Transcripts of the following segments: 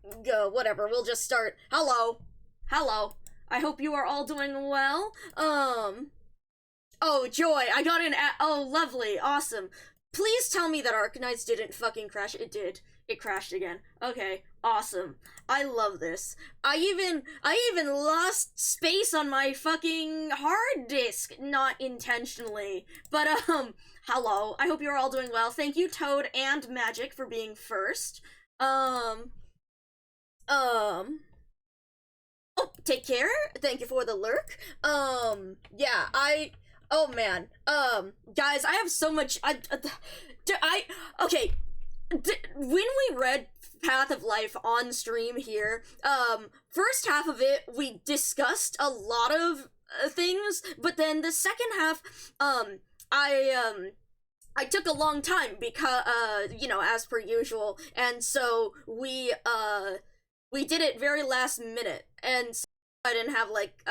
whatever, we'll just start. Hello. Hello. I hope you are all doing well. Oh, joy, I got an oh, lovely, awesome. Please tell me that Arknights didn't fucking crash. It did. It crashed again. Okay, awesome. I love this. I even lost space on my fucking hard disk, not intentionally. But, hello. I hope you're all doing well. Thank you, Toad and Magic, for being first. Um, um, oh, take care. Thank you for the lurk. Yeah, oh man. Guys, I have so much, okay, when we read Path of Life on stream here, first half of it, we discussed a lot of things, but then the second half, I took a long time because, you know, as per usual, and so we did it very last minute, and so I didn't have, like,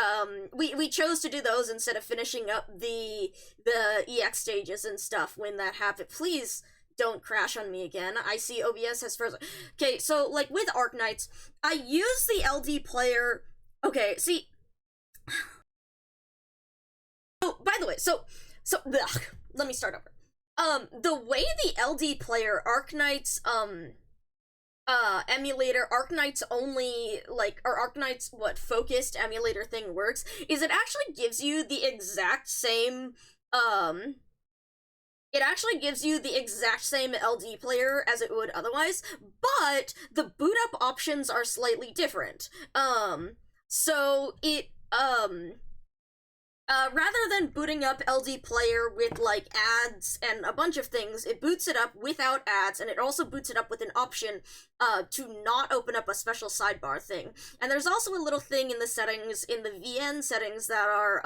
we chose to do those instead of finishing up the EX stages and stuff when that happened. Please don't crash on me again. I see OBS has frozen. Okay, so, like, with Arknights, I use the LD player. Okay, see. Oh, by the way, ugh, let me start over. The way the LD player Arknights, emulator, Arknights only, like, or Arknights, focused emulator thing works, is it actually gives you the exact same, it actually gives you the exact same LD player as it would otherwise, but the boot up options are slightly different. So it, rather than booting up LD Player with, like, ads and a bunch of things, it boots it up without ads, and it also boots it up with an option, to not open up a special sidebar thing. And there's also a little thing in the settings, in the VN settings, that are,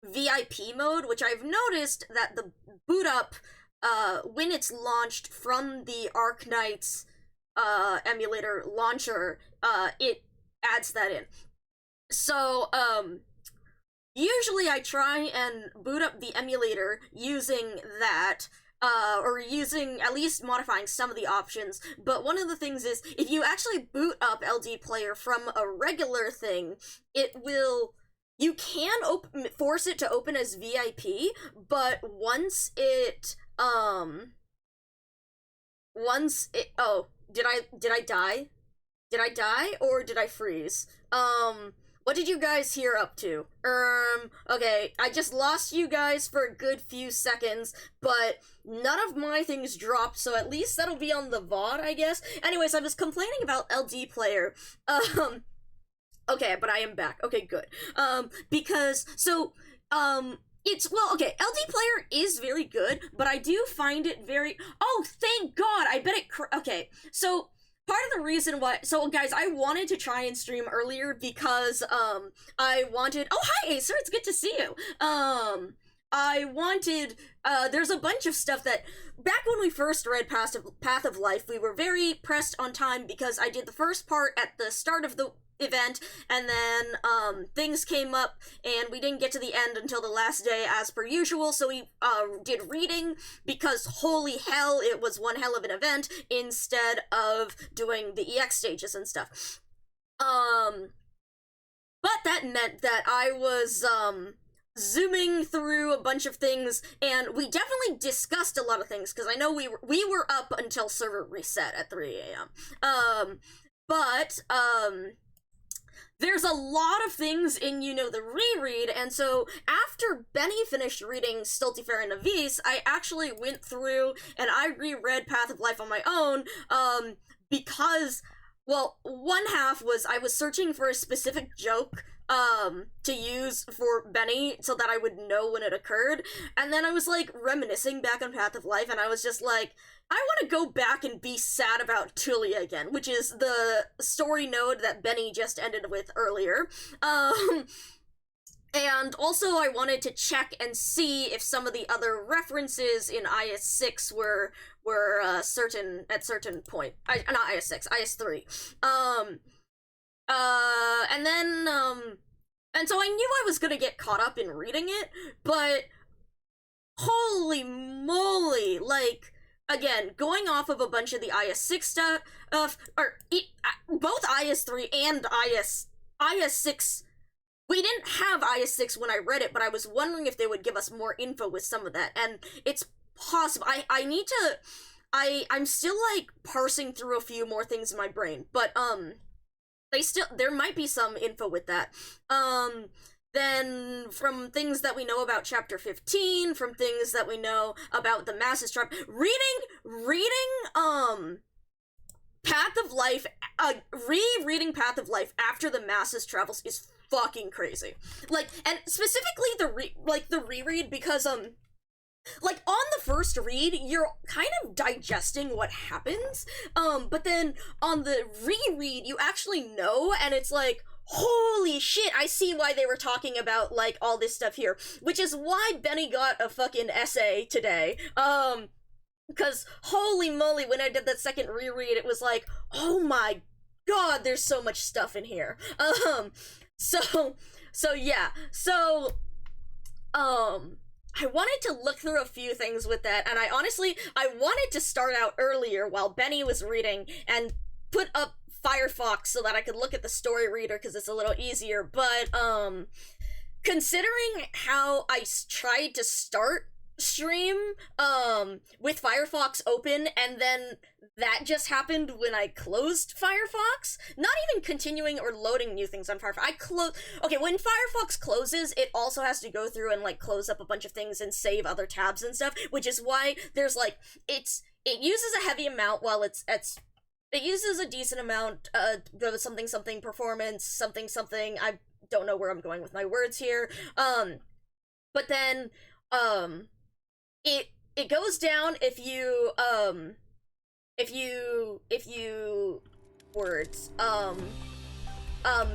VIP mode, which I've noticed that the boot up, when it's launched from the Arknights, emulator launcher, it adds that in. So, usually I try and boot up the emulator using that, or using, at least modifying some of the options, but one of the things is, if you actually boot up LD Player from a regular thing, it will, you can force it to open as VIP, but once it, oh, did I die? Did I die, or did I freeze? What did you guys hear up to? Okay, I just lost you guys for a good few seconds, but none of my things dropped, so at least that'll be on the VOD, I guess. Anyways, I was complaining about LD Player, okay, but I am back. Okay, good. Because, so, okay, LD Player is very good, but I do find it very, oh, thank God, I bet it, okay, so, part of the reason why, so guys, I wanted to try and stream earlier because, I wanted, oh, hi, Acer, it's good to see you. I wanted, there's a bunch of stuff that, back when we first read Path of Life, we were very pressed on time because I did the first part at the start of the event, and then, things came up, and we didn't get to the end until the last day as per usual, so we, did reading, because holy hell, it was one hell of an event, instead of doing the EX stages and stuff. But that meant that I was, zooming through a bunch of things, and we definitely discussed a lot of things, because I know we were up until server reset at 3 a.m. There's a lot of things in, you know, the reread, and so after Benny finished reading Stultifer and Avis, I actually went through and I reread Path of Life on my own, because, well, one half was I was searching for a specific joke, to use for Benny so that I would know when it occurred, and then I was, like, reminiscing back on Path of Life, and I was just like, I want to go back and be sad about Tulia again, which is the story node that Benny just ended with earlier. And also I wanted to check and see if some of the other references in IS6 were certain at certain point. Not IS6, IS3. And then, and so I knew I was gonna get caught up in reading it, but holy moly, like, again, going off of a bunch of the IS6 stuff, or both IS3 and IS6. We didn't have IS6 when I read it, but I was wondering if they would give us more info with some of that, and it's possible. I need to. I'm still like parsing through a few more things in my brain, but there might be some info with that. Then from things that we know about chapter 15, from things that we know about the Masses Tribe, reading Path of Life, rereading Path of Life after the Masses Travels is fucking crazy. Like, and specifically the reread, because like, on the first read, you're kind of digesting what happens, but then on the reread, you actually know, and it's like, holy shit, I see why they were talking about, like, all this stuff here, which is why Benny got a fucking essay today, because holy moly, when I did that second reread, it was like, oh my god, there's so much stuff in here, I wanted to look through a few things with that, and I wanted to start out earlier while Benny was reading and put up Firefox so that I could look at the story reader because it's a little easier, but considering how I tried to start stream with Firefox open, and then that just happened when I closed Firefox, not even continuing or loading new things on Firefox. Okay, when Firefox closes, it also has to go through and like close up a bunch of things and save other tabs and stuff, which is why there's like, it uses a heavy amount while it uses a decent amount, go to something performance, something, I don't know where I'm going with my words here, but then, it goes down if you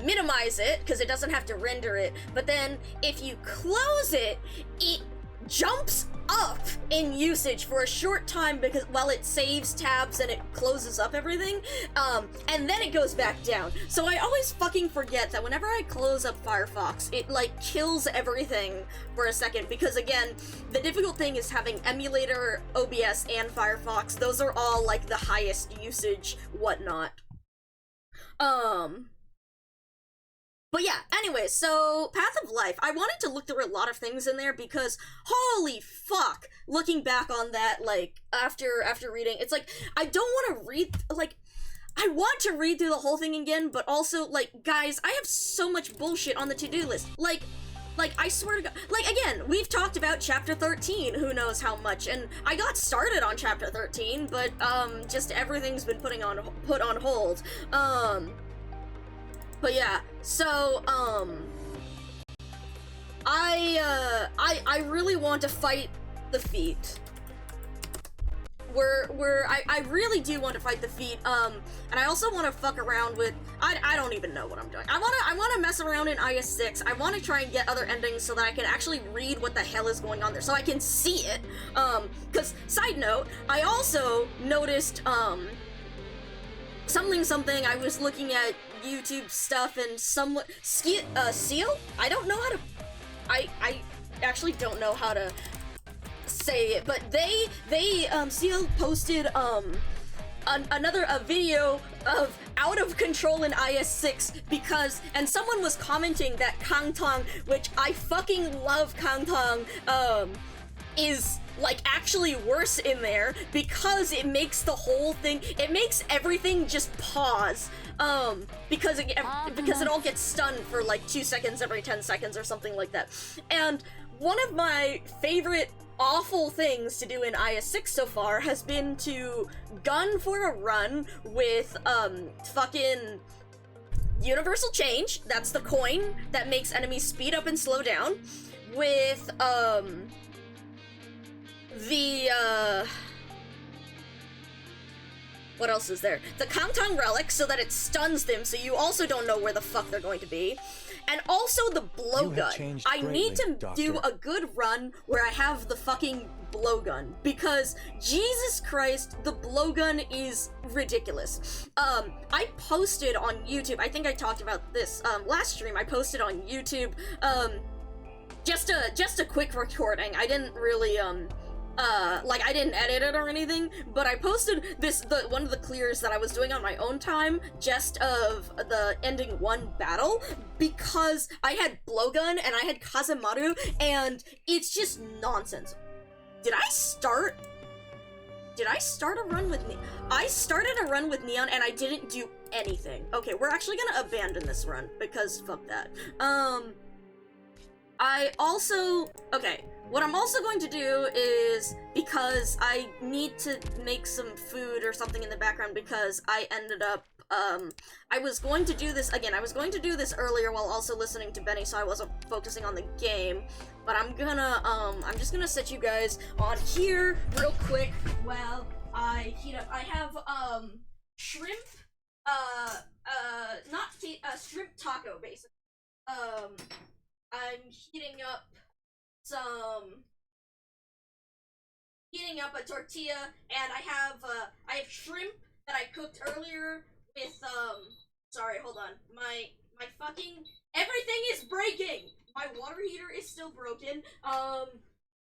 minimize it, because it doesn't have to render it, but then if you close it, it jumps up in usage for a short time because while it saves tabs and it closes up everything, and then it goes back down. So I always fucking forget that whenever I close up Firefox, it like kills everything for a second, because again, the difficult thing is having emulator, OBS, and Firefox. Those are all like the highest usage whatnot. But yeah, anyway, so Path of Life. I wanted to look through a lot of things in there because holy fuck, looking back on that, like, after reading, it's like, I don't want to read, like, I want to read through the whole thing again, but also, like, guys, I have so much bullshit on the to-do list. Like, I swear to God, like, again, we've talked about Chapter 13, who knows how much, and I got started on Chapter 13, but, just everything's been put on hold. But yeah, so, I really want to fight the feet. I really do want to fight the feet, and I also want to fuck around with, I don't even know what I'm doing. I wanna mess around in IS6, I wanna try and get other endings so that I can actually read what the hell is going on there, so I can see it, cause, side note, I also noticed, something, I was looking at YouTube stuff and Seal? I don't know how to, I actually don't know how to say it, but Seal posted, a video of Out of Control in IS6 because, and someone was commenting that Kangtong, which I fucking love Kangtong, is like actually worse in there because it makes the whole thing, it makes everything just pause, because it all gets stunned for like 2 seconds every 10 seconds or something like that. And one of my favorite awful things to do in IS6 so far has been to gun for a run with, fucking Universal Change, that's the coin that makes enemies speed up and slow down, with, what else is there? The Kangtong Relic, so that it stuns them, so you also don't know where the fuck they're going to be. And also the blowgun. I need to do a good run where I have the fucking blowgun, because Jesus Christ, the blowgun is ridiculous. I posted on YouTube, I think I talked about this, last stream, I posted on YouTube, just a quick recording. I didn't really, like I didn't edit it or anything, but I posted one of the clears that I was doing on my own time, just of the ending 1 battle, because I had Blowgun and I had Kazemaru, and it's just nonsense. Did I start a run with I started a run with Neon and I didn't do anything. Okay, we're actually gonna abandon this run, because fuck that. Okay, what I'm also going to do is, because I need to make some food or something in the background, because I ended up, I was going to do this earlier while also listening to Benny, so I wasn't focusing on the game, but I'm just gonna set you guys on here real quick while I heat up. I have, shrimp, shrimp taco, basically. I'm heating up a tortilla, and I have shrimp that I cooked earlier with, sorry, hold on, my fucking, everything is breaking! My water heater is still broken,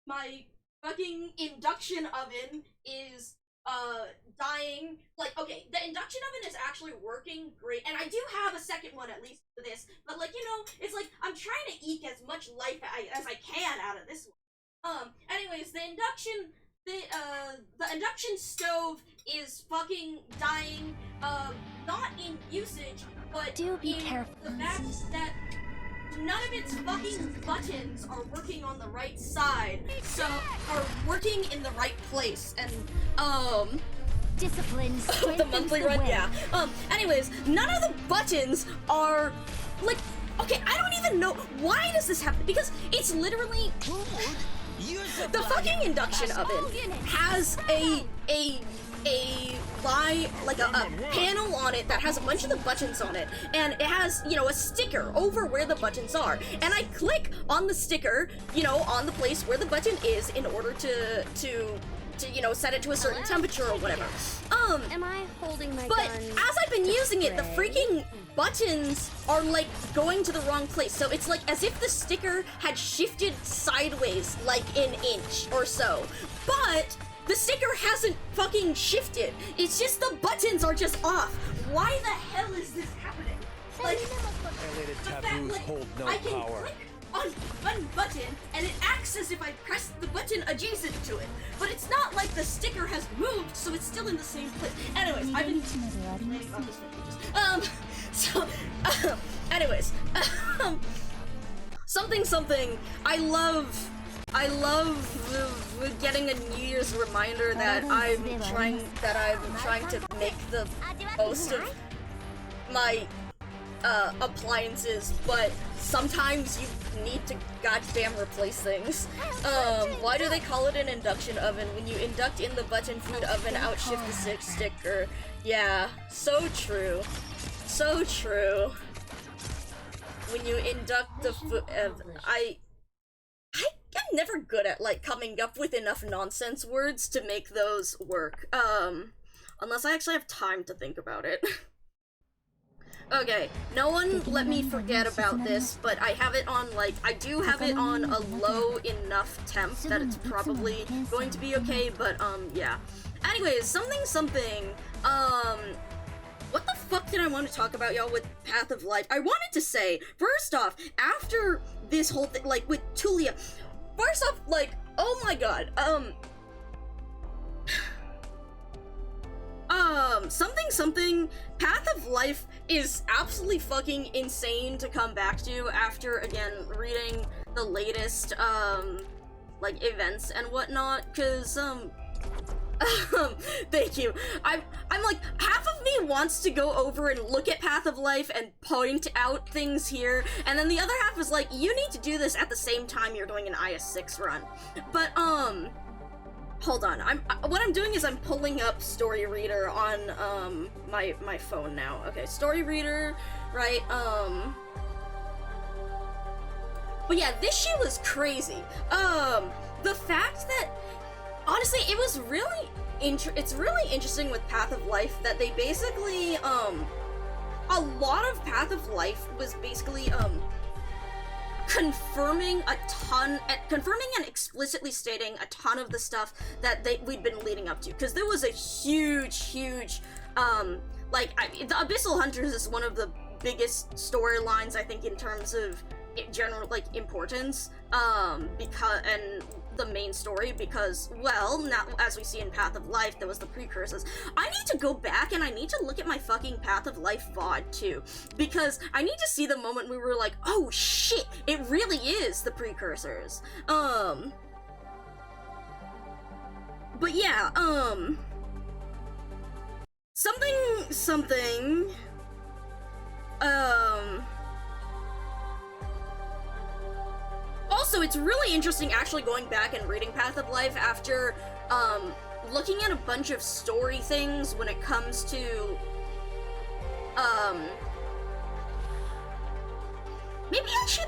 my fucking induction oven is, dying. Like, okay, the induction oven is actually working great, and I do have a second one at least for this, but like, you know, it's like, I'm trying to eke as much life as I can out of this one. Anyways, the induction stove is fucking dying, not in usage, but do be in careful. the fact that none of its fucking buttons are working on the right side, so are working in the right place, and discipline the monthly run, way. yeah. Anyways, none of the buttons are, like, okay, I don't even know, why does this happen? Because it's literally, the fucking induction oven has a panel on it that has a bunch of the buttons on it, and it has, you know, a sticker over where the buttons are, and I click on the sticker, you know, on the place where the button is in order to you know, set it to a certain temperature or whatever. Am I holding my but gun? as I've been using it, the freaking buttons are like going to the wrong place. So it's like as if the sticker had shifted sideways like an inch or so. But the sticker hasn't fucking shifted. It's just the buttons are just off. Why the hell is this happening? Like, Violated taboos hold no I can power. click on one button and it acts as if I pressed the button adjacent to it. But it's not like the sticker has moved, so it's still in the same place. Anyways, I've been complaining about this for ages. Anyways, something. I love getting a New Year's reminder that I'm trying to make the most of my appliances, but sometimes you need to goddamn replace things. Why do they call it an induction oven? When you induct in the button food oven, outshift the sticker. Yeah, so true. So true. When you induct the food, I'm never good at, like, coming up with enough nonsense words to make those work. Unless I actually have time to think about it. Okay, no one let me forget about this, but I have it on, like, I do have it on a low enough temp that it's probably going to be okay, but, yeah. Anyways, something, what the fuck did I want to talk about, y'all, with Path of Life? I wanted to say, first off, after this whole thing, like, with Tulia, first off, like, oh my god, something, Path of Life is absolutely fucking insane to come back to after, again, reading the latest, like, events and whatnot, cause, thank you. I'm like, half of me wants to go over and look at Path of Life and point out things here, and then the other half is like, you need to do this at the same time you're doing an IS6 run. But, hold on, what I'm doing is I'm pulling up Story Reader on, my phone now. Okay, Story Reader, right, but yeah, this shit was crazy. The fact that, honestly, it was really, it's really interesting with Path of Life that they basically, a lot of Path of Life was basically, confirming and explicitly stating a ton of the stuff that we'd been leading up to, because there was a huge, the Abyssal Hunters is one of the biggest storylines, I think, in terms of general, like, importance, and the main story, because, well, now, as we see in Path of Life, there was the precursors. I need to go back and I need to look at my fucking Path of Life VOD, too, because I need to see the moment we were like, oh shit, it really is the precursors. But yeah, something, also, it's really interesting actually going back and reading Path of Life after, looking at a bunch of story things when it comes to, maybe I should...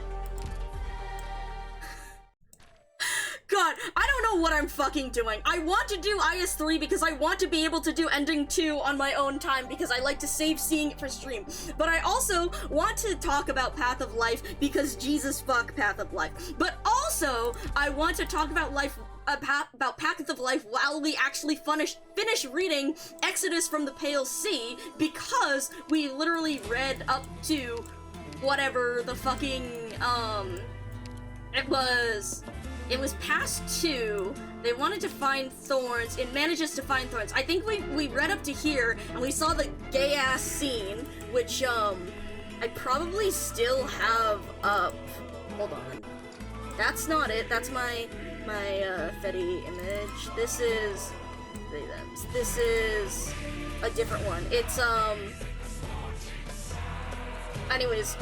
God, I don't know what I'm fucking doing. I want to do IS3 because I want to be able to do Ending 2 on my own time because I like to save seeing it for stream. But I also want to talk about Path of Life because Jesus fuck Path of Life. But also, I want to talk about Path of Life while we actually finish reading Exodus from the Pale Sea, because we literally read up to whatever the fucking, it was past 2, they wanted to find thorns, it manages to find thorns. I think we read up to here, and we saw the gay-ass scene, which, I probably still have up. Hold on. That's not it, that's my Fetty image. This is a different one. It's, anyways,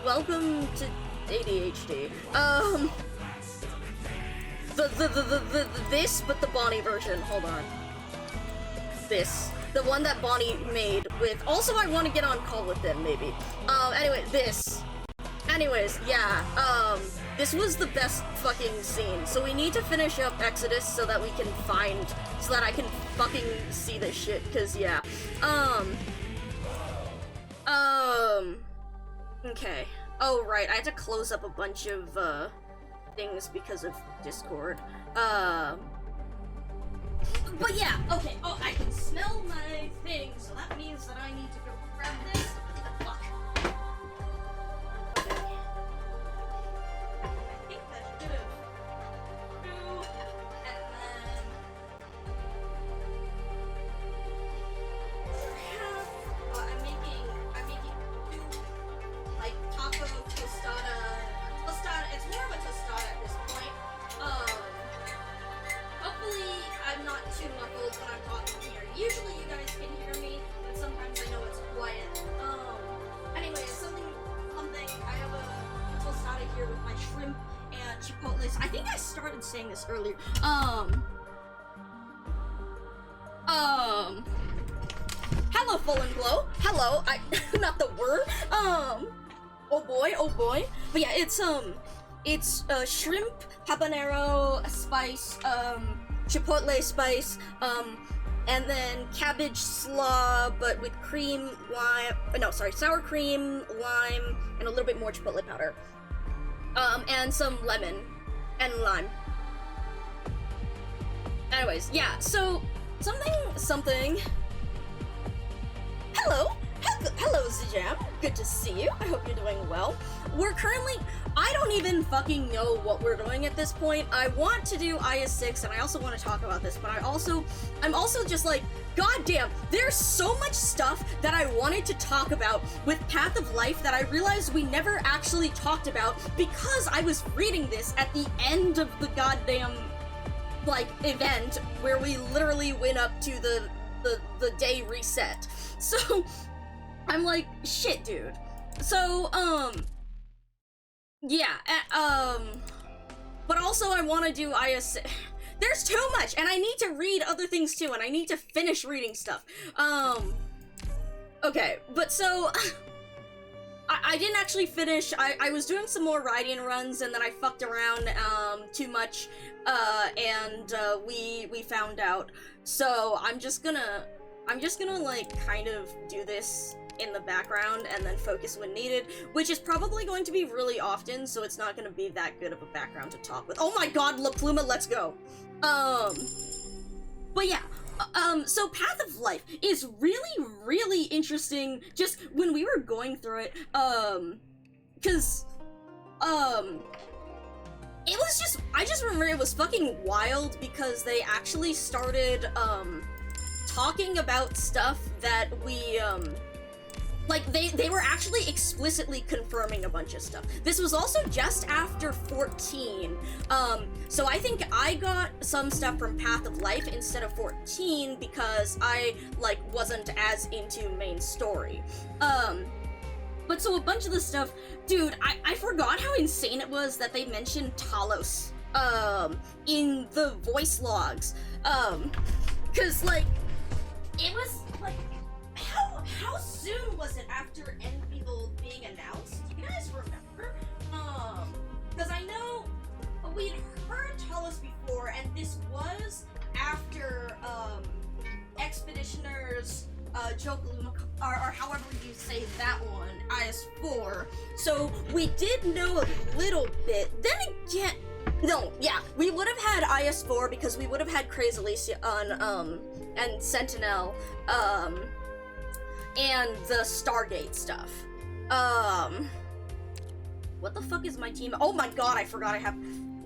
welcome to ADHD. This, but the Bonnie version. Hold on. This. The one that Bonnie made with... Also, I want to get on call with them, maybe. Anyway, this. Anyways, yeah, this was the best fucking scene. So we need to finish up Exodus so that we can find... So that I can fucking see this shit, cause, yeah. Okay. Oh, right, I had to close up a bunch of, things because of Discord. But yeah, okay. Oh, I can smell my thing, so that means that I need to go grab this. Fuck. Okay. I think that should have... And then... I'm making 2, like, taco tostada. It's more of a tostada at this point. Hopefully I'm not too muffled when I'm talking here. Usually you guys can hear me, but sometimes I know it's quiet. Anyway, something, I have a tostada here with my shrimp and chipotle. I think I started saying this earlier. Hello, Full and Glow. Hello, not the word. Oh boy. But yeah, it's shrimp, habanero spice, chipotle spice, and then cabbage slaw, but with cream, lime, sour cream, lime, and a little bit more chipotle powder. And some lemon and lime. Anyways, yeah, so, something. Hello, Zijam. Good to see you. I hope you're doing well. We're currently... I don't even fucking know what we're doing at this point. I want to do IS6, and I also want to talk about this, but I'm also just like, goddamn, there's so much stuff that I wanted to talk about with Path of Life that I realized we never actually talked about because I was reading this at the end of the goddamn, like, event where we literally went up to the day reset. So, I'm like, shit, dude. So, yeah, but also I want to do IS6. There's too much, and I need to read other things too, and I need to finish reading stuff. Okay, but so, I didn't actually finish. I was doing some more writing runs, and then I fucked around, too much, and, we found out. So, I'm just gonna, like, kind of do this in the background and then focus when needed, which is probably going to be really often, so it's not going to be that good of a background to talk with. Oh my god, La Pluma, let's go! But yeah, so Path of Life is really, really interesting, just when we were going through it, cause, it was just, I just remember it was fucking wild because they actually started, talking about stuff that we, like, they were actually explicitly confirming a bunch of stuff. This was also just after 14, so I think I got some stuff from Path of Life instead of 14 because I, like, wasn't as into main story. But so a bunch of the stuff, dude, I forgot how insane it was that they mentioned Talos, in the voice logs, cause, like, it was, like, how soon was it after Enfield being announced? Do you guys remember? Cause I know we'd heard Talos before, and this was after, Expeditioners, Jokaluma, or however you say that one, IS4. So we did know a little bit. Then again, no, yeah, we would have had IS4 because we would have had Crazilicia on, and Sentinel, and the Stargate stuff. What the fuck is my team? Oh my god, I forgot I have...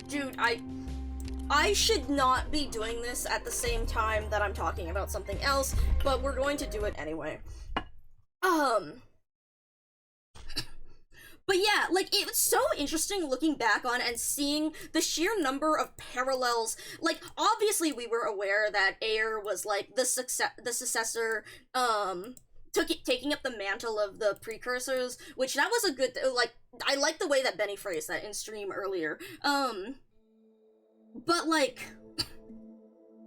Dude, I should not be doing this at the same time that I'm talking about something else, but we're going to do it anyway. But yeah, like, it was so interesting looking back on and seeing the sheer number of parallels. Like, obviously we were aware that Air was, like, the successor, taking up the mantle of the precursors, which that was a good, like, I like the way that Benny phrased that in stream earlier. But, like,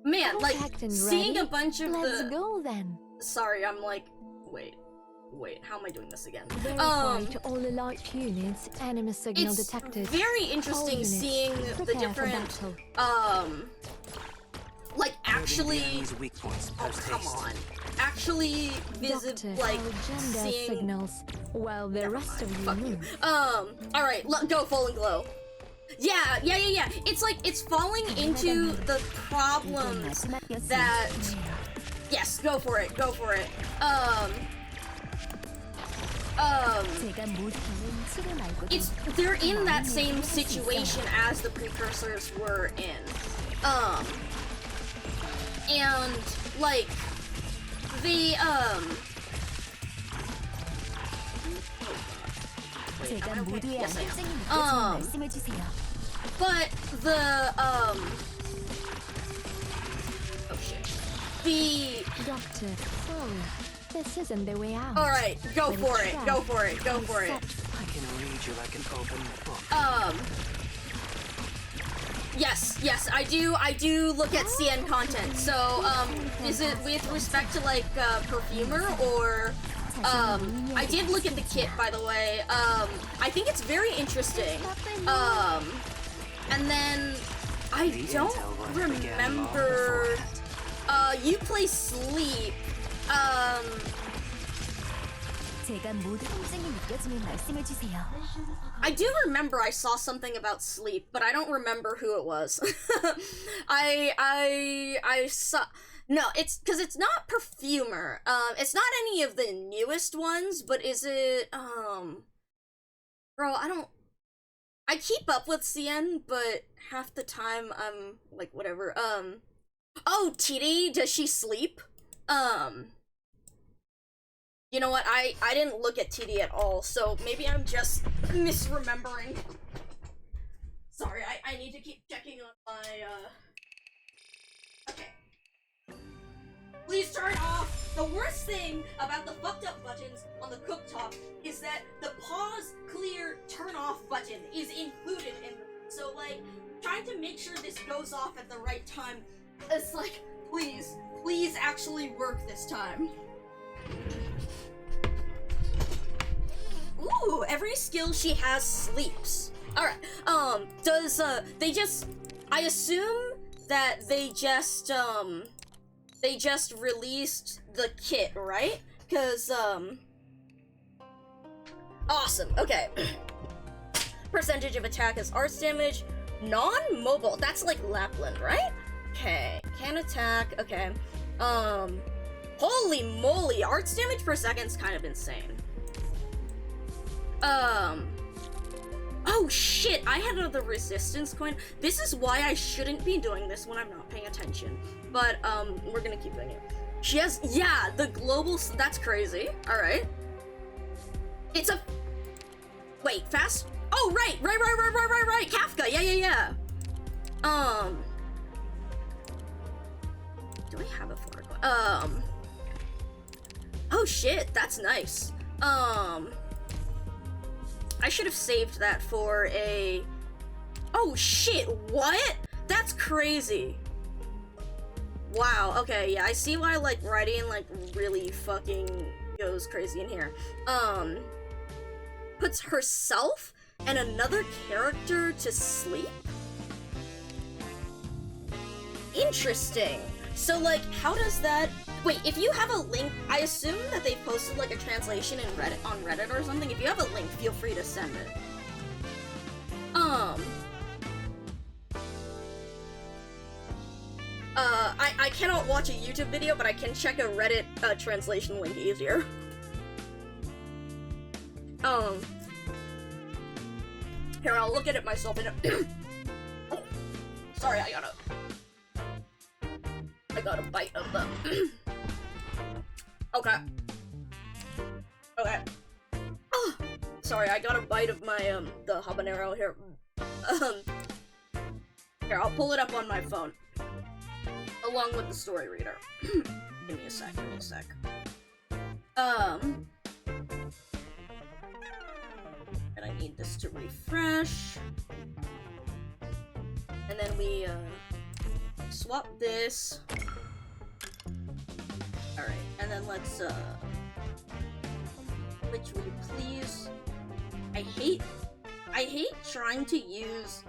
man, like, seeing a bunch of Let's go then. Sorry, I'm like, wait, how am I doing this again? Verify to all alert units, enemy signal It's detected. very interesting All units, seeing the prepare for different, battle. like, actually, Weak points, oh, come on, actually Doctor, like, our agenda seeing, signals, while the rest of you fuck you. move. Alright, go Full and Glow. Yeah, it's like, it's falling into the problems that, yes, go for it, they're in that same situation as the precursors were in, and, like, the, yes I am. But the, oh shit. The... Doctor, sorry, this isn't the way out. Alright, go for it. I can read you like an open book. Yes, I do look at CN content. So, is it with respect to, like, perfumer, or, I did look at the kit, by the way. I think it's very interesting. And then, I don't remember, you play Sleep, I do remember I saw something about Sleep, but I don't remember who it was. I saw... No, it's... because it's not Perfumer. It's not any of the newest ones, but is it, Bro, I keep up with CN, but half the time I'm, like, whatever, Oh, TD, does she sleep? You know what, I didn't look at TD at all, so maybe I'm just misremembering. Sorry, I need to keep checking on my, Okay. Please turn off! The worst thing about the fucked up buttons on the cooktop is that the pause, clear, turn off button is included in them. So, like, trying to make sure this goes off at the right time, it's like, please actually work this time. Ooh, every skill she has sleeps. Alright, they just, I assume that they just released the kit, right? Cause, Awesome, okay. Percentage of attack is arts damage. Non-mobile, that's like Lapland, right? Okay, can attack, okay. Holy moly, arts damage per second is kind of insane. Oh shit, I had another resistance coin. This is why I shouldn't be doing this when I'm not paying attention. But, we're gonna keep doing it. She has, yeah, the global, that's crazy. Alright. It's a, wait, fast? Oh, right, Kafka, yeah. Do I have a flower coin? Oh shit, that's nice. I should have saved that for a... Oh shit, what? That's crazy. Wow, okay, yeah, I see why, like, writing, like, really fucking goes crazy in here. Puts herself and another character to sleep? Interesting. So, like, how does that... Wait, if you have a link, I assume that they posted, like, a translation in Reddit, on Reddit or something. If you have a link, feel free to send it. I cannot watch a YouTube video, but I can check a Reddit, translation link easier. Here, I'll look at it myself in a... Oh, sorry, I got a bite of the... Okay. Oh, sorry, I got a bite of my, the habanero here. Here, I'll pull it up on my phone. Along with the story reader. Give me a sec. And I need this to refresh. And then we, swap this. Alright, and then let's, which will you please? I hate trying to use...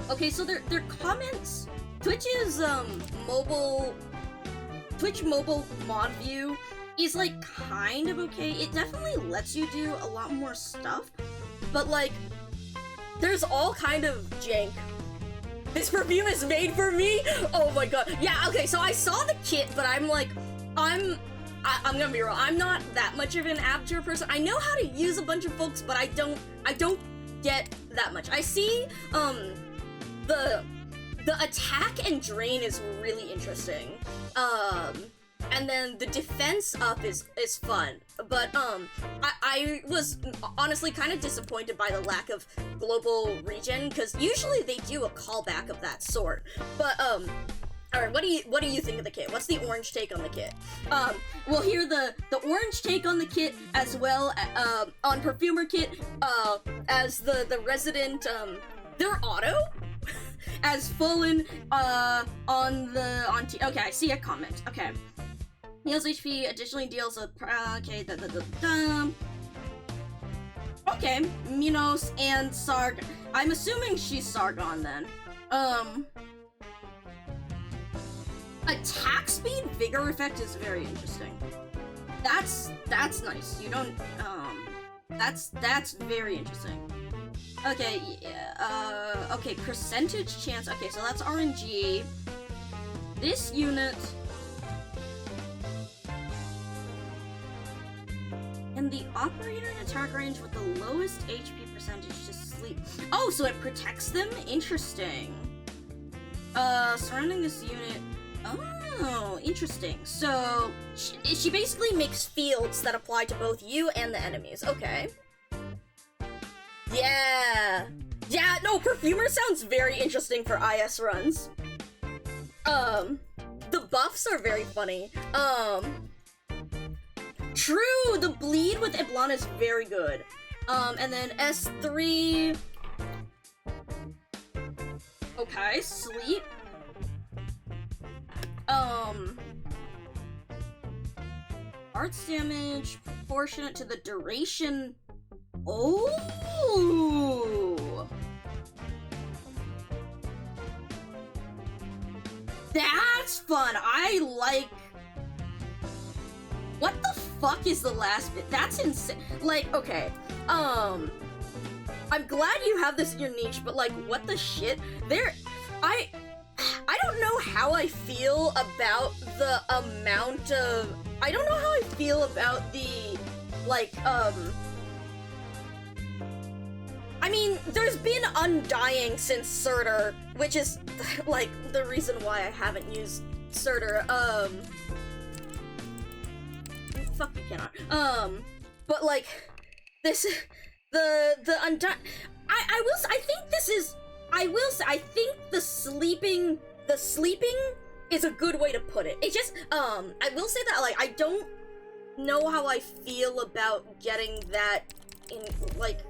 Okay, so their comments... Twitch's, Twitch mobile mod view is, like, kind of okay. It definitely lets you do a lot more stuff, but, like, there's all kind of jank. This perfume is made for me? Oh my god. Yeah, okay, so I saw the kit, but I'm like, I'm gonna be real, I'm not that much of an Aperture person. I know how to use a bunch of folks, but I don't get that much. I see, the attack and drain is really interesting. And then the defense up is fun. But, I was honestly kind of disappointed by the lack of global regen, because usually they do a callback of that sort. But, alright, what do you think of the kit? What's the orange take on the kit? We'll hear the orange take on the kit as well, on Perfumer Kit, as the resident, their auto? As fallen, okay, I see a comment, okay. Heals HP, additionally deals with, okay, okay, Minos and Sargon. I'm assuming she's Sargon then. Attack speed vigor effect is very interesting. That's nice. You don't, that's very interesting. Okay, yeah, okay, percentage chance. Okay, so that's RNG. This unit... And the operator in attack range with the lowest HP percentage to sleep. Oh, so it protects them? Interesting. Surrounding this unit... Oh, interesting. So, she basically makes fields that apply to both you and the enemies. Okay. Yeah! Yeah, no, Perfumer sounds very interesting for IS runs. The buffs are very funny. True! The bleed with Iblan is very good. And then S3... Okay, sleep. Arts damage proportionate to the duration... Oh! That's fun! I like... What the fuck is the last bit? That's insane. Like, okay. I'm glad you have this in your niche, but like, what the shit? I don't know how I feel about the amount of, I don't know how I feel about the, like, I mean, there's been Undying since Surtur, which is, like, the reason why I haven't used Surtur, fuck, you cannot, but, like, this, the Undying, I think the sleeping is a good way to put it. It just, I will say that, like, I don't know how I feel about getting that in, like,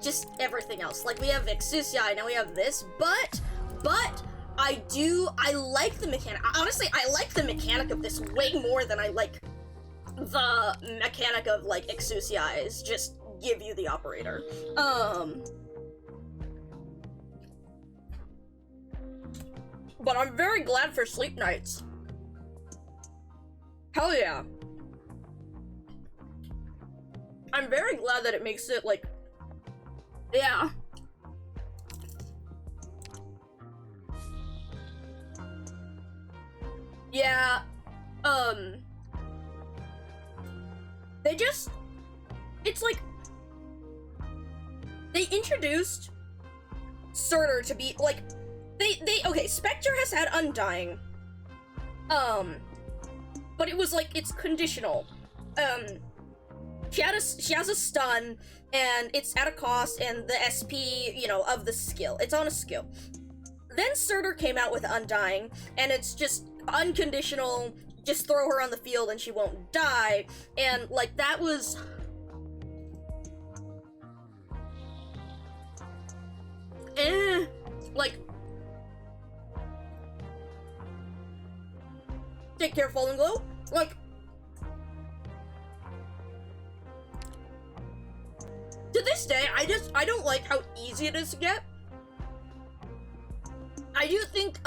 just everything else. Like, we have Exusia, now we have this, but I like the mechanic. Honestly, I like the mechanic of this way more than I like the mechanic of, like, Exusia is just give you the operator. But I'm very glad for Sleep Nights. Hell yeah. I'm very glad that it makes it, like, yeah. Yeah, it's like, they introduced Surtur to be, like, okay, Spectre has had Undying, but it was, like, it's conditional. She has a stun, and it's at a cost, and the SP, you know, of the skill. It's on a skill. Then Surtur came out with Undying, and it's just unconditional, just throw her on the field and she won't die, and, like, that was... like... Take care, Fallen Glow. Like... to this day, I don't like how easy it is to get. I do think,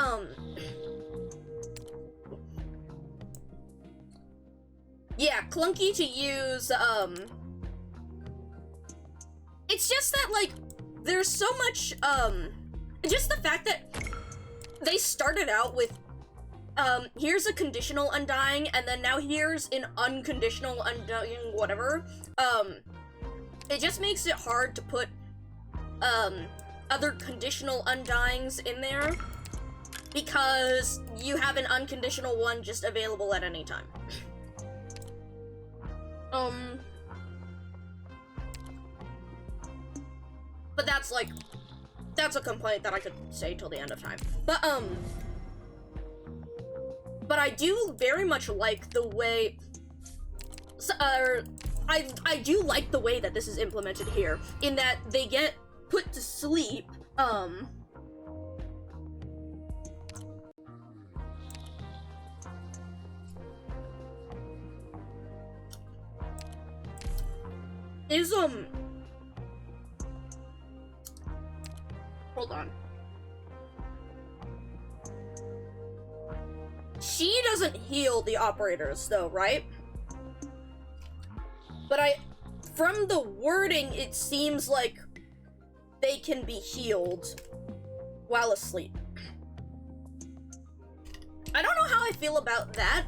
yeah, clunky to use, it's just that, like, there's so much, just the fact that they started out with, here's a conditional Undying, and then now here's an unconditional Undying whatever, it just makes it hard to put, other conditional Undyings in there, because you have an unconditional one just available at any time. But that's, like, that's a complaint that I could say till the end of time. But I do very much like the way, I do like the way that this is implemented here, in that they get put to sleep, hold on. She doesn't heal the operators, though, right? But from the wording, it seems like they can be healed while asleep. I don't know how I feel about that,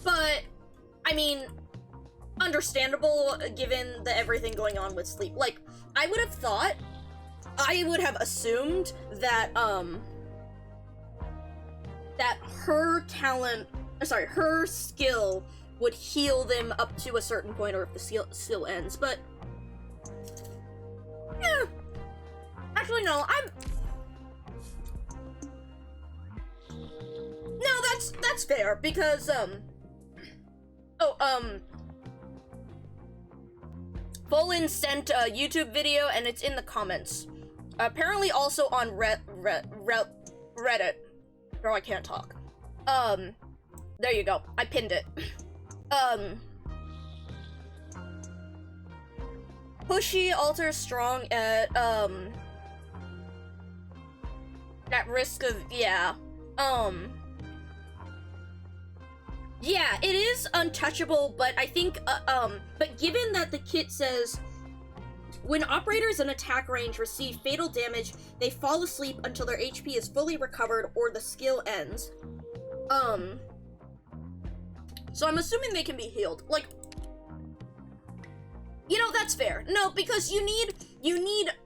but, I mean, understandable given the everything going on with sleep. Like, I would have assumed that, that her skill would heal them up to a certain point, or if the skill ends, but, yeah. Actually, no, no, that's fair, because, Bolin sent a YouTube video, and it's in the comments. Apparently also on Reddit. Bro, I can't talk. There you go. I pinned it. Pushy alters strong at risk of, yeah. Yeah, it is untouchable, but I think, but given that the kit says, when operators in attack range receive fatal damage, they fall asleep until their HP is fully recovered or the skill ends. So I'm assuming they can be healed. Like, you know, that's fair. No, because you need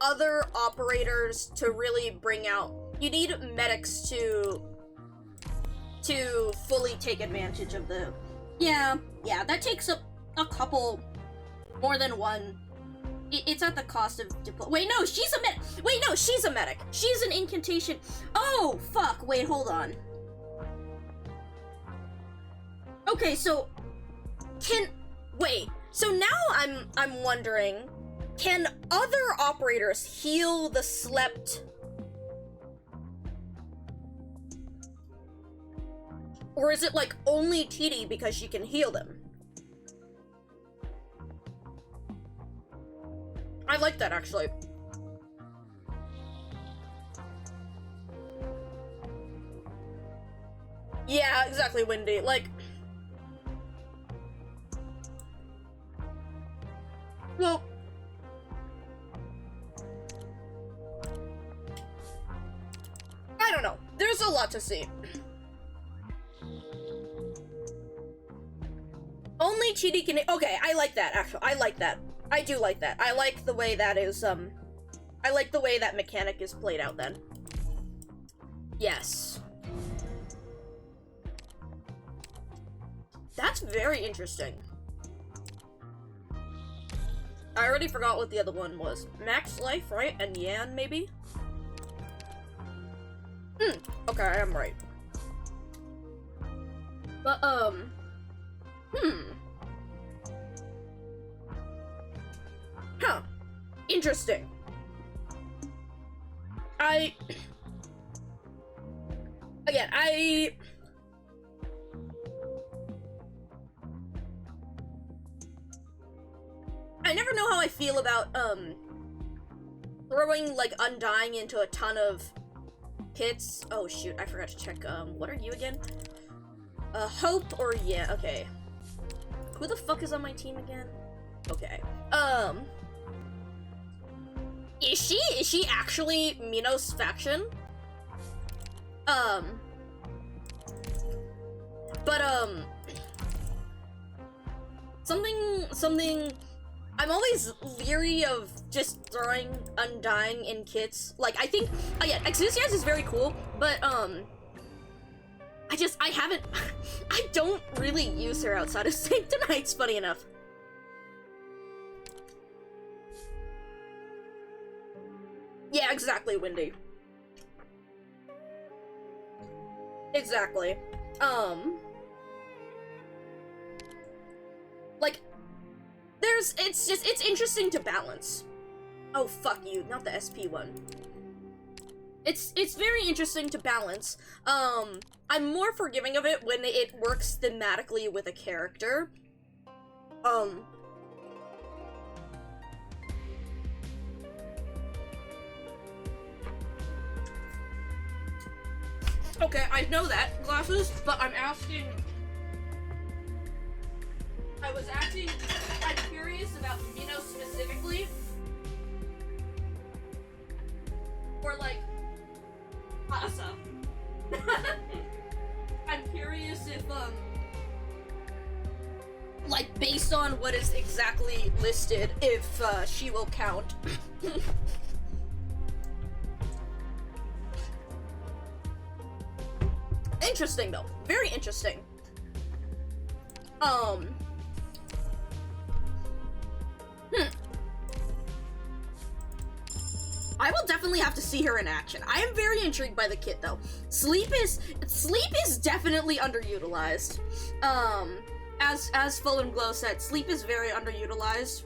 other operators to really bring out, you need medics to fully take advantage of the, yeah, that takes a couple, more than one. It's at the cost of wait, no, she's a medic. Wait, no, she's a medic. She's an incantation. Oh, fuck. Wait, hold on. Okay, so wait. So now I'm wondering, can other operators heal the slept? Or is it like only TD because she can heal them? I like that, actually. Yeah, exactly, Wendy. Like, well, I don't know. There's a lot to see. Only TD can. Okay, I like that, actually. I like that. I do like that. I like the way that is, I like the way that mechanic is played out then. Yes. That's very interesting. I already forgot what the other one was. Max Life, right? And Yan, maybe? Okay, I am right. But, Huh. Interesting. Again, I never know how I feel about, throwing, like, Undying into a ton of hits. Oh, shoot, I forgot to check, what are you again? Hope or yeah, okay. Who the fuck is on my team again? Okay. Is she actually Minos' faction? Something, I'm always leery of just throwing Undying in kits. Like, I think, yeah, Exousias is very cool, but, I haven't, I don't really use her outside of Sanctonites, funny enough. Yeah, exactly, Wendy. Exactly. Like, it's interesting to balance. Oh, fuck you, not the SP one. It's very interesting to balance. I'm more forgiving of it when it works thematically with a character. Okay, I know that, Glasses, but I'm curious about Minos specifically. Or, like, Asa. I'm curious if, like, based on what is exactly listed, if, she will count. Interesting, though. Very interesting. I will definitely have to see her in action. I am very intrigued by the kit, though. Sleep is definitely underutilized. As Full and Glow said, sleep is very underutilized.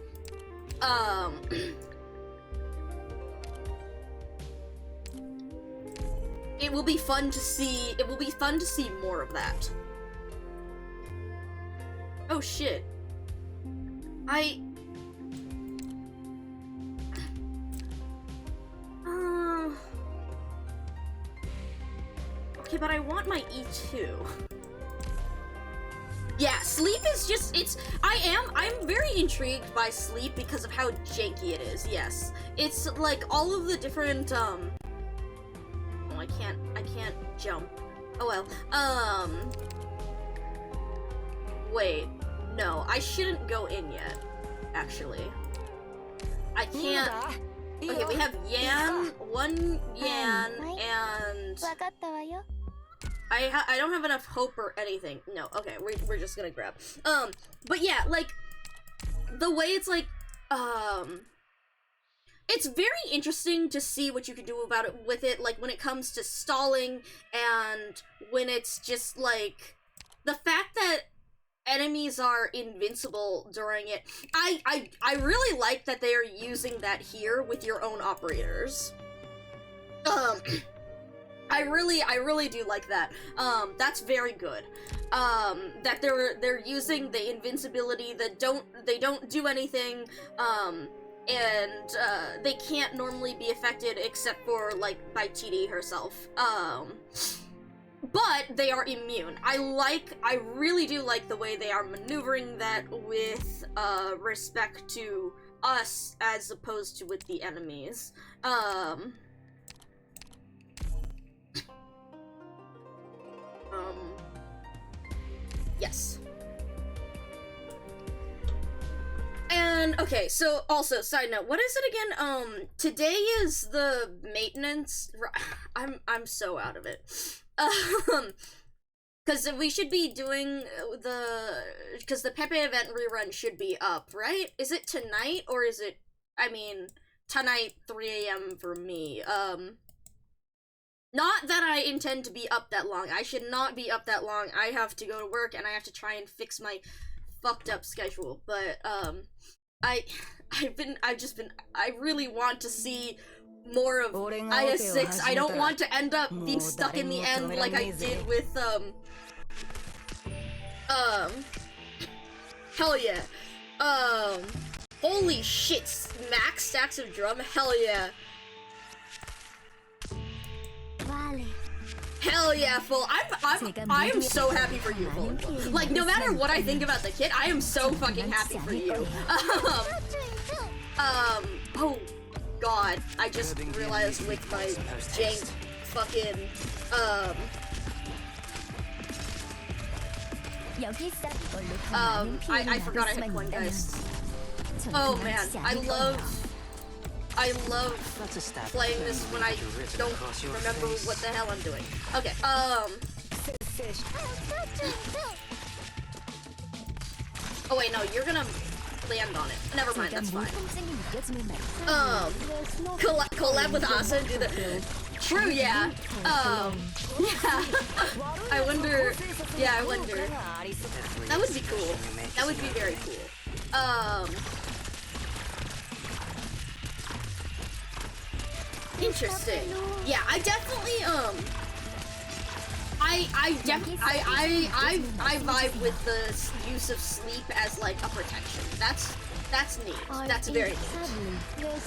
It will be fun to see more of that. Oh shit. Okay, but I want my E2. Yeah, sleep is just, I'm very intrigued by sleep because of how janky it is, yes. It's like all of the different, oh, I can't jump. Oh well, wait, no, I shouldn't go in yet, actually. I can't, okay, we have one Yan, and I don't have enough hope or anything. No, okay, we're just gonna grab. But yeah, like, the way it's like, it's very interesting to see what you can do about it with it, like, when it comes to stalling, and when it's just, like, the fact that enemies are invincible during it. I really like that they are using that here with your own operators. I really do like that. That's very good. That they're using the invincibility that they don't do anything, and they can't normally be affected except for, like, by TD herself. But they are immune. I really do like the way they are maneuvering that with respect to us as opposed to with the enemies. Yes. And, okay, so, also, side note, what is it again? Today is the maintenance, I'm so out of it. Because we should be doing because the Pepe event rerun should be up, right? Is it tonight, or is it, I mean, tonight, 3 a.m. for me, not that I intend to be up that long. I should not be up that long. I have to go to work, and I have to try and fix my fucked up schedule. But, I really want to see more of IS6. I don't want to end up being stuck in the end like I did with, hell yeah. Holy shit, max stacks of drum, hell yeah. Hell yeah, Full. I am so happy for you, Full. Like, no matter what I think about the kid, I am so fucking happy for you. Oh god, I just realized with my jank fucking, I forgot I had coin geist. Oh man, I love playing this when I don't remember what the hell I'm doing. Okay, oh wait, no, you're gonna land on it. Never mind, that's fine. Collab with Asa and do the... True, yeah. Yeah. I wonder... That would be cool. That would be very cool. Interesting. Yeah, I definitely, I vibe with the use of sleep as, like, a protection. That's neat. That's very neat.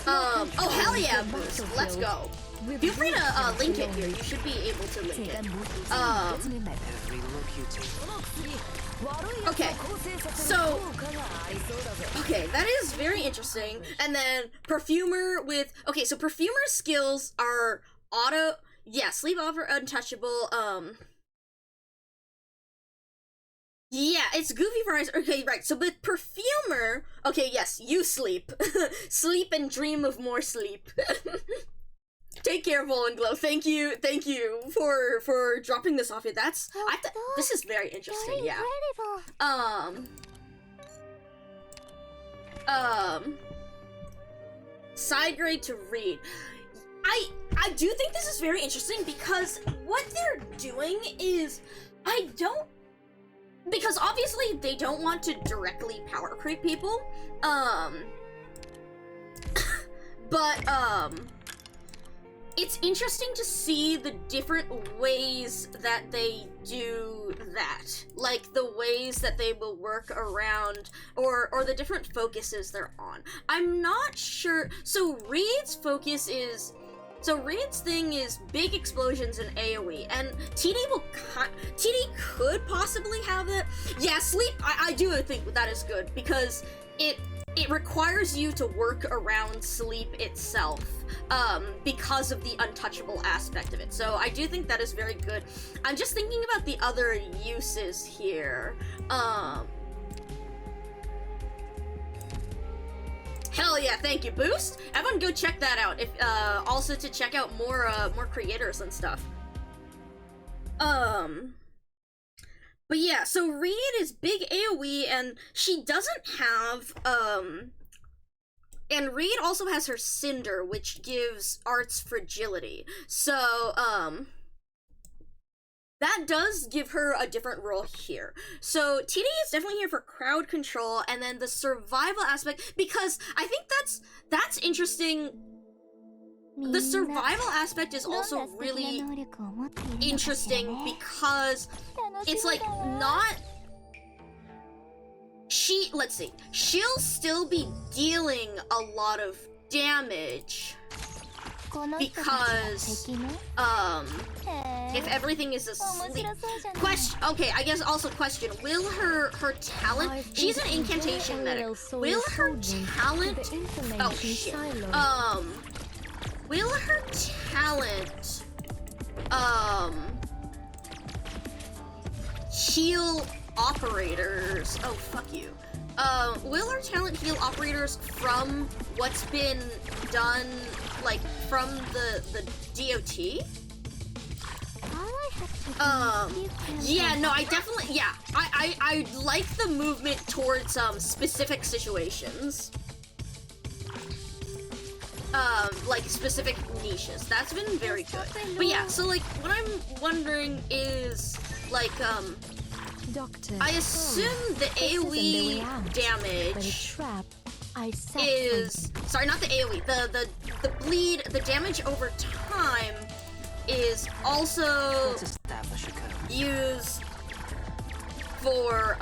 Oh, hell yeah, Boost. Let's go. Feel free to, link it here. You should be able to link it. Okay, so, okay, that is very interesting. And then Perfumer with, okay, so Perfumer's skills are auto, yeah, sleep offer untouchable, yeah, it's Goofy Fries, okay, right, so with Perfumer, okay, yes, you sleep. Sleep and dream of more sleep. Take care, Vol Glow. Thank you for dropping this off here. This is very interesting, yeah. Side grade to read. I do think this is very interesting because what they're doing is, because obviously they don't want to directly power creep people, but, it's interesting to see the different ways that they do that. Like, the ways that they will work around, or the different focuses they're on. I'm not sure, so Reed's focus is So Reed's thing is big explosions and AoE, and TD could possibly have it. Yeah, sleep. I do think that is good because it requires you to work around sleep itself, because of the untouchable aspect of it. So I do think that is very good. I'm just thinking about the other uses here. Hell yeah, thank you, Boost! Everyone go check that out, if also to check out more creators and stuff. But yeah, so Reed is big AoE, and she doesn't have, and Reed also has her Cinder, which gives Art's fragility. So, that does give her a different role here. So TD is definitely here for crowd control, and then the survival aspect, because I think that's interesting. The survival aspect is also really interesting because it's like not... let's see. She'll still be dealing a lot of damage because, if everything is asleep. Okay, I guess also question, will her talent... She's an incantation medic. Will her talent... Oh, shit. Will her talent, heal operators? Oh, fuck you. Will her talent heal operators from what's been done, like, from the DOT? Yeah, no, I definitely, yeah. I like the movement towards, specific situations. Like, specific niches. That's been very good. But yeah, so, like, what I'm wondering is, like, I assume the AoE damage is... Sorry, not the AoE. The bleed, the damage over time is also used for,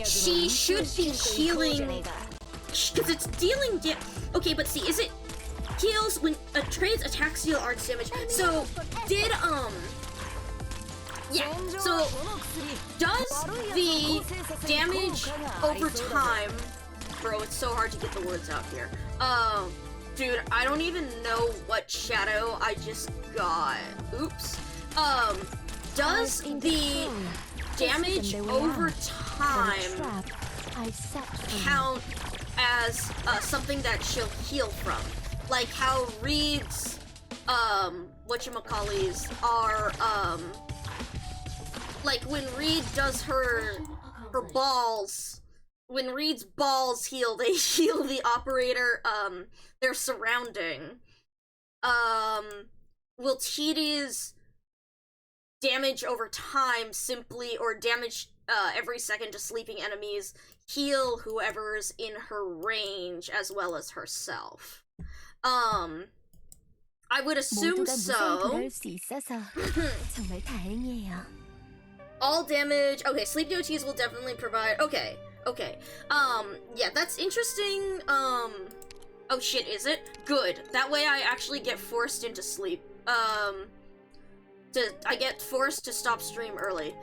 she should be healing... Because it's dealing okay, but see, is it heals when trades attacks deal arts damage? So, did, yeah, so, does the damage over time... Bro, it's so hard to get the words out here. Dude, I don't even know what shadow I just got. Oops. Does the damage over time count as something that she'll heal from? Like how Reed's whatchamacallies are like when Reed does her balls, when Reed's balls heal, they heal the operator their surrounding. Will TD's damage over time simply, or damage every second to sleeping enemies, heal whoever's in her range as well as herself? I would assume so. All damage. Okay, sleep DOTs will definitely provide. Okay. Yeah, that's interesting. Oh shit, is it? Good. That way I actually get forced into sleep. I get forced to stop stream early.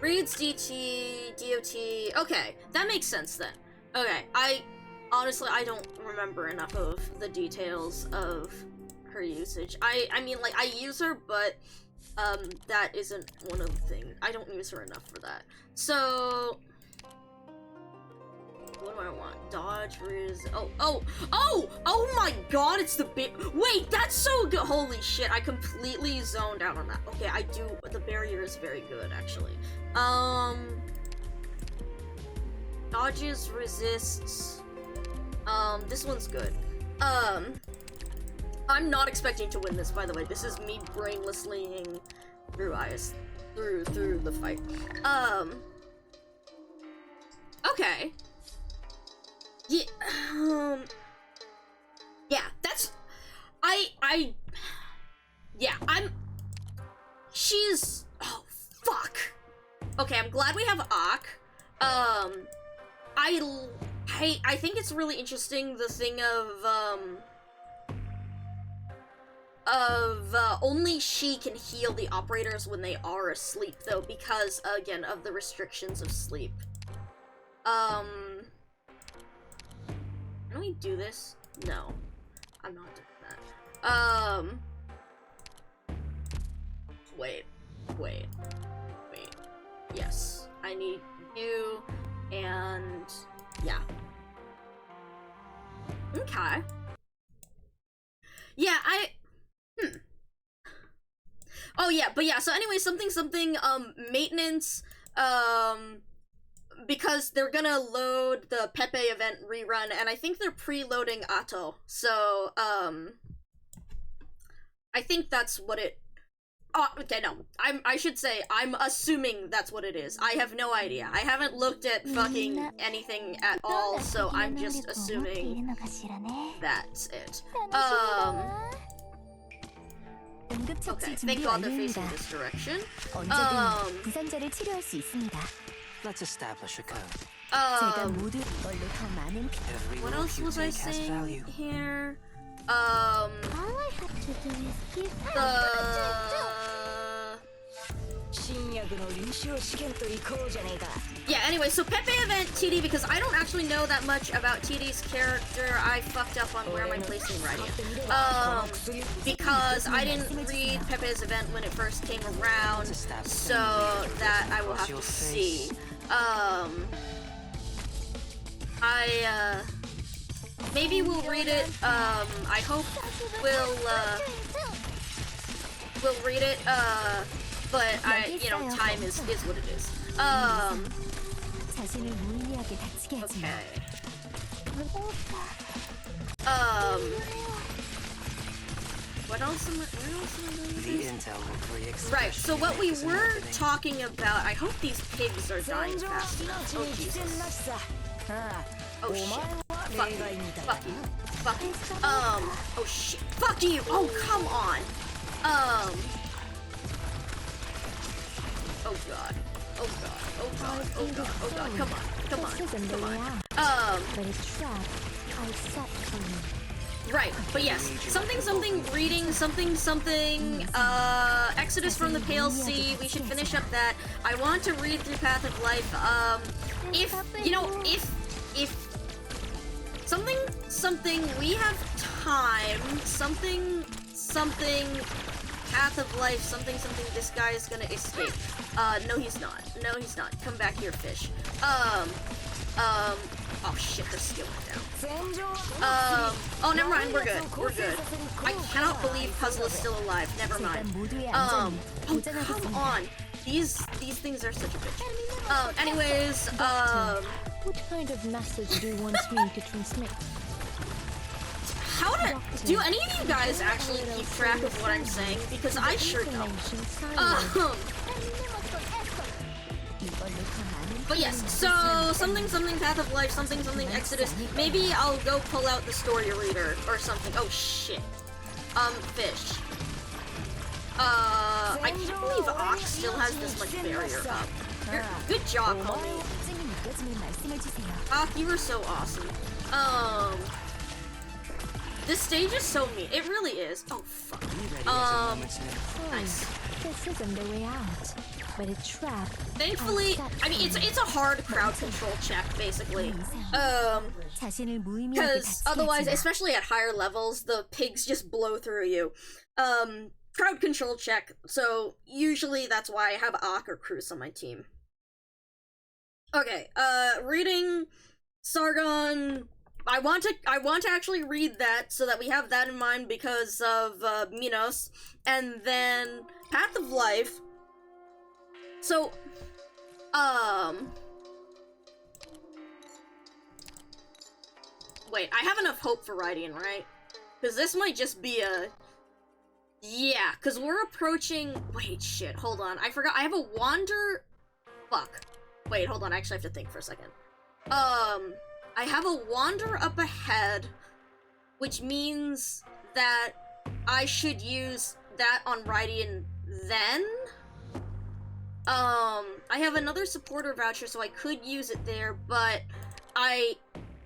Reads DT, DOT. Okay, that makes sense then. Okay, honestly, I don't remember enough of the details of her usage. I mean, like, I use her, but, that isn't one of the things. I don't use her enough for that. So, what do I want? Dodge, Riz. Oh my god, it's the big. Wait, that's so good. Holy shit, I completely zoned out on that. Okay, I do. The barrier is very good, actually. Dodges, resists. This one's good. I'm not expecting to win this, by the way. This is me brainlesslying through through the fight. Okay. Yeah, yeah, that's... She's... Oh, fuck. Okay, I'm glad we have Ak. I I think it's really interesting, the thing of only she can heal the operators when they are asleep, though, because, again, of the restrictions of sleep. Can we do this? No. I'm not doing that. Wait. Yes. I need you, and... yeah. Okay. Yeah, Oh yeah, but yeah, so anyway, something, maintenance, because they're gonna load the Pepe event rerun, and I think they're preloading Atto, so, I think that's what it... oh, okay, no, I should say, I'm assuming that's what it is. I have no idea. I haven't looked at fucking anything at all, so I'm just assuming that's it. Okay, thank God they're facing this direction. Let's establish a code. What else was I saying here? All I have to do is give Yeah, anyway, so Pepe event TD, because I don't actually know that much about TD's character. I fucked up on where am I placing Radiant. Because I didn't read Pepe's event when it first came around, so that I will have to see. Maybe we'll read it, I hope we'll read it, but you know, time is what it is. Okay. Where else am I doing this? Right, so what we were talking about, I hope these pigs are dying fast enough. Oh, Jesus. Oh, shit. Fuck you. Oh, shit. Fuck you! Oh, come on! Oh, God. Oh, God. Oh, God. Oh, God. Oh, God. Come on. but it's trapped. I set for you. Right, but yes, something, reading, something, Exodus from the Pale Sea, we should finish up that. I want to read through Path of Life, if something, we have time, something, Path of Life, something, this guy is gonna escape. No he's not, come back here, fish. Oh shit, the skill went down. Oh, never mind, we're good. I cannot believe Puzzle is still alive, never mind. Oh, come on. These things are such a bitch. Anyways, What kind of message do you want me to transmit? do any of you guys actually keep track of what I'm saying? Because I sure don't. But yes, so something, Path of Life, something, Exodus. Maybe I'll go pull out the story reader or something. Oh shit. Fish. I can't believe Ox still has this much barrier up. Good job, homie. Ox, you were so awesome. This stage is so mean. It really is. Oh fuck. Nice. This isn't the way out, but it's trapped. Thankfully, I mean, it's a hard crowd control check, basically. Because otherwise, especially at higher levels, the pigs just blow through you. Crowd control check, so usually that's why I have Ak or Cruz on my team. Okay, reading Sargon. I want to actually read that so that we have that in mind because of Minos, and then Path of Life. So, wait, I have enough hope for Rydian, right? Because this might just be a... yeah, because we're approaching... wait, shit, hold on. I forgot, I have a wander... fuck. Wait, hold on, I actually have to think for a second. I have a wander up ahead, which means that I should use that on Rydian then? I have another supporter voucher, so I could use it there, but I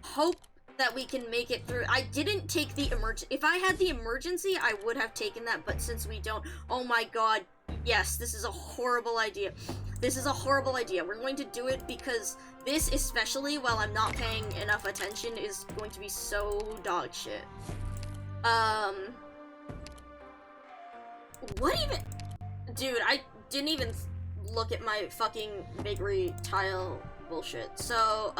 hope that we can make it through. I didn't take the if I had the emergency, I would have taken that, but since we don't, oh my god, yes, this is a horrible idea. This is a horrible idea. We're going to do it because this, especially while I'm not paying enough attention, is going to be so dog shit. What even? Dude, I didn't even look at my fucking bakery tile bullshit. So,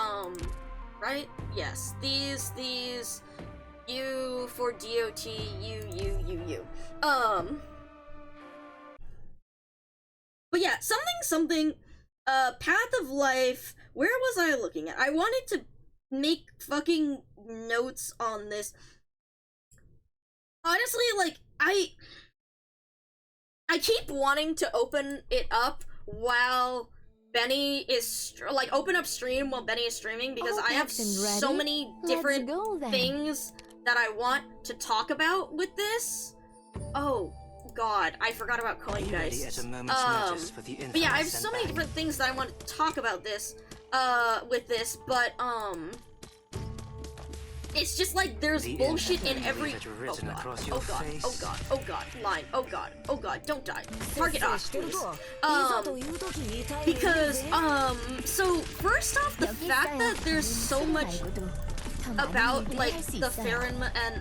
right? Yes. These, U for DOT, U. But yeah, something, path of life, where was I looking at? I wanted to make fucking notes on this. Honestly, like, I keep wanting to open it up while Benny is, open up stream while Benny is streaming, because I have so many different things that I want to talk about with this. Oh god, I forgot about coin dice. But yeah, I have so many different things that I want to talk about this, with this, but, it's just like there's bullshit in every. Oh god, line. Oh god, don't die. Target off, please. Because, so first off, the fact that there's so much about, like, the Farron and,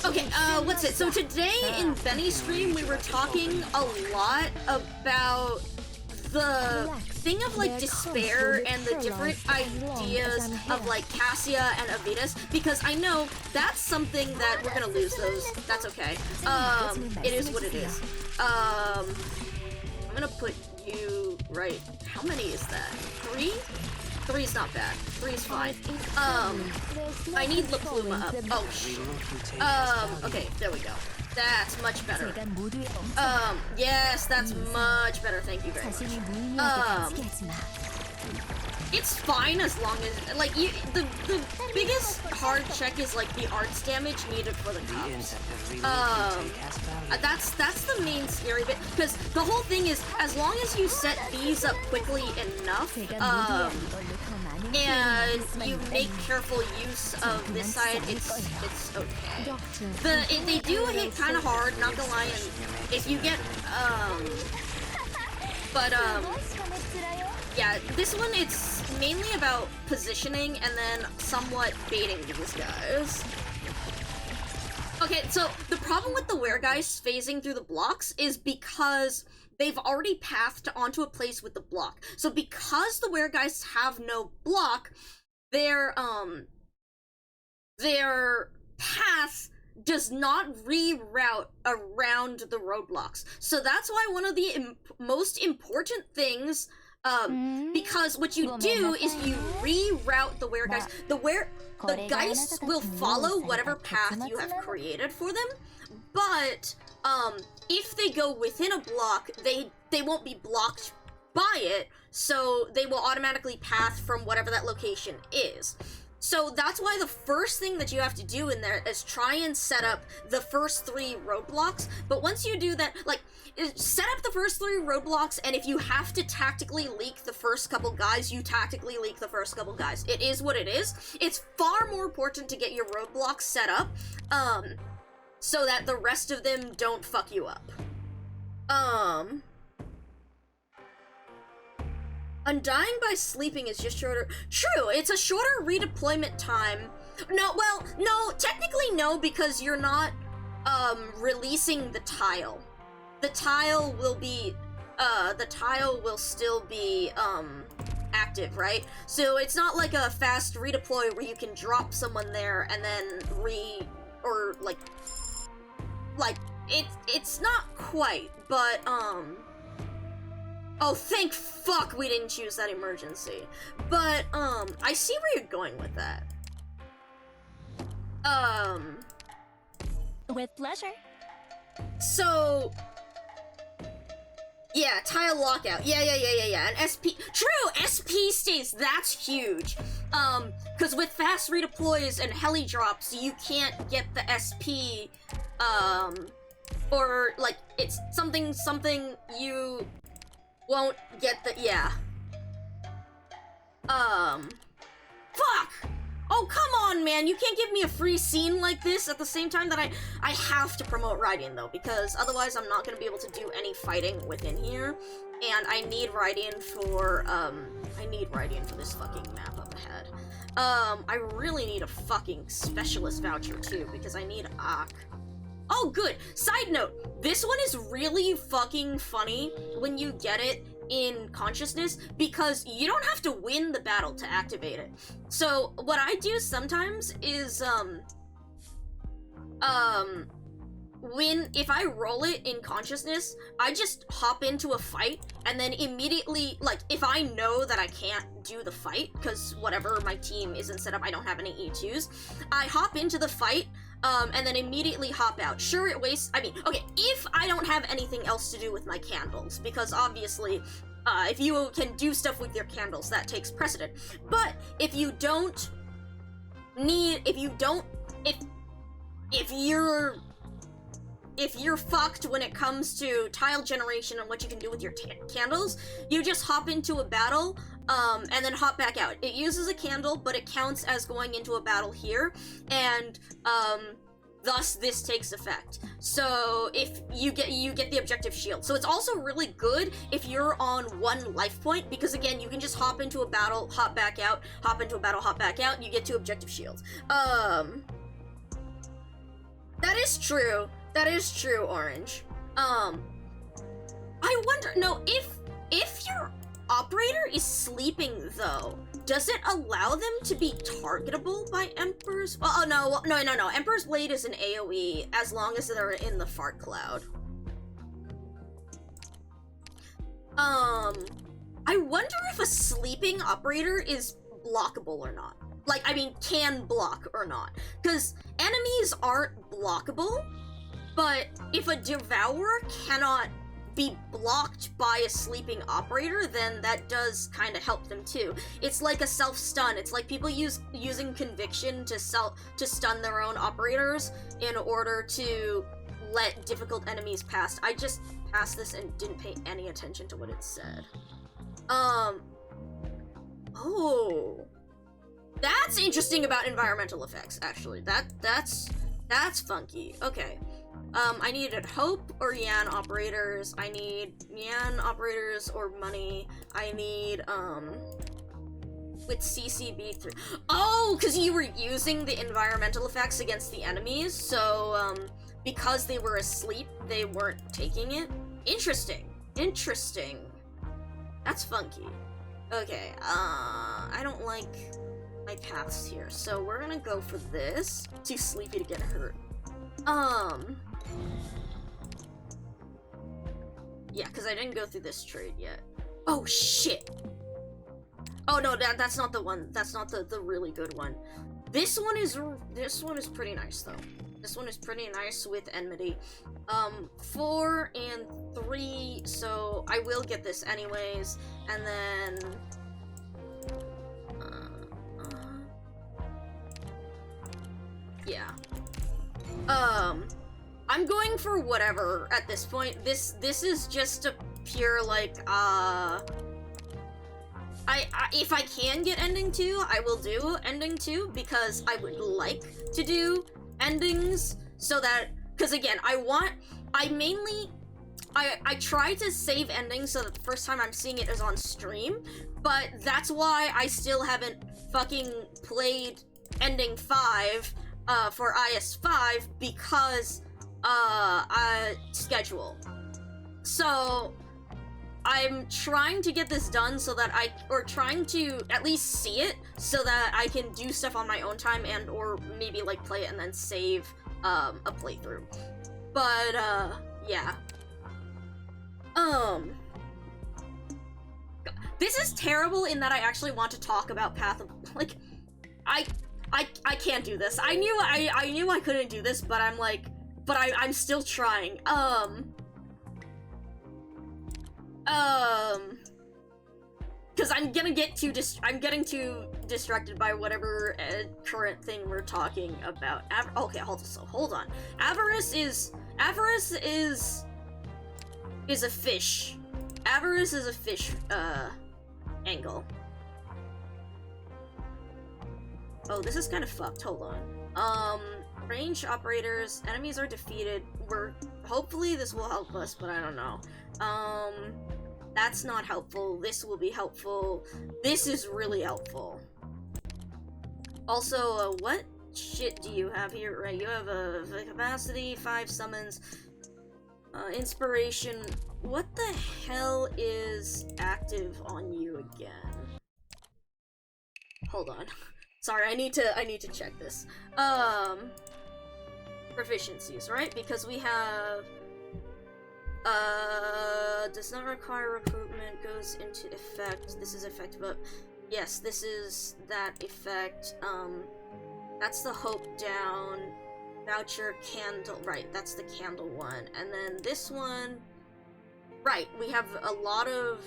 okay, what's it? So today in Benny's stream, we were talking a lot about the thing of, like, despair and the different ideas of, like, Cassia and Avitas, because I know that's something that we're gonna lose those. That's okay. It is what it is. I'm gonna put you right. How many is that? 3? 3's not bad. 3's fine. I need La Pluma up. Oh, shit. Okay, there we go. That's much better. Yes, that's much better. Thank you very much. It's fine as long as, like, the biggest hard check is, like, the arts damage needed for the cups. That's the main scary bit, because the whole thing is, as long as you set these up quickly enough, and you make careful use of this side, it's okay. They do hit kind of hard, not gonna lie, and if you get, yeah, this one, it's mainly about positioning and then somewhat baiting these guys. Okay, so the problem with the weregeist phasing through the blocks is because they've already pathed onto a place with the block. So because the weregeists have no block, their path does not reroute around the roadblocks. So that's why one of the most important things, because what you do is you reroute the weregeist. The geists will follow whatever path you have created for them, but if they go within a block, they won't be blocked by it, so they will automatically path from whatever that location is. So that's why the first thing that you have to do in there is try and set up the first 3 roadblocks. But once you do that, like, set up the first 3 roadblocks, and if you have to tactically leak the first couple guys, you tactically leak the first couple guys. It is what it is. It's far more important to get your roadblocks set up, so that the rest of them don't fuck you up. Undying by sleeping is just shorter. True, it's a shorter redeployment time. No, well, no, technically no, because you're not, releasing the tile. The tile will be, the tile will still be, active, right? So it's not like a fast redeploy where you can drop someone there and then it's not quite, but, oh, thank fuck we didn't choose that emergency. But, I see where you're going with that. With pleasure. So, yeah, tile lockout. Yeah. And SP, true, SP stays, that's huge. Cause with fast redeploys and heli drops, you can't get the SP, or, like, it's something you won't get the, yeah. Fuck! Oh, come on, man, you can't give me a free scene like this at the same time that I have to promote Raiden, though, because otherwise I'm not gonna be able to do any fighting within here, and I need Raiden for this fucking map up ahead. I really need a fucking specialist voucher, too, because I need Ak. Oh, good! Side note, this one is really fucking funny when you get it in consciousness, because you don't have to win the battle to activate it. So, what I do sometimes is, if I roll it in consciousness, I just hop into a fight, and then immediately, like, if I know that I can't do the fight, because whatever, my team isn't set up, I don't have any E2s, I hop into the fight, and then immediately hop out. Sure, it wastes, okay, if I don't have anything else to do with my candles, because obviously, if you can do stuff with your candles, that takes precedent. But if you're fucked when it comes to tile generation and what you can do with your candles, you just hop into a battle, and then hop back out. It uses a candle, but it counts as going into a battle here, and, thus this takes effect. So if you get the objective shield. So it's also really good if you're on 1 life point, because again, you can just hop into a battle, hop back out, hop into a battle, hop back out, and you get 2 objective shields. That is true. That is true, Orange. I wonder, no, if your operator is sleeping, though, does it allow them to be targetable by Emperor's? Oh, no. Emperor's Blade is an AoE as long as they're in the fart cloud. I wonder if a sleeping operator is blockable or not. Like, can block or not. Because enemies aren't blockable, but if a Devourer cannot be blocked by a sleeping operator, then that does kind of help them too. It's like a self-stun. It's like people using Conviction to stun their own operators in order to let difficult enemies pass. I just passed this and didn't pay any attention to what it said. Oh. That's interesting about environmental effects, actually. That's funky. Okay. I needed Hope or Yan operators. I need Yan operators or money. I need, with CCB3. Oh, because you were using the environmental effects against the enemies, so, because they were asleep, they weren't taking it. Interesting. Interesting. That's funky. Okay, I don't like my paths here, so we're gonna go for this. Too sleepy to get hurt. Yeah, because I didn't go through this trade yet. Oh, shit! Oh, no, that's not the one. That's not the really good one. This one is pretty nice, though. This one is pretty nice with Enmity. 4 and 3, so I will get this anyways, and then... yeah. I'm going for whatever at this point. This is just a pure, like, if I can get ending 2, I will do ending 2, because I would like to do endings, so that, because again, I try to save endings so that the first time I'm seeing it is on stream, but that's why I still haven't fucking played ending 5, for IS5, because, schedule. So, I'm trying to get this done so that or trying to at least see it, so that I can do stuff on my own time and, or maybe, like, play it and then save, a playthrough. But, yeah. This is terrible in that I actually want to talk about Path of, like, I can't do this. I knew I couldn't do this, but I'm like, I'm still trying. Because I'm getting too distracted by whatever current thing we're talking about. Okay, hold on. Avarice is a fish. avarice is a fish, angle. Oh, this is kind of fucked. Hold on. Range operators, enemies are defeated. Hopefully this will help us, but I don't know. That's not helpful. This will be helpful. This is really helpful. Also, what shit do you have here? Right, you have a capacity, 5 summons, inspiration. What the hell is active on you again? Hold on. Sorry, I need to check this. Proficiencies, right? Because we have does not require recruitment, goes into effect. This is effect, but yes, this is that effect. That's the hope down. Voucher, candle, right, that's the candle one. And then this one, right, we have a lot of...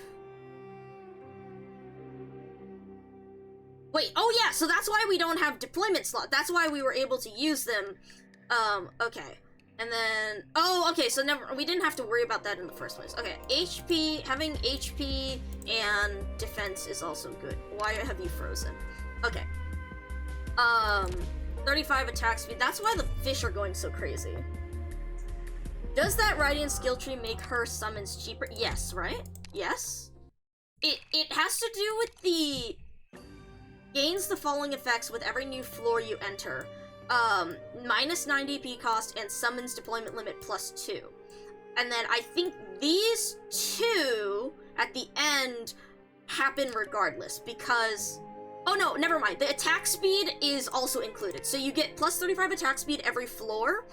Wait, oh yeah, so that's why we don't have deployment slot. That's why we were able to use them. Okay. And then, oh, okay, so we didn't have to worry about that in the first place. Okay, HP, having HP and defense is also good. Why have you frozen? Okay. 35 attack speed, that's why the fish are going so crazy. Does that Radiant skill tree make her summons cheaper? Yes, right? Yes? It has to do with the... Gains the following effects with every new floor you enter. Minus 9 DP cost and summons deployment limit +2. And then I think these two at the end happen regardless because... Oh no, never mind. The attack speed is also included. So you get plus 35 attack speed every floor.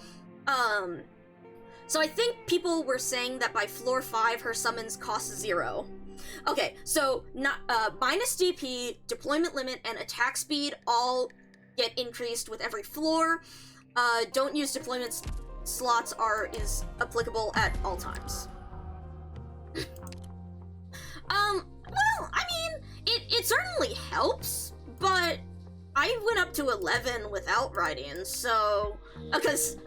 So I think people were saying that by floor 5 her summons cost 0. Okay, so minus DP, deployment limit, and attack speed all get increased with every floor. Don't use deployment slots is applicable at all times. Well, I mean, it certainly helps, but I went up to 11 without Radiant, so... Because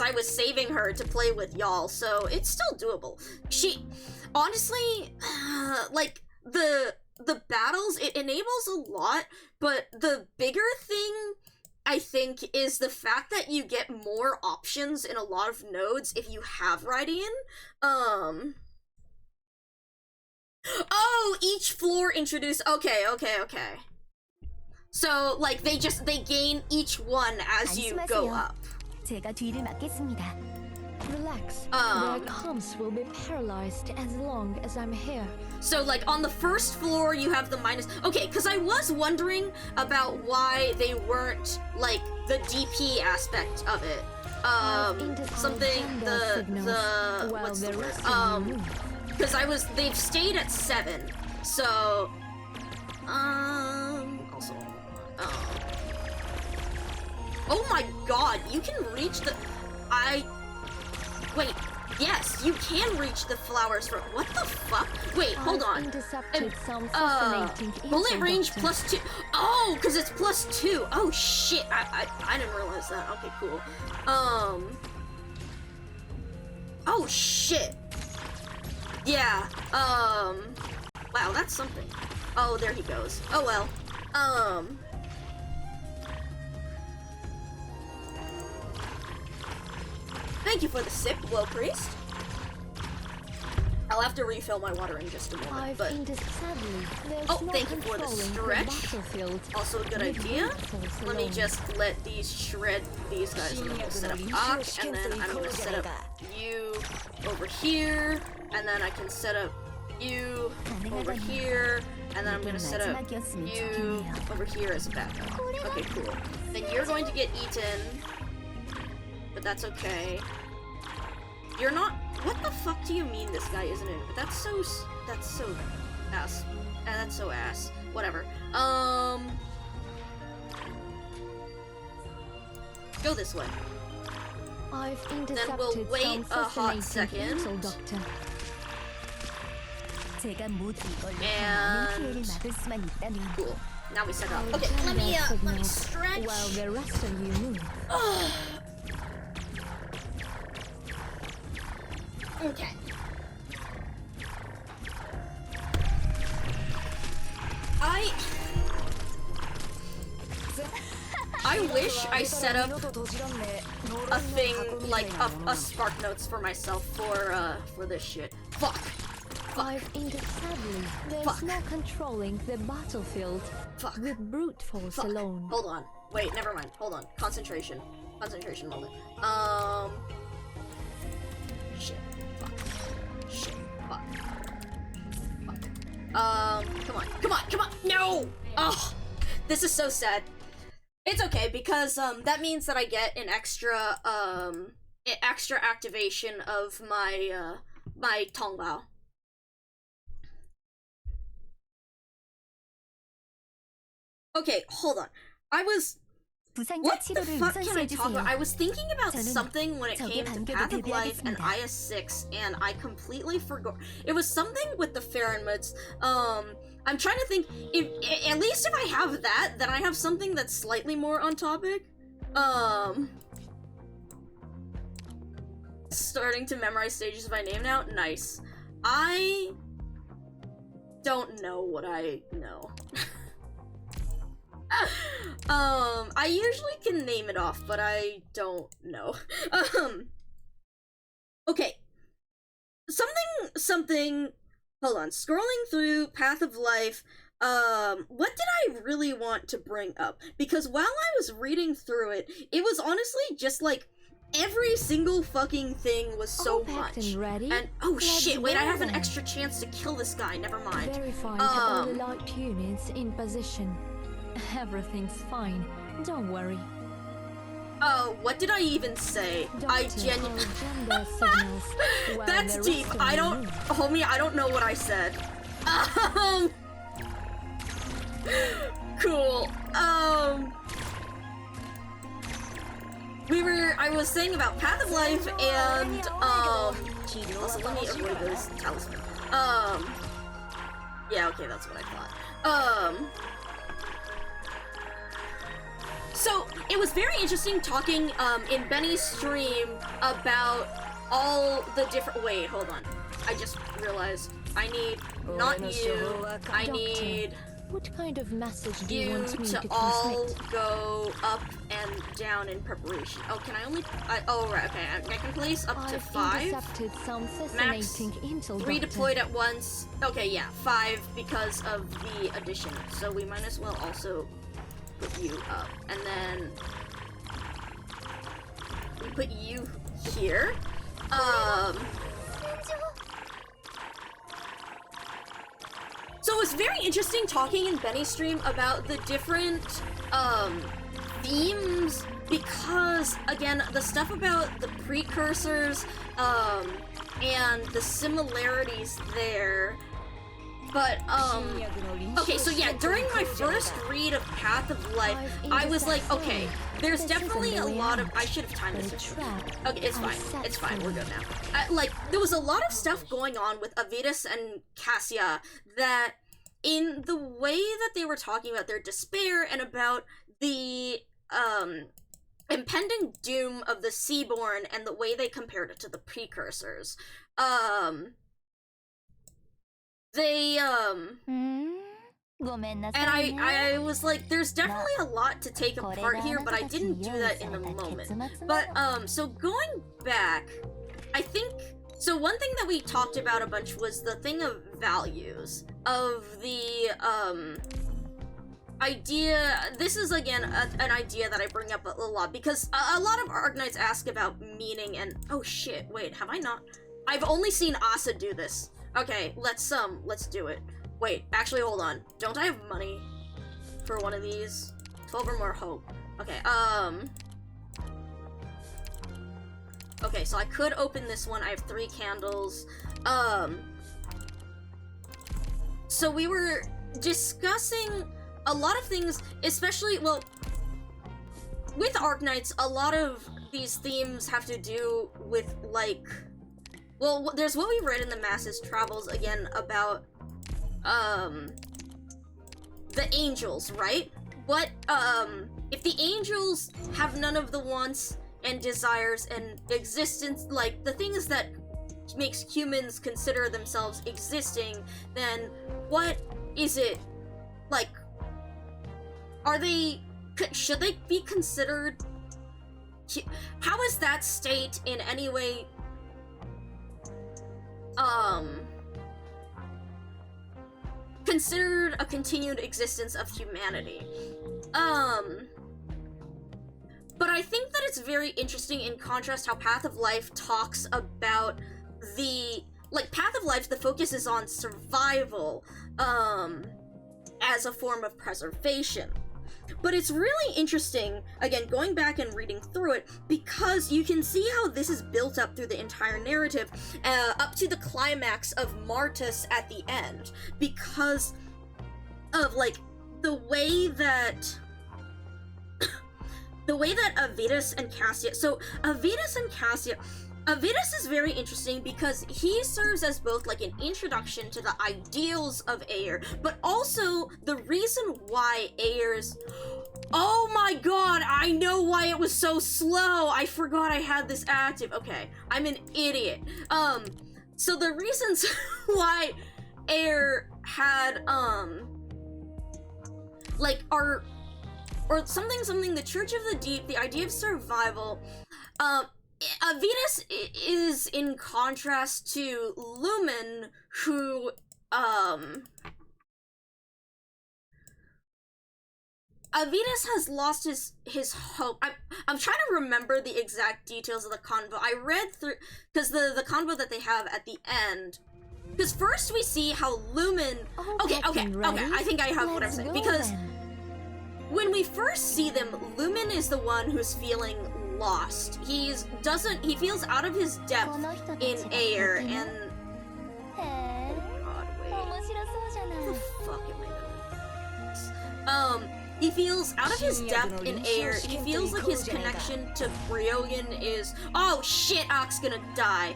I was saving her to play with y'all, so it's still doable. Honestly, like, the battles, it enables a lot, but the bigger thing, I think, is the fact that you get more options in a lot of nodes if you have Radiant. Oh, each floor introduce... Okay. So, like, they gain each one as you go up. 제가 뒤를 맡겠습니다. Relax. Their comms will be paralyzed as long as I'm here. So, like, on the first floor, you have the minus... Okay, because I was wondering about why they weren't, like, the DP aspect of it. What's the word? Because they've stayed at 7, so... Also... Oh my god, you can reach the... Wait, yes, you can reach the flowers from... What the fuck? Wait, hold on. Bullet range +2. Oh, because it's +2. Oh, shit. I didn't realize that. Okay, cool. Oh, shit. Yeah, wow, that's something. Oh, there he goes. Oh, well. Thank you for the sip, Will Priest. I'll have to refill my water in just a moment, but... Oh, thank you for the stretch. Also a good idea. Let me just let these shred these guys. I'm gonna set up Ak, and then I'm gonna set up you over here, and then I can set up you over here, and then I'm gonna set up you over here as a backup. Okay, cool. Then you're going to get eaten, but that's okay. You're not... What the fuck do you mean this guy isn't in? That's so ass. That's so ass. Whatever. Go this way. Then we'll wait a hot second. And... Cool. Now we set up. Okay, let me stretch. While the rest of you move. Okay. I wish I set up a thing, like, a Spark Notes for myself for this shit. Fuck. I've indeed sadly, there's no controlling the battlefield with brute force alone. Hold on. Wait, never mind. Hold on. Concentration. Concentration moment. Shit. Fuck. Shit. Fuck. Fuck. Come on. No! Oh! This is so sad. It's okay, because, that means that I get an extra activation of my, my Tongbao. Okay, hold on. What the fuck can I talk about? I was thinking about something when it came to Path of Life and IS6, and I completely forgot. It was something with the Pheromones. I'm trying to think, at least if I have that, then I have something that's slightly more on topic. Starting to memorize stages by name now? Nice. I don't know what I know. I usually can name it off, but I don't know. Okay. Something, hold on, scrolling through Path of Life, what did I really want to bring up? Because while I was reading through it, it was honestly just like, every single fucking thing was so much. And oh shit, wait, I have an extra chance to kill this guy, never mind. Verifying all the light units in position. Everything's fine. Don't worry. What did I even say? I genuinely. That's deep. I don't, homie. I don't know what I said. Cool. I was saying about Path of Life and also let me avoid those talismans. Yeah. Okay, that's what I thought. So, it was very interesting talking, in Benny's stream about all the different- wait, hold on. I just realized I need, not you, I need what kind of message do you want me to all go up and down in preparation. Oh, can I only, oh right, okay, I can place up to 5. Max 3 deployed at once. Okay, yeah, 5 because of the addition. So we might as well also put you up, and then we put you here. So it was very interesting talking in Benny's stream about the different themes, because again, the stuff about the precursors and the similarities there. But, okay, so yeah, during my first read of Path of Life, I was like, okay, there's definitely a lot of- I should have timed this. Okay, it's fine, we're good now. Like, there was a lot of stuff going on with Avidus and Cassia that, in the way that they were talking about their despair and about the, impending doom of the Seaborn and the way they compared it to the precursors, they, and I was like, there's definitely a lot to take apart here, but I didn't do that in the moment. But, so going back, I think, so one thing that we talked about a bunch was the thing of values, of the, idea, this is again an idea that I bring up a lot, because a lot of Arknights ask about meaning and, oh shit, wait, have I not? I've only seen Asa do this. Okay, let's do it. Wait, actually, hold on. Don't I have money for one of these? 12 or more hope. Okay, okay, so I could open this one. I have 3 candles. So we were discussing a lot of things, especially, well, with Arknights, a lot of these themes have to do with, like, well, there's what we read in the Masses Travels, again, about, the angels, right? What, if the angels have none of the wants and desires and existence, like, the things that makes humans consider themselves existing, then what is it, like, are they should they be considered? How is that state in any way considered a continued existence of humanity? But I think that it's very interesting in contrast how Path of Life talks about Path of Life, the focus is on survival, as a form of preservation. But it's really interesting, again, going back and reading through it, because you can see how this is built up through the entire narrative, up to the climax of Martus at the end, because of, like, the way that Avitus and Cassia, so Avitus is very interesting because he serves as both like an introduction to the ideals of Aer, but also the reason why Aer's... Oh my god, I know why it was so slow! I forgot I had this active. Okay, I'm an idiot. So the reasons why Aer had, or something, the Church of the Deep, the idea of survival, Avitus is in contrast to Lumen, who, Avitus has lost his hope. I'm trying to remember the exact details of the convo. I read through, because the convo that they have at the end, because first we see how Lumen... Okay, I think I have what I'm saying, because when we first see them, Lumen is the one who's feeling lost. He feels out of his depth in Aer, and... God, wait. What the fuck am I doing? He feels out of his depth in Aer. He feels like his connection to Briogan is... Oh shit, Ock's gonna die.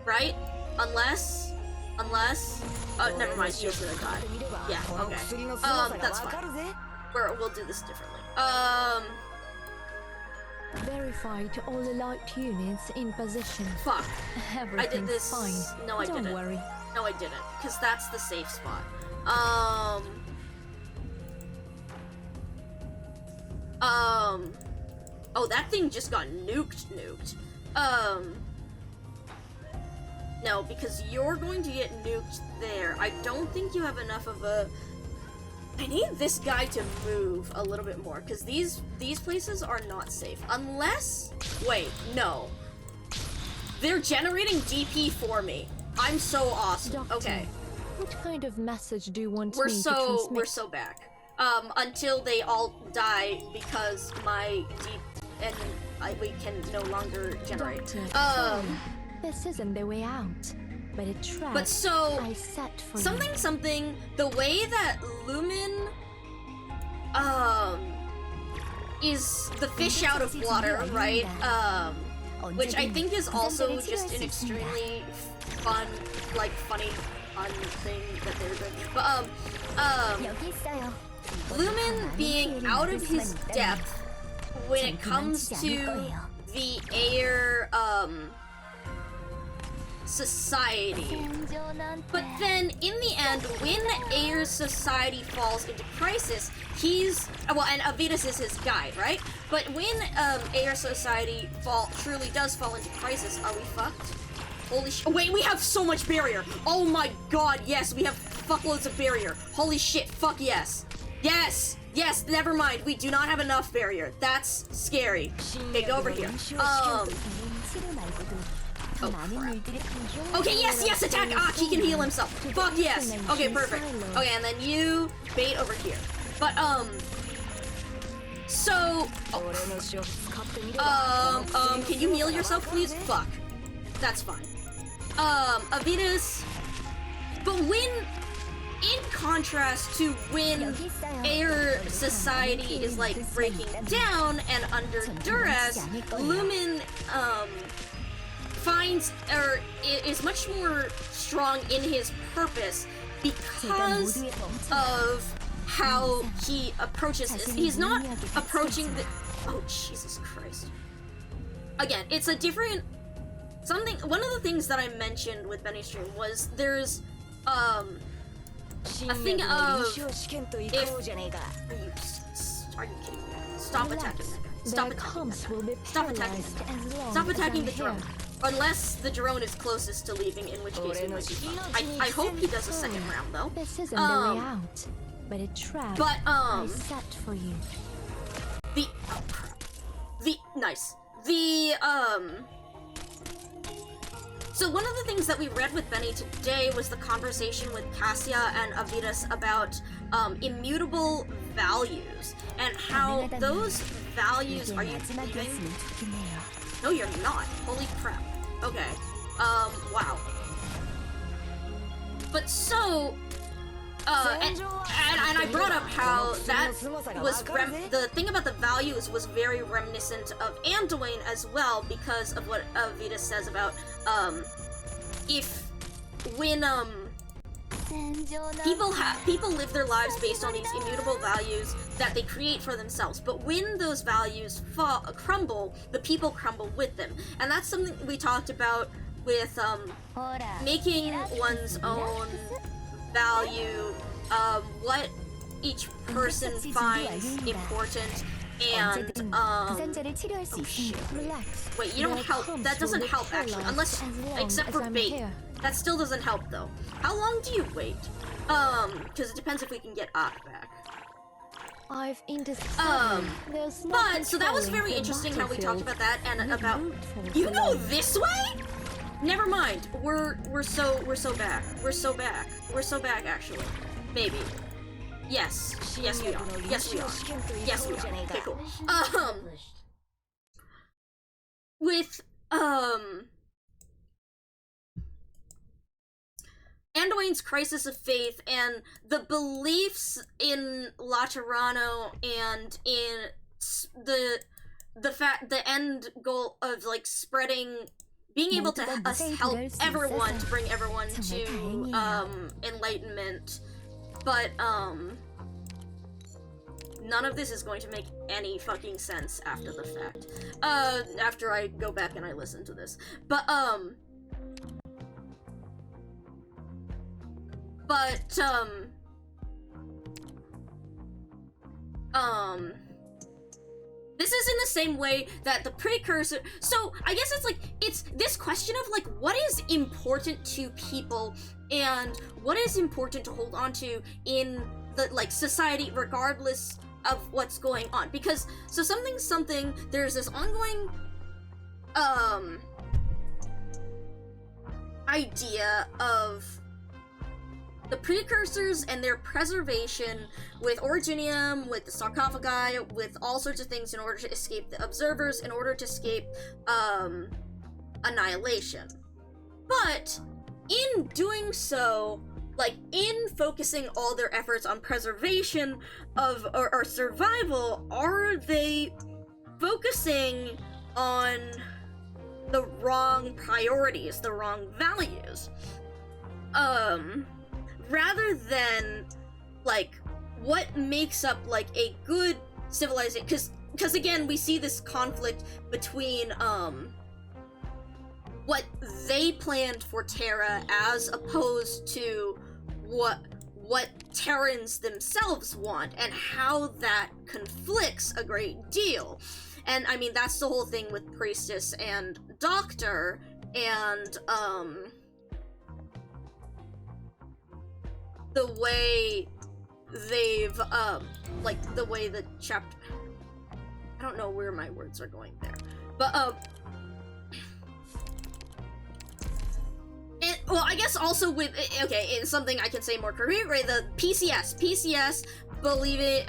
Right? Unless... never mind, he's gonna die. Yeah, okay. That's fine. We'll do this differently. Verify to all alert units in position. Fuck. Everything's I did this. Fine. No, I didn't. Don't worry. No, I didn't. Because that's the safe spot. Oh, that thing just got nuked. No, because you're going to get nuked there. I don't think you have enough of a... I need this guy to move a little bit more, because these places are not safe. Unless... Wait, no. They're generating DP for me. I'm so awesome. Doctor, okay. What kind of message do you want me to We're transmit? so back. Until they all die because my deep... and we can no longer generate. Doctor, this isn't the way out, but a trap but so I set for something, the way that Lumen is the fish out of water, right? Which I think is also just an extremely fun thing that they're doing. But Lumen being out of his depth when it comes to the Aer society. But then, in the end, when Aer's society falls into crisis, and Avitus is his guide, right? But when Aer's society truly does fall into crisis, are we fucked? Holy shit. Wait, we have so much barrier! Oh my god, yes, we have fuckloads of barrier. Holy shit, fuck yes. Yes! Yes, never mind, we do not have enough barrier. That's scary. Okay, go over here. Oh crap. Okay, yes, attack! Ah, he can heal himself. Fuck yes! Okay, perfect. Okay, and then you bait over here. But, so... can you heal yourself, please? Fuck. That's fine. Avitus... But when... In contrast to when Aer society is, like, breaking down and under duress, Lumen, is much more strong in his purpose because of how he approaches this. He's not approaching the... Oh, Jesus Christ. Again, it's a different... One of the things that I mentioned with Benny Stream was there's, a thing of... Are you Are you kidding me? Stop attacking that guy. Stop Their attacking comms that will guy. be Stop attacking paralyzed that guy. as long Stop as attacking I'm the drone. here. Unless the drone is closest to leaving, in which case we might be fine. I hope he does a second round though. This isn't the way out, but a trap I set for you. The oh crap. Nice. So one of the things that we read with Benny today was the conversation with Cassia and Avidas about immutable values and how those values are you leaving? No, you're not. Holy crap. Okay. Wow. But so, and I brought up how that was the thing about the values was very reminiscent of Anduin as well, because of what Vita says about when people live their lives based on these immutable values that they create for themselves, but when those values crumble, the people crumble with them. And that's something we talked about with making one's own value, what each person finds important, and oh shit. Wait, you don't help. That doesn't help actually, unless except for bait. That still doesn't help though. How long do you wait? Because it depends if we can get Ak back. But so that was very interesting how we talked about that and about you go this way? Never mind. We're so back. We're so back. We're so back actually. Maybe. Yes. Yes we are. Yes we are. Yes we are. Okay, cool. With Anduin's crisis of faith and the beliefs in Laterano and in the end goal of like spreading, being able to help everyone, to bring everyone to enlightenment, but none of this is going to make any fucking sense after the fact. After I go back and I listen to this, this is in the same way that the precursor, so I guess it's this question of like what is important to people and what is important to hold on to in the like society regardless of what's going on, because so something there's this ongoing idea of the precursors and their preservation with Originium, with the sarcophagi, with all sorts of things in order to escape the observers, in order to escape annihilation. But in doing so, like in focusing all their efforts on preservation of or survival, are they focusing on the wrong priorities, the wrong values? Rather than like what makes up like a good civilization, because again we see this conflict between what they planned for Terra as opposed to what Terrans themselves want, and how that conflicts a great deal. And I mean that's the whole thing with Priestess and Doctor, and the way they've like the way the chapter, I don't know where my words are going there, but well I guess also with okay, in something I can say more coherently, the PCS believe it,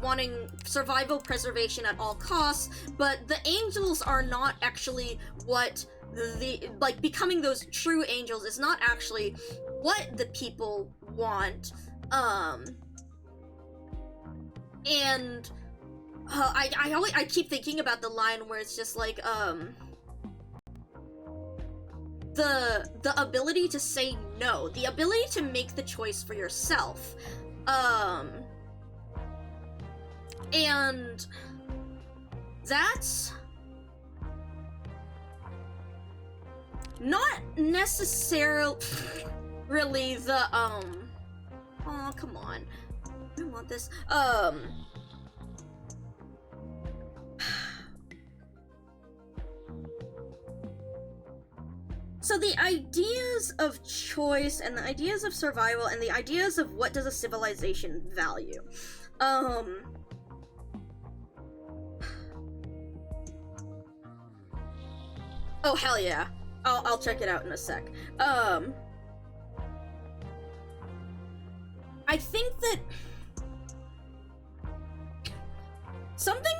wanting survival preservation at all costs, but the angels are not actually what the like becoming those true angels is not actually what the people want, and I keep thinking about the line where it's just like the ability to say no, the ability to make the choice for yourself, and that's not necessarily really the oh come on, I don't want this, So the ideas of choice and the ideas of survival and the ideas of what does a civilization value. Oh, hell yeah. I'll check it out in a sec. I think that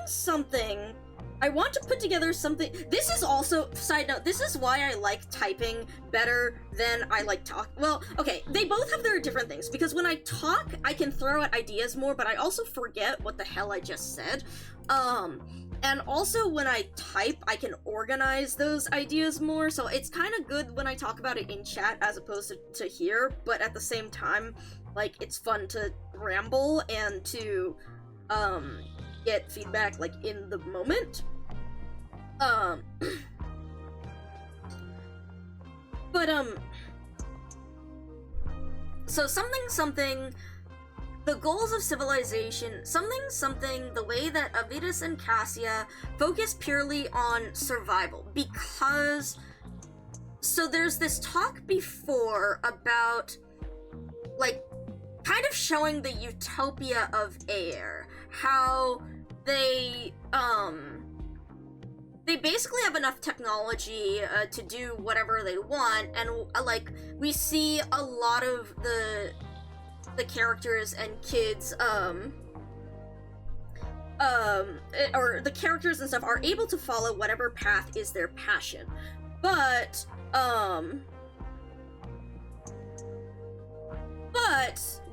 something I want to put together something. This is also, side note, this is why I like typing better than I like talk. Well, okay, they both have their different things, because when I talk, I can throw out ideas more, but I also forget what the hell I just said. And also when I type, I can organize those ideas more, so it's kind of good when I talk about it in chat as opposed to here, but at the same time, like, it's fun to ramble and to, get feedback, like, in the moment. So something, the goals of civilization, something, the way that Avidus and Cassia focus purely on survival, because, so there's this talk before about, like, kind of showing the utopia of Aer, how they basically have enough technology to do whatever they want, and like, we see a lot of the characters and kids, or the characters and stuff are able to follow whatever path is their passion, but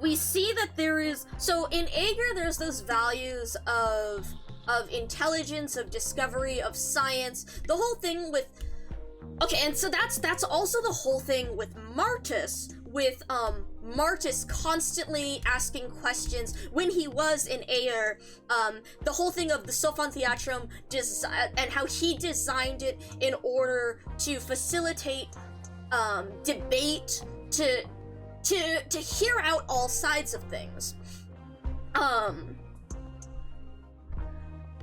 we see that there is, so in Ager there's those values of intelligence, of discovery, of science, the whole thing with, okay, and so that's also the whole thing with Martis, with Martis constantly asking questions when he was in Aer, the whole thing of the Sophon Theatrum and how he designed it in order to facilitate debate, to hear out all sides of things.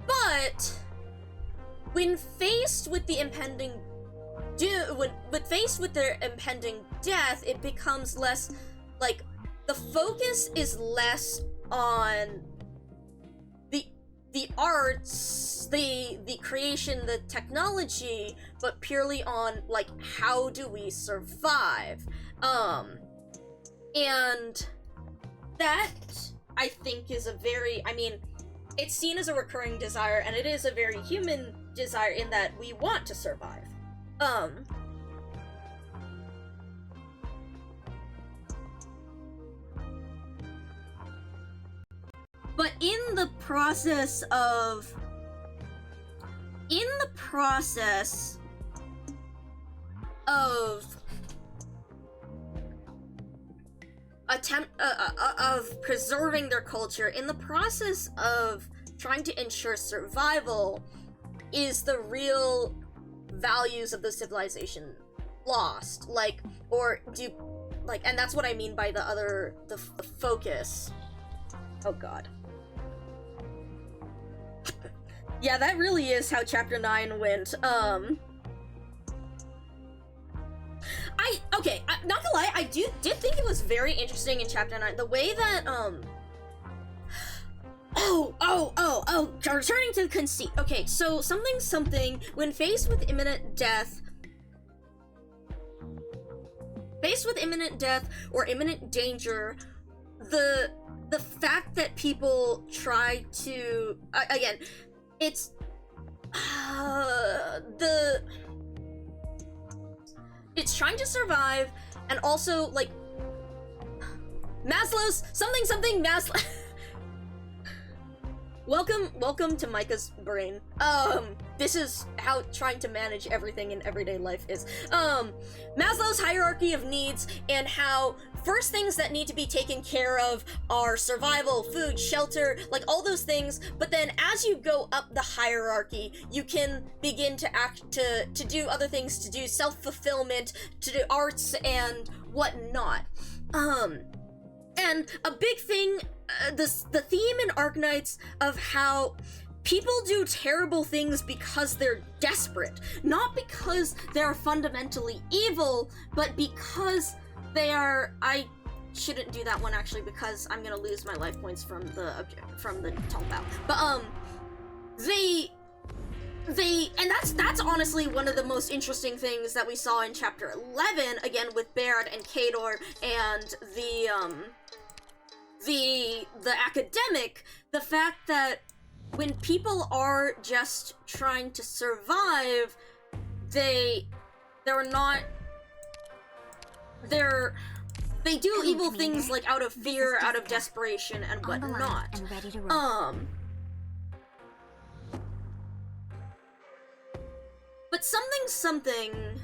But when faced with the impending when faced with their impending death, it becomes less, like, the focus is less on the arts, the creation, the technology, but purely on, like, how do we survive? And that, I think, is a very, I mean, it's seen as a recurring desire, and it is a very human desire in that we want to survive. But in the process of of preserving their culture, in the process of trying to ensure survival, is the real values of the civilization lost, like, or do, like, and that's what I mean by the focus. Oh god. Yeah, that really is how chapter 9 went. Not gonna lie, I did think it was very interesting in chapter 9, the way that, returning to the conceit. Okay, so something, when faced with imminent death or imminent danger, the fact that people try to, again, it's, it's trying to survive, and also, like, Maslow's Maslow. Welcome to Micah's brain. This is how trying to manage everything in everyday life is. Maslow's hierarchy of needs, and how first things that need to be taken care of are survival, food, shelter, like all those things, but then as you go up the hierarchy, you can begin to to do other things, to do self-fulfillment, to do arts and whatnot. And a big thing, the theme in Arknights of how people do terrible things because they're desperate, not because they're fundamentally evil, but because they are. I shouldn't do that one actually because I'm gonna lose my life points from the talk out. But and that's honestly one of the most interesting things that we saw in chapter 11, again with Baird and Kador and the academic, the fact that when people are just trying to survive, they do evil things like out of fear, out of desperation, and whatnot. But something,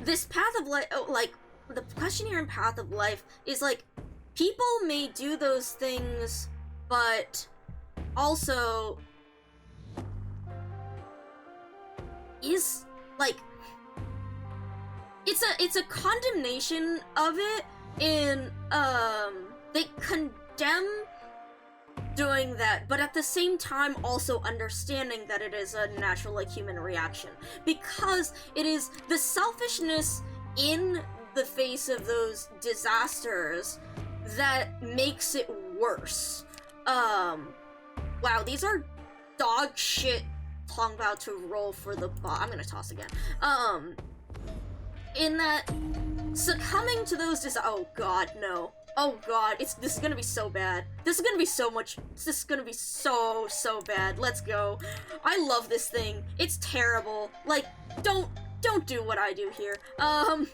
this path of life, like, the question here in Path of Life is, like, people may do those things, but also is, like, it's a condemnation of it in, they condemn doing that, but at the same time also understanding that it is a natural, like, human reaction, because it is the selfishness in the face of those disasters that makes it worse. Wow, these are dog shit Tongbao to roll for the I'm gonna toss again. In that, succumbing to those oh god, no. Oh god, this is gonna be so bad. This is gonna be so much, this is gonna be so bad. Let's go. I love this thing. It's terrible. Like, don't do what I do here. Oh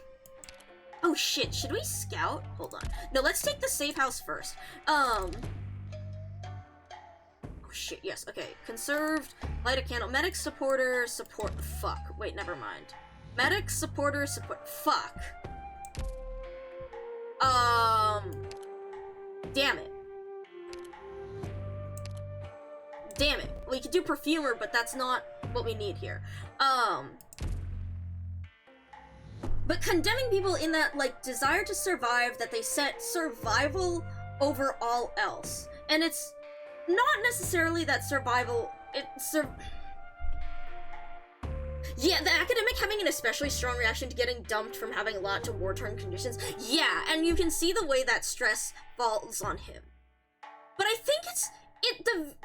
shit, should we scout? Hold on. No, let's take the safe house first. Oh shit, yes, okay. Conserved, light a candle, medic, supporter, support, fuck. Wait, never mind. Medic, supporter, support, fuck. Damn it. Damn it. We could do perfumer, but that's not what we need here. But condemning people in that, like, desire to survive, that they set survival over all else. And it's not necessarily that survival, yeah, the academic having an especially strong reaction to getting dumped from having a lot to war-torn conditions. Yeah, and you can see the way that stress falls on him. But I think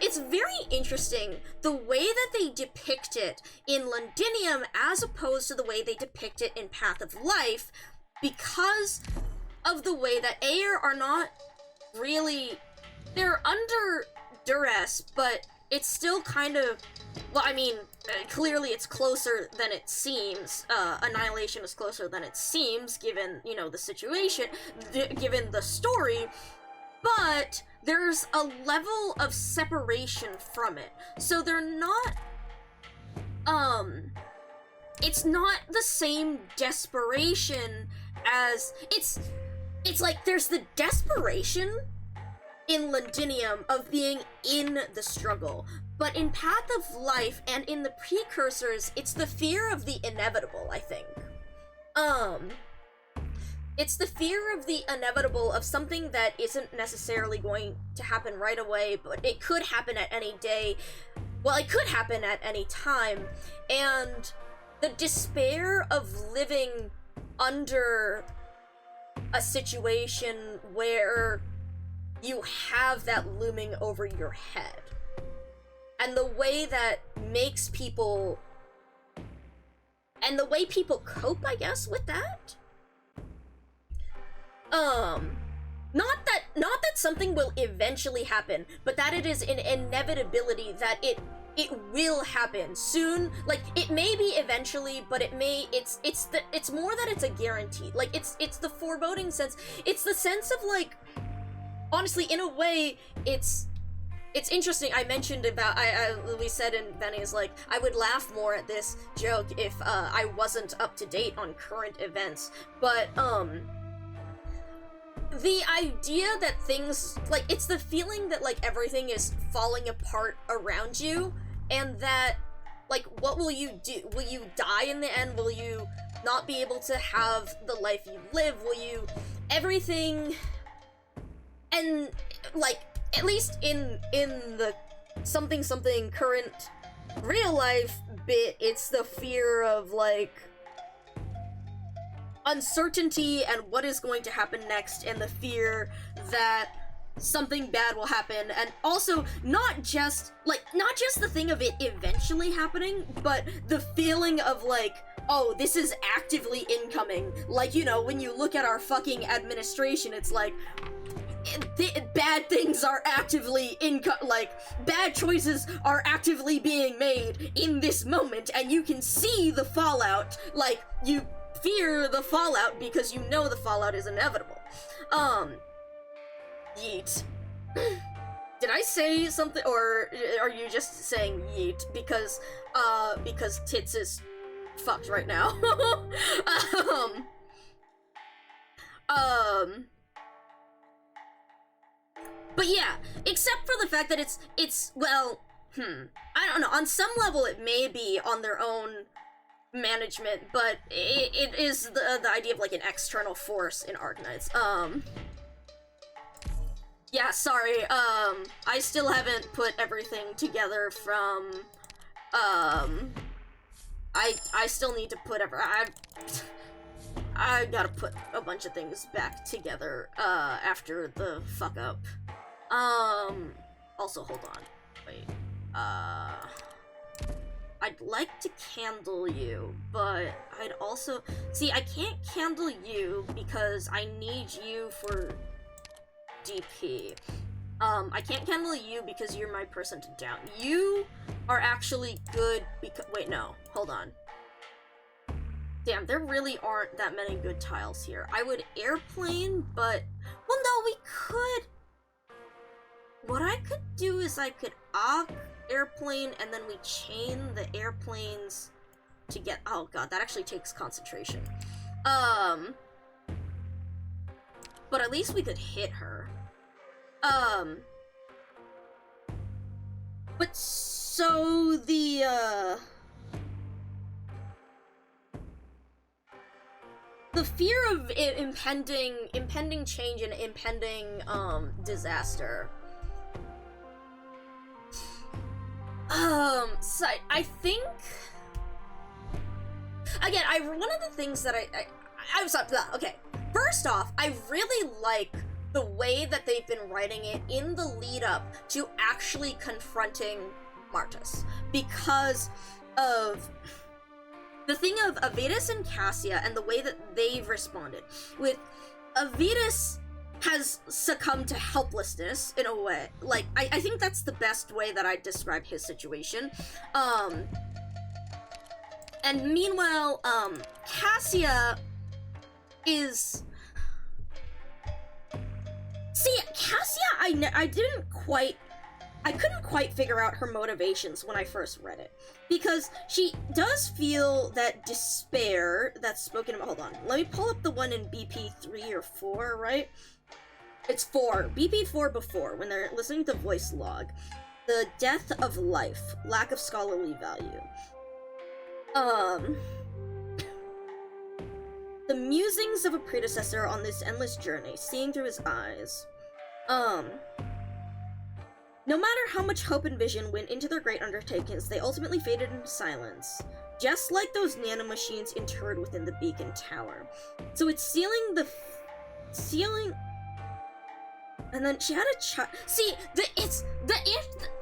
it's very interesting the way that they depict it in Londinium as opposed to the way they depict it in Path of Life, because of the way that Ayer are not really, they're under duress, but it's still kind of, well, I mean, clearly it's closer than it seems. Annihilation is closer than it seems, given, you know, the situation, given the story, but there's a level of separation from it. So they're not, it's not the same desperation as, it's like there's the desperation in Londinium of being in the struggle, but in Path of Life and in the precursors, it's the fear of the inevitable, I think. It's the fear of the inevitable, of something that isn't necessarily going to happen right away, but it could happen at any day. Well, it could happen at any time, and the despair of living under a situation where you have that looming over your head. And the way that makes people, and the way people cope, I guess, with that. Not that something will eventually happen, but that it is an inevitability that it will happen soon. Like, it may be eventually, but it's more that it's a guarantee. Like, it's the foreboding sense. It's the sense of, like, honestly, in a way, it's interesting. I mentioned about, we said in Benny's, like, I would laugh more at this joke if I wasn't up to date on current events, but the idea that things, like, it's the feeling that, like, everything is falling apart around you, and that, like, what will you do? Will you die in the end? Will you not be able to have the life you live? Will you, everything, and, like, at least in the something current real life bit, it's the fear of, like, uncertainty and what is going to happen next, and the fear that something bad will happen, and also not just the thing of it eventually happening, but the feeling of, like, oh, this is actively incoming. Like, you know, when you look at our fucking administration, it's like, bad things are actively like, bad choices are actively being made in this moment, and you can see the fallout. Like, you fear the fallout because you know the fallout is inevitable. Yeet. Did I say something, or are you just saying yeet because tits is fucked right now? But yeah, except for the fact that it's well, I don't know, on some level it may be on their own management, but it is the idea of, like, an external force in Arknights. Yeah, sorry, I still haven't put everything together from, I still need to put I gotta put a bunch of things back together, after the fuck up. Also, hold on. Wait. I'd like to candle you, but I'd also... See, I can't candle you because I need you for DP. I can't candle you because you're my person to down. You are actually good because... Wait, no. Hold on. Damn, there really aren't that many good tiles here. I would airplane, but... Well, no, we could... What I could do is I could airplane, and then we chain the airplanes to get... Oh god, that actually takes concentration. But at least we could hit her. But so the fear of impending change and impending, disaster. So I think... Again, one of the things that I'm sorry, okay. First off, I really like the way that they've been writing it in the lead up to actually confronting Martus, because of the thing of Avitus and Cassia and the way that they've responded. With Avitus has succumbed to helplessness in a way. Like, I think that's the best way that I'd describe his situation. And meanwhile, Cassia is... See, Cassia, I couldn't quite figure out her motivations when I first read it. Because she does feel that despair that's spoken about. Hold on, let me pull up the one in BP 3 or 4, right? It's 4. BP 4 before, when they're listening to voice log. The death of life, lack of scholarly value. The musings of a predecessor on this endless journey, seeing through his eyes. No matter how much hope and vision went into their great undertakings, they ultimately faded into silence. Just like those nanomachines interred within the beacon tower. So it's sealing and then she had a child. See,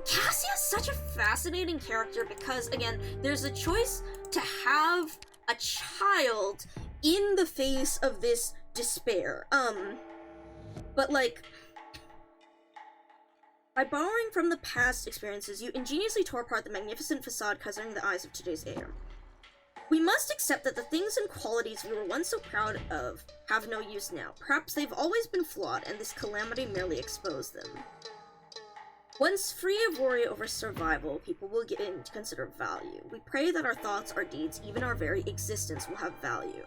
Cassia's such a fascinating character because, again, there's a choice to have a child in the face of this despair. But, like, by borrowing from the past experiences, you ingeniously tore apart the magnificent facade covering the eyes of today's heir. We must accept that the things and qualities we were once so proud of have no use now. Perhaps they've always been flawed, and this calamity merely exposed them. Once free of worry over survival, people will get in to consider value. We pray that our thoughts, our deeds, even our very existence will have value.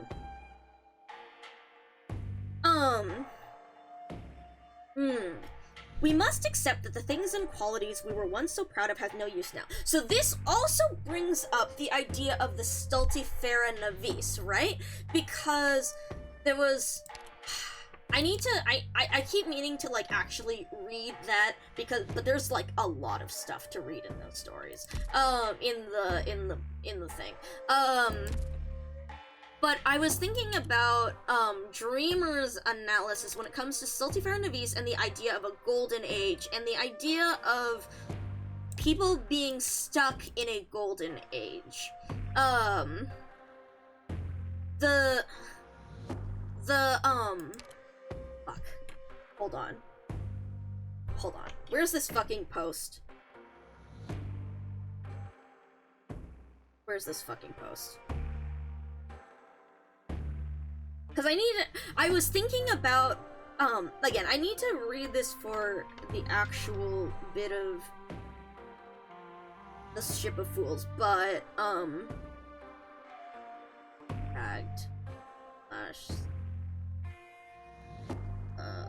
We must accept that the things and qualities we were once so proud of have no use now. So this also brings up the idea of the Stultifera Navis, right? Because there was... I need to, I keep meaning to, like, actually read that, but there's, like, a lot of stuff to read in those stories, in the thing. But I was thinking about, Dreamer's analysis when it comes to Sultifer Navis and the idea of a golden age, and the idea of people being stuck in a golden age. Fuck. Hold on. Where's this fucking post? Where's this fucking post? Because I was thinking about, again, I need to read this for the actual bit of the Ship of Fools, but, tagged,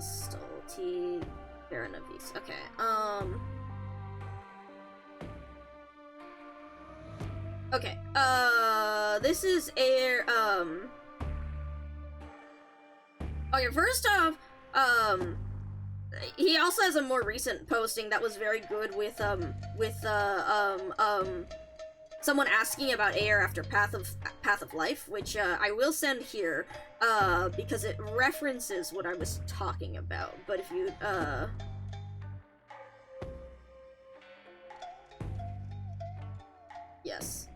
Stolti, Baranavis, okay, okay, this is okay, first off, he also has a more recent posting that was very good with someone asking about Air after Path of Life, which, I will send here, because it references what I was talking about, but if you, yes.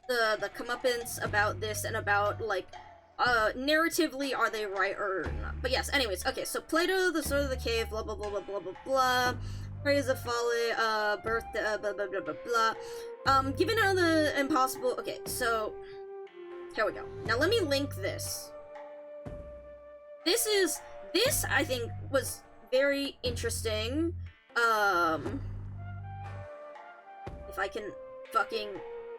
The comeuppance about this and about, like, narratively, are they right or not? But yes, anyways, okay, so Plato, the Sword of the Cave, blah blah blah blah blah blah blah, praise of folly, birth, blah blah blah blah blah. Given how the impossible, okay, so, here we go. Now let me link this. This, I think, was very interesting, if I can fucking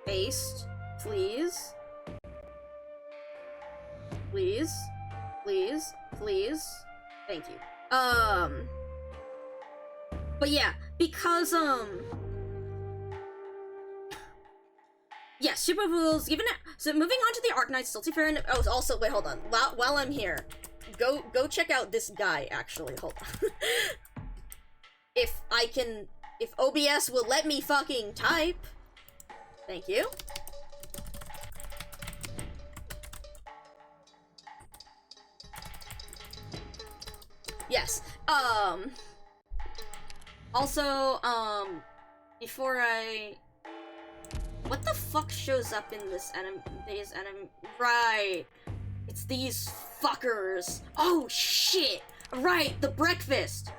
paste, please. Please. Please. Please. Thank you. But yeah, because, yeah, Super Fools, given it, so moving on to the Arknights, Stultifer, and, oh, also, wait, hold on, while I'm here, go check out this guy, actually, hold on. If OBS will let me fucking type. Thank you. Yes, also, before what the fuck shows up in this enemy, right, it's these fuckers, oh shit, right, the breakfast,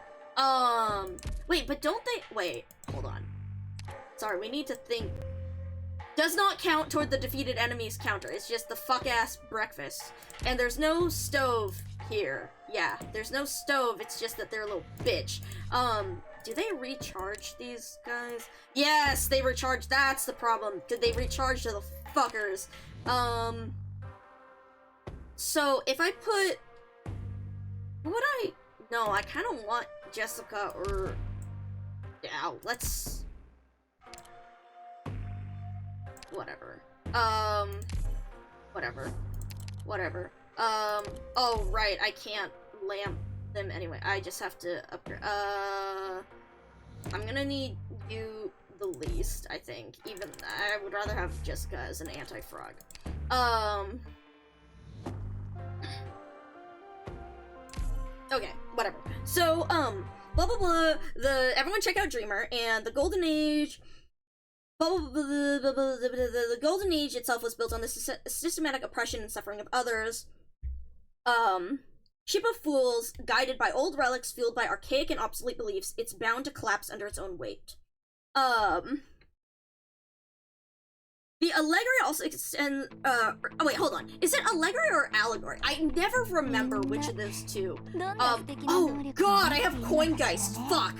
wait, but don't they, wait, hold on, sorry, we need to think, does not count toward the defeated enemy's counter, it's just the fuck-ass breakfast, and there's no stove here. Yeah, there's no stove, it's just that they're a little bitch. Do they recharge these guys? Yes, they recharge, that's the problem. Did they recharge to the fuckers? So if I put... No, I kind of want Jessica or... Yeah, let's... Whatever. Whatever. Oh, right, I can't lamp them anyway. I just have to upgrade. I'm gonna need you the least, I think. Even, I would rather have Jessica as an anti-frog. Okay, whatever. So, blah blah blah, everyone check out Dreamer, and the Golden Age... The Golden Age itself was built on the systematic oppression and suffering of others. Ship of Fools, guided by old relics fueled by archaic and obsolete beliefs, it's bound to collapse under its own weight. The Allegory also extends, oh wait, hold on. Is it Allegory or Allegory? I never remember which of those two. Oh god, I have Coingeist, fuck!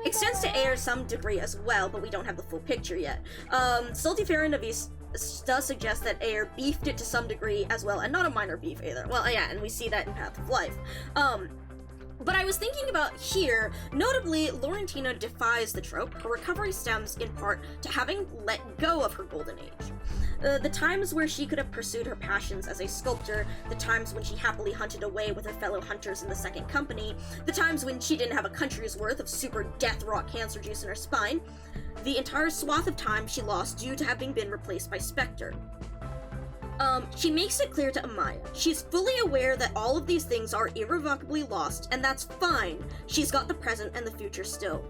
Extends to Air some degree as well, but we don't have the full picture yet. Stultifer Navis does suggest that Air beefed it to some degree as well, and not a minor beef either. Well, yeah, and we see that in Path of Life. But I was thinking about here, notably, Laurentina defies the trope. Her recovery stems, in part, to having let go of her golden age. The times where she could have pursued her passions as a sculptor, the times when she happily hunted away with her fellow hunters in the Second Company, the times when she didn't have a country's worth of super death rock cancer juice in her spine, the entire swath of time she lost due to having been replaced by Spectre. She makes it clear to Amaya. She's fully aware that all of these things are irrevocably lost, and that's fine. She's got the present and the future still.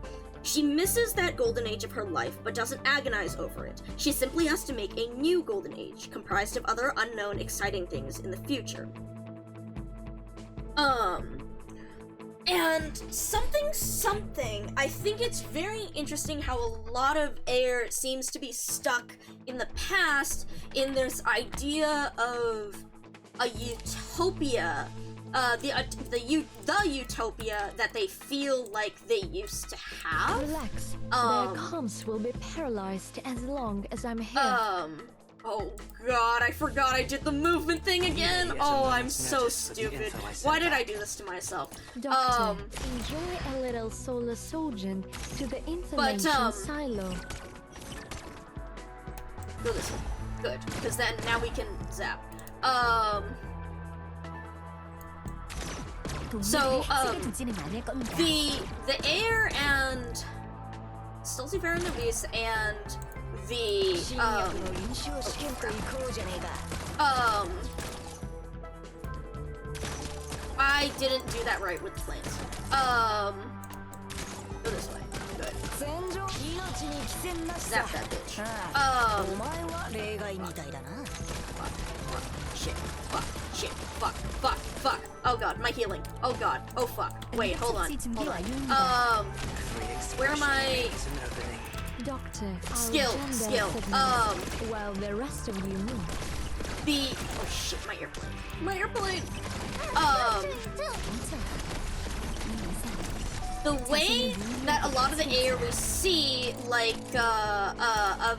She misses that golden age of her life, but doesn't agonize over it. She simply has to make a new golden age, comprised of other unknown, exciting things in the future. And something, I think it's very interesting how a lot of air seems to be stuck in the past in this idea of a utopia, the utopia that they feel like they used to have. Relax. Their comms will be paralyzed as long as I'm here. Oh god, I forgot I did the movement thing again! Oh, I'm so stupid. Why did I do this to myself? Doctor, enjoy a little solar sojourn to the information silo. Go this way. Good, because then now we can zap. So, the air and Stulcifer and the Beast and the I didn't do that right with the planes. Go this way. Good. Zap that bitch. Fuck. Oh god, my healing. Oh god. Oh fuck. Wait, hold on. Where am I? Doctor, Skill. while the rest of you move. Oh shit, my airplane. The way that a lot of the air we see, like,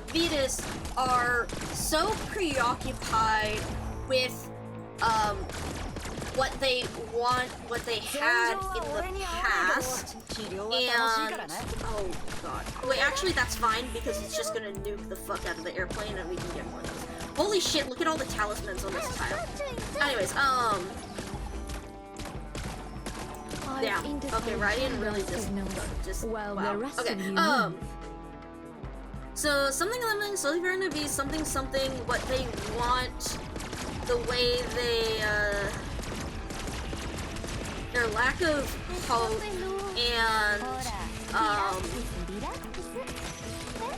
Vetus, are so preoccupied with, what they want, what they had in the past, and, oh god. Wait, actually that's fine, because it's just gonna nuke the fuck out of the airplane and we can get more of those. Holy shit, look at all the talismans on this tile. Anyways, yeah. Okay, Radiant really just wow. Okay, so something slowly going to be something what they want, the way they their lack of hope, and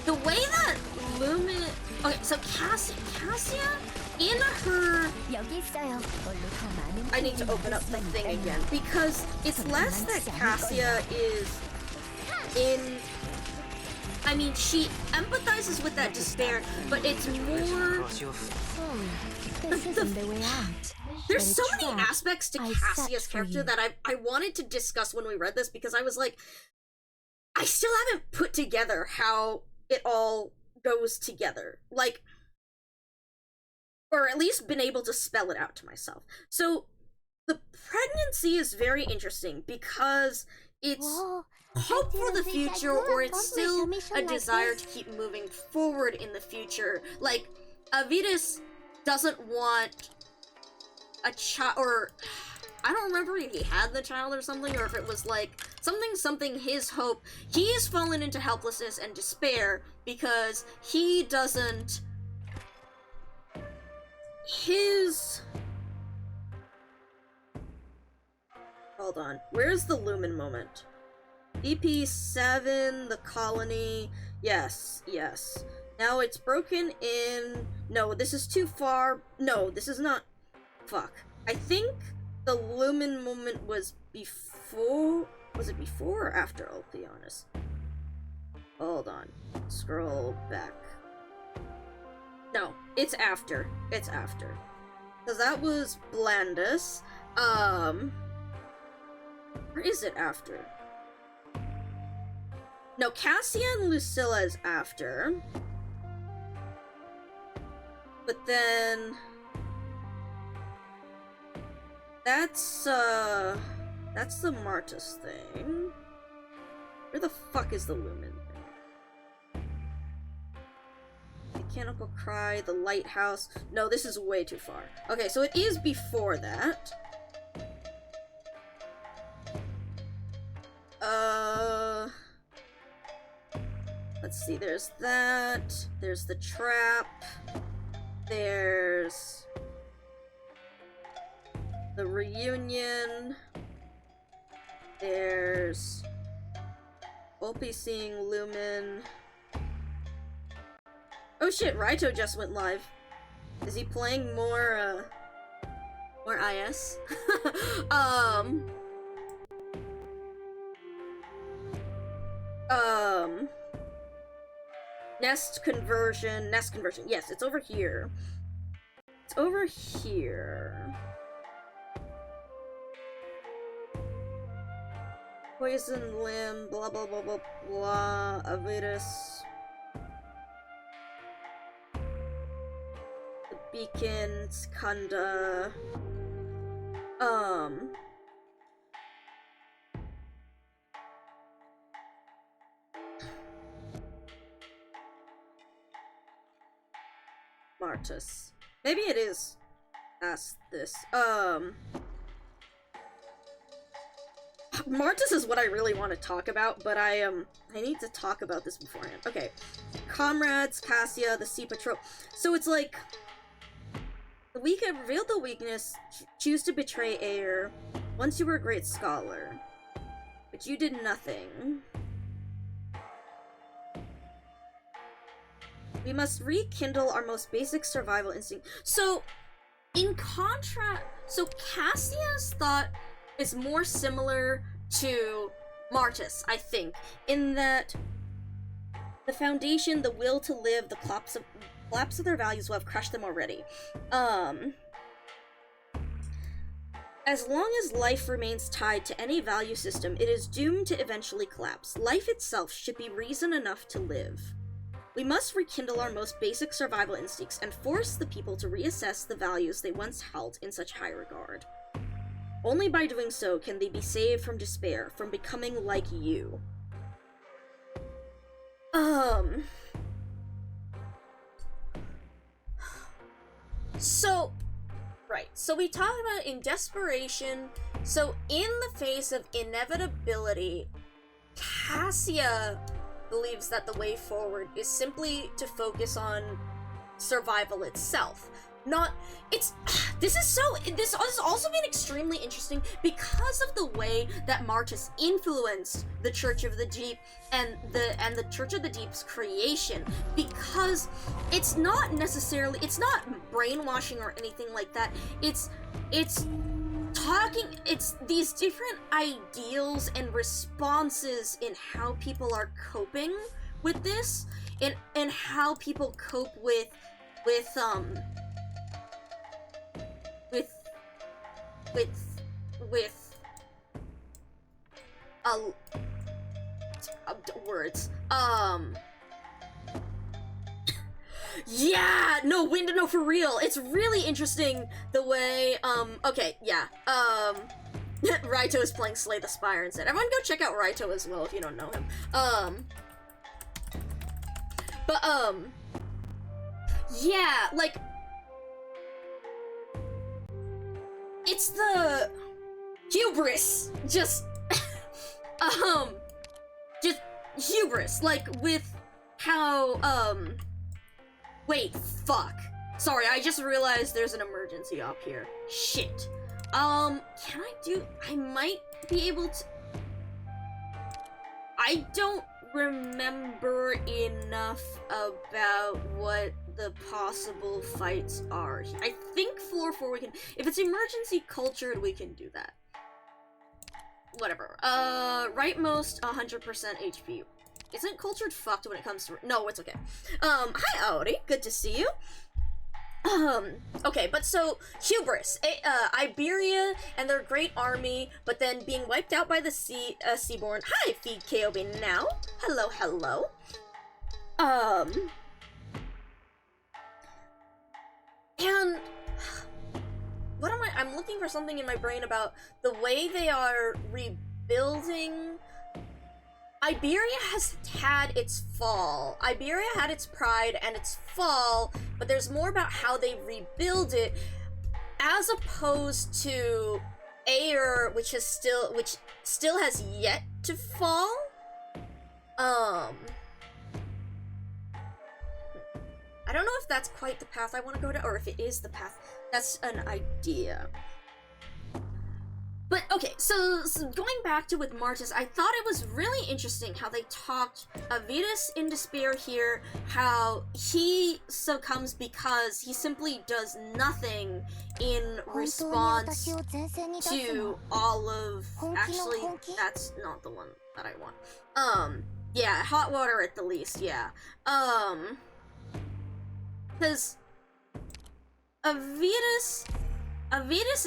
the way that Lumen. Okay, so Cassia in her. I need to open up the thing again because it's less that Cassia is in. I mean, she empathizes with that despair, but it's more. There's so many aspects to Cassia's character that I wanted to discuss when we read this because I was like, I still haven't put together how it all goes together. Like, or at least been able to spell it out to myself. So, the pregnancy is very interesting because it's hope for the future, or it's still a desire to keep moving forward in the future. Like, Avitus doesn't want a child, or I don't remember if he had the child or something, or if it was like something his hope. He's fallen into helplessness and despair because he doesn't. Hold on. Where's the Lumen moment? EP7, the colony. Yes. Now it's broken in. No, this is too far. No, this is not. Fuck. I think the Lumen moment was before. Was it before or after? I'll be honest. Hold on. Scroll back. No, it's after. It's after. Because that was Blandus. Where is it after? No, Cassia and Lucilla is after. But then... That's the Martus thing. Where the fuck is the Lumen thing? I Mechanical Cry, the lighthouse. No, this is way too far. Okay, so it is before that. Let's see, there's that. There's the trap. There's the reunion. There's We'll be seeing Lumen. Oh shit, Raito just went live. Is he playing more IS? Nest conversion. Yes, it's over here. It's over here. Poison limb, blah blah blah blah blah, Avidus. The beacon, Skanda. Martus. Maybe it is past this. Martus is what I really want to talk about, but I need to talk about this beforehand. Okay. Comrades, Cassia, the Sea Patrol. So it's like the weekend revealed the weakness, choose to betray Ayer. Once you were a great scholar. But you did nothing. We must rekindle our most basic survival instinct. So, in contrast, so Cassia's thought is more similar to Martus, I think, in that the foundation, the will to live, the collapse of their values will have crushed them already. As long as life remains tied to any value system, it is doomed to eventually collapse. Life itself should be reason enough to live. We must rekindle our most basic survival instincts and force the people to reassess the values they once held in such high regard. Only by doing so can they be saved from despair, from becoming like you. So, right, so we talked about in desperation, so in the face of inevitability, Cassia believes that the way forward is simply to focus on survival itself. This has also been extremely interesting because of the way that Martus influenced the Church of the Deep and the Church of the Deep's creation, because it's not brainwashing or anything like that. It's these different ideals and responses in how people are coping with this, and how people cope with words. Yeah, no, for real. It's really interesting the way, okay, yeah, Raito is playing Slay the Spire instead. Everyone go check out Raito as well if you don't know him. Yeah, like, it's the hubris, just hubris, like, with how, wait, fuck. Sorry, I just realized there's an emergency up here. Shit. I might be able to... I don't remember enough about what the possible fights are. I think floor 4 we can... If it's emergency cultured, we can do that. Whatever. Rightmost 100% HP. Isn't cultured fucked when it comes to... No, it's okay. Hi, Aori. Good to see you. Okay, but so, hubris. Iberia and their great army, but then being wiped out by the Seaborn. Hi, Feed KOB now. Hello, hello. And... What am I'm looking for something in my brain about the way they are rebuilding... Iberia has had its fall. Iberia had its pride and its fall, but there's more about how they rebuild it, as opposed to Ayer, which still has yet to fall. I don't know if that's quite the path I want to go to, or if it is the path. That's an idea. But okay, so going back to with Martis, I thought it was really interesting how they talked Avidus in despair here, how he succumbs because he simply does nothing in response to all of... Actually, that's not the one that I want. Yeah, hot water at the least, yeah. Because Avidus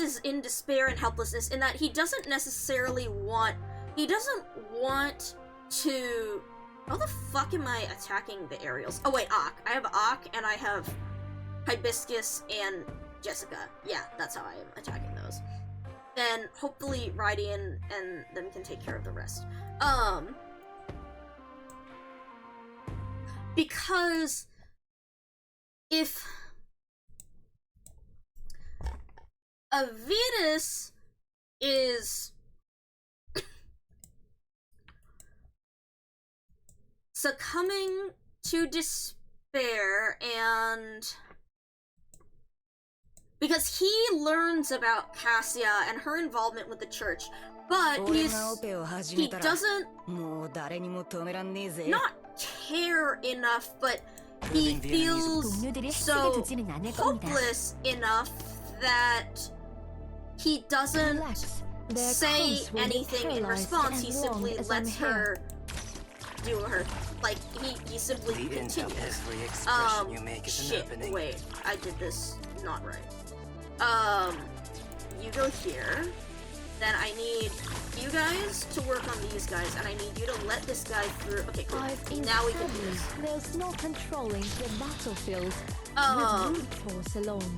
is in despair and helplessness in that he doesn't necessarily want... He doesn't want to... How the fuck am I attacking the aerials? Oh wait, Ak. I have Ak, and I have Hibiscus and Jessica. Yeah, that's how I am attacking those. Then hopefully Rydian and them can take care of the rest. Because if Avidus is succumbing to despair, and because he learns about Cassia and her involvement with the church, but he doesn't not care enough, but he feels so hopeless enough that he doesn't say anything in response. He simply lets her do her, like, he simply continues. Shit, wait, I did this not right. You go here, then I need you guys to work on these guys, and I need you to let this guy through. Okay, cool. Now we can do this. There's no controlling the battlefield with brute force alone.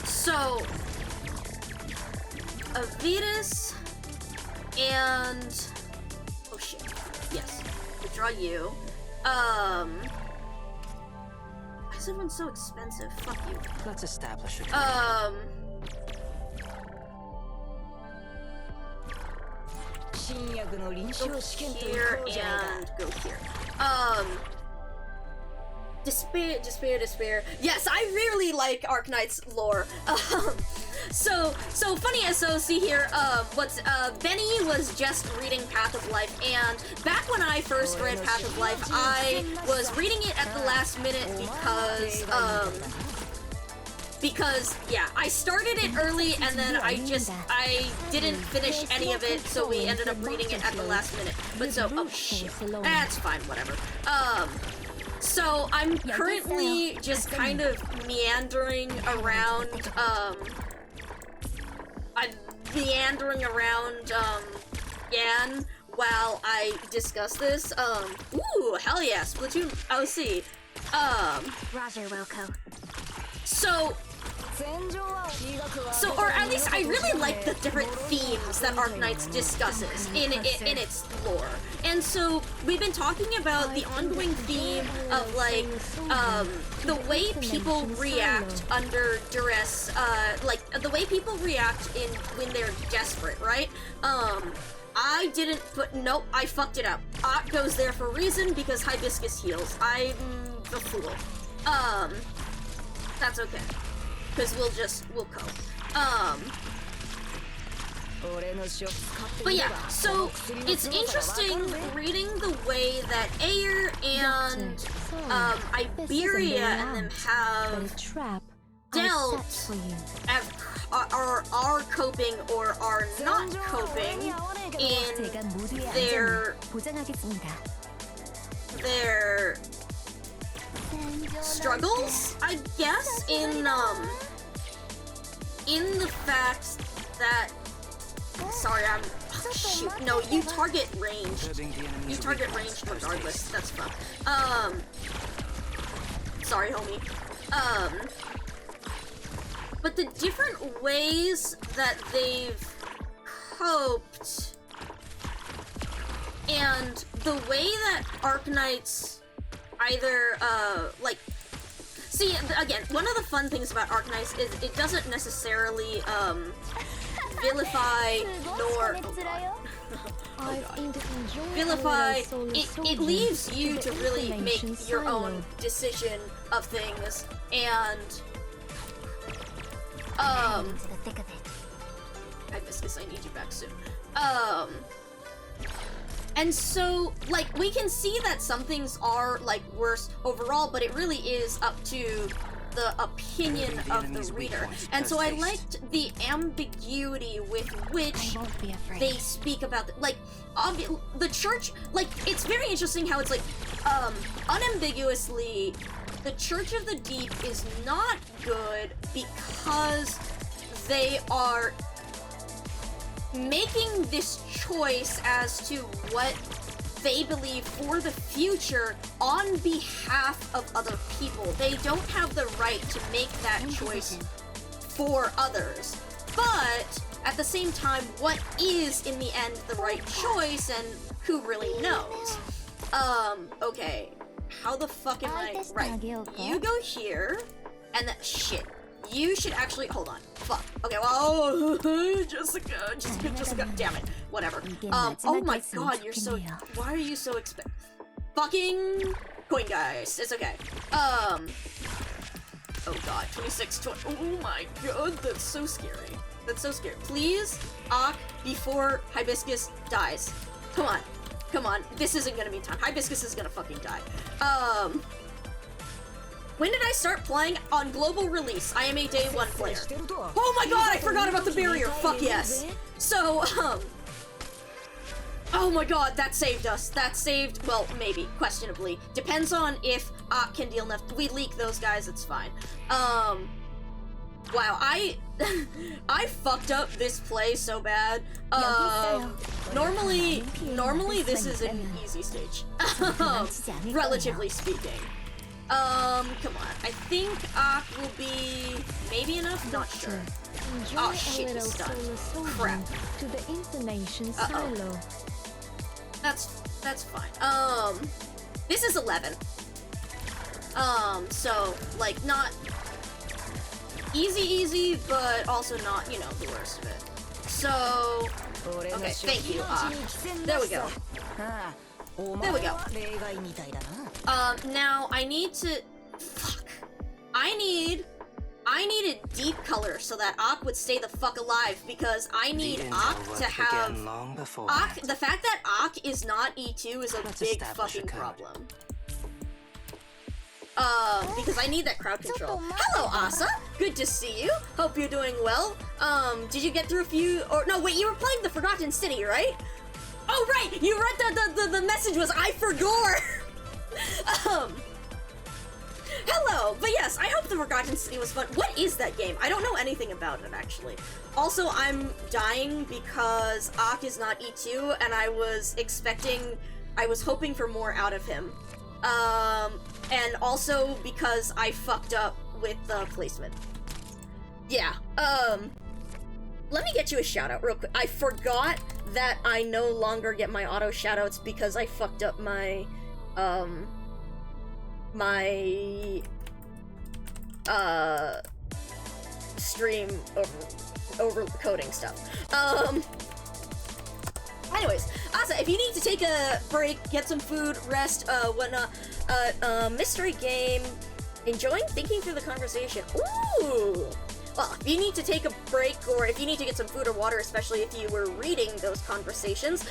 So, Avidus and... Oh shit. Yes. Withdraw you. Why is everyone so expensive? Fuck you. Let's establish it. Go here and go here. Despair. Yes, I really like Arknight's lore. So funny SOC here, Benny was just reading Path of Life, and back when I first read Path of Life, I was reading it at the last minute because, yeah, I started it early, and then I didn't finish any of it, so we ended up reading it at the last minute. But so, oh shit, that's fine, whatever. So I'm currently just kind of meandering around, Yan while I discuss this. Ooh, hell yeah, Splatoon OC. Roger, Wilco. Or at least I really like the different themes that Arknights discusses in its lore. And so we've been talking about the ongoing theme of, like, the way people react under duress, like, the way people react when they're desperate, right? I didn't put, nope, I fucked it up. Ott goes there for a reason because Hibiscus heals. I'm a fool. That's okay. Because we'll cope. But yeah, so it's interesting reading the way that Ayer and Iberia and them have dealt, are coping or are not coping in their struggles, I guess, in the fact that... Sorry, I'm... Oh, shoot, no, you target ranged. You target ranged regardless, that's fun. Sorry, homie. But the different ways that they've hoped, and the way that Arknights either, like, see, again, one of the fun things about Arknights is it doesn't necessarily, vilify nor... vilify, it leaves you to really make your own decision of things, and into the thick of it. Hibiscus, I need you back soon. And so, like, we can see that some things are, like, worse overall, but it really is up to the opinion of the reader. And so I liked the ambiguity with which they speak about, like, the church, like, it's very interesting how it's, like, unambiguously, the Church of the Deep is not good because they are making this choice as to what they believe for the future on behalf of other people. They don't have the right to make that choice for others. But at the same time, what is in the end the right choice, and who really knows? Okay. How the fuck am I? Right. You go here, and that shit. You should actually hold on. Fuck. Okay. Well, Jessica. Damn it. Whatever. Oh my god, you're so. Why are you so fucking coin guys? It's okay. Oh god, 26, 20. Oh my god, that's so scary. That's so scary. Please, before Hibiscus dies. Come on. Come on. This isn't gonna be time. Hibiscus is gonna fucking die. When did I start playing? On global release. I am a day 1 player. Oh my god, I forgot about the barrier. Fuck yes. So, oh my god, that saved us. That saved, well, maybe, questionably. Depends on if can deal enough. We leak those guys, it's fine. Wow, I fucked up this play so bad. Normally this is an easy stage. Relatively speaking. Come on. I think will be maybe enough? Not sure. Oh shit, he's stunned. Crap. Uh-oh. That's fine. This is 11. So, like, not easy, but also not, you know, the worst of it. So, okay, thank you, there we go. There we go. Now I need to... Fuck. I need a deep color so that would stay the fuck alive, because I need to have... the fact that is not E2 is a big fucking problem. Because I need that crowd control. Hello, Asa! Good to see you. Hope you're doing well. Did you get through a few... Or, no, wait, you were playing the Forgotten City, right? Oh, right! You read the message was, I forgot! Hello! But yes, I hope the Forgotten City was fun. What is that game? I don't know anything about it, actually. Also, I'm dying because is not E2, and I was hoping for more out of him. And also because I fucked up with the placement. Yeah, let me get you a shout out real quick. I forgot that I no longer get my auto shoutouts because I fucked up my, stream over coding stuff. Anyways, Asa, if you need to take a break, get some food, rest, whatnot, mystery game, enjoying thinking through the conversation. Ooh! Well, if you need to take a break, or if you need to get some food or water, especially if you were reading those conversations,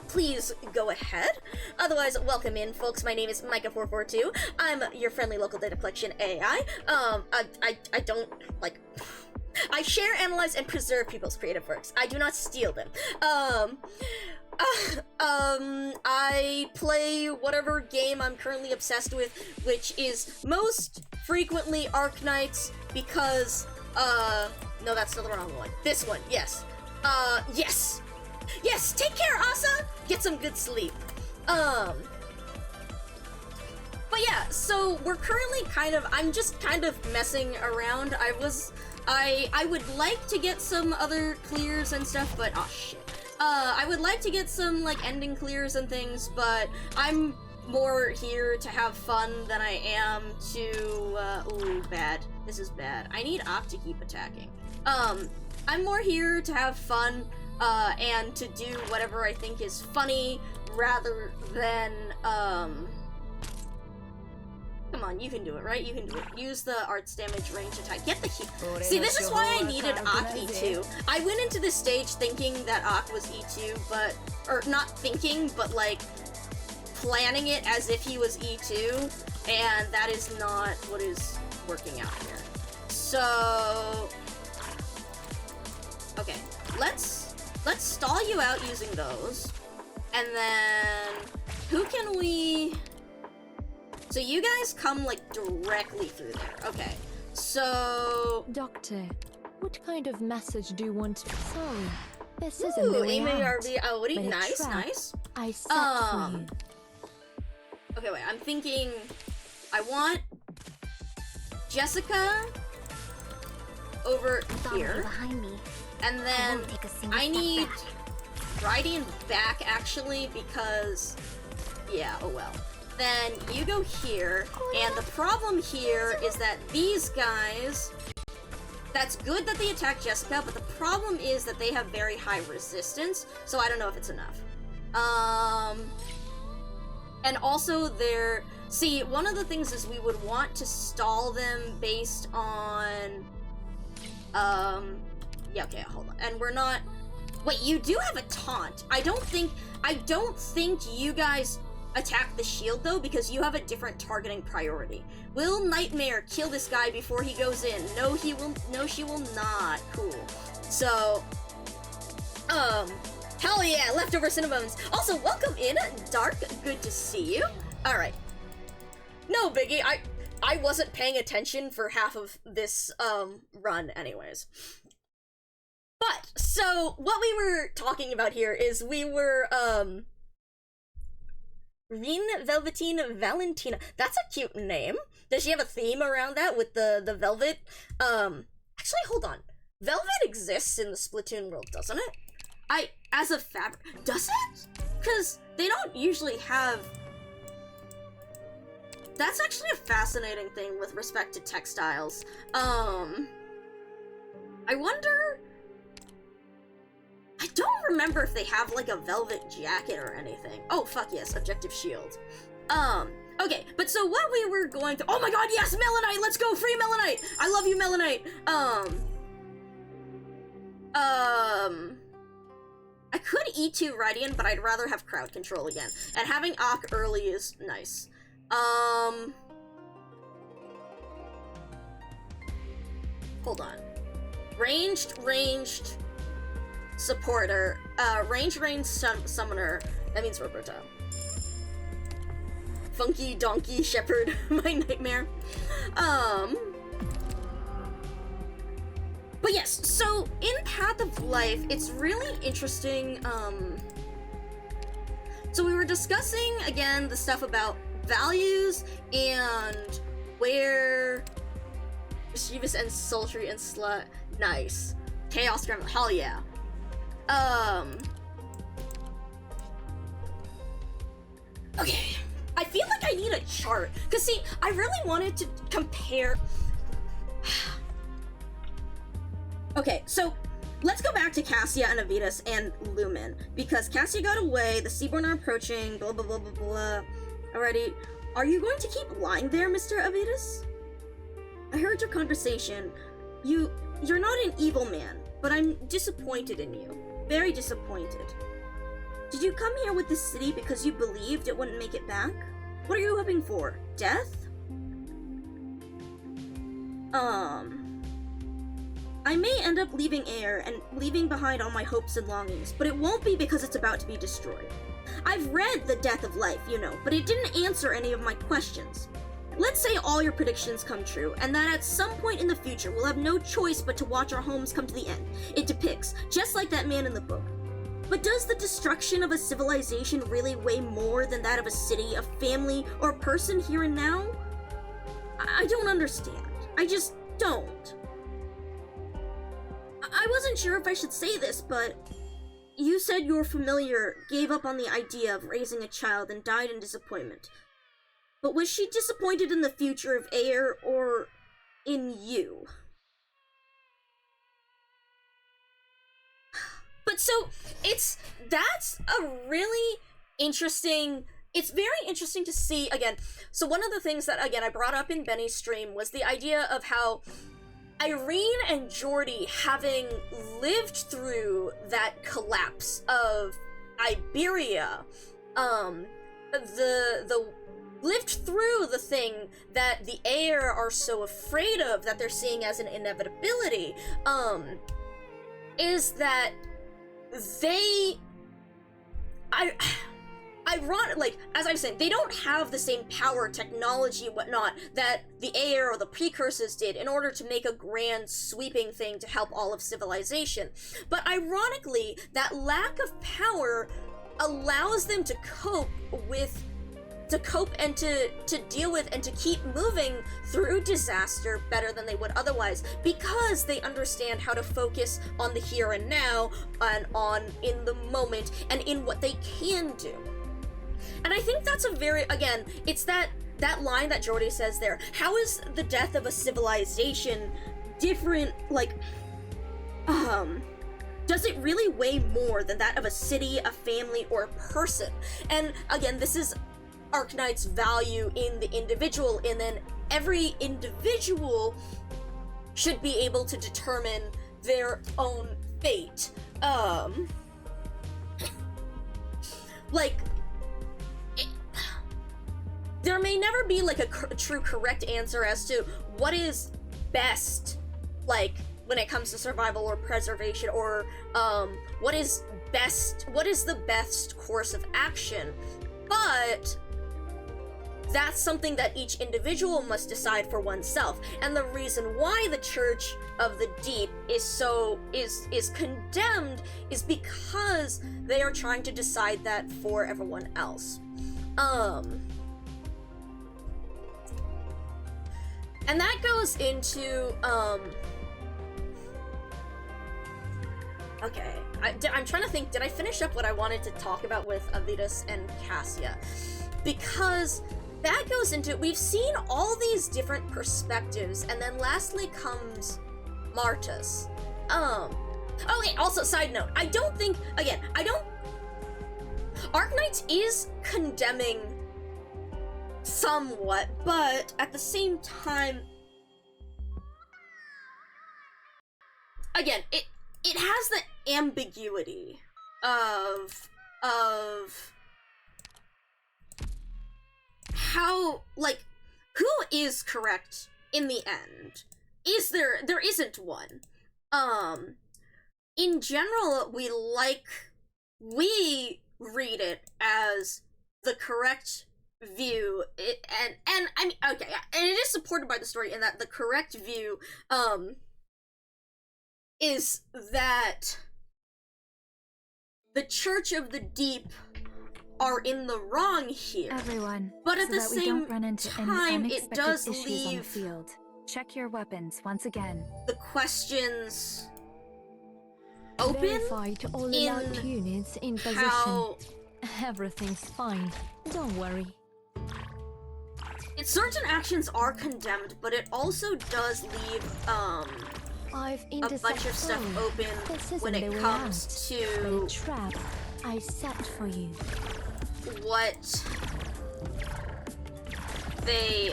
please go ahead. Otherwise, welcome in, folks. My name is Micah442. I'm your friendly local data collection AI. I don't, like... I share, analyze, and preserve people's creative works. I do not steal them. I play whatever game I'm currently obsessed with, which is most frequently Arknights, because, no, that's not the wrong one. This one, yes. Yes! Yes, take care, Asa! Get some good sleep. But yeah, so we're currently I'm just kind of messing around. I was I would like to get some other clears and stuff, but oh shit. I would like to get some like ending clears and things, but I'm more here to have fun than I am to ooh, bad. This is bad. I need Op to keep attacking. I'm more here to have fun and to do whatever I think is funny rather than come on, you can do it, right? You can do it. Use the arts damage range attack. Get the heat. See, this is why I needed Ak E2. I went into this stage thinking that Ak was E2, but... Or, not thinking, but, like, planning it as if he was E2, and that is not what is working out here. So... Okay, let's stall you out using those, and then... Who can we... So you guys come, like, directly through there. Okay. So... Doctor, what kind of message do you want? Sorry, this isn't Ooh, the way aiming out, RB. Oh, what do you... but a Nice, trap nice. I set for you. Okay, wait. I'm thinking... I want... Jessica... over here. Behind me. And then... won't take a single I step need... back. Rydian back, actually, because... Yeah, oh well. Then you go here, and the problem here is that these guys... That's good that they attack Jessica, but the problem is that they have very high resistance, so I don't know if it's enough. And also they're... See, one of the things is we would want to stall them based on... Yeah, okay, hold on. And we're not... Wait, you do have a taunt. I don't think you guys attack the shield, though, because you have a different targeting priority. Will Nightmare kill this guy before he goes in? No, he will. No, she will not. Cool. So, hell yeah, leftover Cinnabones. Also, welcome in, Dark. Good to see you. All right. No biggie. I wasn't paying attention for half of this run, anyways. But so what we were talking about here is we were Reen Velveteen Valentina. That's a cute name. Does she have a theme around that with the velvet? Actually, hold on. Velvet exists in the Splatoon world, doesn't it? As a fabric, does it? Because they don't usually have... That's actually a fascinating thing with respect to textiles. I wonder... I don't remember if they have, like, a velvet jacket or anything. Oh, fuck yes, objective shield. Okay, but so what we were going to- Oh my god, yes, Melanite! Let's go, free Melanite! I love you, Melanite! I could E2 Rydian, but I'd rather have crowd control again. And having Ak early is nice. Hold on. Ranged, supporter, ranged summoner, that means Roberta. Funky donkey shepherd, my nightmare. But yes, so in Path of Life, it's really interesting, so we were discussing, again, the stuff about values and where mischievous and sultry and slut, nice. Chaos Gremlin, hell yeah. Okay. I feel like I need a chart. Cause see, I really wanted to compare... Okay, so let's go back to Cassia and Avitas and Lumen. Because Cassia got away, the Seaborn are approaching, blah blah blah blah blah. Alrighty. Are you going to keep lying there, Mr. Avitas? I heard your conversation. You're not an evil man, but I'm disappointed in you. Very disappointed. Did you come here with this city because you believed it wouldn't make it back? What are you hoping for? Death? I may end up leaving Air and leaving behind all my hopes and longings, but it won't be because it's about to be destroyed. I've read The Death of Life, you know, but it didn't answer any of my questions. Let's say all your predictions come true, and that at some point in the future we'll have no choice but to watch our homes come to the end. It depicts, just like that man in the book. But does the destruction of a civilization really weigh more than that of a city, a family, or a person here and now? I don't understand. I just don't. I wasn't sure if I should say this, but you said your familiar gave up on the idea of raising a child and died in disappointment. But was she disappointed in the future of Ayer or in you? But so, that's a really interesting, it's very interesting to see, again, so one of the things that, again, I brought up in Benny's stream was the idea of how Irene and Jordy, having lived through that collapse of Iberia, lived through the thing that the Ayer are so afraid of, that they're seeing as an inevitability, is that they, like, as I'm saying, they don't have the same power, technology, whatnot, that the Ayer or the precursors did in order to make a grand, sweeping thing to help all of civilization. But ironically, that lack of power allows them to cope and to deal with and to keep moving through disaster better than they would otherwise, because they understand how to focus on the here and now, and on in the moment, and in what they can do. And I think that's a very, again, it's that line that Jordy says there. How is the death of a civilization different, like, does it really weigh more than that of a city, a family, or a person? And again, this is Arknight's value in the individual, and then every individual should be able to determine their own fate. There may never be, like, a true correct answer as to what is best, like, when it comes to survival or preservation, or, what is the best course of action, but that's something that each individual must decide for oneself. And the reason why the Church of the Deep is condemned is because they are trying to decide that for everyone else. And that goes into, okay, I'm trying to think, did I finish up what I wanted to talk about with Avidas and Cassia? Because that goes into, we've seen all these different perspectives, and then lastly comes Martus. Okay, also, side note, I don't think, again, Arknights is condemning somewhat, but at the same time, again, it has the ambiguity of how, like, who is correct in the end? There isn't one. In general, we read it as the correct view, and I mean, okay, and it is supported by the story in that the correct view, is that the Church of the Deep are in the wrong here. Everyone, but at so the that we same don't run into time, any it does issues on the leave field. Check your weapons once again. the questions open Verify to all in alert units in position. how Everything's fine. Don't worry. certain actions are condemned, but it also does leave I've a bunch of stuff open when it comes to a trap I set for you. what they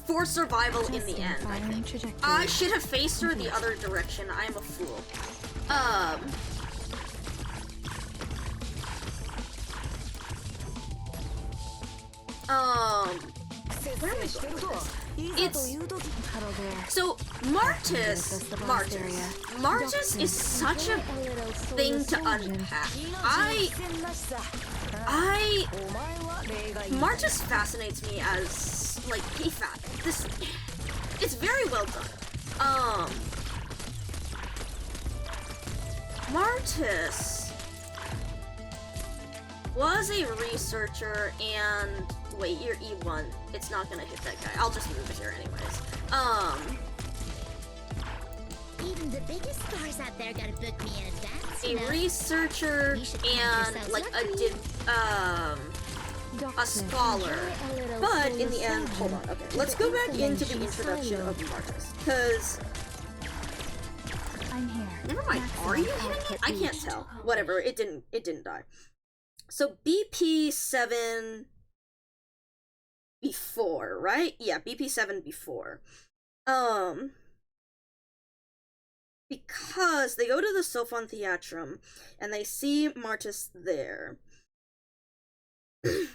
for survival in the end, I think. I should have faced her the other direction. I am a fool. Where am I going with this? It's so Martus is such a thing to unpack. Martus fascinates me as, like, it's very well done. Martus was a researcher and wait, you're E1. It's not gonna hit that guy. I'll just move it here anyways. Even the biggest stars out there gotta book me in advance. A researcher and like a scholar. But in the end, hold on, okay. Let's go back into the introduction of Marcus. Cause I'm here. never mind, are you hitting it? I can't tell. Whatever, it didn't die. So BP7 before, right? Yeah, BP7 before. Because they go to the Sophon Theatrum and they see Martus there. The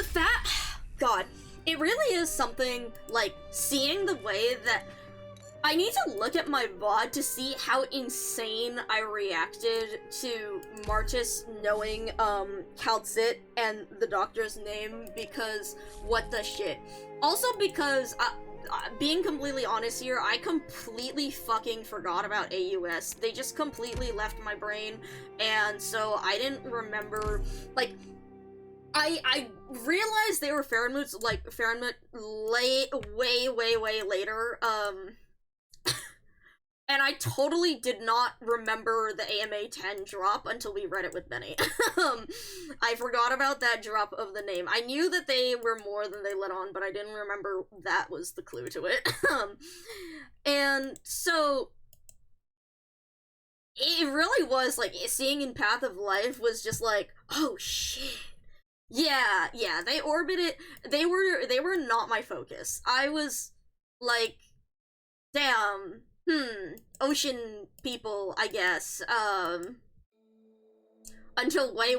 fact, God, it really is something, like, seeing the way that I need to look at my VOD to see how insane I reacted to Martus knowing, Calcit and the doctor's name, because what the shit. Also because, being completely honest here, I completely fucking forgot about AUS. They just completely left my brain, and so I didn't remember, like, I realized they were Fahrenheit, like, Fahrenheit way later, and I totally did not remember the AMA 10 drop until we read it with Benny. I forgot about that drop of the name. I knew that they were more than they let on, but I didn't remember that was the clue to it. And so it really was, like, seeing in Path of Life was just like, oh shit. Yeah, they orbited, they were not my focus. I was like, damn, ocean people, I guess, until way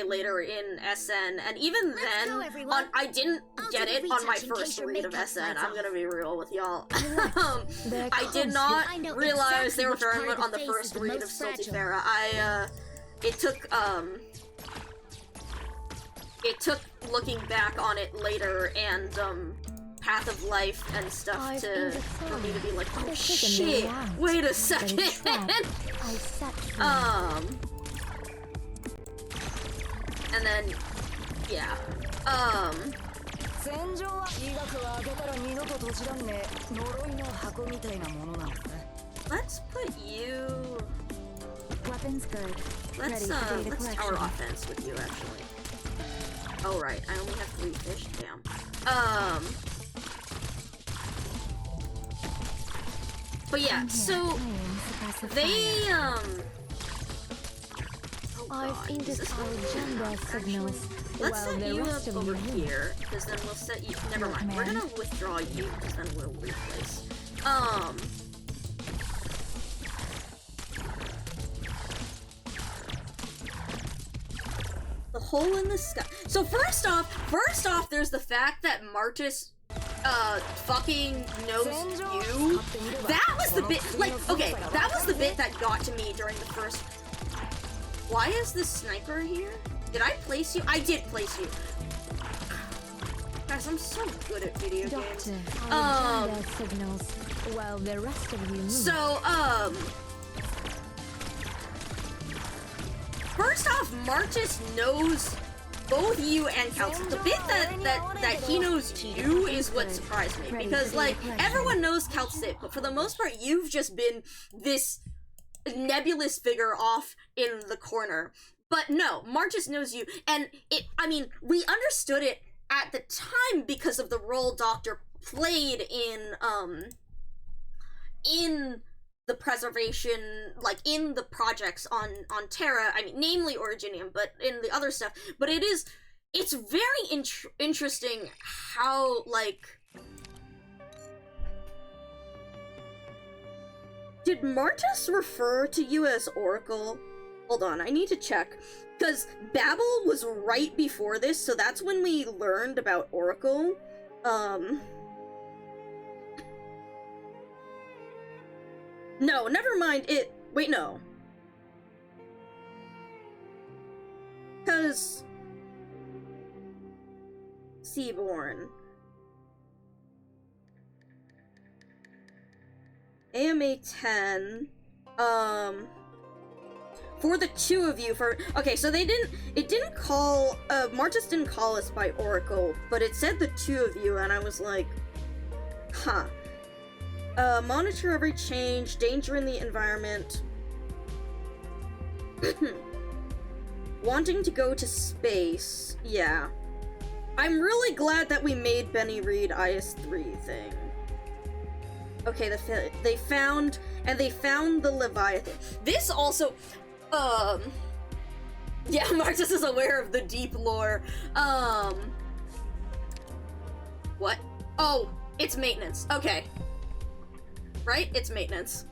later in SN, and even then, I didn't get it on my first read of SN, I'm gonna be real with y'all. I did not realize they were Fahrenheit on the first read of Stultifera. It took looking back on it later and, Path of Life and stuff for me to be like, oh shit, wait a second. And then, yeah, let's put you, Weapons good. let's tower offense with you, actually. Oh right, I only have 3 fish, damn. But yeah, so they oh god, is this one? Actually, let's set you up over here, because then we'll set you, never mind, we're gonna withdraw you, because then we'll replace. The hole in the sky. So first off, there's the fact that Martus, fucking knows you. That was the bit, like, okay, that was the bit that got to me during the first. Why is this sniper here? Did I place you? I did place you. Guys, I'm so good at video games. Signals while the rest of you move. So, first off, Martus knows both you and Calcit. The bit that he knows you is what surprised me, because, like, everyone knows Calcit, but for the most part, you've just been this nebulous figure off in the corner. But no, Martus knows you, and I mean, we understood it at the time because of the role Doctor played in the preservation, like, in the projects on Terra, I mean, namely Originium, but in the other stuff. But it's very interesting how, like, did Martus refer to you as Oracle? Hold on, I need to check. Because Babel was right before this, so that's when we learned about Oracle. No, never mind, wait, no. Because Seaborn. AMA 10, for the two of you for okay, so it didn't call Martis didn't call us by Oracle, but it said the two of you, and I was like, huh. Monitor every change, danger in the environment. Wanting to go to space, yeah. I'm really glad that we made Benny read IS3 thing. Okay, they found the Leviathan. This also, yeah, Marcus is aware of the deep lore. What? Oh, it's maintenance. Okay. Right? It's maintenance.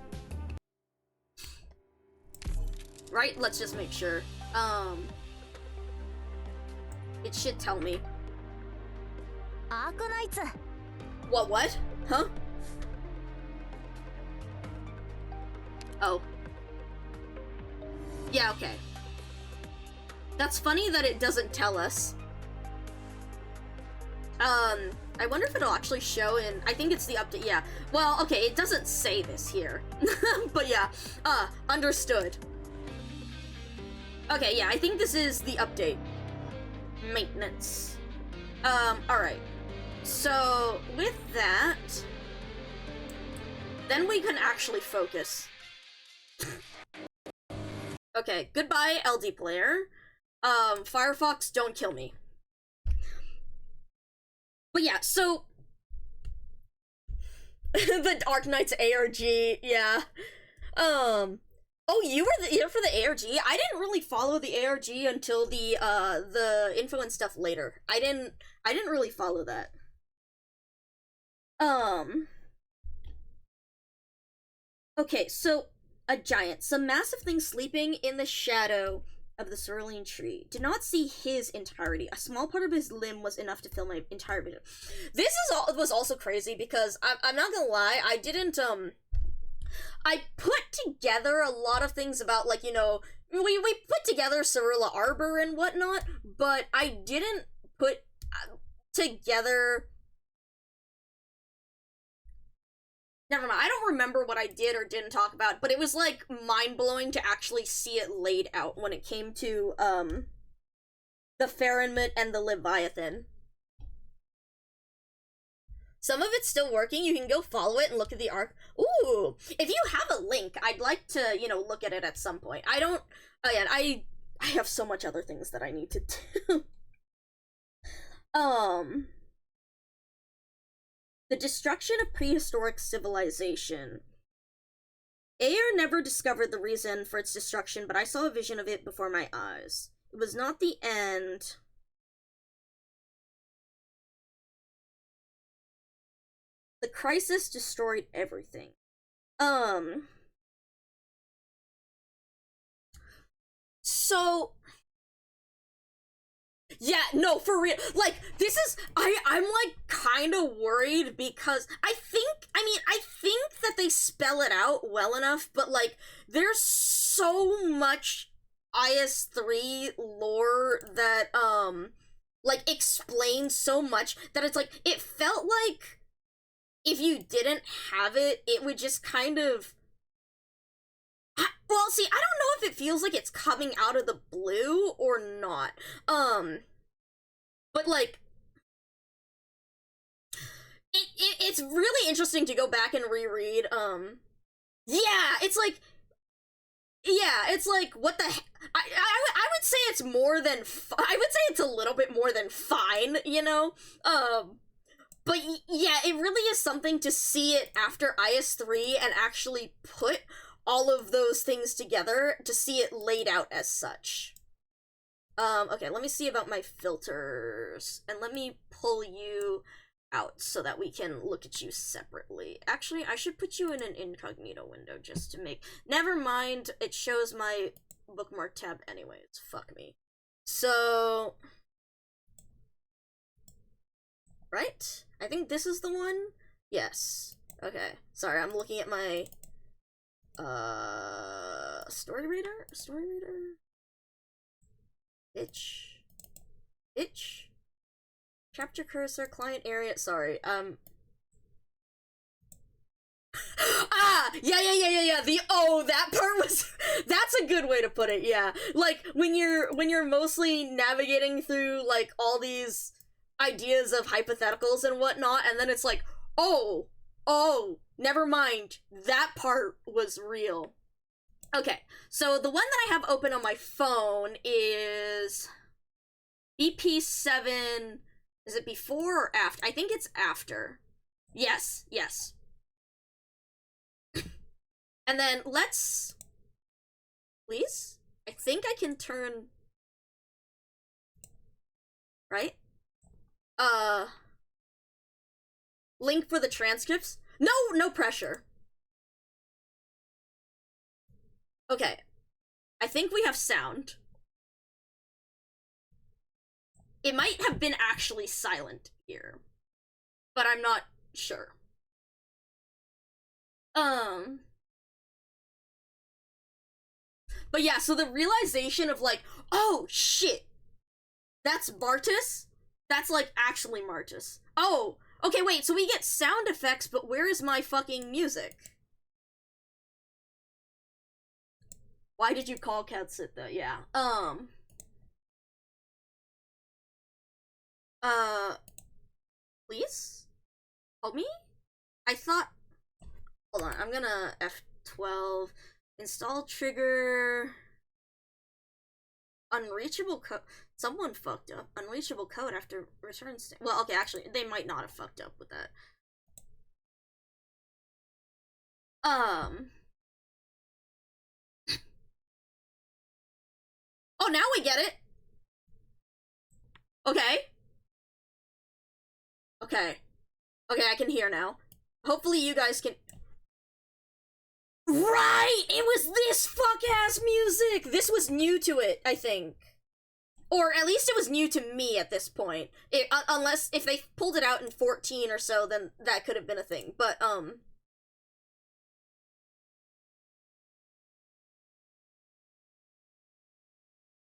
Right? Let's just make sure. It should tell me. What? Huh? Oh. Yeah, okay. That's funny that it doesn't tell us. I wonder if it'll actually show in, I think it's the update, yeah. Well, okay, it doesn't say this here. But yeah, understood. Okay, yeah, I think this is the update. Maintenance. Alright. So, with that, then we can actually focus. Okay, goodbye, LD player. Firefox, don't kill me. But yeah, so the Dark Knight's ARG, yeah. Oh, you're for the ARG? I didn't really follow the ARG until the info and stuff later. I didn't really follow that. Okay, so a giant, some massive thing sleeping in the shadow of the cerulean tree. Did not see his entirety. A small part of his limb was enough to fill my entire vision. This was also crazy because I'm not gonna lie, I didn't I put together a lot of things about, like, you know, we put together Cerula Arbor and whatnot, but I didn't put together. Never mind, I don't remember what I did or didn't talk about, but it was, like, mind-blowing to actually see it laid out when it came to, the Farinmut and the Leviathan. Some of it's still working, you can go follow it and look at the arc. Ooh! If you have a link, I'd like to, you know, look at it at some point. I don't, again, I have so much other things that I need to do. The destruction of prehistoric civilization. Ayer never discovered the reason for its destruction, but I saw a vision of it before my eyes. It was not the end. The crisis destroyed everything. So yeah, no, for real. Like, this is, I'm like kind of worried because I think that they spell it out well enough, but like, there's so much IS3 lore that, like, explains so much that it's like, it felt like if you didn't have it, it would just kind of, well, see, I don't know if it feels like it's coming out of the blue or not. But like, it's really interesting to go back and reread. Yeah, it's like, what the heck? I would say it's more than, I would say it's a little bit more than fine, you know? But yeah, it really is something to see it after IS3 and actually put all of those things together to see it laid out as such. Okay, let me see about my filters, and let me pull you out so that we can look at you separately. Actually, I should put you in an incognito window just to make, never mind, it shows my bookmark tab anyways, fuck me. So, right? I think this is the one? Yes. Okay, sorry, I'm looking at my, story reader? Itch. Chapter cursor, client area, sorry, Yeah. The oh, that part was that's a good way to put it. Yeah, like when you're mostly navigating through like all these ideas of hypotheticals and whatnot, and then it's like, oh, never mind, that part was real. Okay, so the one that I have open on my phone is BP7. Is it before or after? I think it's after. Yes. And then let's... Please? I think I can turn... Right? Link for the transcripts? No pressure. Okay. I think we have sound. It might have been actually silent here, but I'm not sure. But yeah, so the realization of like, oh shit, that's Martus? That's like actually Martus. Oh, okay, wait, so we get sound effects, but where is my fucking music? Why did you call Katsit though? Yeah. Please? Help me? I thought... Hold on, I'm gonna F12. Install trigger... Unreachable code... Someone fucked up. Unreachable code after return state. Well, okay, actually, they might not have fucked up with that. Oh, now we get it! Okay. Okay, I can hear now. Hopefully you guys can... Right! It was this fuck-ass music! This was new to it, I think. Or at least it was new to me at this point. Unless, if they pulled it out in 14 or so, then that could have been a thing. But,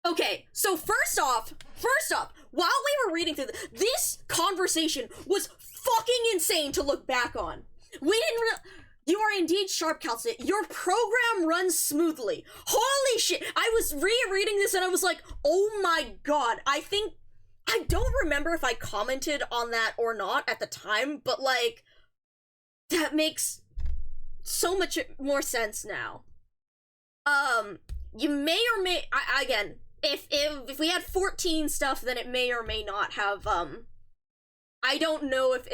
Okay, so first off, while we were reading through this conversation was fucking insane to look back on. We didn't You are indeed sharp, Calcit. Your program runs smoothly. Holy shit! I was rereading this and I was like, oh my god, I don't remember if I commented on that or not at the time, but like, that makes so much more sense now. You may or may, again, if we had 14 stuff, then it may or may not have, I don't know if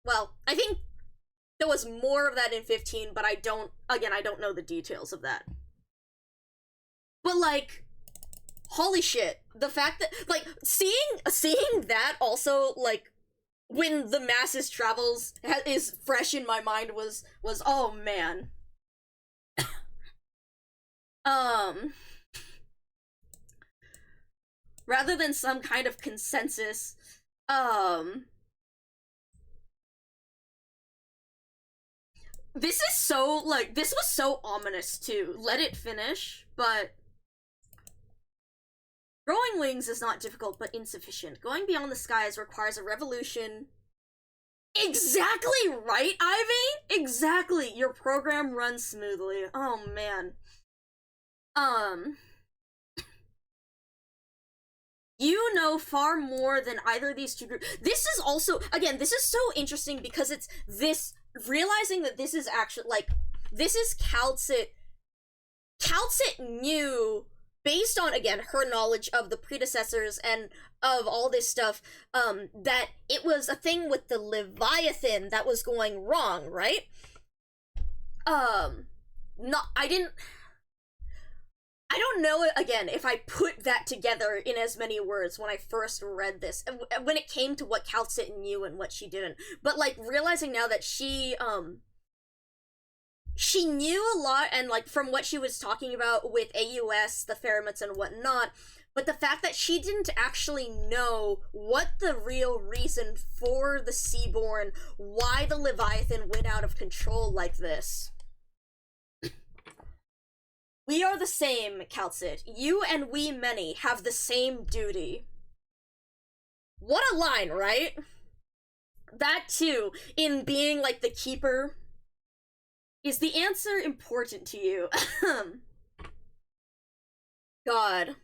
well, I think there was more of that in 15, but I don't know the details of that. But, like, holy shit, the fact that, like, seeing that also, like, when the masses travels is fresh in my mind was oh man. Rather than some kind of consensus, this is so, like, this was so ominous too. Let it finish, but growing wings is not difficult but insufficient. Going beyond the skies requires a revolution. Exactly right, Ivy? Exactly. Your program runs smoothly. Oh man. You know far more than either of these two groups. This is also, again, this is so interesting because it's this, realizing that this is actually, like, this is Calcit. Calcit knew, based on, again, her knowledge of the predecessors and of all this stuff, that it was a thing with the Leviathan that was going wrong, right? I don't know, again, if I put that together in as many words when I first read this, when it came to what Calcit knew and what she didn't. But, like, realizing now that she knew a lot, and, like, from what she was talking about with AUS, the Ferroments and whatnot, but the fact that she didn't actually know what the real reason for the Seaborn, why the Leviathan went out of control like this. We are the same, Calcit. You and we many have the same duty. What a line, right? That too, in being like the keeper Is the answer important to you? God.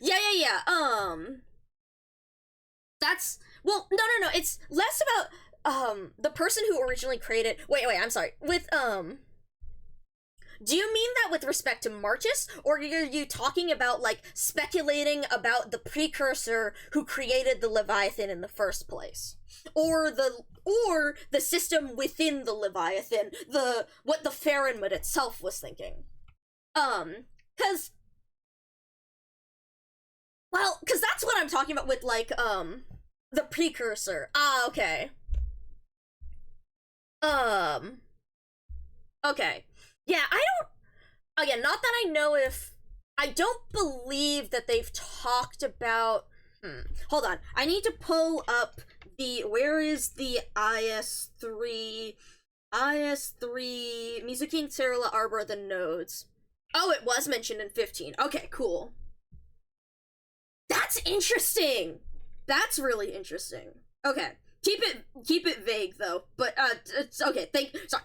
Yeah. That's, well, no. It's less about, the person who originally created, wait, I'm sorry. With, do you mean that with respect to Marchus, or are you talking about, like, speculating about the precursor who created the Leviathan in the first place? Or the system within the Leviathan, what the Farinmut itself was thinking? Cause that's what I'm talking about with, like, the precursor. Ah, okay. Okay. Yeah, again, not that I know if, I don't believe that they've talked about, hold on, I need to pull up where is the IS3, Mizuki, Sarala, Arbor, the nodes. Oh, it was mentioned in 15. Okay, cool. That's interesting! That's really interesting. Okay. Keep it vague, though. But, it's okay, sorry.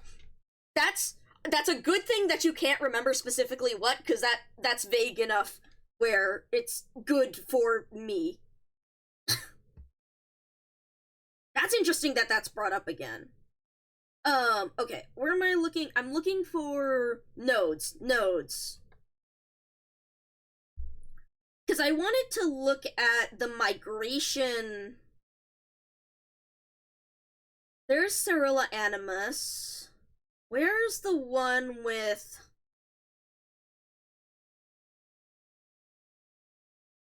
That's a good thing that you can't remember specifically what, because that's vague enough where it's good for me. That's interesting that that's brought up again. Okay, where am I looking? I'm looking for nodes. Because I wanted to look at the migration. There's Cirilla Animus. Where's the one with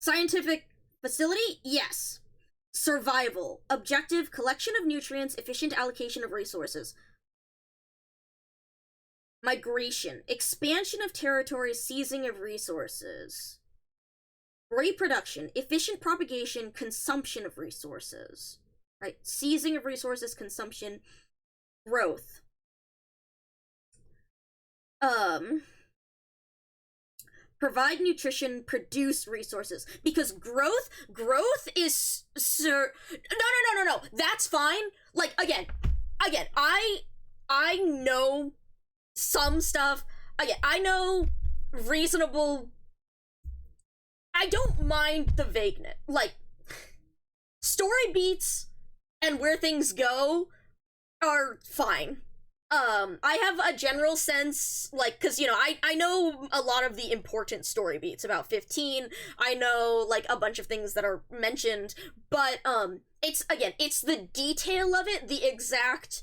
scientific facility? Yes. Survival. Objective, collection of nutrients, efficient allocation of resources. Migration. Expansion of territory, seizing of resources. Reproduction. Efficient propagation, consumption of resources. Right? Seizing of resources, consumption, growth. Provide nutrition, produce resources. Because growth is no. That's fine. Like, again, I know some stuff. Again, I know reasonable. I don't mind the vagueness. Like, story beats and where things go are fine. I have a general sense, like, because, you know, I know a lot of the important story beats about 15. I know, like, a bunch of things that are mentioned, but, it's the detail of it, the exact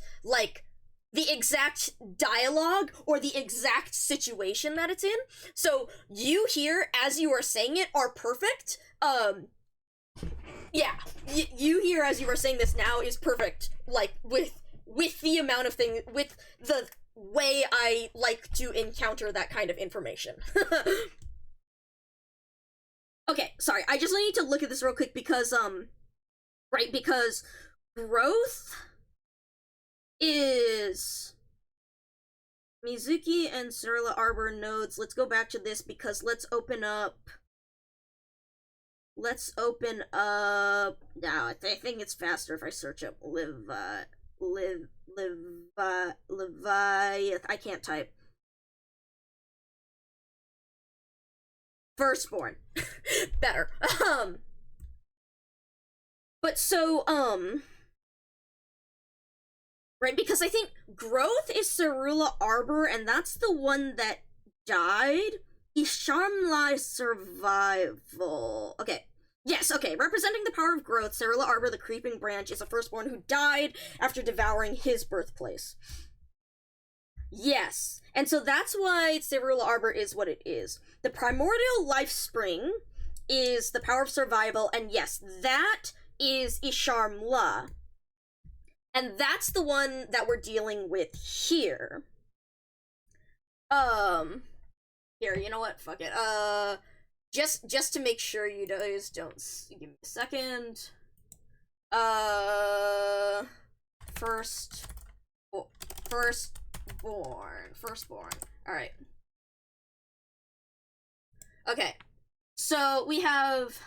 dialogue or the exact situation that it's in. So, you here, as you are saying it, are perfect. Yeah, you here, as you are saying this now, is perfect, like, with the amount of things, with the way I like to encounter that kind of information. Okay, sorry, I just need to look at this real quick because, right, because growth is Mizuki and Cirilla Arbor nodes. Let's go back to this because let's open up now. I think it's faster if I search up Leviath. I can't type. Firstborn. Better. But so, right, because I think growth is Cerula Arbor, and that's the one that died. Isharmlai survival. Okay. Yes, okay. Representing the power of growth, Cerilla Arbor, the creeping branch, is a firstborn who died after devouring his birthplace. Yes. And so that's why Cerilla Arbor is what it is. The primordial life spring is the power of survival, and yes, that is Isharmla. And that's the one that we're dealing with here. Here, you know what? Fuck it. Just to make sure you guys don't give me a second. Firstborn. All right. Okay. So we have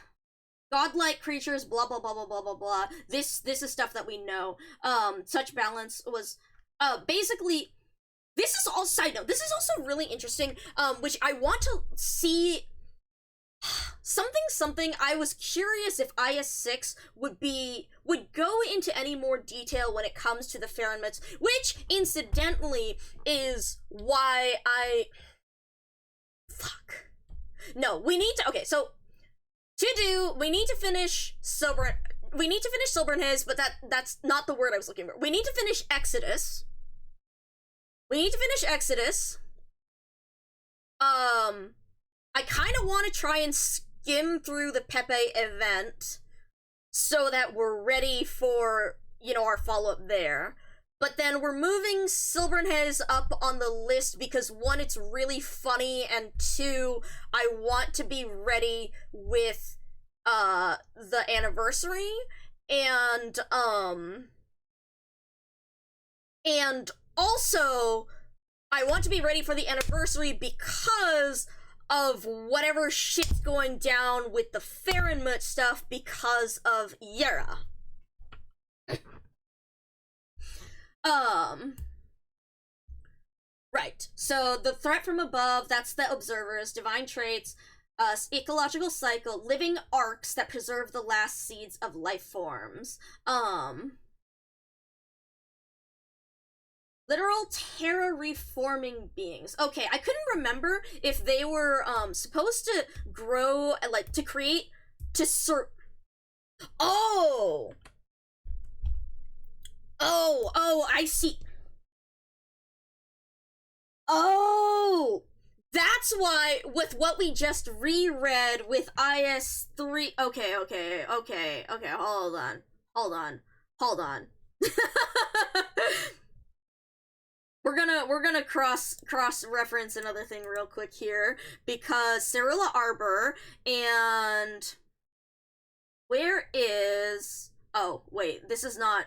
godlike creatures, blah blah blah blah blah blah blah. This is stuff that we know. Such balance was Basically, this is all side note. This is also really interesting, which I want to see something. I was curious if IS6 would go into any more detail when it comes to the Fahrenmits, which incidentally is why no, we need to, okay, so we need to finish Silbernhis, but that's not the word I was looking for. We need to finish Exodus. I kind of want to try and skim through the Pepe event so that we're ready for, our follow-up there. But then we're moving Silbernhis up on the list because, one, it's really funny, and two, I want to be ready with the anniversary, and also I want to be ready for the anniversary because of whatever shit's going down with the Fahrenmut stuff because of Yera. Right. So the threat from above, that's the observers, divine traits, ecological cycle, living arcs that preserve the last seeds of life forms. Literal terra-reforming beings. Okay, I couldn't remember if they were, supposed to grow, like, to create, Oh! Oh, I see. Oh! That's why, with what we just reread with IS3... Okay, hold on. We're gonna cross-reference another thing real quick here, because Cyrilla Arbor, and... Where is... Oh, wait, this is not...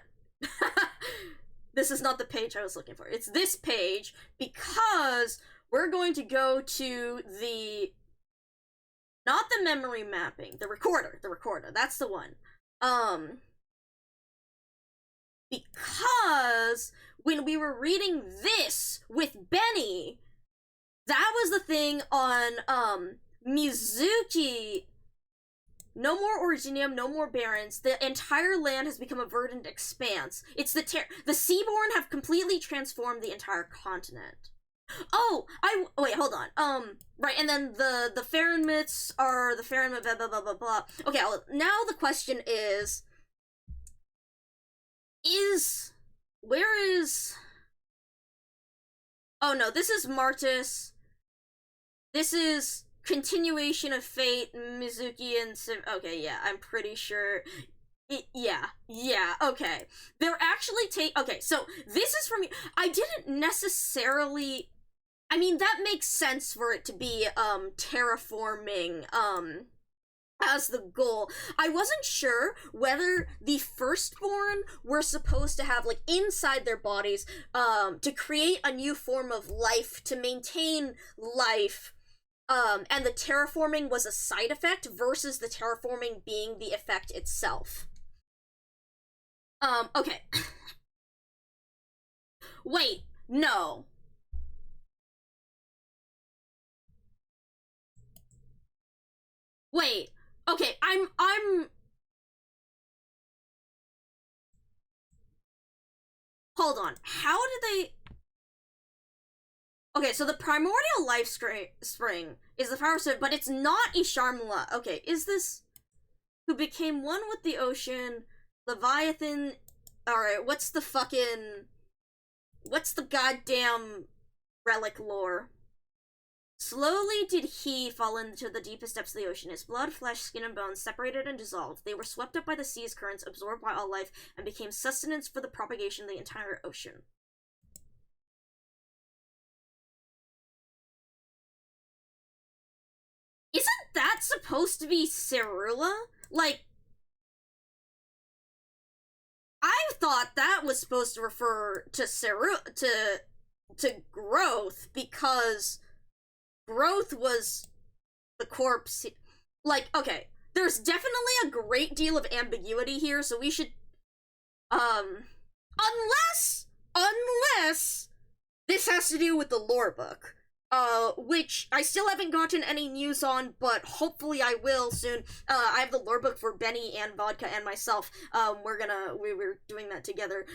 This is not the page I was looking for. It's this page, because we're going to go to the... Not the memory mapping, the recorder, that's the one. Because when we were reading this with Benny, that was the thing on, Mizuki. No more Originium, no more Barrens. The entire land has become a verdant expanse. It's the Seaborn have completely transformed the entire continent. Oh, wait, hold on. Right, and then the Fahrenmits are the Fahrenmit blah, blah, blah, blah, blah. Okay, now the question is... Where is... Oh no, this is Martis. This is... Continuation of Fate, Mizuki, and okay, yeah, I'm pretty sure. Yeah, okay. They're actually okay, so this is from... I didn't necessarily... I mean, that makes sense for it to be, terraforming, as the goal. I wasn't sure whether the Firstborn were supposed to have, like, inside their bodies, to create a new form of life, to maintain life, and the terraforming was a side effect versus the terraforming being the effect itself. Okay. Wait, no. Wait, okay, I'm... Hold on, how did they... Okay, so the primordial life spring is the power source, but it's not Isharmla. Okay, is this... Who became one with the ocean, Leviathan... Alright, what's the goddamn relic lore? Slowly did he fall into the deepest depths of the ocean. His blood, flesh, skin, and bones separated and dissolved. They were swept up by the sea's currents, absorbed by all life, and became sustenance for the propagation of the entire ocean. Isn't that supposed to be Cyrilla? Like, I thought that was supposed to refer to to growth, because growth was the corpse. Like, okay, there's definitely a great deal of ambiguity here, so we should, unless, Unless this has to do with the lore book. Which I still haven't gotten any news on, but hopefully I will soon. I have the lore book for Benny and Vodka and myself. We're doing that together.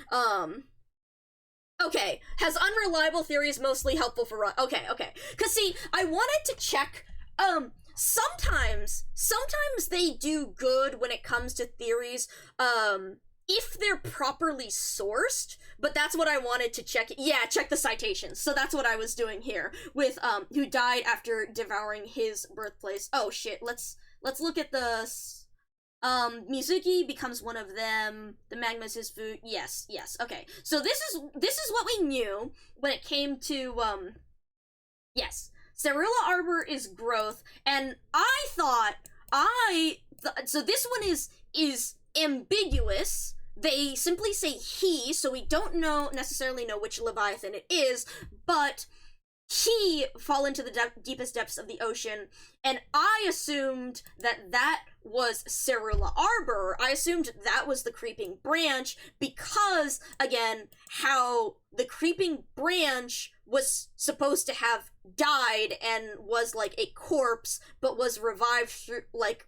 Okay, has unreliable theories mostly helpful for okay. Cause see, I wanted to check, sometimes they do good when it comes to theories, if they're properly sourced, but that's what I wanted to check. Yeah, check the citations. So that's what I was doing here with, who died after devouring his birthplace. Oh shit, let's look at the, Mizuki becomes one of them. The magma is his food. Yes, okay. So this is what we knew when it came to, yes. Cerula Arbor is growth, and I thought, so this one is ambiguous. They simply say he, so we don't necessarily know which Leviathan it is, but he fall into the deepest depths of the ocean, and I assumed that was Cerula Arbor. I assumed that was the creeping branch, because, again, how the creeping branch was supposed to have died and was like a corpse, but was revived through, like,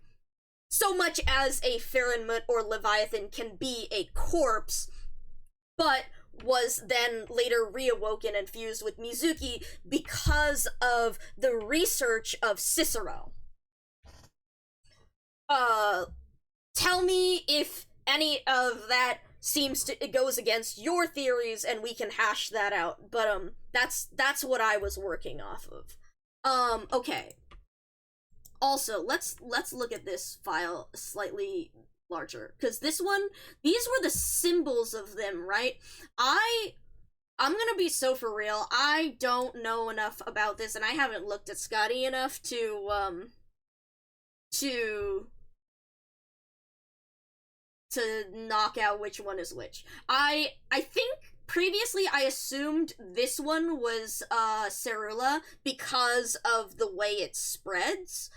so much as a Farinmut or Leviathan can be a corpse, but was then later reawoken and fused with Mizuki because of the research of Cicero. Tell me if any of that it goes against your theories, and we can hash that out. But that's what I was working off of. Okay. Also, let's look at this file slightly larger, because these were the symbols of them, right? I'm gonna be so for real, I don't know enough about this, and I haven't looked at Scotty enough to knock out which one is which. I think previously I assumed this one was Cerula because of the way it spreads.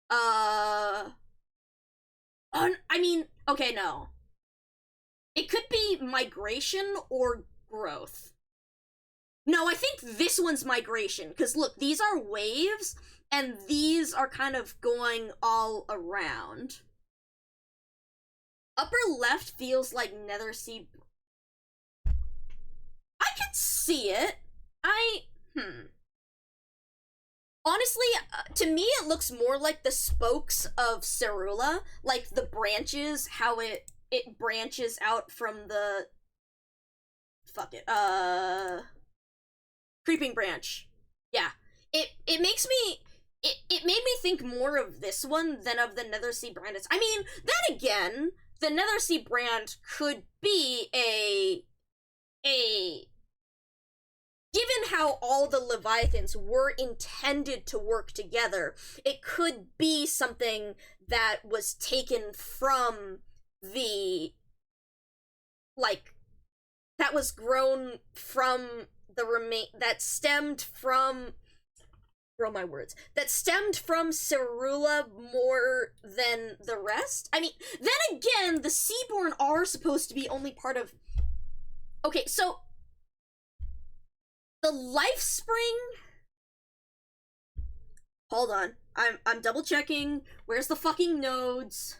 I mean, okay, no. It could be migration or growth. No, I think this one's migration, because look, these are waves, and these are kind of going all around. Upper left feels like Nether Sea. I could see it. Honestly, to me it looks more like the spokes of Cerula, like the branches, how it branches out from the... Fuck it, creeping branch. Yeah. It makes me... It made me think more of this one than of the Nether Sea Brand. I mean, then again, the Nether Sea Brand could be a given how all the Leviathans were intended to work together, it could be something that was taken from the, like, that was grown from the that stemmed from Cerula more than the rest. I mean, then again, the Seaborn are supposed to be only part of... Okay, so the Life Spring... Hold on. I'm double checking. Where's the fucking nodes?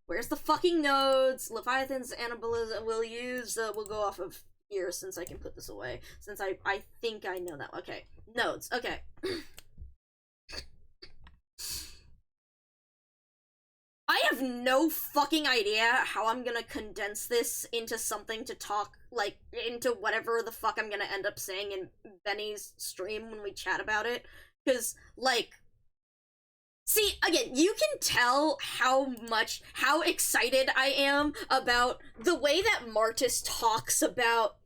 Where's the fucking nodes? Leviathan's Anabolism will use, we'll go off of here since I can put this away. Since I think I know that. Okay. Nodes. Okay. I have no fucking idea how I'm gonna condense this into something to talk, like, into whatever the fuck I'm gonna end up saying in Benny's stream when we chat about it. Because, like, see, again, you can tell how excited I am about the way that Martis talks about...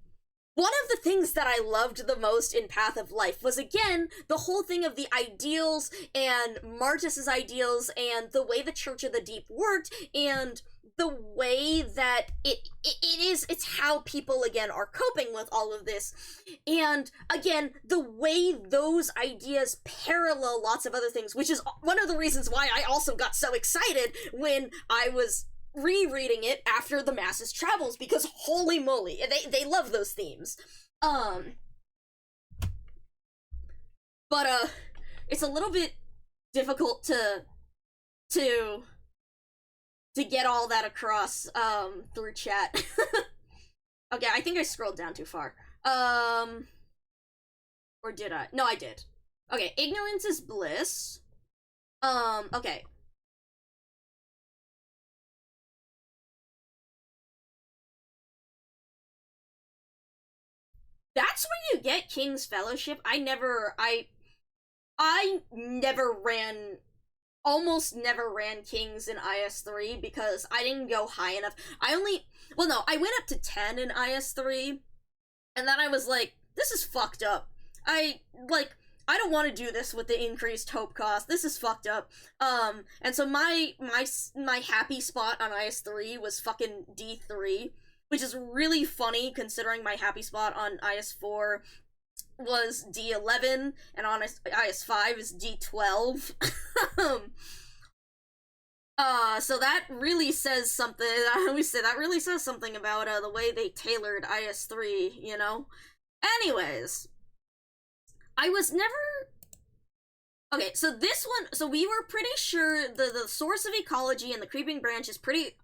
One of the things that I loved the most in Path of Life was, again, the whole thing of the ideals and Martis's ideals and the way the Church of the Deep worked and the way that it's how people, again, are coping with all of this. And, again, the way those ideas parallel lots of other things, which is one of the reasons why I also got so excited when I was rereading it after the Masses Travels, because holy moly, they love those themes. But it's a little bit difficult to get all that across through chat. Okay, I think I scrolled down too far. Or did I? No, I did. Okay, ignorance is bliss. Okay. That's where you get King's Fellowship. I never ran, almost never ran Kings in IS3 because I didn't go high enough. I went up to 10 in IS3, and then I was like, this is fucked up. I don't want to do this with the increased hope cost. This is fucked up. And so my happy spot on IS3 was fucking D3, which is really funny considering my happy spot on IS4 was D11, and on IS5 is D12. So that really says something. I always say that really says something about the way they tailored IS3, you know? Anyways, I was never... Okay, so this one, so we were pretty sure the source of ecology and the creeping branch is pretty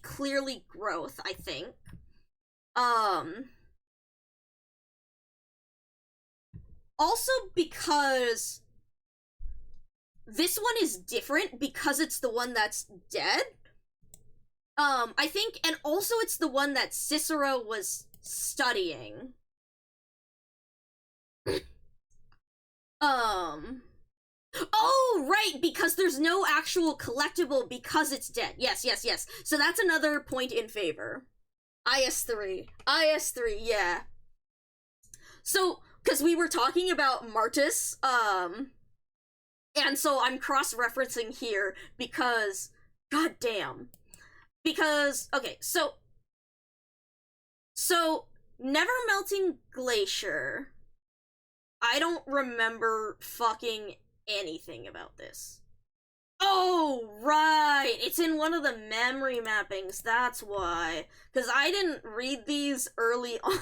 clearly growth, I think. Also because this one is different because it's the one that's dead. I think, and also it's the one that Cicero was studying. Oh, right, because there's no actual collectible because it's dead. Yes. So that's another point in favor. IS3, yeah. So, because we were talking about Martis, and so I'm cross-referencing here because, goddamn. Because, okay, so Never Melting Glacier, I don't remember fucking anything about this. Oh, right! It's in one of the memory mappings, that's why. Because I didn't read these early on.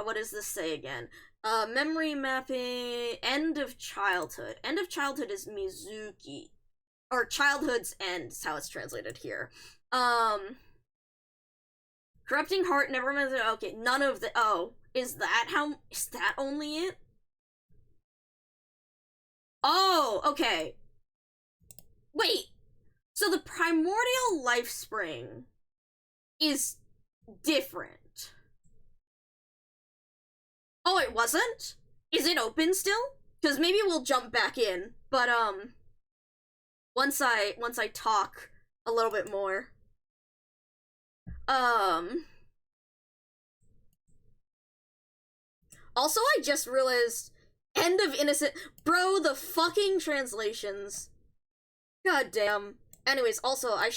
What does this say again? Memory mapping, end of childhood. End of childhood is Mizuki. Or childhood's end is how it's translated here. Corrupting Heart, Never Meant to... Okay, none of the... Oh, is that only it? Oh, okay. Wait, so the Primordial Life Spring is different. Oh, it wasn't? Is it open still? Because maybe we'll jump back in, but, once I talk a little bit more. Also, I just realized, End of Innocent... Bro, the fucking translations. God damn. Anyways, also, I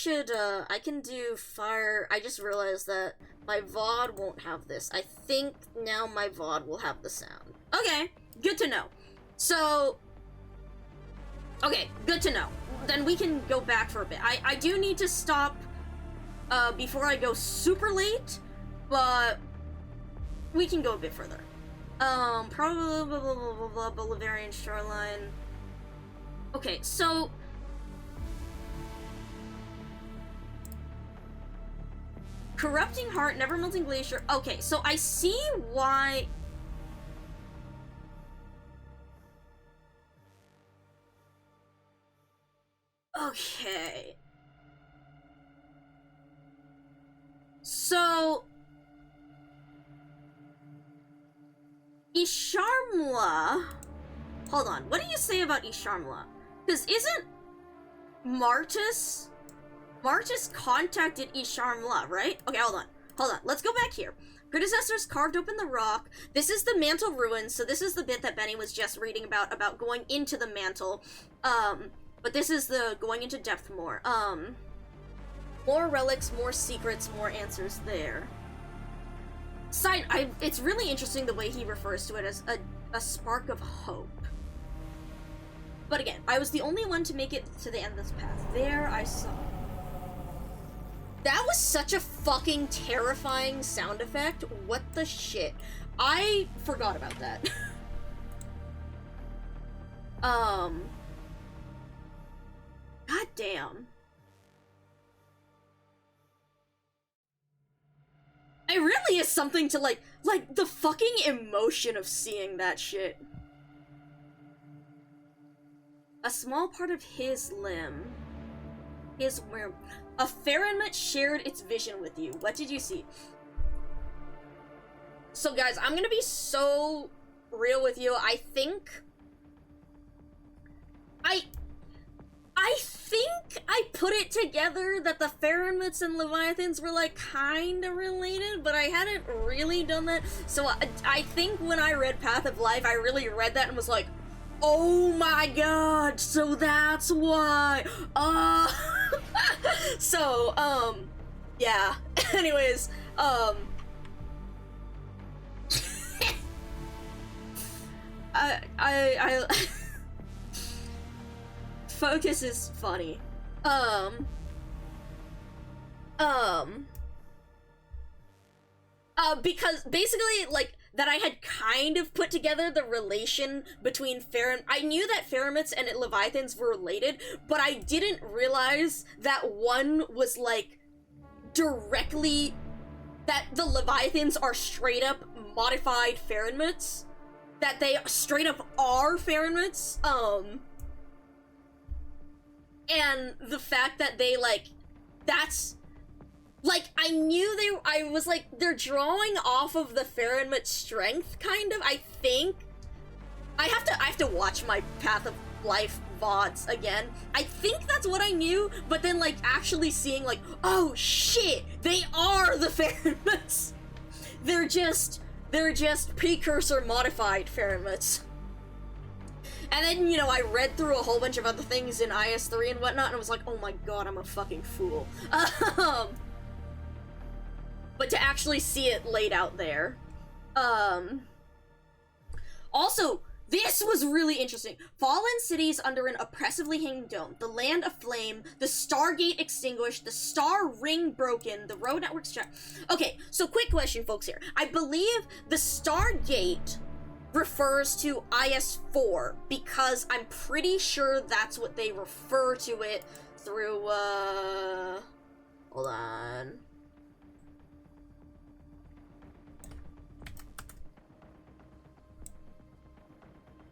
can do fire... I just realized that my VOD won't have this. I think now my VOD will have the sound. Okay, good to know. So... Okay, good to know. Then we can go back for a bit. I do need to stop before I go super late, but we can go a bit further. Probably blah, blah, blah, blah, blah, Bolivarian shoreline. Okay, so... Corrupting Heart, Never Melting Glacier. Okay, so I see why... Okay. So... Isharmla... Hold on, what do you say about Isharmla? Because isn't Martis contacted Isharmla, right? Okay, hold on. Let's go back here. Predecessors carved open the rock. This is the mantle ruins, so this is the bit that Benny was just reading about going into the mantle. But this is the going into depth more. More relics, more secrets, more answers there. It's really interesting the way he refers to it as a spark of hope. But again, I was the only one to make it to the end of this path. There I saw. That was such a fucking terrifying sound effect. What the shit? I forgot about that. God damn. It really is something to like the fucking emotion of seeing that shit. A small part of his limb. His where a Fahrenheit shared its vision with you. What did you see? So guys, I'm gonna be so real with you. I think I put it together that the Fahrenheits and Leviathans were like kinda related, but I hadn't really done that. So I think when I read Path of Life, I really read that and was like, oh my god, so that's why. So, yeah. Anyways, I Focus is funny. Because basically, like, that I had kind of put together the relation between I knew that Pharamids and Leviathans were related, but I didn't realize that one was, like, directly... that the Leviathans are straight up modified Pharamids. That they straight up are Pharamids, and the fact that they, like, that's... like, I knew I was like, they're drawing off of the Fahrenheit strength, kind of, I think. I have to watch my Path of Life VODs again. I think that's what I knew, but then, like, actually seeing, like, oh shit, they are the Fahrenheits! They're just precursor modified Fahrenheits. And then, you know, I read through a whole bunch of other things in IS3 and whatnot, and I was like, oh my god, I'm a fucking fool. But to actually see it laid out there. Also, this was really interesting. Fallen cities under an oppressively hanging dome, the land aflame, the Stargate extinguished, the star ring broken, the road network Okay, so quick question, folks, here. I believe the Stargate refers to IS4, because I'm pretty sure that's what they refer to it through, hold on.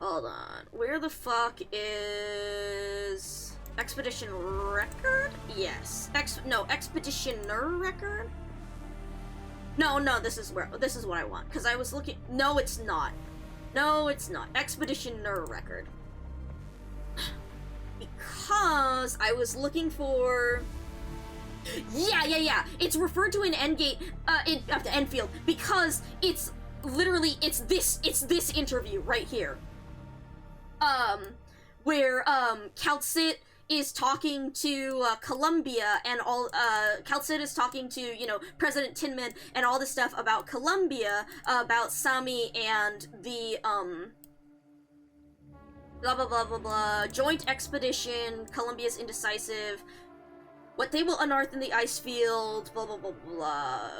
Hold on. Where the fuck is... Expedition Record? Yes. Expeditioner Record? No, this is what I want, because I was looking... No, it's not. No, it's not. Expeditioner Record. Because I was looking for... Yeah. It's referred to in Endgate, the Enfield, because it's literally, it's this interview right here. Where, Calcit is talking to, Columbia, and all, Calcit is talking to, you know, President Tinman, and all this stuff about Columbia, about Sami, and the, blah blah blah blah blah, joint expedition, Columbia's indecisive, what they will unearth in the ice field, blah blah blah blah,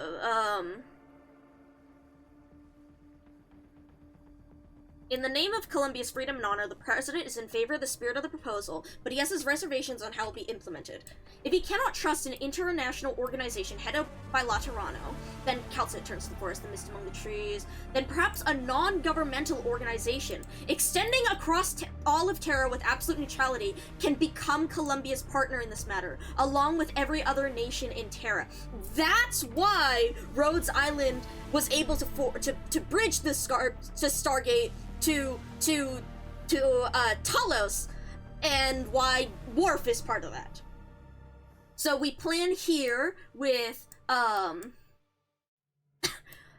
In the name of Columbia's freedom and honor, the president is in favor of the spirit of the proposal, but he has his reservations on how it will be implemented. If he cannot trust an international organization headed up by Laterano, then Calcit turns to the forest, the mist among the trees, then perhaps a non-governmental organization, extending across all of Terra with absolute neutrality, can become Columbia's partner in this matter, along with every other nation in Terra. That's why Rhodes Island was able to bridge the Stargate to Talos, and why Worf is part of that. So we plan here with,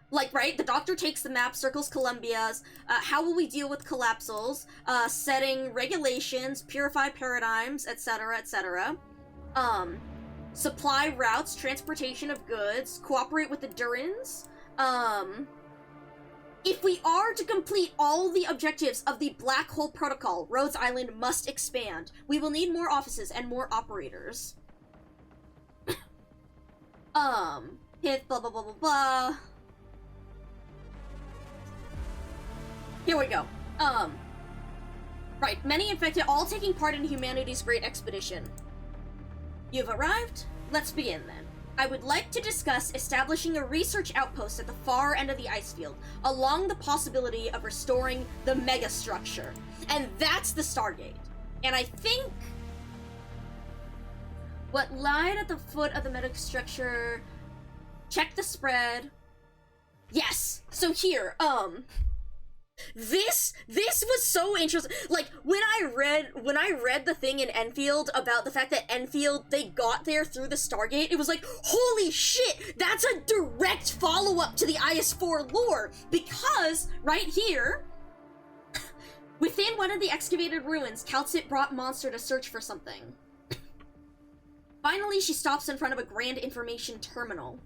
like, right, the Doctor takes the map, circles Columbia's, how will we deal with collapsals, setting regulations, purify paradigms, etc., etc., supply routes, transportation of goods, cooperate with the Durans, If we are to complete all the objectives of the Black Hole Protocol, Rhodes Island must expand. We will need more offices and more operators. Hit blah blah blah blah blah. Here we go. Right, many infected, all taking part in humanity's great expedition. You've arrived? Let's begin then. I would like to discuss establishing a research outpost at the far end of the ice field, along the possibility of restoring the megastructure. And that's the Stargate. And I think what lied at the foot of the megastructure, check the spread. Yes, so here, this was so interesting. Like, when I read the thing in Enfield about the fact that Enfield, they got there through the Stargate, it was like, holy shit, that's a direct follow-up to the IS4 lore, because, right here, within one of the excavated ruins, Calcit brought Monster to search for something. Finally, she stops in front of a grand information terminal.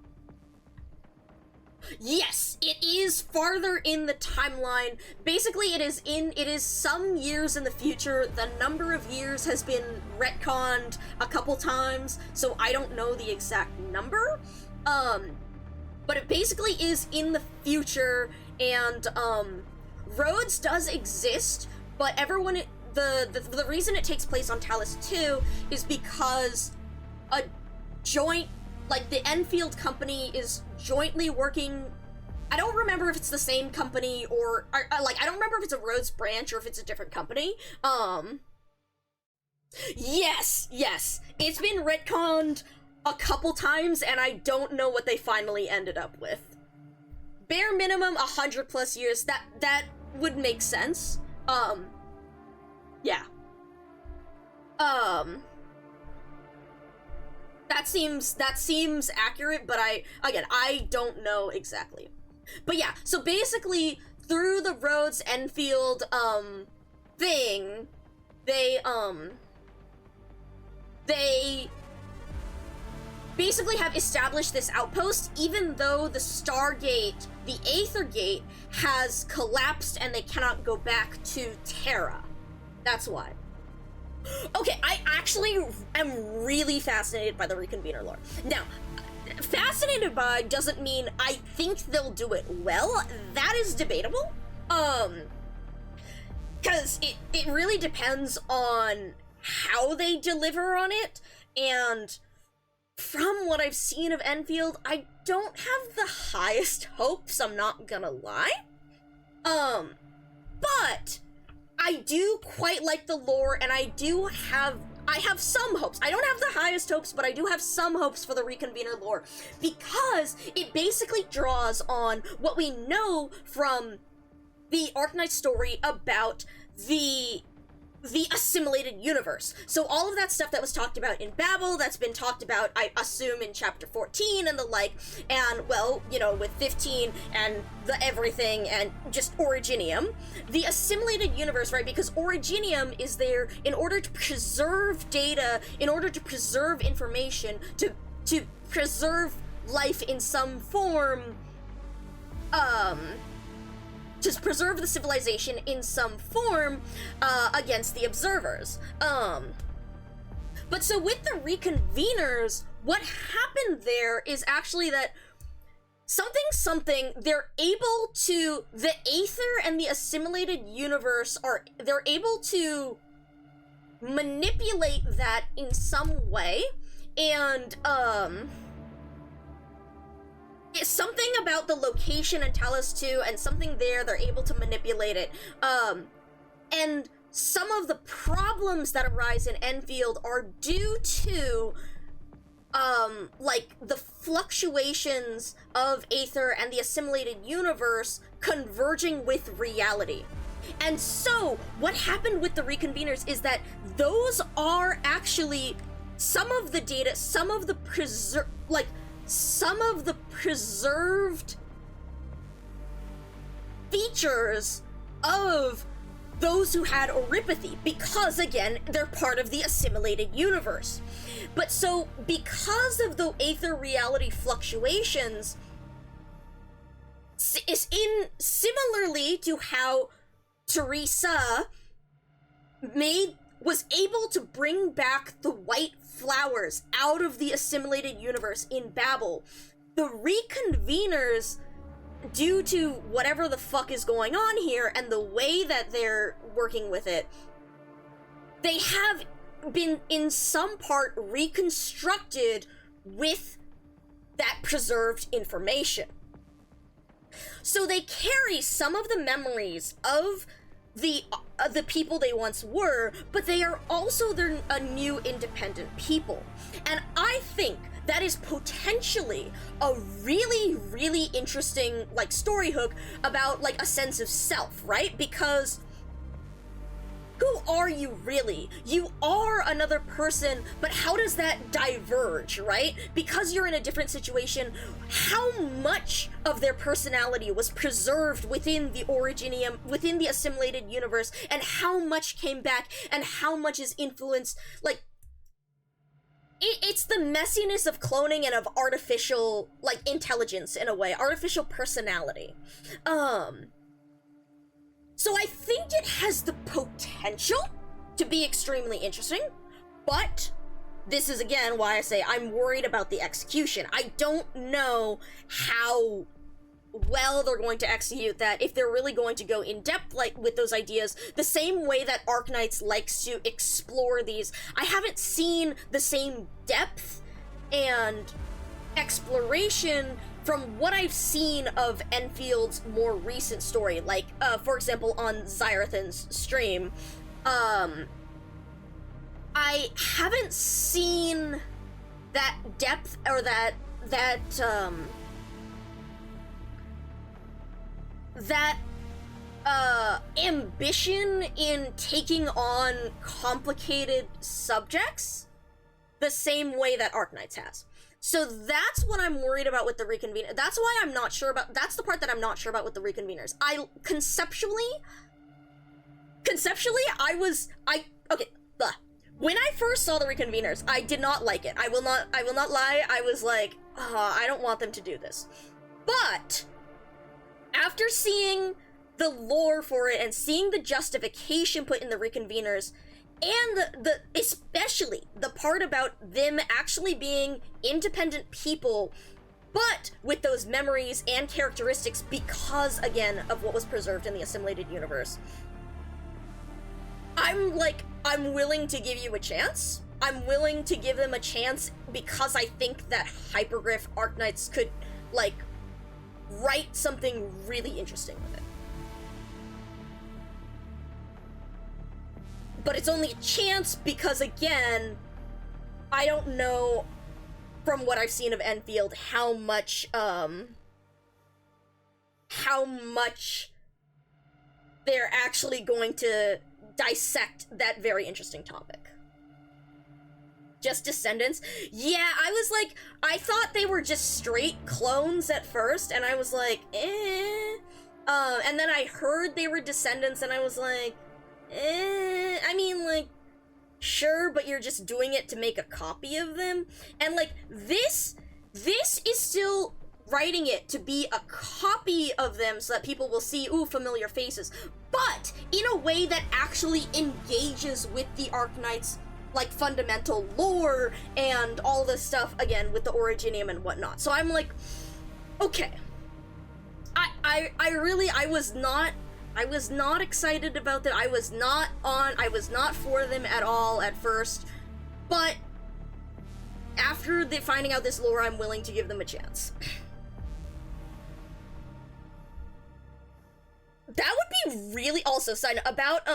Yes, it is farther in the timeline. Basically, it is some years in the future. The number of years has been retconned a couple times, so I don't know the exact number. But it basically is in the future, and, Rhodes does exist, but everyone, the reason it takes place on Talos 2 is because a joint, like, the Enfield company is jointly working. I don't remember if it's the same company or like, I don't remember if it's a Rhodes branch or if it's a different company. Yes, it's been retconned a couple times, and I don't know what they finally ended up with. Bare minimum 100+ years. That would make sense. Yeah. That seems accurate, but I don't know exactly. But yeah, so basically, through the Rhodes Enfield, thing, they basically have established this outpost, even though the Stargate, the Aether Gate, has collapsed and they cannot go back to Terra. That's why. Okay, I actually am really fascinated by the Reconvener lore. Now, fascinated by doesn't mean I think they'll do it well. That is debatable. Because it really depends on how they deliver on it, and from what I've seen of Enfield, I don't have the highest hopes, I'm not gonna lie. But I do quite like the lore, and I have some hopes. I don't have the highest hopes, but I do have some hopes for the Reconvener lore, because it basically draws on what we know from the Arknight story about the assimilated universe. So all of that stuff that was talked about in Babel, that's been talked about, I assume, in chapter 14 and the like, and, well, you know, with 15 and the everything and just Originium. The assimilated universe, right, because Originium is there in order to preserve data, in order to preserve information, to preserve life in some form, to preserve the civilization in some form, against the observers. But so with the Reconveners, what happened there is actually that they're able to, the Aether and the assimilated universe they're able to manipulate that in some way, and, it's something about the location in Talos 2 and something there, they're able to manipulate it. And some of the problems that arise in Enfield are due to, like, the fluctuations of Aether and the assimilated universe converging with reality. And so, what happened with the Reconveners is that those are actually some of the data, some of the preserved features of those who had Oripathy, because, again, they're part of the assimilated universe. But so, because of the Aether reality fluctuations, is in similarly to how Teresa was able to bring back the white flowers out of the assimilated universe in Babel. The reconveners, due to whatever the fuck is going on here and the way that they're working with it, they have been in some part reconstructed with that preserved information. So they carry some of the memories of the people they once were, but they are also a new independent people. And I think that is potentially a really, really interesting, like, story hook about, like, a sense of self, right? Because who are you really? You are another person, but how does that diverge, right? Because you're in a different situation, how much of their personality was preserved within the Originium, within the assimilated universe, and how much came back, and how much is influenced, like, it's the messiness of cloning and of artificial, like, intelligence in a way, artificial personality. So I think it has the potential to be extremely interesting, but this is again why I say I'm worried about the execution. I don't know how well they're going to execute that, if they're really going to go in depth, like, with those ideas, the same way that Arknights likes to explore these. I haven't seen the same depth and exploration from what I've seen of Enfield's more recent story, like, for example, on Xyrathan's stream, I haven't seen that depth, or that ambition in taking on complicated subjects the same way that Arknights has. So that's what I'm worried about with the reconvener. That's why I'm not sure about, that's the part that I'm not sure about with the reconveners. When I first saw the reconveners, I did not like it. I will not lie, I was like, I don't want them to do this. But after seeing the lore for it and seeing the justification put in the reconveners, and especially the part about them actually being independent people, but with those memories and characteristics because, again, of what was preserved in the assimilated universe, I'm willing to give you a chance. I'm willing to give them a chance because I think that Hypergryph Arknights could, like, write something really interesting with it. But it's only a chance because, again, I don't know, from what I've seen of Enfield, how much they're actually going to dissect that very interesting topic. Just descendants? Yeah, I was like, I thought they were just straight clones at first, and I was like, eh. And then I heard they were descendants, and I was like, I mean, like, sure, but you're just doing it to make a copy of them? And, like, this is still writing it to be a copy of them so that people will see, ooh, familiar faces, but in a way that actually engages with the Arknights, like, fundamental lore and all this stuff, again, with the Originium and whatnot. So I'm like, okay. I was not excited about that. I was not for them at all at first, but after finding out this lore, I'm willing to give them a chance. That would be really, also, side note, about,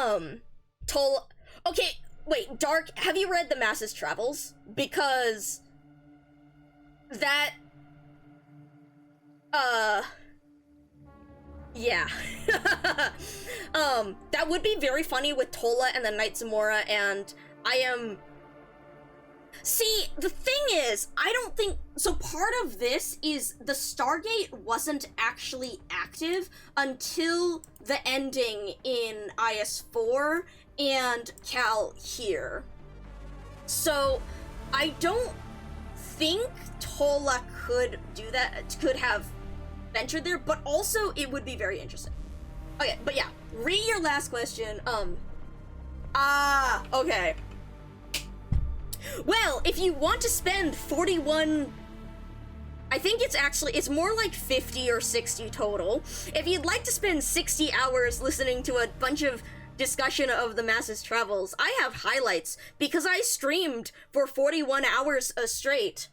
Toll. Okay, wait, Dark, have you read The Masses Travels? Because that, yeah. That would be very funny with Tolla and the Knight Zamora, and see, the thing is, I don't think, so part of this is the Stargate wasn't actually active until the ending in IS4 and Cal here. So, I don't think Tolla could do that, could have ventured there, but also it would be very interesting. Okay, but yeah, read your last question. Okay. Well, if you want to spend 41... I think it's more like 50 or 60 total. If you'd like to spend 60 hours listening to a bunch of discussion of the Masses Travels, I have highlights, because I streamed for 41 hours straight.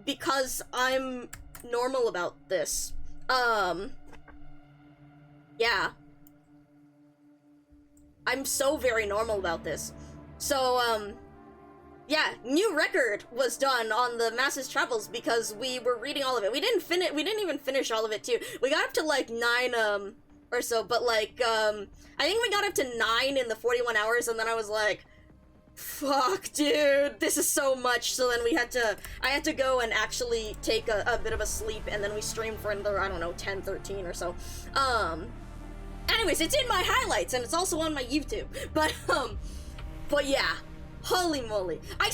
Because I'm normal about this. Yeah. I'm so very normal about this. So, yeah, new record was done on the Masses Travels because we were reading all of it. We didn't even finish all of it too. We got up to like 9 or so, but like I think we got up to 9 in the 41 hours, and then I was like, fuck, dude, this is so much. So then I had to go and actually take a bit of a sleep, and then we streamed for another, I don't know, 10, 13 or so. Anyways, it's in my highlights, and it's also on my YouTube. But yeah. Holy moly. I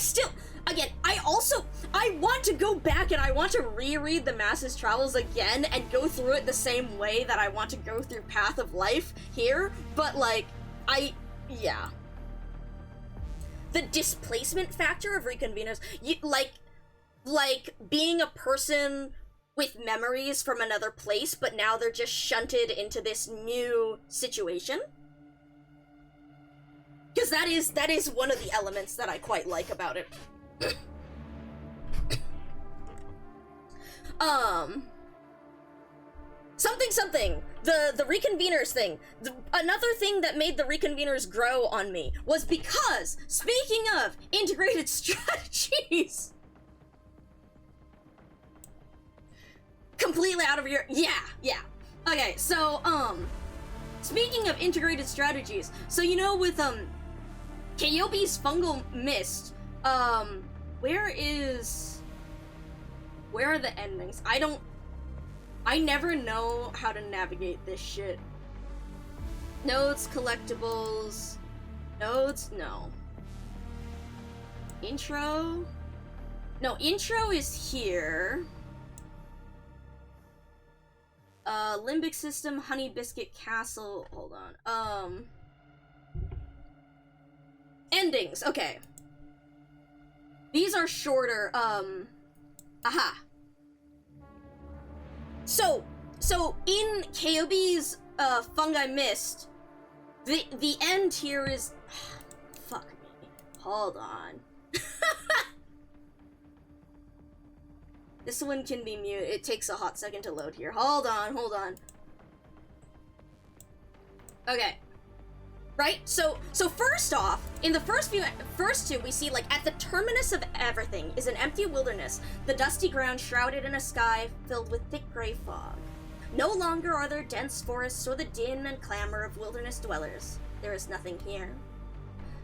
want to go back and I want to reread the Masses Travels again and go through it the same way that I want to go through Path of Life here, but like, yeah. The displacement factor of reconveners, like being a person with memories from another place, but now they're just shunted into this new situation. Because that is one of the elements that I quite like about it. Something. The reconveners thing. Another thing that made the reconveners grow on me was because, speaking of integrated strategies, completely out of your, yeah. Okay, so, speaking of integrated strategies, so you know with, Kayobi's fungal mist, where are the endings? I never know how to navigate this shit. Notes, collectibles, notes, no. Intro? No, intro is here. Limbic System, Honey Biscuit Castle, hold on, endings, okay. These are shorter, aha. So in Kayobi's, Fungi Mist, the end here is, fuck me, hold on. This one can be mute, it takes a hot second to load here, hold on. Okay. Right? So first off, in the first two, we see, like, at the terminus of everything is an empty wilderness, the dusty ground shrouded in a sky filled with thick gray fog. No longer are there dense forests or the din and clamor of wilderness dwellers. There is nothing here.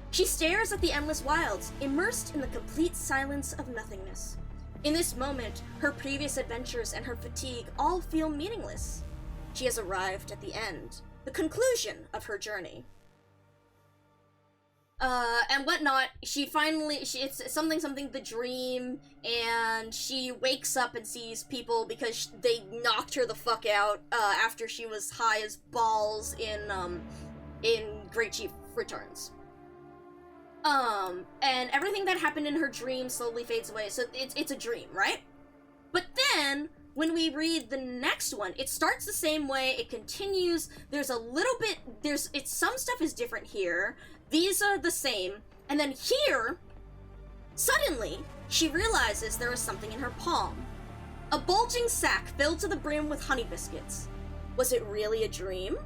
She stares at the endless wilds, immersed in the complete silence of nothingness. In this moment, her previous adventures and her fatigue all feel meaningless. She has arrived at the end, the conclusion of her journey. And whatnot, it's something the dream, and she wakes up and sees people because they knocked her the fuck out, after she was high as balls in Great Chief Returns. And everything that happened in her dream slowly fades away, so it's a dream, right? But then, when we read the next one, it starts the same way, it continues, there's a little bit, some stuff is different here, these are the same, and then here, suddenly, she realizes there is something in her palm. A bulging sack filled to the brim with honey biscuits. Was it really a dream?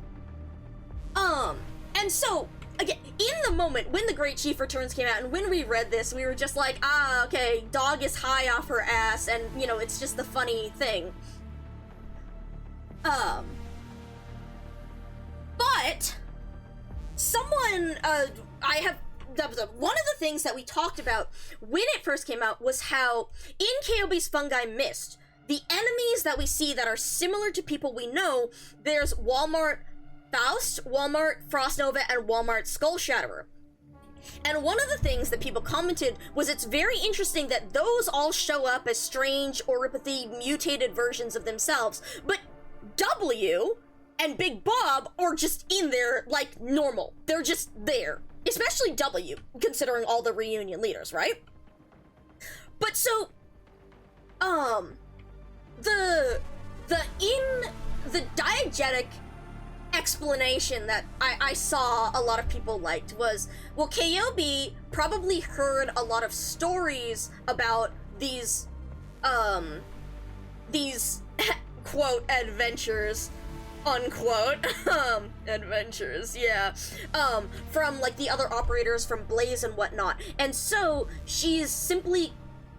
And so, again, in the moment when the Great Chief Returns came out, and when we read this, we were just like, okay, dog is high off her ass, and, you know, it's just the funny thing. But someone, one of the things that we talked about when it first came out was how in Kayobi's Fungi Mist, the enemies that we see that are similar to people we know, there's Walmart Faust, Walmart Frostnova, and Walmart Skullshatterer. And one of the things that people commented was it's very interesting that those all show up as strange, oripathy, mutated versions of themselves, but W and Big Bob are just in there like normal. They're just there. Especially W, considering all the reunion leaders, right? But so, the diegetic explanation that I saw a lot of people liked was, well, Kyobi probably heard a lot of stories about these quote adventures, unquote, adventures, yeah, from like the other operators from Blaze and whatnot, and so she's simply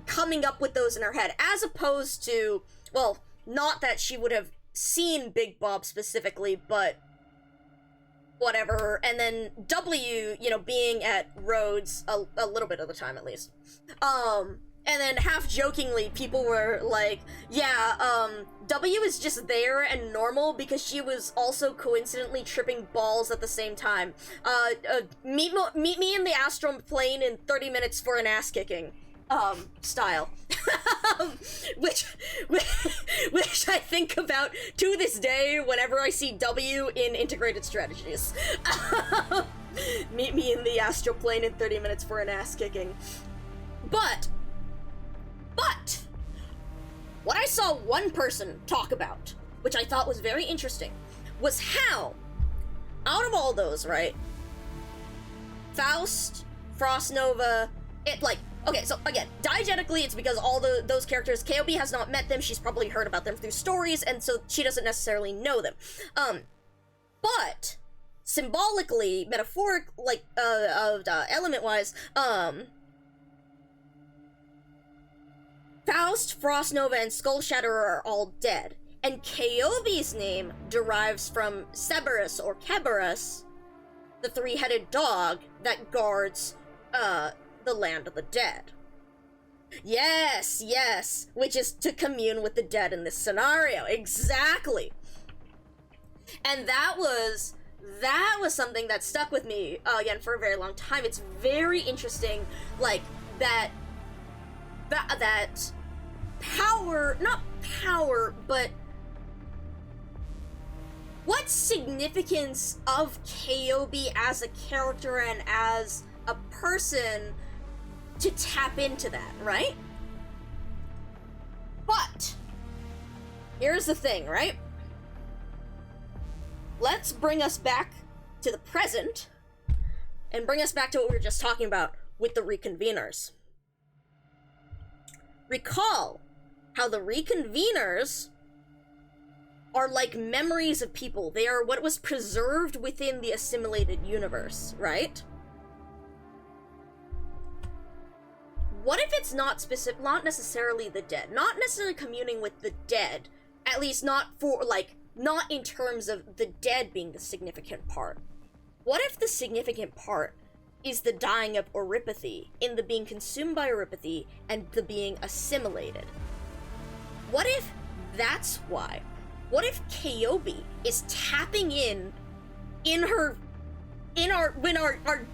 coming up with those in her head, as opposed to, well, not that she would have seen Big Bob specifically, but whatever. And then W, you know, being at Rhodes a little bit of the time at least. And then half jokingly, people were like, yeah, W is just there and normal because she was also coincidentally tripping balls at the same time. Meet me in the astral plane in 30 minutes for an ass kicking. Style. which I think about to this day whenever I see W in integrated strategies. Meet me in the astral plane in 30 minutes for an ass kicking. But what I saw one person talk about, which I thought was very interesting, was how, out of all those, right, Faust, Frost Nova, it, like, okay, so again, diegetically, it's because all those characters, KOB has not met them, she's probably heard about them through stories, and so she doesn't necessarily know them. But symbolically, metaphoric, like, element-wise, Faust, Frost Nova, and Skull Shatterer are all dead, and Kyobi's name derives from Cerberus or Kerberos, the three-headed dog that guards, the land of the dead. Yes, which is to commune with the dead in this scenario. Exactly. And that was something that stuck with me, again, for a very long time. It's very interesting, like, that power, not power, but what significance of Kyobi as a character and as a person to tap into that, right? But here's the thing, right? Let's bring us back to the present and bring us back to what we were just talking about with the reconveners. Recall how the reconveners are like memories of people. They are what was preserved within the assimilated universe, right? What if it's not not necessarily the dead, not necessarily communing with the dead, at least not for, like, not in terms of the dead being the significant part. What if the significant part is the dying of Oripathy, in the being consumed by Oripathy and the being assimilated? What if that's why? What if Kyobi is tapping when our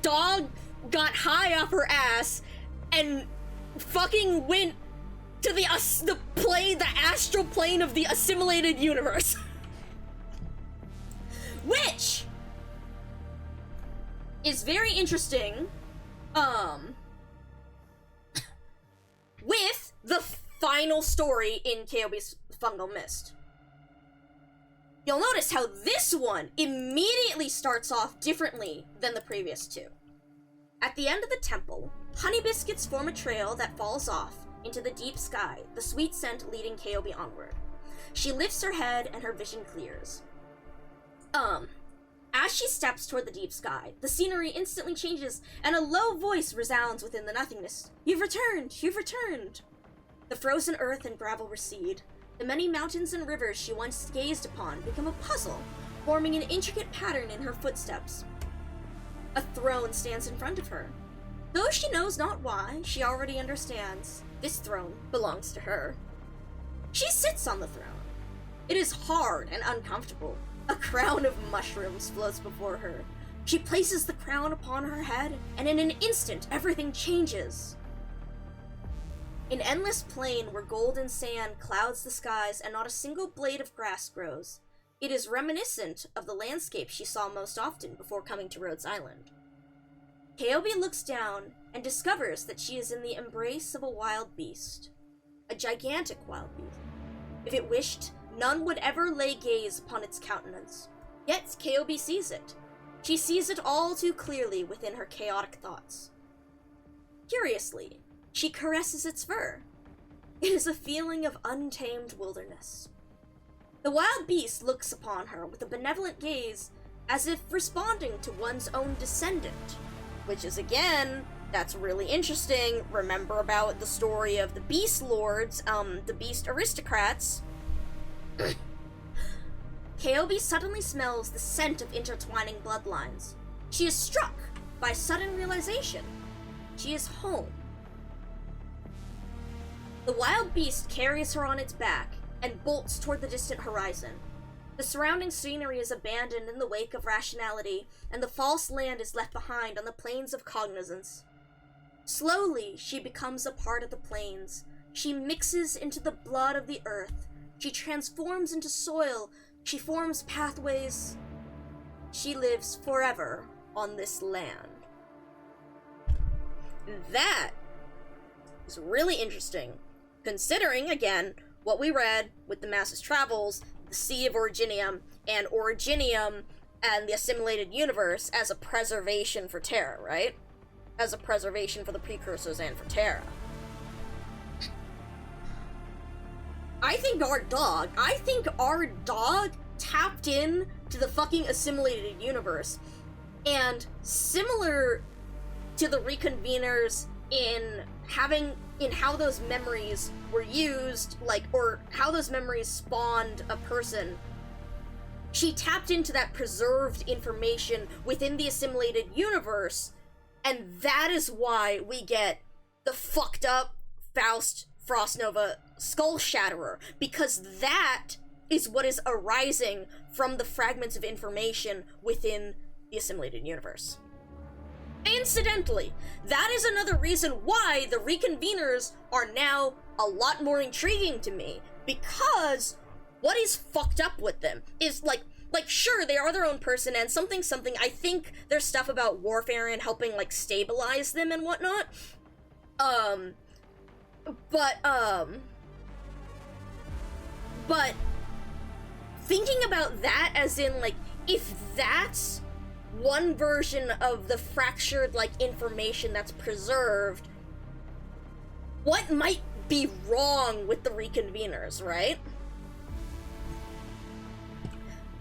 dog got high off her ass and fucking went to the astral plane of the assimilated universe? Which is very interesting, with the final story in Kyobi's Fungal Mist. You'll notice how this one immediately starts off differently than the previous two. At the end of the temple, honey biscuits form a trail that falls off into the deep sky, the sweet scent leading Kyobi onward. She lifts her head and her vision clears. As she steps toward the deep sky, the scenery instantly changes and a low voice resounds within the nothingness. You've returned! You've returned! The frozen earth and gravel recede. The many mountains and rivers she once gazed upon become a puzzle, forming an intricate pattern in her footsteps. A throne stands in front of her. Though she knows not why, she already understands. This throne belongs to her. She sits on the throne. It is hard and uncomfortable. A crown of mushrooms floats before her. She places the crown upon her head, and in an instant, everything changes. An endless plain where golden sand clouds the skies and not a single blade of grass grows. It is reminiscent of the landscape she saw most often before coming to Rhodes Island. Kaobi looks down and discovers that she is in the embrace of a wild beast. A gigantic wild beast. If it wished, none would ever lay gaze upon its countenance. Yet Kaobi sees it. She sees it all too clearly within her chaotic thoughts. Curiously, she caresses its fur. It is a feeling of untamed wilderness. The wild beast looks upon her with a benevolent gaze, as if responding to one's own descendant. Which is, again, that's really interesting. Remember about the story of the Beast Lords, the Beast Aristocrats. Kaobi suddenly smells the scent of intertwining bloodlines. She is struck by sudden realization. She is home. The wild beast carries her on its back and bolts toward the distant horizon. The surrounding scenery is abandoned in the wake of rationality, and the false land is left behind on the plains of cognizance. Slowly, she becomes a part of the plains. She mixes into the blood of the earth. She transforms into soil. She forms pathways. She lives forever on this land. That is really interesting, considering, again, what we read with the Master's Travels, the Sea of Originium, and Originium and the assimilated universe as a preservation for Terra, right? As a preservation for the precursors and for Terra. I think our dog tapped in to the fucking assimilated universe, and similar to the reconveners in how those memories were used, or how those memories spawned a person. She tapped into that preserved information within the assimilated universe, and that is why we get the fucked up Faust Frostnova Skull Shatterer, because that is what is arising from the fragments of information within the assimilated universe. Incidentally, that is another reason why the reconveners are now a lot more intriguing to me, because what is fucked up with them is sure, they are their own person and something, I think there's stuff about warfare and helping stabilize them and whatnot. But thinking about that as in if that's one version of the fractured information that's preserved, what might be wrong with the reconveners, right?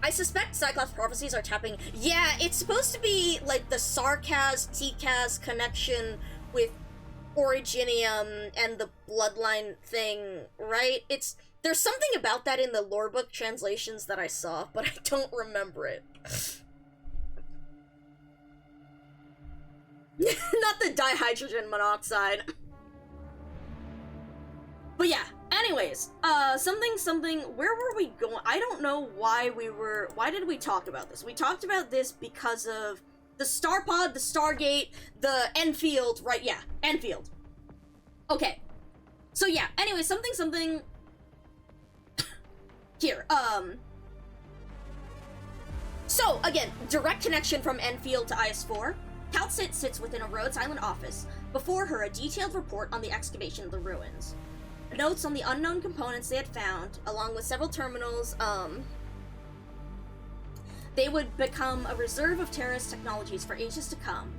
I suspect Cyclops' prophecies are tapping. Yeah, it's supposed to be the Sarkaz Tikaz connection with Originium and the bloodline thing, right? There's something about that in the lorebook translations that I saw, but I don't remember it. Not the dihydrogen monoxide. But yeah, anyways, where were we going? I don't know why did we talk about this? We talked about this because of the Star Pod, the Stargate, the Enfield, right? Yeah, Enfield. Okay. So yeah, anyway, something here, so again, direct connection from Enfield to IS4. Calcit sits within a Rhodes Island office. Before her, a detailed report on the excavation of the ruins. Notes on the unknown components they had found, along with several terminals, they would become a reserve of terrorist technologies for ages to come.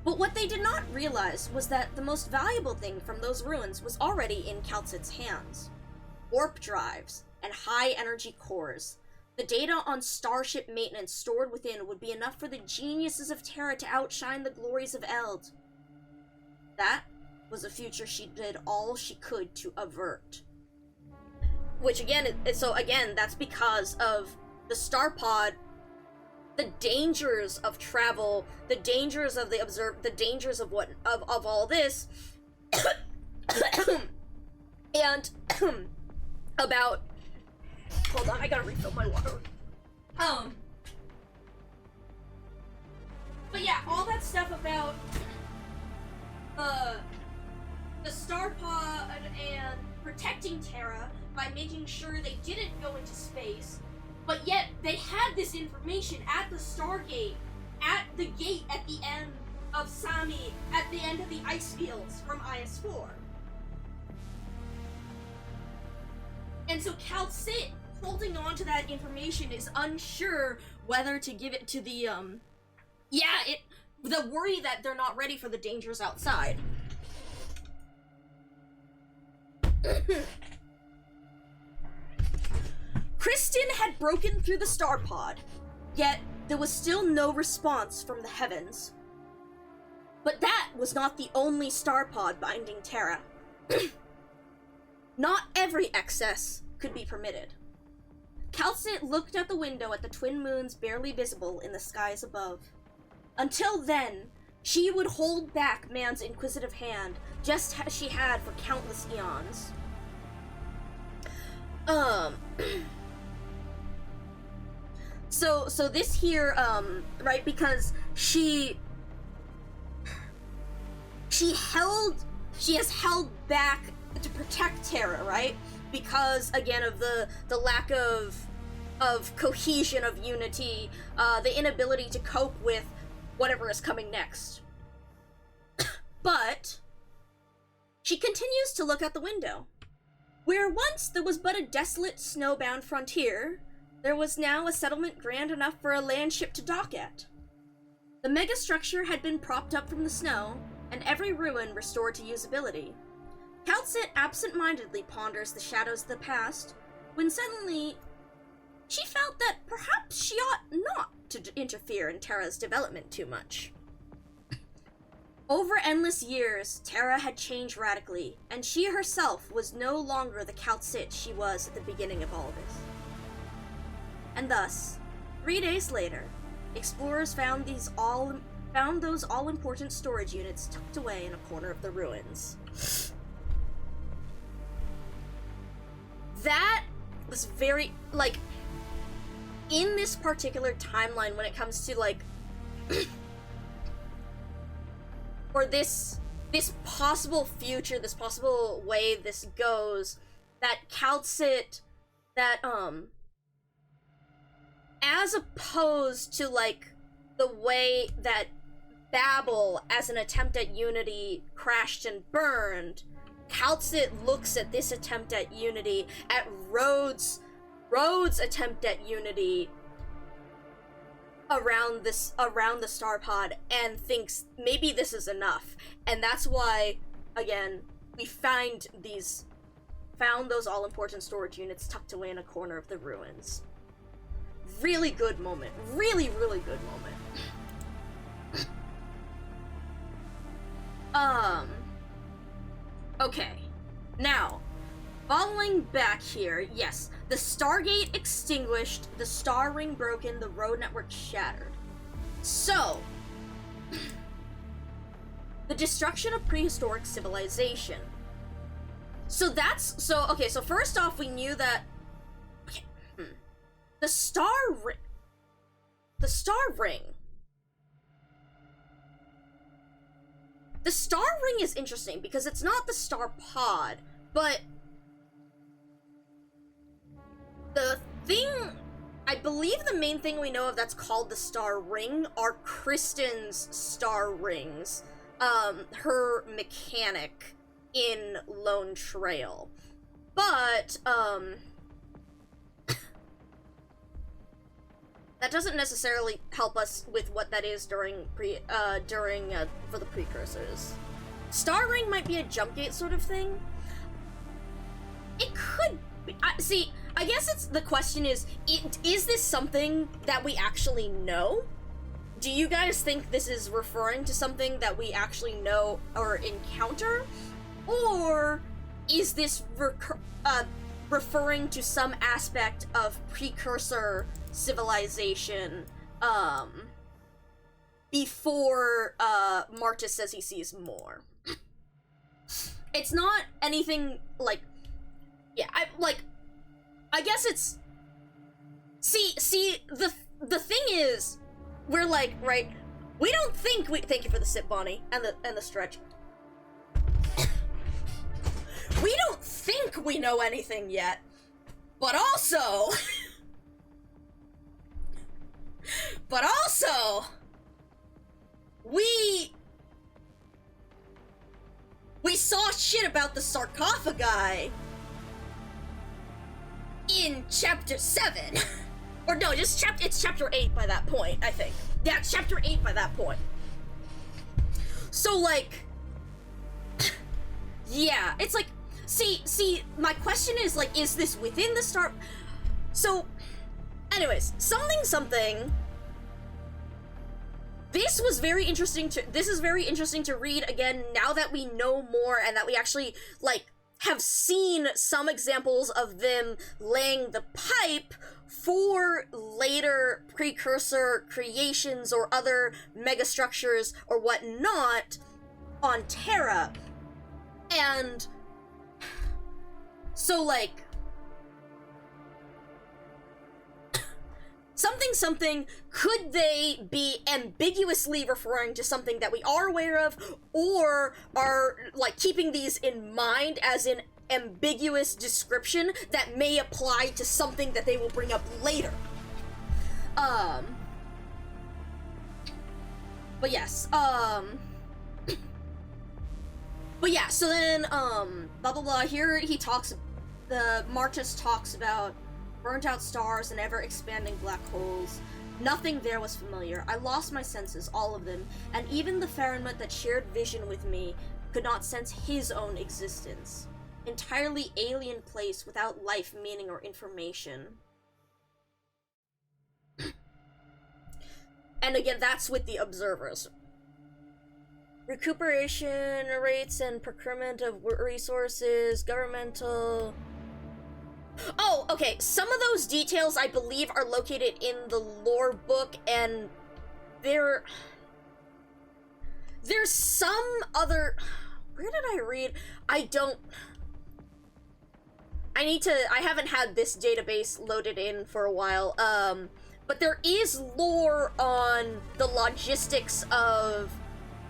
But what they did not realize was that the most valuable thing from those ruins was already in Calcit's hands. Warp drives and high-energy cores. The data on starship maintenance stored within would be enough for the geniuses of Terra to outshine the glories of Eld. That was a future she did all she could to avert. Which again, that's because of the Star Pod, the dangers of travel, the dangers of the dangers of all this, and about. Hold on, I gotta refill my water. But yeah, all that stuff about the Star Pod and protecting Terra by making sure they didn't go into space But yet, they had this information at the Stargate, at the gate at the end of Sami, at the end of the ice fields from IS-4. And so Calcit, holding on to that information, is unsure whether to give it to the, the worry that they're not ready for the dangers outside. Kristen had broken through the star pod, yet there was still no response from the heavens. But that was not the only star pod binding Terra. Not every excess could be permitted. Calcit looked out the window at the twin moons barely visible in the skies above. Until then, she would hold back man's inquisitive hand, just as she had for countless eons. So this here, right, because she has held back to protect Terra, right? Because, again, of the lack of cohesion, of unity, the inability to cope with whatever is coming next. But she continues to look out the window. Where once there was but a desolate, snowbound frontier, there was now a settlement grand enough for a land ship to dock at. The megastructure had been propped up from the snow, and every ruin restored to usability. Calcit absent-mindedly ponders the shadows of the past, when suddenly she felt that perhaps she ought not to interfere in Terra's development too much. Over endless years, Terra had changed radically, and she herself was no longer the Calcit she was at the beginning of all this. And thus, 3 days later, explorers found those all-important storage units tucked away in a corner of the ruins. That was very, like, in this particular timeline when it comes to, like, or this possible future, this possible way this goes, that Calcit, that, as opposed to, like, the way that Babel, as an attempt at unity, crashed and burned, Calcit looks at this attempt at unity, at Rhodes' attempt at unity around the star pod, and thinks maybe this is enough. And that's why, again, we found those all-important storage units tucked away in a corner of the ruins. Really good moment. Really, really good moment. Okay. Now, following back here, yes, the Stargate extinguished, the star ring broken, the road network shattered. So, the destruction of prehistoric civilization. So first off, we knew that, the star ring is interesting because it's not the star pod, but the thing, I believe the main thing we know of that's called the star ring are Kristen's star rings, her mechanic in Lone Trail. But, that doesn't necessarily help us with what that is for the precursors. Star ring might be a jump gate sort of thing. It could be. I guess the question is this something that we actually know? Do you guys think this is referring to something that we actually know or encounter? Or is this referring to some aspect of precursor civilization, before, Martis says he sees more? It's not anything, like, yeah, I guess it's, see, the thing is, we're like, right, we don't think thank you for the sip, Bonnie, and the stretch. We don't think we know anything yet, but also, But also, we saw shit about the sarcophagi in chapter 7. Or no, it's chapter 8 by that point, I think. Yeah, chapter 8 by that point. So, like, yeah, it's like, see, my question is, like, is this within the Star... So, anyways, something... This is very interesting to read again now that we know more and that we actually, like, have seen some examples of them laying the pipe for later precursor creations or other megastructures or whatnot on Terra. And so, like, something, could they be ambiguously referring to something that we are aware of, or are, like, keeping these in mind as an ambiguous description that may apply to something that they will bring up later? But yes, but yeah, so then, blah blah blah, here he talks, Marcus talks about burnt out stars and ever-expanding black holes. Nothing there was familiar. I lost my senses, all of them, and even the Faramut that shared vision with me could not sense his own existence. Entirely alien place without life, meaning, or information. And again, that's with the observers. Recuperation rates and procurement of resources, governmental... Oh, okay, some of those details, I believe, are located in the lore book, and there's some other... Where did I read? I haven't had this database loaded in for a while, but there is lore on the logistics of,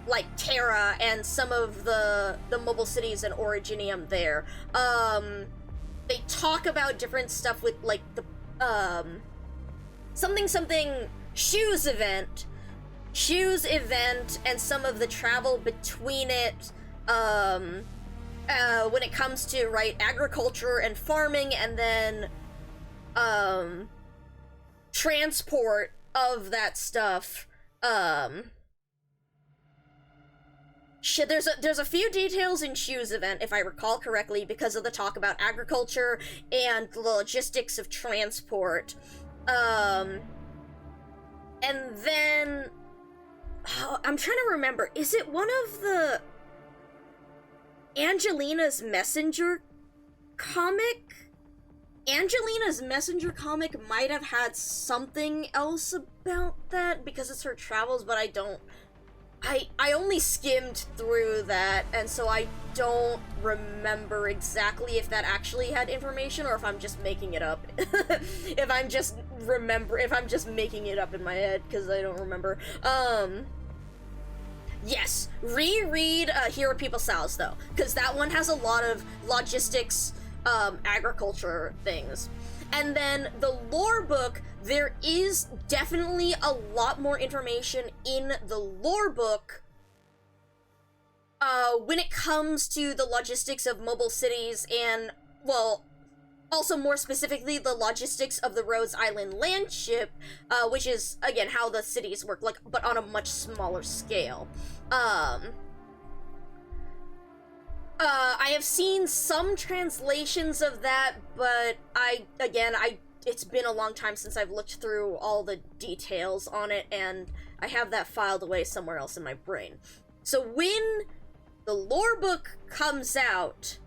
like, Terra and some of the mobile cities and Originium there. They talk about different stuff with, like, the, something Shoes event, and some of the travel between it, when it comes to, right, agriculture and farming, and then, transport of that stuff, Shit, there's a few details in Shoes event, if I recall correctly, because of the talk about agriculture and the logistics of transport. And then... Oh, I'm trying to remember, is it one of the... Angelina's Messenger comic? Angelina's Messenger comic might have had something else about that, because it's her travels, but I don't... I only skimmed through that, and so I don't remember exactly if that actually had information or if I'm just making it up. if I'm just making it up in my head, because I don't remember. Yes, reread Hero People Sal's, though, because that one has a lot of logistics, agriculture things. And then the lore book, there is definitely a lot more information in the lore book when it comes to the logistics of mobile cities and, well, also more specifically the logistics of the Rhodes Island landship, which is, again, how the cities work, like, but on a much smaller scale. I have seen some translations of that, but it's been a long time since I've looked through all the details on it, and I have that filed away somewhere else in my brain. So when the lore book comes out,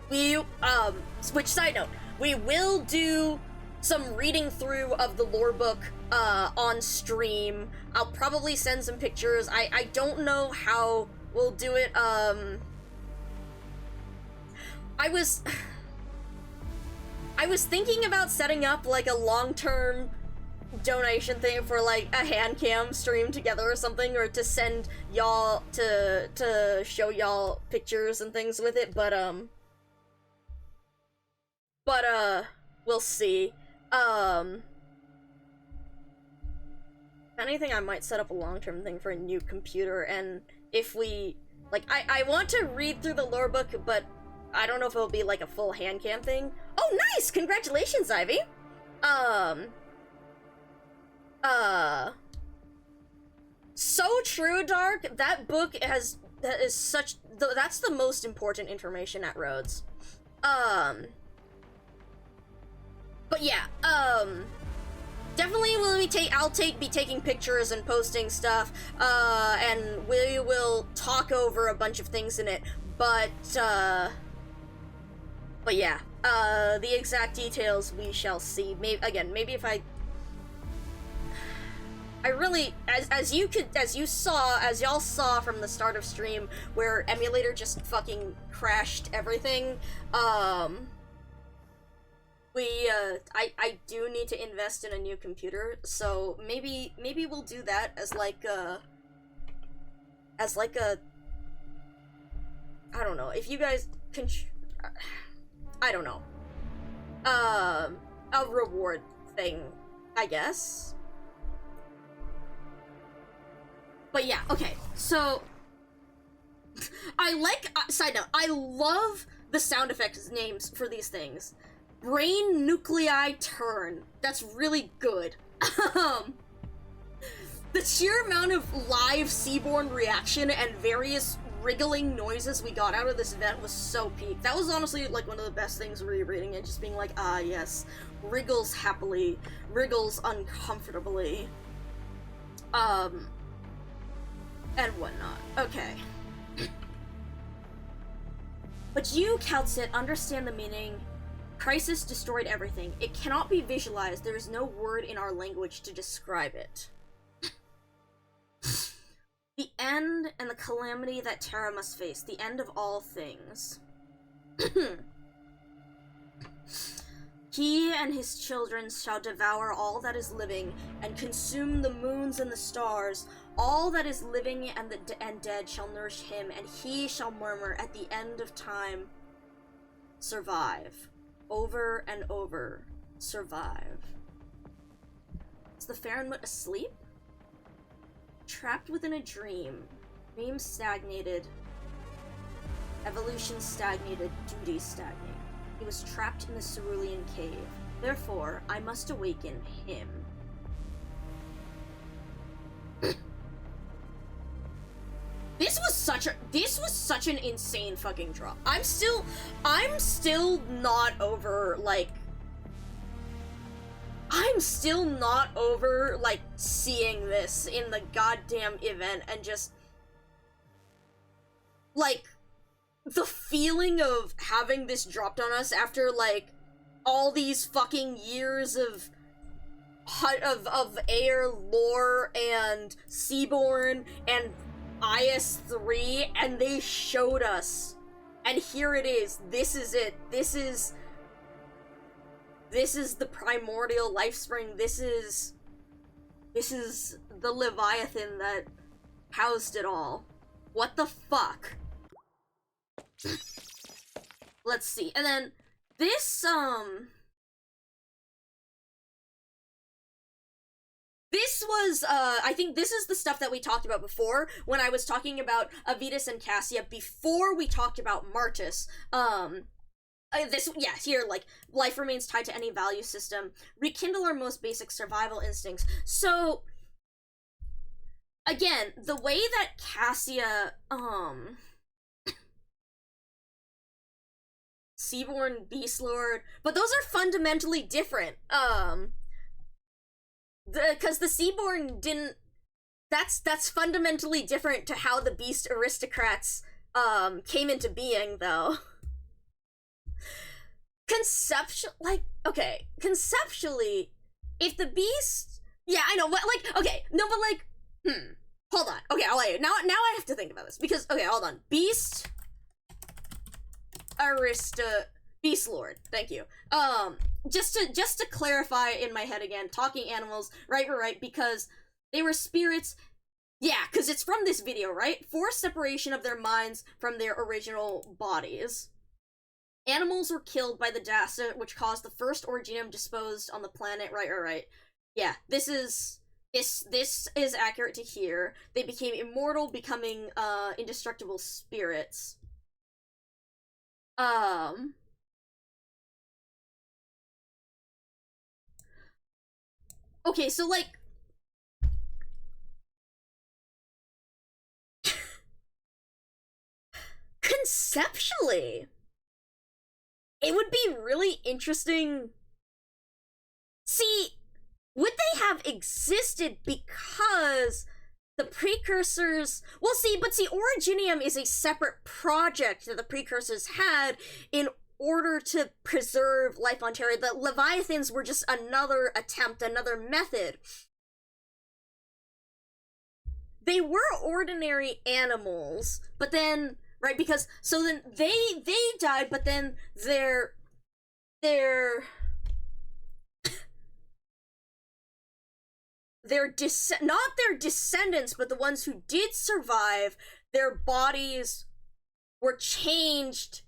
which side note, we will do some reading through of the lore book, on stream. I'll probably send some pictures. I don't know how we'll do it. I was thinking about setting up, like, a long-term donation thing for, like, a hand cam stream together or something, or to send y'all, to show y'all pictures and things with it, but we'll see. If anything, I might set up a long-term thing for a new computer, and if we... Like, I want to read through the lore book, but I don't know if it'll be, like, a full hand cam thing. Oh, nice! Congratulations, Ivy! So true, Dark. That book that's the most important information at Rhodes. But yeah, definitely I'll be taking pictures and posting stuff, and we will talk over a bunch of things in it, but yeah, the exact details we shall see. Maybe if I really, as y'all saw from the start of stream, where emulator just fucking crashed everything, I do need to invest in a new computer, so maybe we'll do that as like a, I don't know, if you guys can, I don't know, a reward thing, I guess. But yeah, okay, so side note, I love the sound effects names for these things. Brain nuclei turn. That's really good. The sheer amount of live Seaborn reaction and various wriggling noises we got out of this event was so peak. That was honestly like one of the best things rereading it, just being like, ah yes, wriggles happily, wriggles uncomfortably. And whatnot. Okay. But you, Kaltsit, understand the meaning. Crisis destroyed everything. It cannot be visualized. There is no word in our language to describe it. The end and the calamity that Terra must face. The end of all things. He and his children shall devour all that is living and consume the moons and the stars. All that is living and dead shall nourish him, and he shall murmur at the end of time, survive. Over and over, survive. Is the Farenmut asleep? Trapped within a dream. Dream stagnated. Evolution stagnated. Duty stagnated. He was trapped in the Cerulean cave. Therefore, I must awaken him. This was such an insane fucking drop. I'm still not over, like, seeing this in the goddamn event and just, like, the feeling of having this dropped on us after, like, all these fucking years of air lore and Seaborn and IS3, and they showed us, and here it is. This is it. This is the primordial life spring. This is the Leviathan that housed it all. What the fuck? Let's see. And then this was, I think this is the stuff that we talked about before, when I was talking about Avitus and Cassia, before we talked about Martis. Here, like, life remains tied to any value system. Rekindle our most basic survival instincts. So, again, the way that Cassia, Seaborn, Beastlord, but those are fundamentally different, because the Seaborn didn't, that's fundamentally different to how the Beast aristocrats, came into being, though. Conceptually, if the Beast, yeah, I know, but, like, okay, no, but, like, hold on, okay, I'll let you, now I have to think about this, because, okay, hold on, Beast, Beastlord, thank you, just to clarify in my head again, talking animals, right, because they were spirits, yeah, because it's from this video, right, forced separation of their minds from their original bodies. Animals were killed by the Dasa, which caused the first Originium disposed on the planet, right. Yeah, this is This is accurate to here. They became immortal, becoming indestructible spirits. Okay, so like conceptually, it would be really interesting. See, would they have existed because the precursors... Well, see, Originium is a separate project that the precursors had in order to preserve life on Terra. The Leviathans were just another attempt, another method. They were ordinary animals, but then, right, because, so then they died, but then their not their descendants, but the ones who did survive, their bodies were changed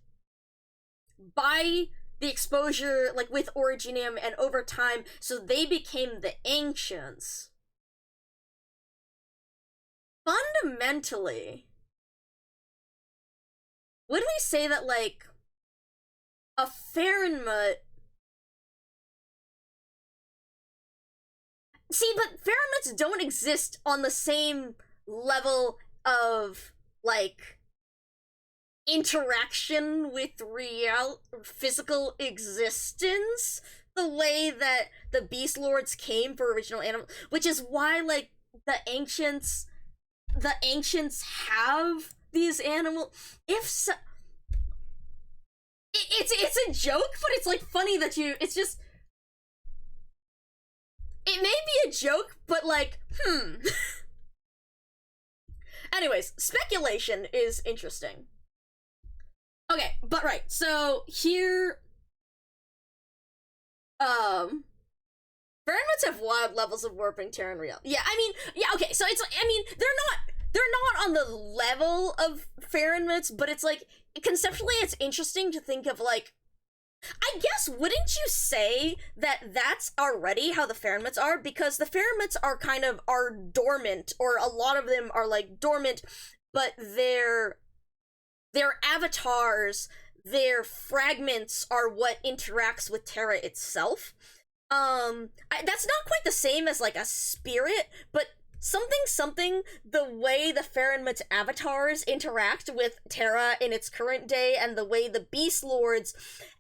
by the exposure, like, with Originium, and over time, so they became the Ancients. Fundamentally, would we say that, like, a Fahrenmut... See, but Fahrenmuts don't exist on the same level of, like, interaction with physical existence the way that the Beast Lords came for original animals, which is why, like, the ancients have these animals. If so, it's a joke, but it's like funny that it's just, it may be a joke, but like, Anyways, speculation is interesting. Okay, but right, so here, Fahrenmuts have wild levels of warping Terran real. Yeah, I mean, yeah, okay, so it's, I mean, they're not on the level of Fahrenmuts, but it's like, conceptually it's interesting to think of, like, I guess, wouldn't you say that that's already how the Fahrenmuts are? Because the Fahrenmuts are kind of, are dormant, or a lot of them are, like, dormant, but their avatars, their fragments are what interacts with Terra itself. That's not quite the same as, like, a spirit, but something, the way the Fahrenmuts avatars interact with Terra in its current day, and the way the Beast Lords,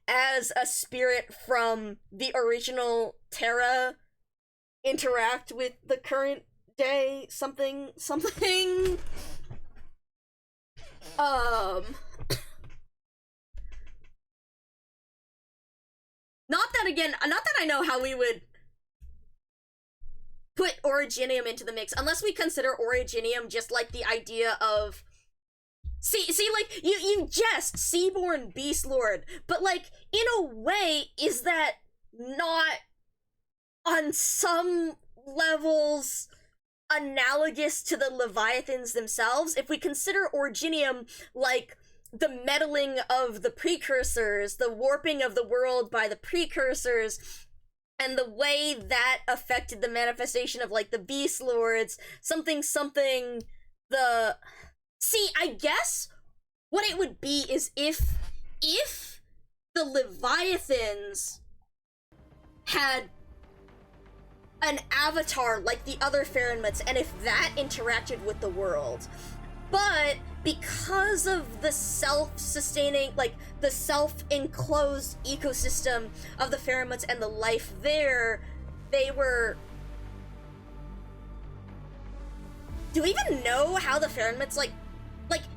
as a spirit from the original Terra, interact with the current day, something. Not that I know how we would put Originium into the mix, unless we consider Originium just like the idea of, see, like, you jest Seaborn Beast Lord, but like, in a way, is that not on some levels analogous to the Leviathans themselves? If we consider Originium like the meddling of the precursors, the warping of the world by the precursors, and the way that affected the manifestation of, like, the Beast Lords, something, the... See, I guess what it would be is if the Leviathans had an avatar like the other Fahrenmuts, and if that interacted with the world. But because of the self-sustaining, like, the self-enclosed ecosystem of the Fahrenmuts and the life there, they were... Do we even know how the Fahrenmuts, like,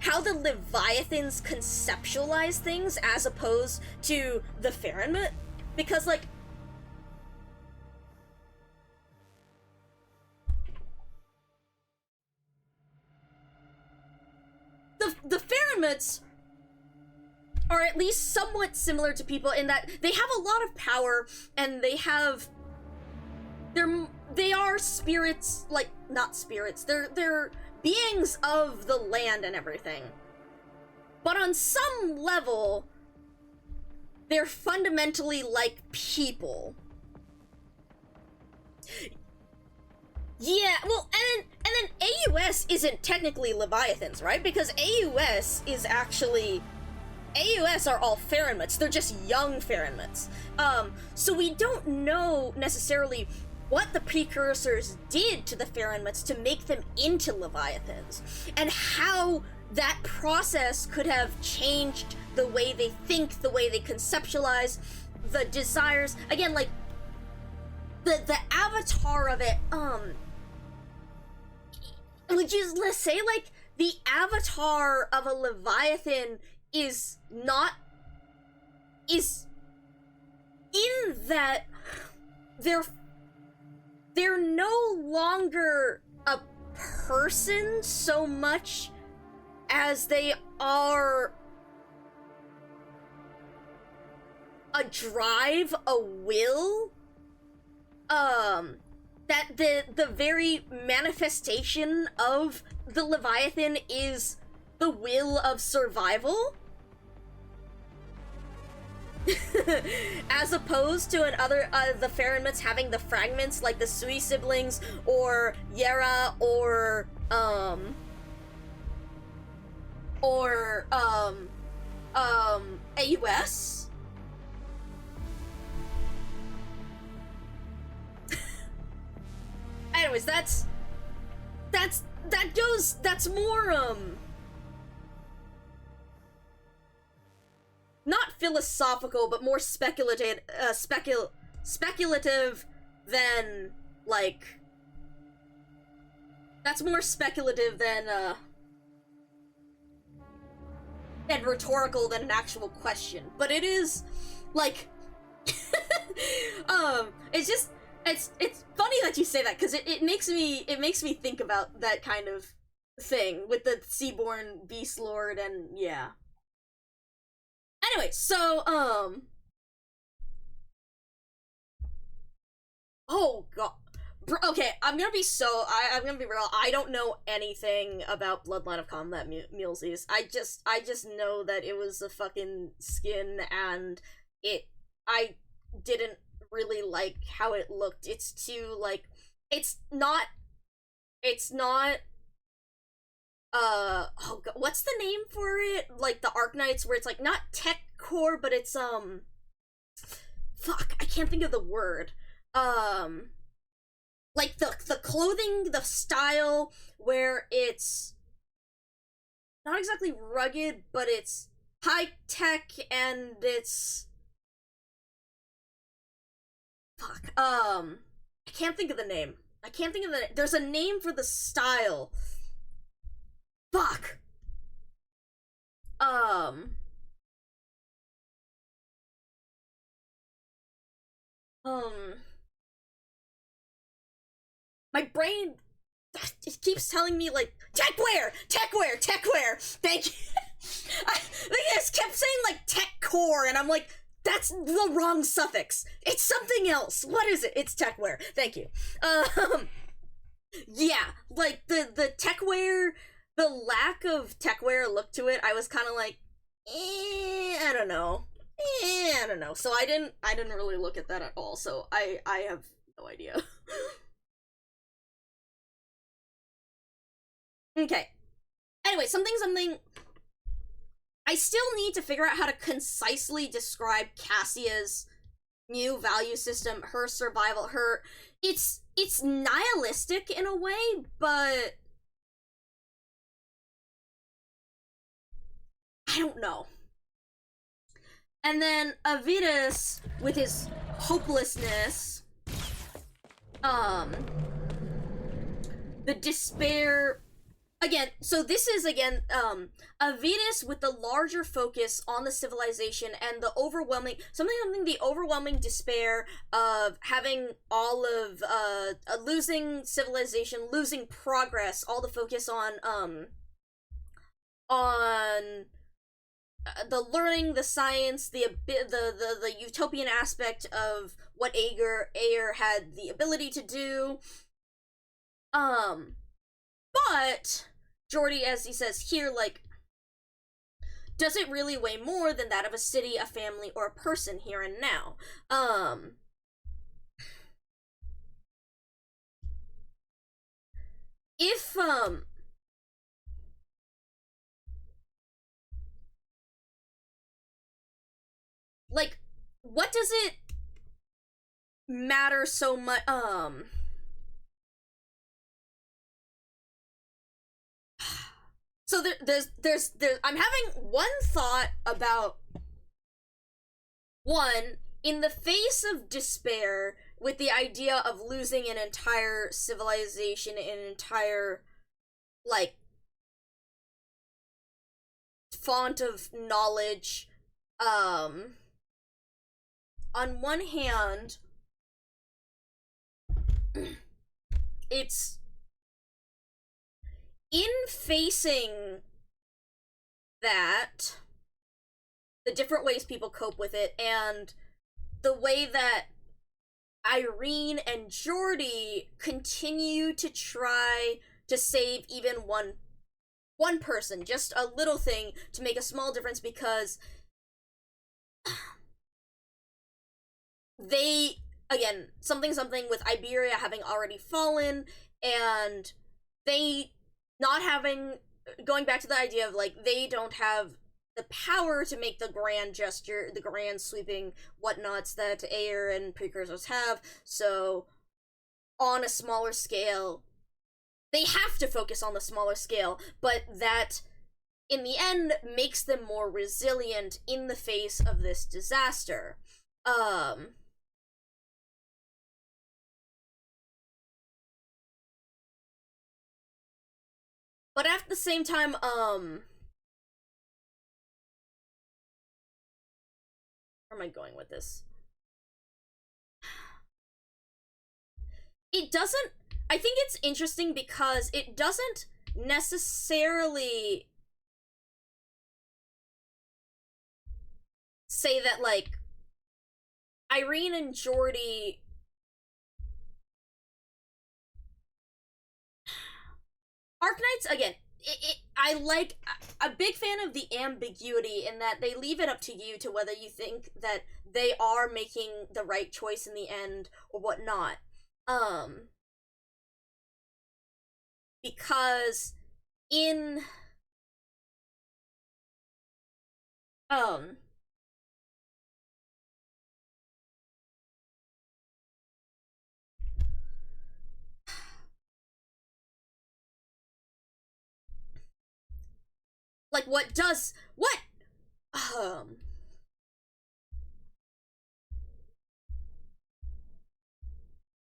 how the Leviathans conceptualize things as opposed to the Fahrenmut? Because, like, the Fahrenmuts are at least somewhat similar to people in that they have a lot of power, and they are spirits, like, not spirits, they're beings of the land and everything. But on some level, they're fundamentally like people. Yeah, well, and then AUS isn't technically Leviathans, right? Because AUS is actually... AUS are all Pharonmuts, they're just young Pharonmuts. So we don't know necessarily what the precursors did to the Pharonmuts to make them into Leviathans, and how that process could have changed the way they think, the way they conceptualize, the desires. Again, like, the avatar of it, would you, let's say, like, the avatar of a Leviathan is not, is in that they're no longer a person so much as they are a drive, a will, that the very manifestation of the Leviathan is the will of survival. As opposed to the Pharonmuts having the fragments like the Sui siblings or Yera or AUS. Anyways, that's more not philosophical, but more speculative than, like, that's more speculative than rhetorical than an actual question. But it is, like, it's funny that you say that, because it makes me think about that kind of thing with the Seaborn Beast Lord, and yeah. Anyway, so, oh god. Okay, I'm gonna be real. I don't know anything about Bloodline of Combat Mulesies. I just know that it was a fucking skin, and I didn't really like how it looked. It's too, like, it's not, oh god, what's the name for it? Like, the Arknights, where it's, like, not tech core, but it's, fuck, I can't think of the word. Like, the clothing, the style, where it's not exactly rugged, but it's high-tech, and it's... Fuck, I can't think of the name. There's a name for the style. Fuck! My brain, it keeps telling me, like, techwear! Thank you! They just kept saying, like, tech core, and I'm like, that's the wrong suffix. It's something else. What is it? It's techwear. Thank you. Yeah, like, the techwear, the lack of techwear look to it, I was kind of like, I don't know. So I didn't really look at that at all, so I have no idea. Okay. Anyway, something. I still need to figure out how to concisely describe Cassia's new value system, her survival, her... It's nihilistic in a way, but... I don't know. And then Avidus, with his hopelessness, the despair... Again, so this is, again, Avidus with the larger focus on the civilization and the overwhelming, the overwhelming despair of having all of, losing civilization, losing progress, all the focus on the learning, the science, the utopian aspect of what Aer had the ability to do. But Jordy, as he says here, like, does it really weigh more than that of a city, a family, or a person here and now? if like, what does it matter so much? So there's I'm having one thought about one, in the face of despair, with the idea of losing an entire civilization, an entire, like, font of knowledge, on one hand, it's in facing that, the different ways people cope with it, and the way that Irene and Jordy continue to try to save even one person, just a little thing to make a small difference, because they, again, something with Iberia having already fallen, and they not having, going back to the idea of, like, they don't have the power to make the grand gesture, the grand sweeping whatnots that Ayer and precursors have, so on a smaller scale, they have to focus on the smaller scale, but that, in the end, makes them more resilient in the face of this disaster. But at the same time, where am I going with this? It doesn't, I think it's interesting because it doesn't necessarily say that, like, Irene and Jordy, Arknights, again, I like, a big fan of the ambiguity in that they leave it up to you to whether you think that they are making the right choice in the end or whatnot. Because in, like,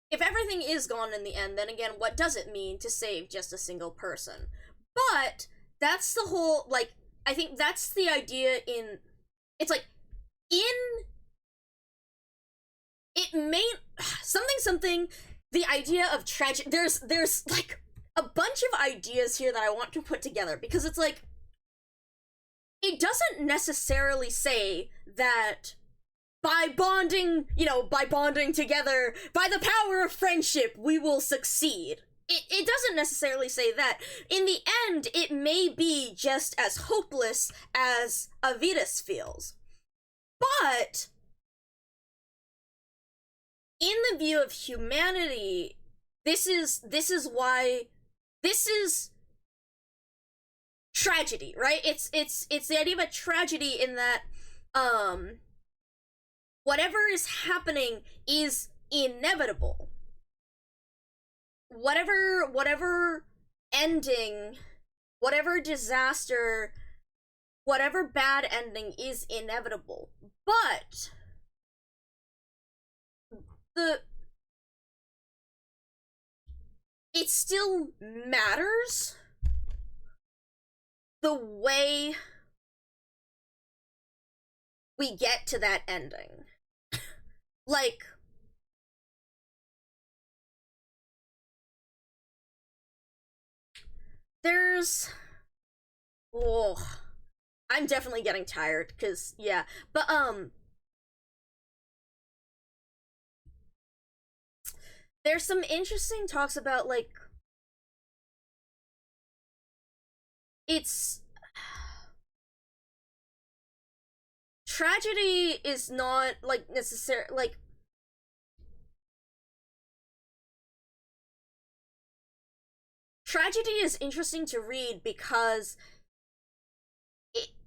if everything is gone in the end, then again, what does it mean to save just a single person? But that's the whole, like, I think that's the idea in, it's like, in, it may, something, the idea of tragic, there's, like, a bunch of ideas here that I want to put together, because it's like, it doesn't necessarily say that by bonding together, by the power of friendship, we will succeed. It doesn't necessarily say that. In the end, it may be just as hopeless as Avitus feels. But, in the view of humanity, this is tragedy, right? It's the idea of a tragedy in that, whatever is happening is inevitable. Whatever ending, whatever disaster, whatever bad ending is inevitable. But it still matters the way we get to that ending. Like, there's, I'm definitely getting tired, because, yeah, but, there's some interesting talks about, like, it's, tragedy is not, like, necessary, like, tragedy is interesting to read because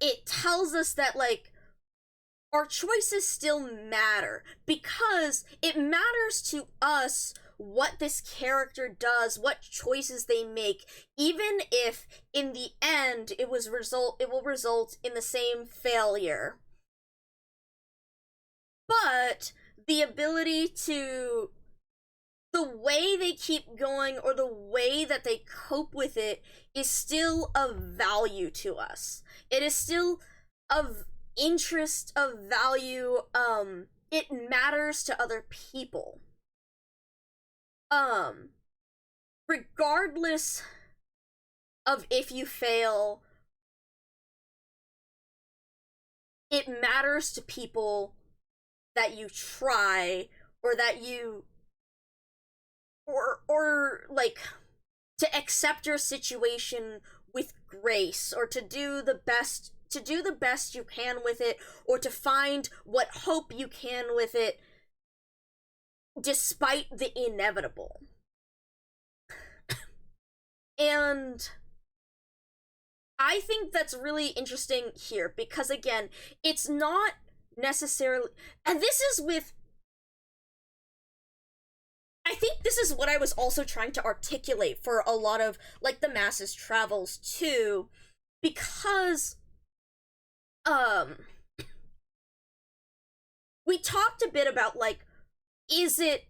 it tells us that, like, our choices still matter, because it matters to us what this character does, what choices they make, even if in the end it will result in the same failure. But the ability to, the way they keep going or the way that they cope with it is still of value to us. It is still of interest, of value. It matters to other people. Regardless of if you fail, it matters to people that you try, or that you, or like, to accept your situation with grace, or to do the best you can with it, or to find what hope you can with it despite the inevitable. And I think that's really interesting here, because again, it's not necessarily, and this is with, I think this is what I was also trying to articulate for a lot of, like, the masses travels too, because we talked a bit about, like, is the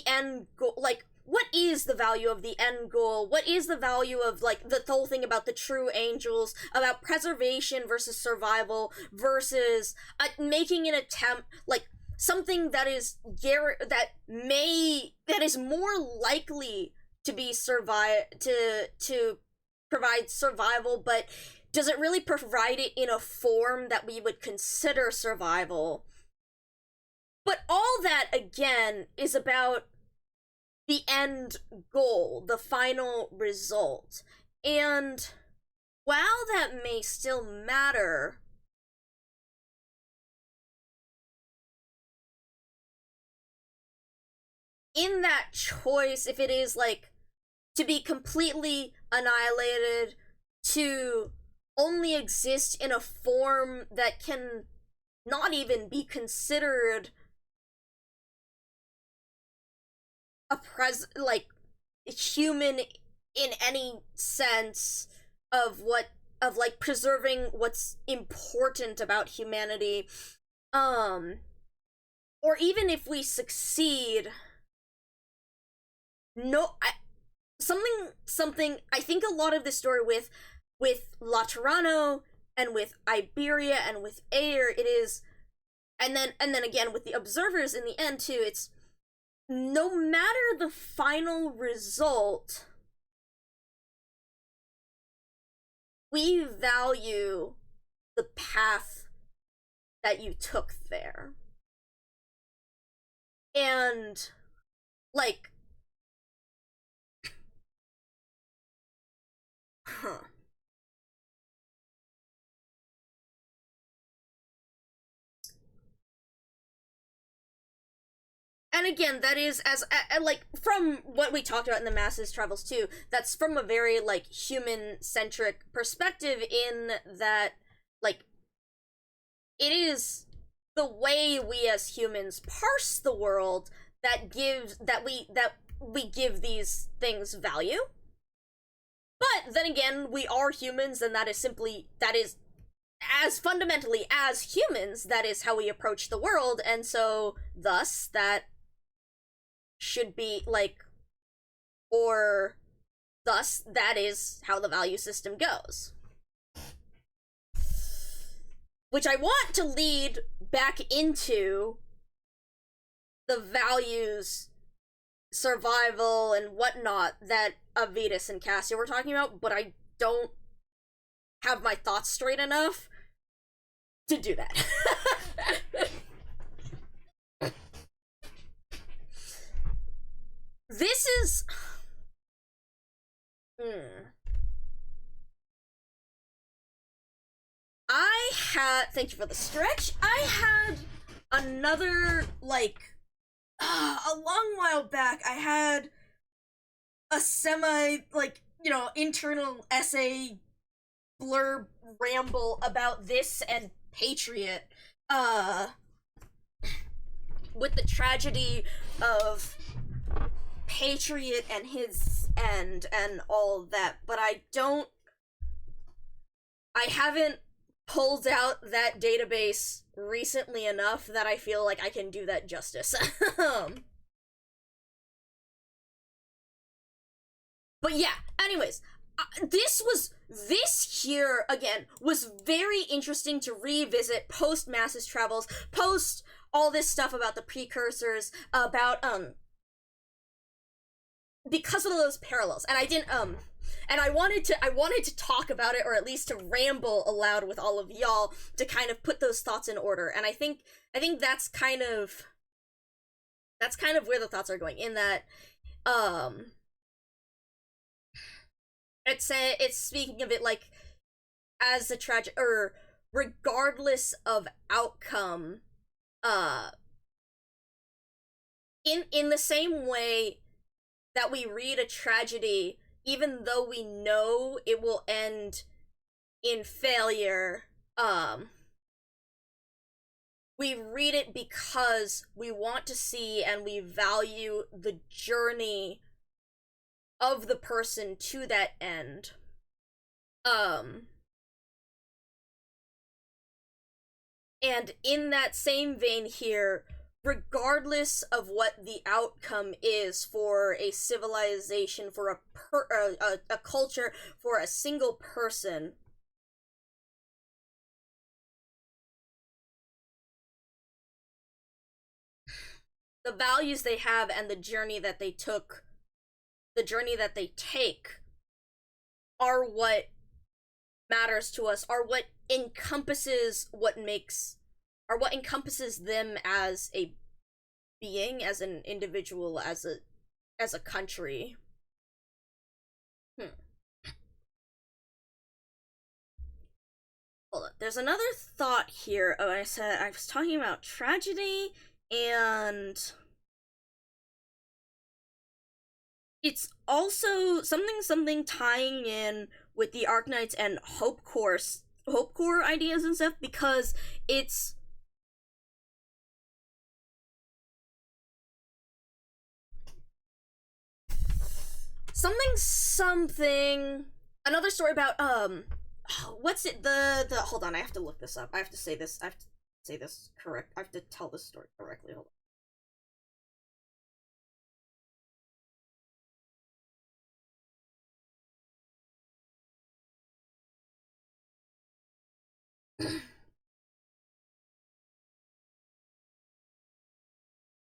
end goal, like, what is the value of the end goal? What is the value of, like, the whole thing about the true angels, about preservation versus survival versus making an attempt, like, something that is that is more likely to be to provide survival, but does it really provide it in a form that we would consider survival? But all that, again, is about the end goal, the final result. And while that may still matter, in that choice, if it is, like, to be completely annihilated, to only exist in a form that can not even be considered like, human in any sense of like, preserving what's important about humanity, or even if we succeed, something I think a lot of this story with Laterano and with Iberia and with Ayer, it is, and then again with the observers in the end too, it's no matter the final result, we value the path that you took there. And, like, and again, that is, as like, from what we talked about in the Masses Travels too, that's from a very, like, human-centric perspective, in that, like, it is the way we as humans parse the world that we give these things value. But then again, we are humans, and that is as fundamentally as humans, that is how we approach the world, and so thus that should be, like, or thus that is how the value system goes. Which I want to lead back into the values, survival, and whatnot that Avitas and Cassia were talking about, but I don't have my thoughts straight enough to do that. This is... Thank you for the stretch. I had another, like, a long while back, I had a semi, like, you know, internal essay blurb ramble about this and Patriot, uh, with the tragedy of Patriot and his end and all that, but I haven't pulled out that database recently enough that I feel like I can do that justice. But yeah, anyways, this here again was very interesting to revisit post Masses Travels, post all this stuff about the precursors, about because of those parallels. And I didn't and I wanted to talk about it, or at least to ramble aloud with all of y'all to kind of put those thoughts in order. And I think that's kind of where the thoughts are going, in that it's speaking of it like as a tragic, or regardless of outcome, in the same way that we read a tragedy, even though we know it will end in failure, we read it because we want to see and we value the journey of the person to that end. And in that same vein here, regardless of what the outcome is for a civilization, for a culture, for a single person, the values they have and the journey that they take are what matters to us, are what encompasses them as a being, as an individual, as a country. Hold on. There's another thought here. Oh, I was talking about tragedy, and it's also something tying in with the Arknights and Hope Core ideas and stuff, because it's another story about what's it, the hold on, I have to look this up. I have to say this correct. I have to tell this story correctly. Hold on.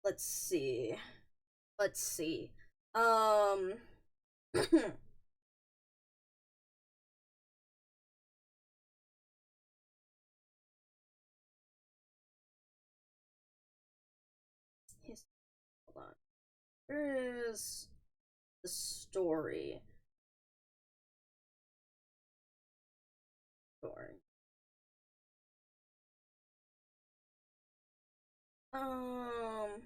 Let's see. Um hold on. Where is the story? Um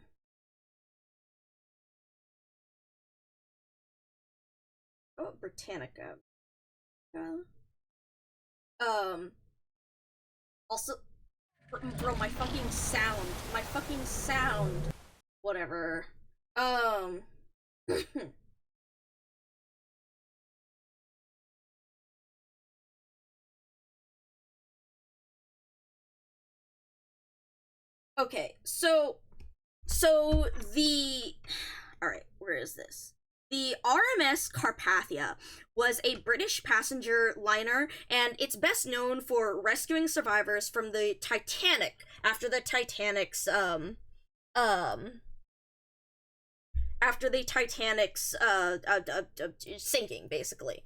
Oh, Britannica. Also, bro, my fucking sound. Whatever. Okay, so the alright, where is this? The RMS Carpathia was a British passenger liner, and it's best known for rescuing survivors from the Titanic after the Titanic's sinking, basically.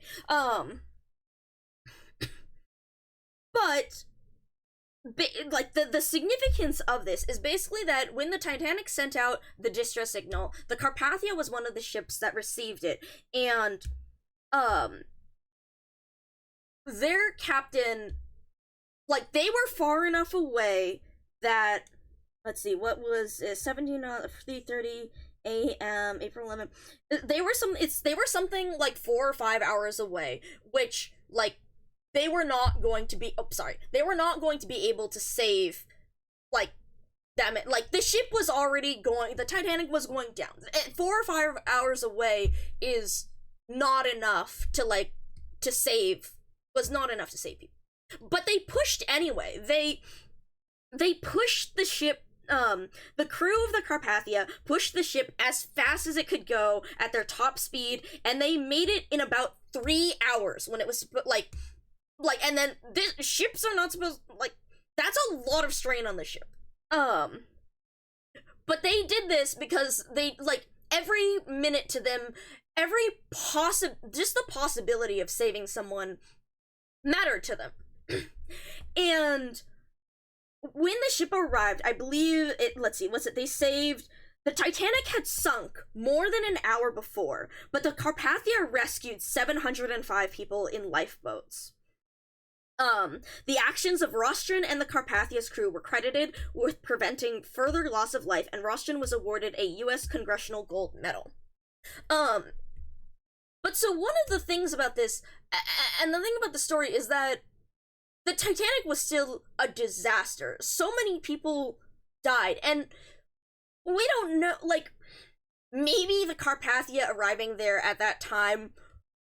But like the significance of this is basically that when the Titanic sent out the distress signal, the Carpathia was one of the ships that received it, and their captain, like, they were far enough away that, let's see, what was 17 330, a.m. April 11th. They were something like 4 or 5 hours away, which like they were not going to be they were not going to be able to save like damn it, like the ship was already going, the Titanic was going down. 4 or 5 hours away is not enough to like to save, was not enough to save people. But they pushed anyway. They pushed the ship, the crew of the Carpathia pushed the ship as fast as it could go at their top speed, and they made it in about 3 hours when it was like, and then this ships are not supposed, like, that's a lot of strain on the ship. But they did this because they, like, every minute to them, just the possibility of saving someone mattered to them. And when the ship arrived, I believe they saved, the Titanic had sunk more than an hour before, but the Carpathia rescued 705 people in lifeboats. The actions of Rostron and the Carpathia's crew were credited with preventing further loss of life, and Rostron was awarded a U.S. Congressional Gold Medal. But so one of the things about this, and the thing about the story, is that the Titanic was still a disaster. So many people died, and we don't know, like, maybe the Carpathia arriving there at that time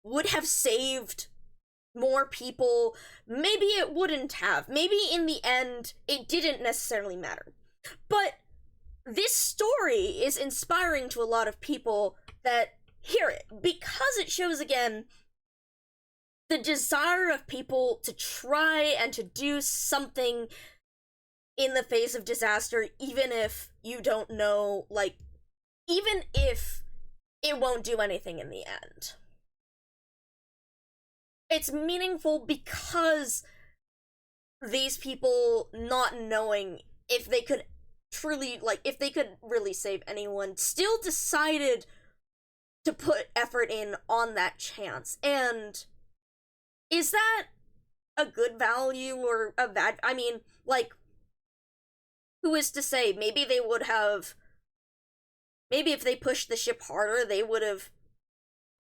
would have saved more people, maybe it wouldn't have. Maybe in the end, it didn't necessarily matter. But this story is inspiring to a lot of people that hear it, because it shows, again, the desire of people to try and to do something in the face of disaster, even if you don't know, like, even if it won't do anything in the end. It's meaningful because these people, not knowing if they could truly, like, if they could really save anyone, still decided to put effort in on that chance. And is that a good value or a bad? I mean, like, who is to say? Maybe they would have, maybe if they pushed the ship harder, they would have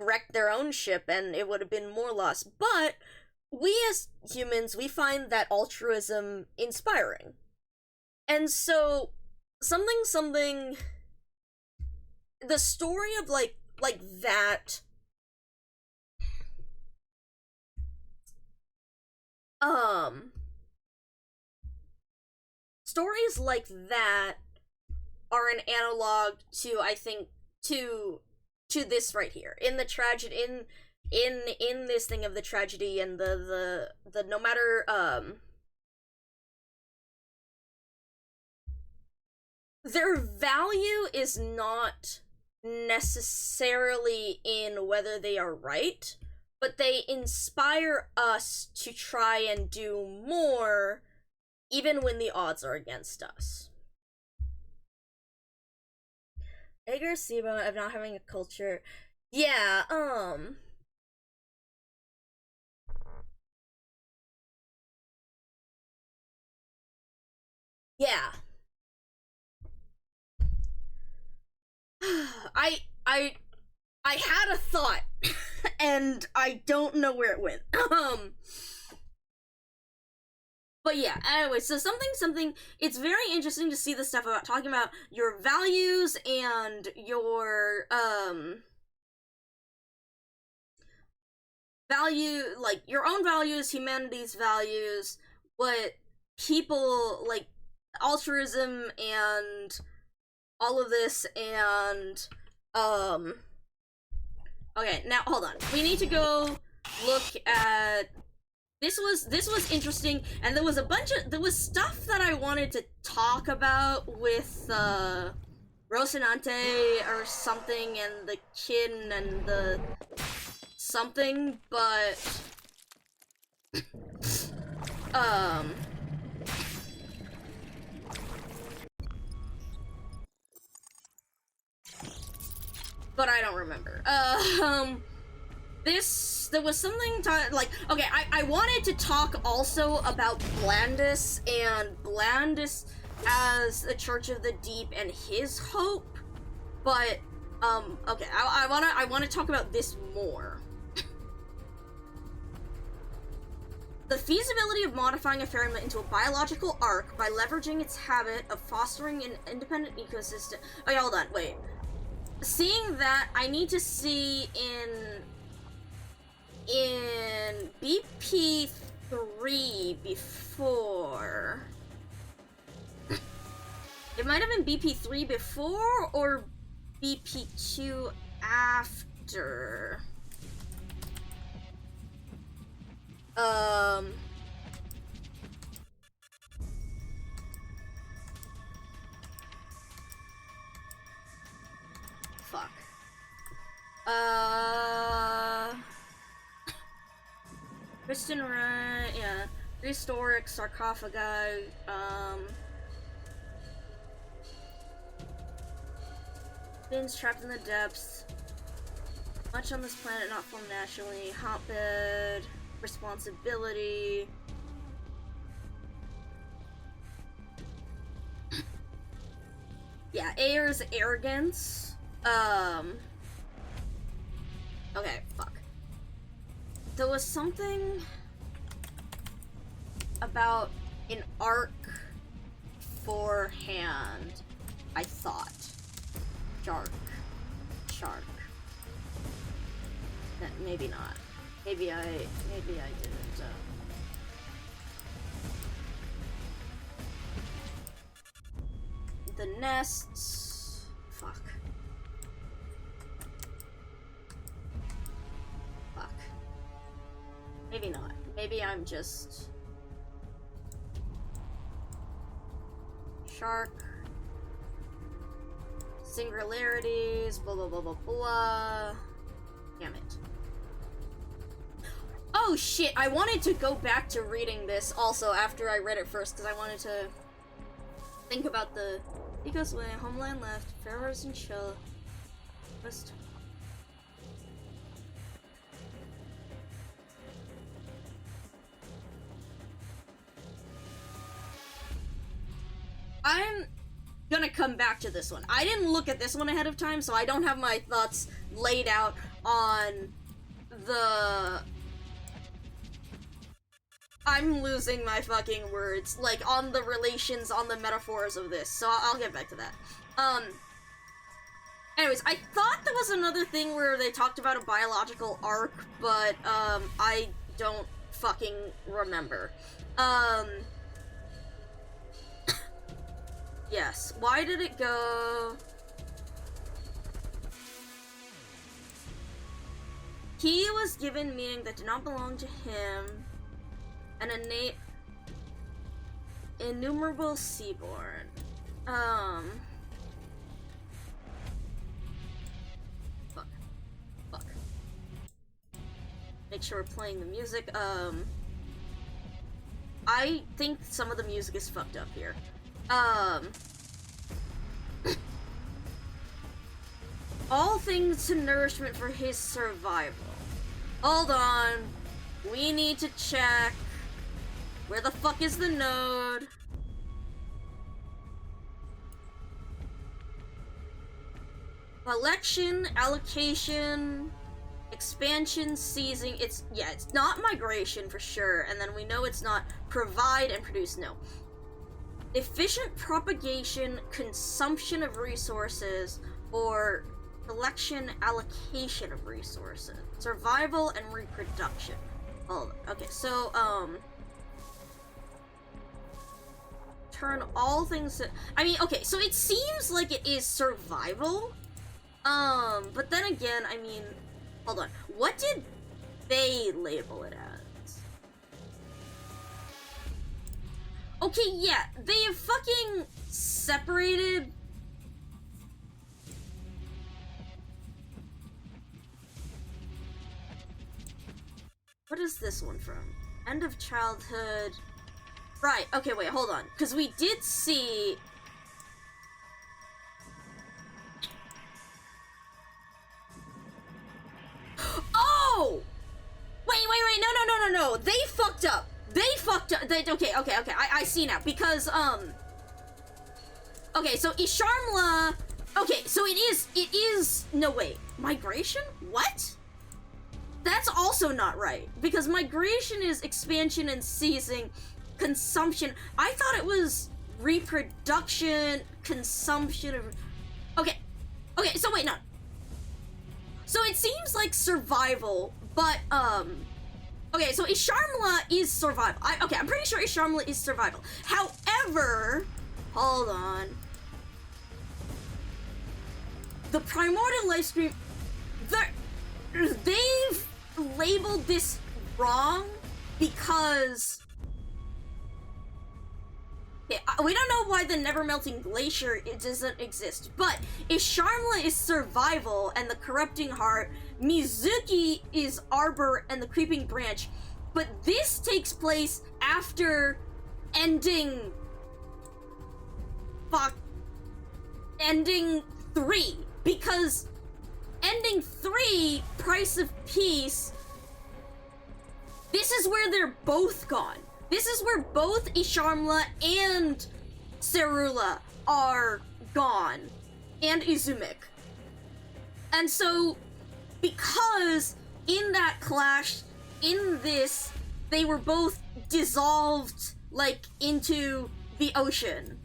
wrecked their own ship and it would have been more loss. But we as humans, we find that altruism inspiring. And so something the story of like that stories like that are an analog to, I think, to this right here, in the tragedy, in this thing of the tragedy and the no matter their value is not necessarily in whether they are right, but they inspire us to try and do more even when the odds are against us. Edgar Sibo of not having a culture. Yeah, yeah. I had a thought and I don't know where it went. But yeah, anyway, so something, it's very interesting to see the stuff about talking about your values and your, value, like, your own values, humanity's values, what people, like, altruism and all of this, and, okay, now, hold on. We need to go look at, this was interesting, and there was stuff that I wanted to talk about with, Rocinante or something, and the kin and the something, but, but I don't remember. There was something like, okay, I wanted to talk also about Blandis and Blandis as the Church of the Deep and his hope, but Okay, I wanna talk about this more. The feasibility of modifying a fairy into a biological arc by leveraging its habit of fostering an independent ecosystem. Okay, hold on, wait. Seeing that, I need to see in BP3 before. It might have been BP3 before or BP2 after. Fuck. Kristen Wright, yeah. Prehistoric sarcophagi, Fins trapped in the depths. Much on this planet not formed naturally. Hotbed. Responsibility. Yeah, Ayer's arrogance. Okay, fuck. There was something about an arc forehand, I thought. Shark. Maybe not. Maybe I didn't. The nests. Fuck. Maybe not. Maybe I'm just shark. Singularities, blah blah blah blah blah. Damn it. Oh shit, I wanted to go back to reading this also after I read it first, because I wanted to think about the Eco's Way, Homeland Left, Fairhurst and Chill. West. I'm gonna come back to this one. I didn't look at this one ahead of time, so I don't have my thoughts laid out on the... I'm losing my fucking words. Like, on the relations, on the metaphors of this, so I'll get back to that. Anyways, I thought there was another thing where they talked about a biological arc, but, I don't fucking remember. Yes. Why did it go... He was given meaning that did not belong to him, an innate... innumerable seaborn. Fuck. Make sure we're playing the music. I think some of the music is fucked up here. All things to nourishment for his survival. Hold on. We need to check. Where the fuck is the node? Collection, allocation, expansion, seizing. It's not migration for sure. And then we know it's not provide and produce. No. Efficient propagation, consumption of resources, or collection, allocation of resources. Survival and reproduction. Oh, okay, so, turn all things to... I mean, okay, so it seems like it is survival. But then again, I mean, hold on. What did they label it as? Okay, yeah, they have fucking separated... What is this one from? End of childhood... Right, okay, wait, hold on. Because we did see... Oh! Wait, no. They fucked up. Okay, I see now. Because, okay, so Isharmla... Okay, so it is, no wait, migration? What? That's also not right, because migration is expansion and seizing, consumption. I thought it was reproduction, consumption of... Okay, so wait, no. So it seems like survival, but, okay, so Isharmla is survival. I'm pretty sure Isharmla is survival. However, hold on. The primordial life stream, they've labeled this wrong because we don't know why the never melting glacier doesn't exist, but Isharmla is survival and the corrupting heart, Mizuki is arbor and the creeping branch, but this takes place after ending 3, because ending 3, Price of Peace, this is where they're both gone. This is where both Isharmla and Serula are gone, and Izumik. And so, because in that clash, in this, they were both dissolved, like, into the ocean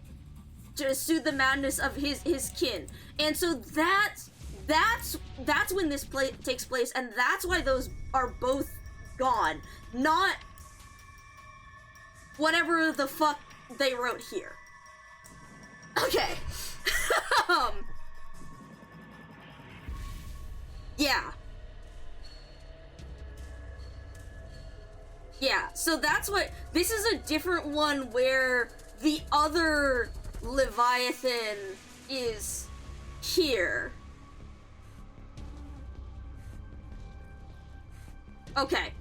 to soothe the madness of his kin. And so that's when this takes place, and that's why those are both gone, not whatever the fuck they wrote here. Okay. Yeah. Yeah, so that's what... This is a different one where the other Leviathan is here. Okay.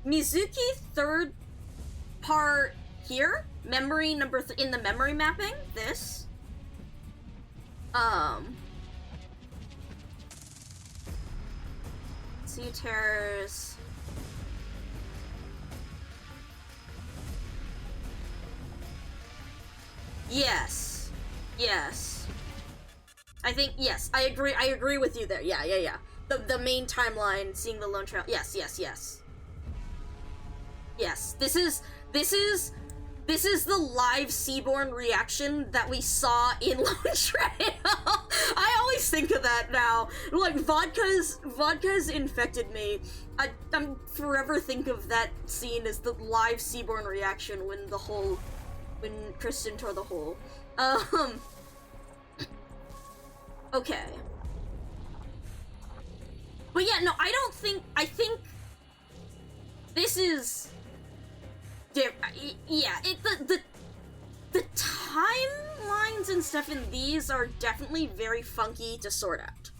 Mizuki third part here, memory number in the memory mapping, this. Sea Terrors. Yes. I think, yes, I agree with you there. Yeah. The main timeline, seeing the lone trail. Yes. Yes, this is the live Seaborn reaction that we saw in Lone Trail. I always think of that now. Like, vodka's infected me. I'm forever think of that scene as the live Seaborn reaction when Kristen tore the hole. Okay. But yeah, no, I think this is... Yeah, the timelines and stuff in these are definitely very funky to sort out.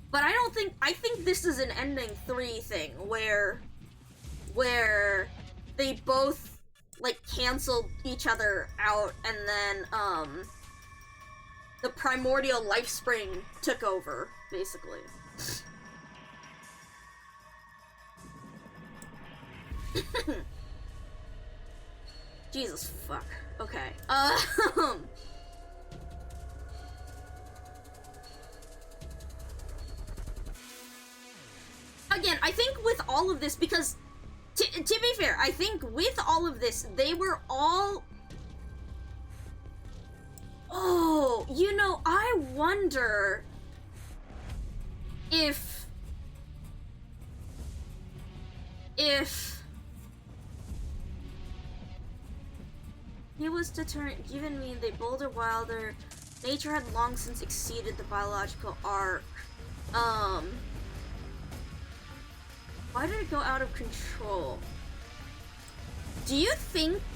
But I think this is an ending 3 thing where they both, like, canceled each other out, and then, the primordial life spring took over, basically. Jesus fuck. Okay. Again, I think with all of this, because to be fair, I think with all of this, they were all... Oh, you know, I wonder if he was given me the bolder, wilder, nature had long since exceeded the biological arc. Why did it go out of control? Do you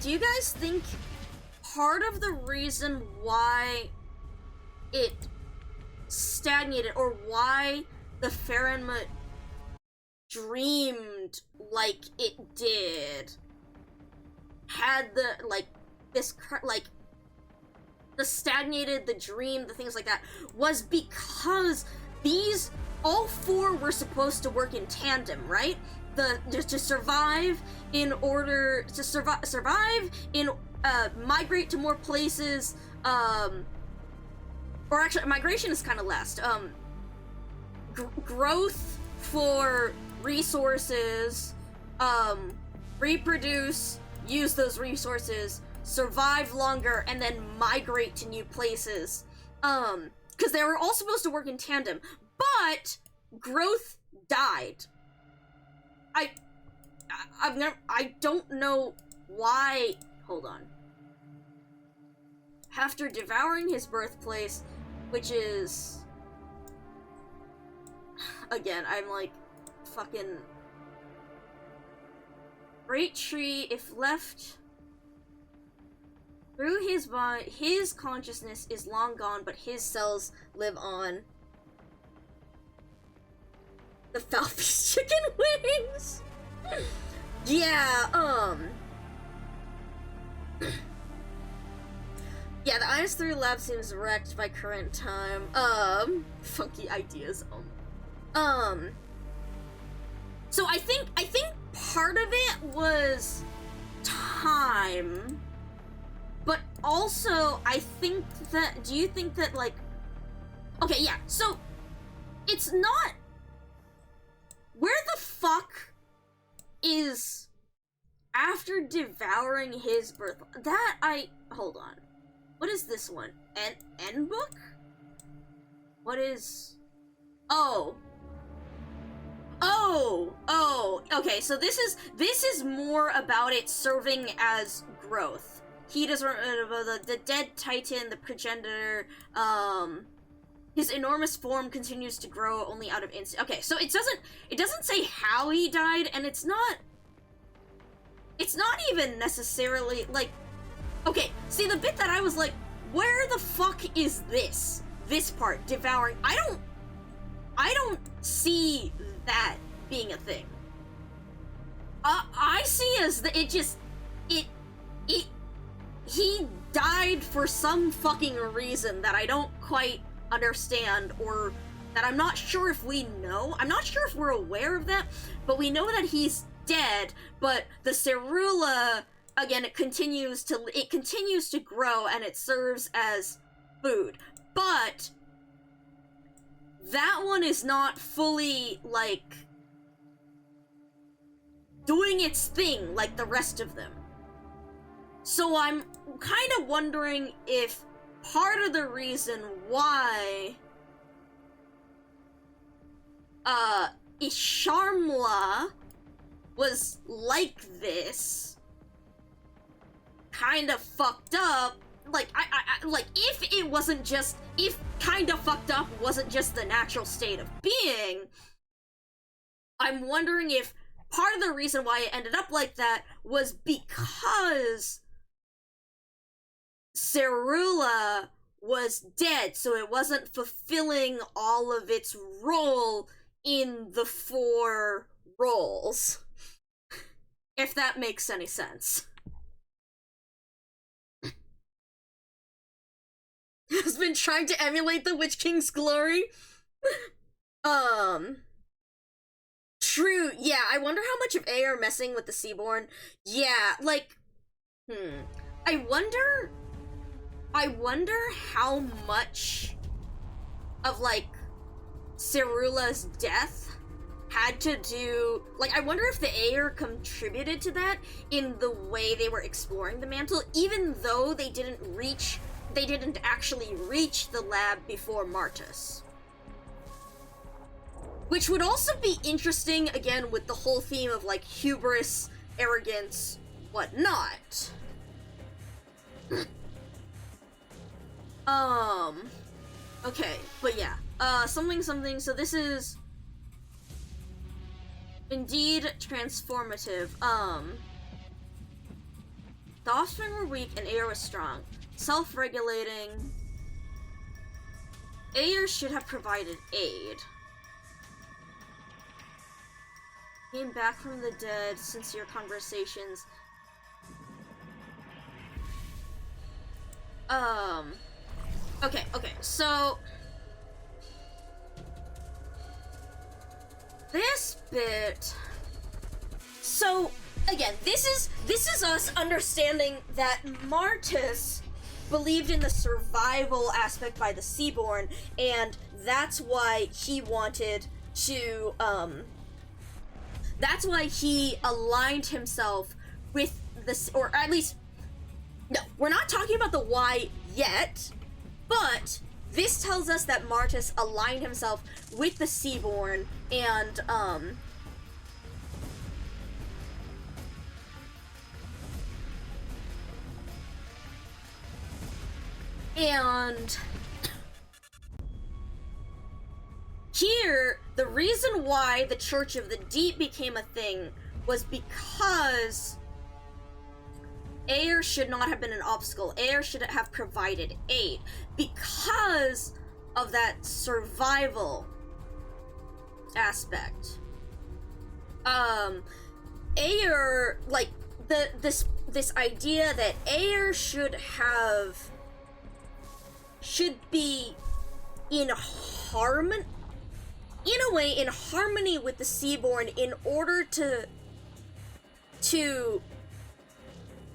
guys think part of the reason why it stagnated, or why the Fahrenheit dreamed like it did, had the, like, this, like, the stagnated, the dream, the things like that, was because these, all 4 were supposed to work in tandem, right? just to survive in order to survive in migrate to more places, or actually migration is kind of last. Growth for resources, reproduce, use those resources, survive longer, and then migrate to new places. Because they were all supposed to work in tandem, but growth died. I don't know why. Hold on. After devouring his birthplace, which is, again, I'm like, fucking great tree. If left through his body, his consciousness is long gone, but his cells live on. The Falfi's chicken wings. Yeah, yeah, the IS3 lab seems wrecked by current time. Funky ideas. So I think part of it was time, but also I think that, do you think that, like, okay, yeah, so it's not, where the fuck is after devouring his birth, that hold on. What is this one? N book? What is... Oh, okay, so this is more about it serving as growth. He doesn't, the dead titan, the progenitor, his enormous form continues to grow only out of instinct. Okay, so it doesn't say how he died, and it's not even necessarily, like, okay, see, the bit that I was like, where the fuck is this part, devouring? I don't see that being a thing. I see as that he died for some fucking reason that I don't quite understand, or that I'm not sure if we know. I'm not sure if we're aware of that, but we know that he's dead, but the cerula, again, it continues to grow, and it serves as food. But that one is not fully, like, doing its thing like the rest of them. So I'm kind of wondering if part of the reason why Isharmla was like this, kind of fucked up, like, I like, if kind of fucked up wasn't just the natural state of being, I'm wondering if part of the reason why it ended up like that was because Cerula was dead, so it wasn't fulfilling all of its role in the 4 roles. If that makes any sense. Has been trying to emulate the Witch King's glory. True, yeah, I wonder how much of A are messing with the Seaborn. Yeah, like, I wonder how much of, like, Cerula's death had to do, like, I wonder if the Aer contributed to that in the way they were exploring the mantle, even though they didn't actually reach the lab before Martus. Which would also be interesting, again, with the whole theme of, like, hubris, arrogance, whatnot. Okay, but yeah, something, so this is indeed transformative. The offspring were weak and Aer was strong. Self-regulating. Aer should have provided aid. Came back from the dead, sincere conversations. Okay, so this bit, So again, this is us understanding that Martis believed in the survival aspect by the Seaborn, and that's why he wanted to, that's why he aligned himself with this, or at least, no, we're not talking about the why yet, but this tells us that Martis aligned himself with the Seaborn, and, and here, the reason why the Church of the Deep became a thing was because Air should not have been an obstacle. Air should have provided aid because of that survival aspect. Air, like, this idea that Air should be in harmony, in a way, in harmony with the Seaborn in order to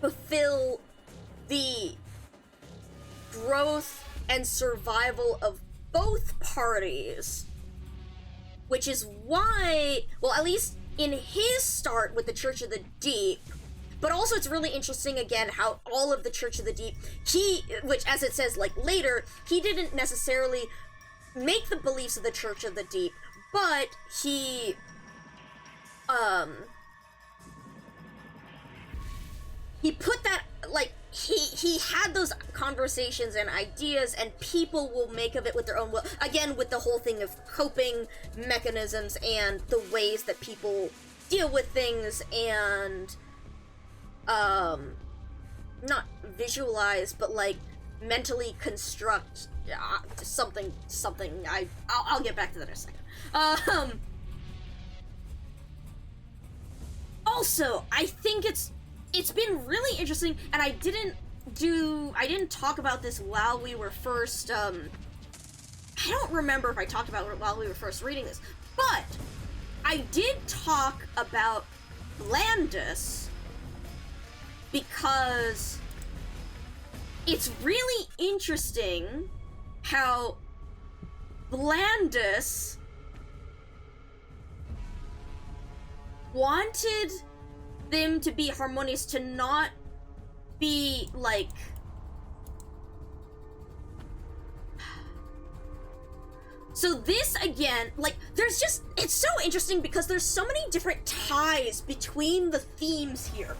fulfill the growth and survival of both parties. Which is why, well, at least in his start with the Church of the Deep, but also it's really interesting, again, how all of the Church of the Deep, which, as it says, like, later, he didn't necessarily make the beliefs of the Church of the Deep, but he put that, like, he had those conversations and ideas, and people will make of it with their own will. Again, with the whole thing of coping mechanisms and the ways that people deal with things and, not visualize, but, like, mentally construct something. I'll get back to that in a second. Also, I think it's been really interesting, and I didn't talk about this while we were first, I don't remember if I talked about it while we were first reading this, but I did talk about Blandus because it's really interesting how Blandus wanted them to be harmonious, to not be, like, so this, again, like, there's just, it's so interesting because there's so many different ties between the themes here.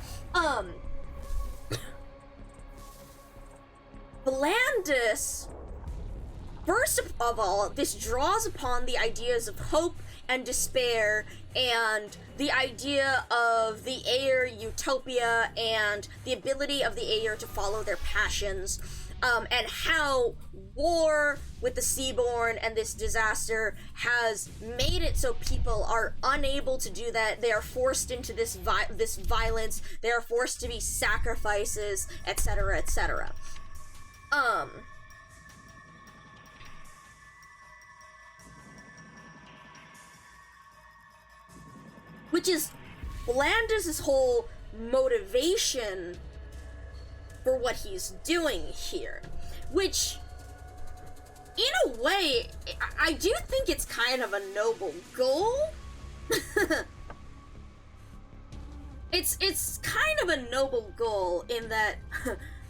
Blandus, first of all, this draws upon the ideas of hope and despair, and the idea of the Air utopia, and the ability of the Air to follow their passions, and how war with the Seaborn and this disaster has made it so people are unable to do that. They are forced into this violence, they are forced to be sacrifices, etc., etc. Which is Blandus' whole motivation for what he's doing here. Which, in a way, I do think it's kind of a noble goal. It's kind of a noble goal in that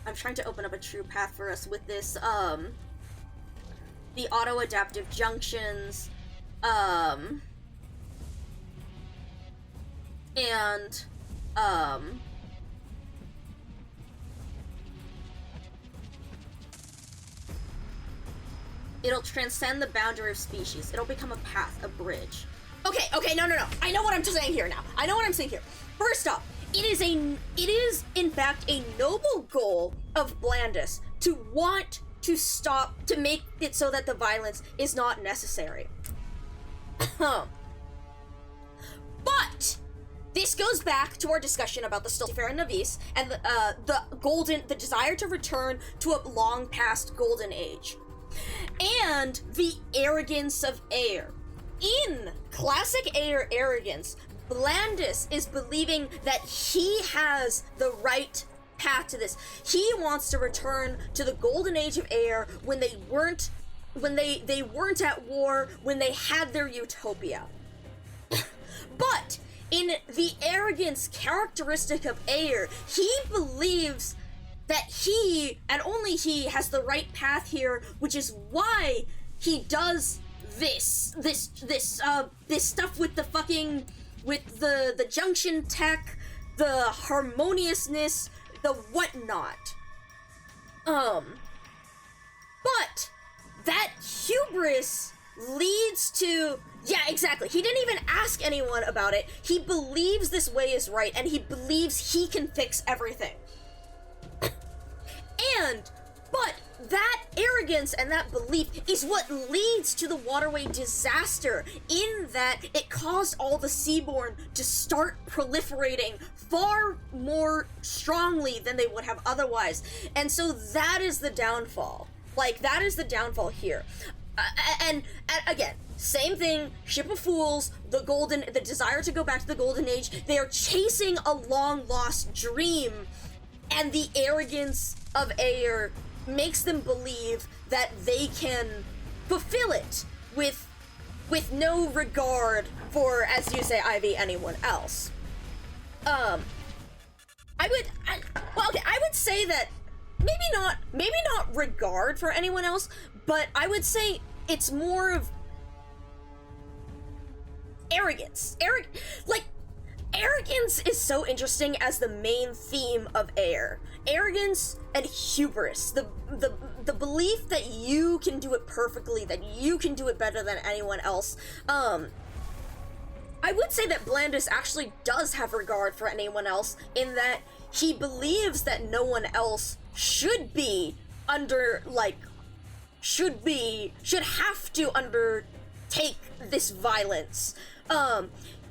I'm trying to open up a true path for us with this, the auto-adaptive junctions, and, it'll transcend the boundary of species. It'll become a path, a bridge. Okay, no. I know what I'm saying here now. First off, it is in fact a noble goal of Blandus to want to stop, to make it so that the violence is not necessary. But this goes back to our discussion about the Stultifer and Navis and the desire to return to a long past golden age. And the arrogance of Air. In classic Air arrogance, Blandis is believing that he has the right path to this. He wants to return to the golden age of air when they weren't at war, when they had their utopia. But in the arrogance characteristic of Ayer, he believes that he, and only he, has the right path here, which is why he does this stuff with the fucking, with the junction tech, the harmoniousness, the whatnot. But that hubris leads to, yeah, exactly. He didn't even ask anyone about it. He believes this way is right, and he believes he can fix everything. But that arrogance and that belief is what leads to the waterway disaster, in that it caused all the seaborne to start proliferating far more strongly than they would have otherwise. And so that is the downfall. Like, that is the downfall here. And again, same thing, Ship of Fools, the desire to go back to the Golden Age, they are chasing a long-lost dream, and the arrogance of Ayer makes them believe that they can fulfill it with no regard for, as you say, Ivy, anyone else. I would say that maybe not regard for anyone else, but I would say it's more of arrogance. Arrogance is so interesting as the main theme of Ayer. Arrogance and hubris, the belief that you can do it perfectly, that you can do it better than anyone else. I would say that Blandis actually does have regard for anyone else, in that he believes that no one else should have to undertake this violence.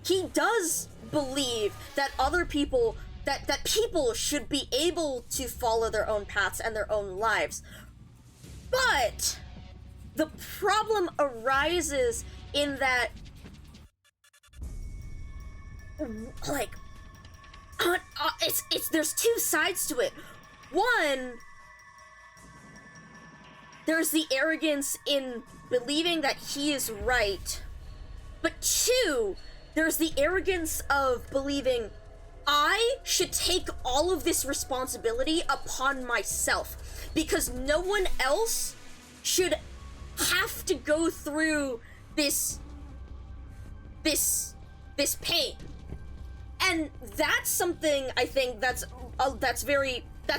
He does believe that other people, that people should be able to follow their own paths and their own lives. But the problem arises in that, like, there's two sides to it. One, there's the arrogance in believing that he is right. But two, there's the arrogance of believing I should take all of this responsibility upon myself, because no one else should have to go through this pain. And that's something I think that's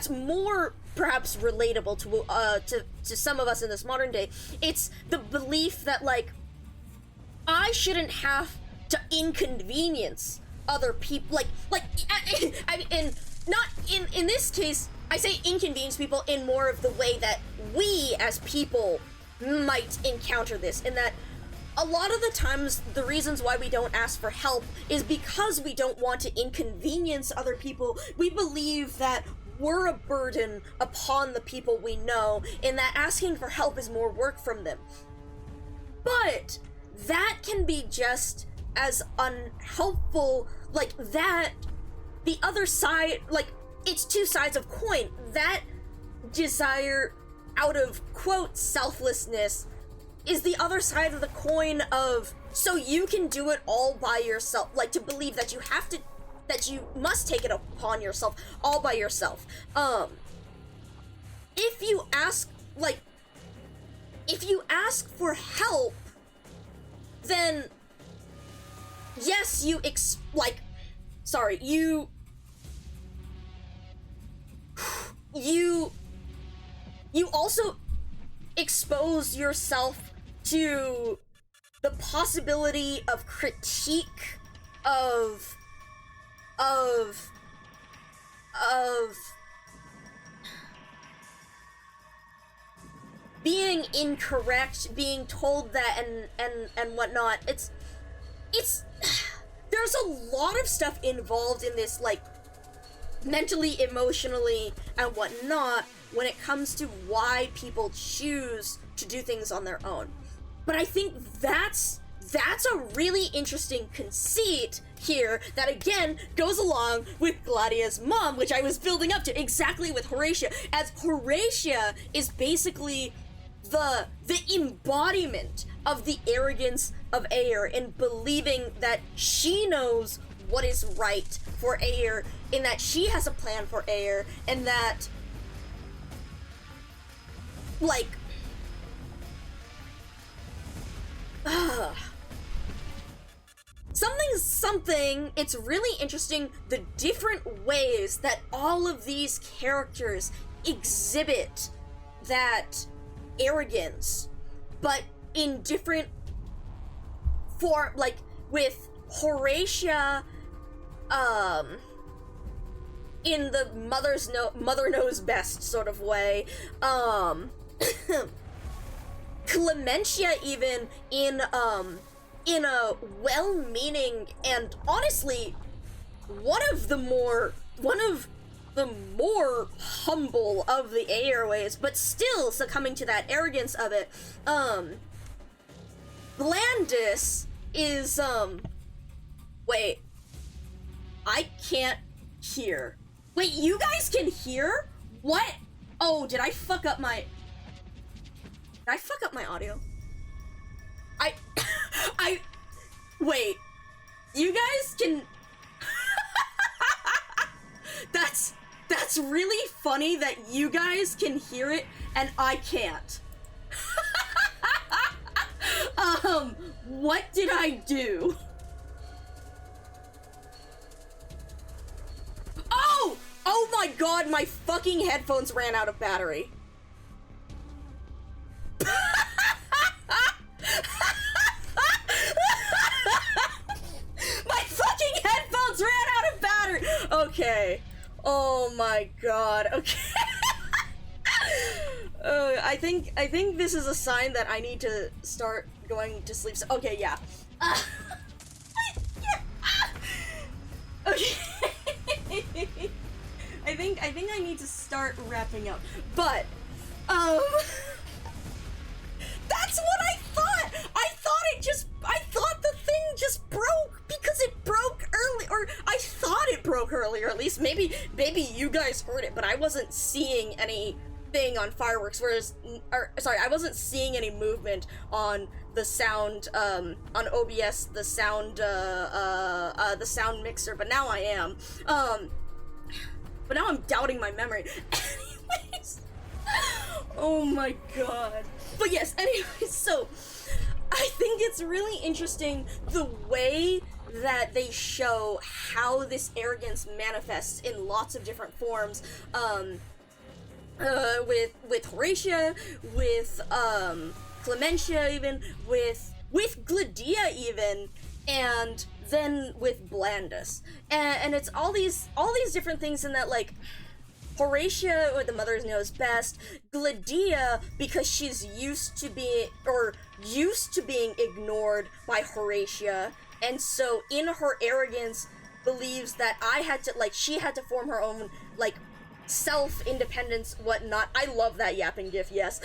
more perhaps relatable to some of us in this modern day. It's the belief that, like, I shouldn't have to inconvenience other people, in this case, I say inconvenience people in more of the way that we as people might encounter this, in that a lot of the times the reasons why we don't ask for help is because we don't want to inconvenience other people. We believe that we're a burden upon the people we know, in that asking for help is more work from them. But that can be just as unhelpful, like that, the other side, like, it's two sides of coin. That desire out of, quote, selflessness is the other side of the coin of, so you can do it all by yourself, like, to believe that you have to, that you must take it upon yourself all by yourself. If you ask for help, then yes, you also expose yourself to the possibility of critique, of being incorrect, being told that, and whatnot. It's there's a lot of stuff involved in this, like, mentally, emotionally, and whatnot, when it comes to why people choose to do things on their own. But I think that's that's a really interesting conceit here that again goes along with Gladia's mom, which I was building up to exactly with Horatia, as Horatia is basically the embodiment of the arrogance of Aer in believing that she knows what is right for Aer, in that she has a plan for Aer, and that, like, something, it's really interesting the different ways that all of these characters exhibit that arrogance, but in different form, like with Horatia, in the mother knows best sort of way, Clementia even in a well-meaning and honestly one of the more humble of the airways, but still succumbing to that arrogance of it. Blandis is wait, I can't hear. Wait, you guys can hear? What? Oh, did I fuck up my audio? Wait, you guys can... That's really funny that you guys can hear it and I can't. What did I do? Oh my god, my fucking headphones ran out of battery. My fucking headphones ran out of battery! Okay. Oh my god, okay. I think this is a sign that I need to start going to sleep. Okay, yeah. Okay. I think I need to start wrapping up. But that's what I thought! I thought the thing just broke because it broke early, or I thought it broke earlier, at least. Maybe you guys heard it, but I wasn't seeing anything on fireworks, I wasn't seeing any movement on the sound, on OBS, the sound mixer, but now I am. But now I'm doubting my memory. Anyways. Oh my god. But yes, anyways, so I think it's really interesting the way that they show how this arrogance manifests in lots of different forms, with Horatia, with Clementia even, with Gladia even, and then with Blandis. And it's all these different things in that, like, Horatia, or the mother knows best, Gladia, because she's used to being ignored by Horatia, and so in her arrogance believes that she had to form her own, like, self-independence, whatnot. I love that yapping gif, yes.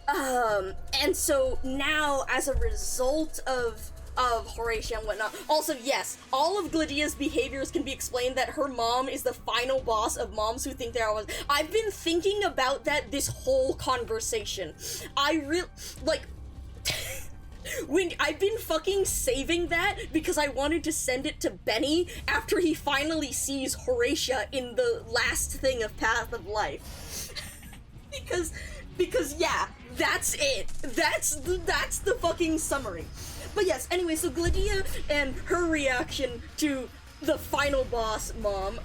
And so now, as a result of Horatia and whatnot. Also, yes, all of Gladia's behaviors can be explained that her mom is the final boss of moms who think they're always... I've been thinking about that this whole conversation. When I've been fucking saving that because I wanted to send it to Benny after he finally sees Horatia in the last thing of Path of Life. because yeah, that's it. That's the fucking summary. But yes, anyway, so Gladia and her reaction to the final boss mom,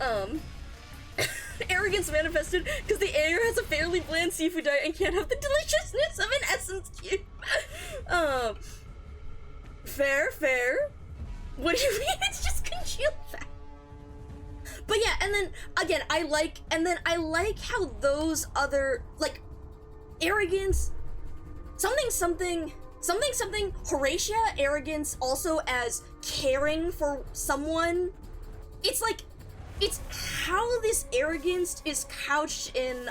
arrogance manifested because the air has a fairly bland seafood diet and can't have the deliciousness of an essence cube. Fair. What do you mean? It's just congealed fat. But yeah, and then again, I like how those other, like, arrogance, something, Horatia arrogance also as caring for someone. It's like, it's how this arrogance is couched in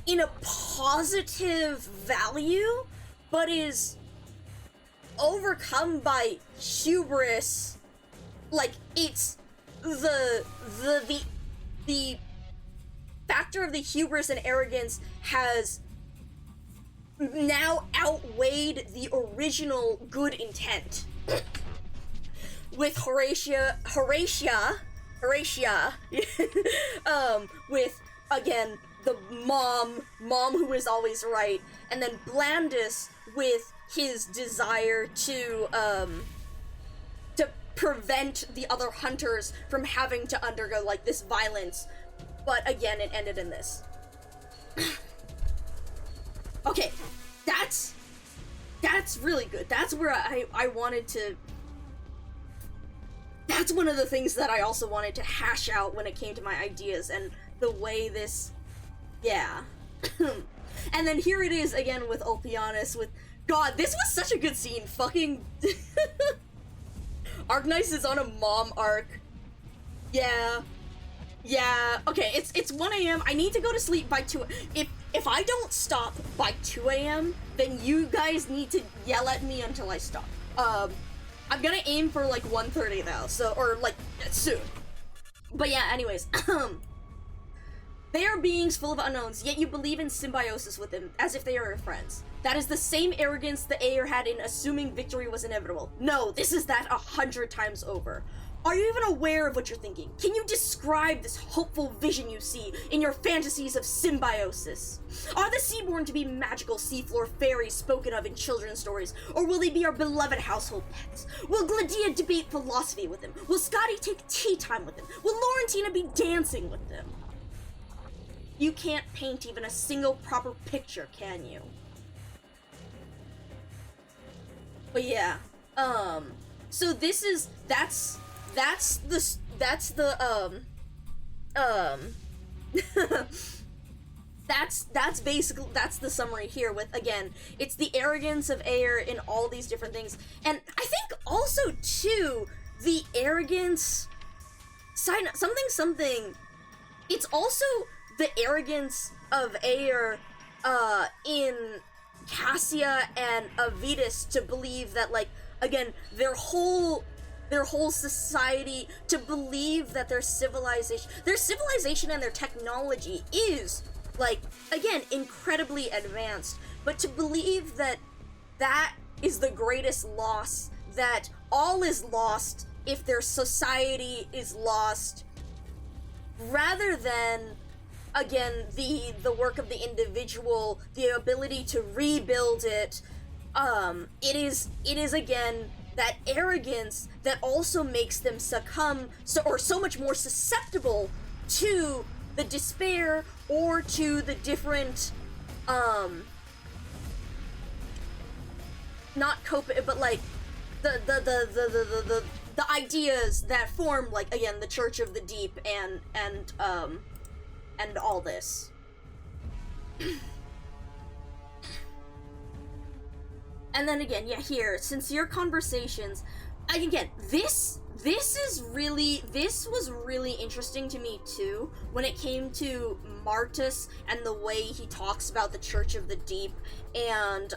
in a positive value, but is overcome by hubris. Like, it's the factor of the hubris and arrogance has now outweighed the original good intent. With Horatia, with, again, the mom who is always right, and then Blandis with his desire to prevent the other hunters from having to undergo, like, this violence. But again, it ended in this. Okay, that's really good. That's where I wanted to... That's one of the things that I also wanted to hash out when it came to my ideas, and the way this... Yeah. And then here it is again with Ulpianus, with... God, this was such a good scene. Fucking... Arknights is on a mom arc. Yeah. Yeah. Okay, it's 1 a.m. I need to go to sleep by 2. If I don't stop by 2 a.m., then you guys need to yell at me until I stop. I'm gonna aim for, like, 1:30 though, so, or, like, soon. But yeah, anyways, they are beings full of unknowns, yet you believe in symbiosis with them, as if they are your friends. That is the same arrogance the Aer had in assuming victory was inevitable. No, this is that 100 times over. Are you even aware of what you're thinking? Can you describe this hopeful vision you see in your fantasies of symbiosis? Are the Seaborn to be magical seafloor fairies spoken of in children's stories, or will they be our beloved household pets? Will Gladia debate philosophy with them? Will Scotty take tea time with them? Will Laurentina be dancing with them? You can't paint even a single proper picture, can you? But yeah, so this is, that's basically, that's the summary here with, again, it's the arrogance of Aer in all these different things, and I think also, too, the arrogance, it's also the arrogance of Aer, in Cassia and Avitus to believe that, like, again, their whole society, to believe that their civilization and their technology is, like, again, incredibly advanced, but to believe that that is the greatest loss, that all is lost if their society is lost, rather than, again, the work of the individual, the ability to rebuild it, it is again that arrogance that also makes them succumb so much more susceptible to the despair or to the different not cope, but like the ideas that form, like, again, the Church of the Deep and all this. And then again, yeah, here, sincere conversations. Again, this was really interesting to me too, when it came to Martus and the way he talks about the Church of the Deep, and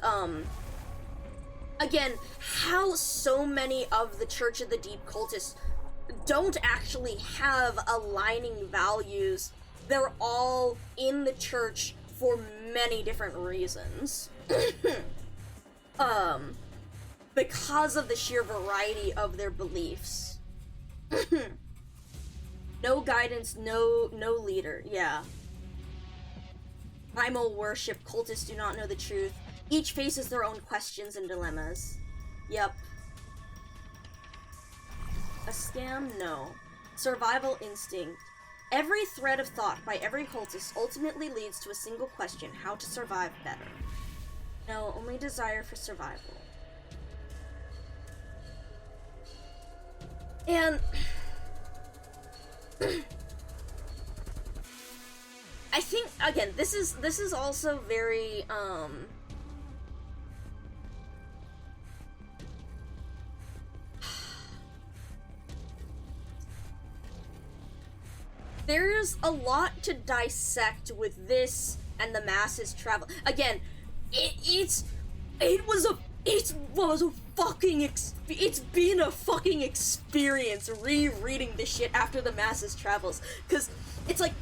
again, how so many of the Church of the Deep cultists don't actually have aligning values. They're all in the church for many different reasons. Because of the sheer variety of their beliefs. No guidance, no leader, yeah. Primal worship, cultists do not know the truth. Each faces their own questions and dilemmas. Yep. A scam? No. Survival instinct. Every thread of thought by every cultist ultimately leads to a single question: how to survive better. No, only desire for survival. And I think, again, this is also very there's a lot to dissect with this and the masses travel. Again, it's been a fucking experience rereading this shit after the masses travels, because it's like,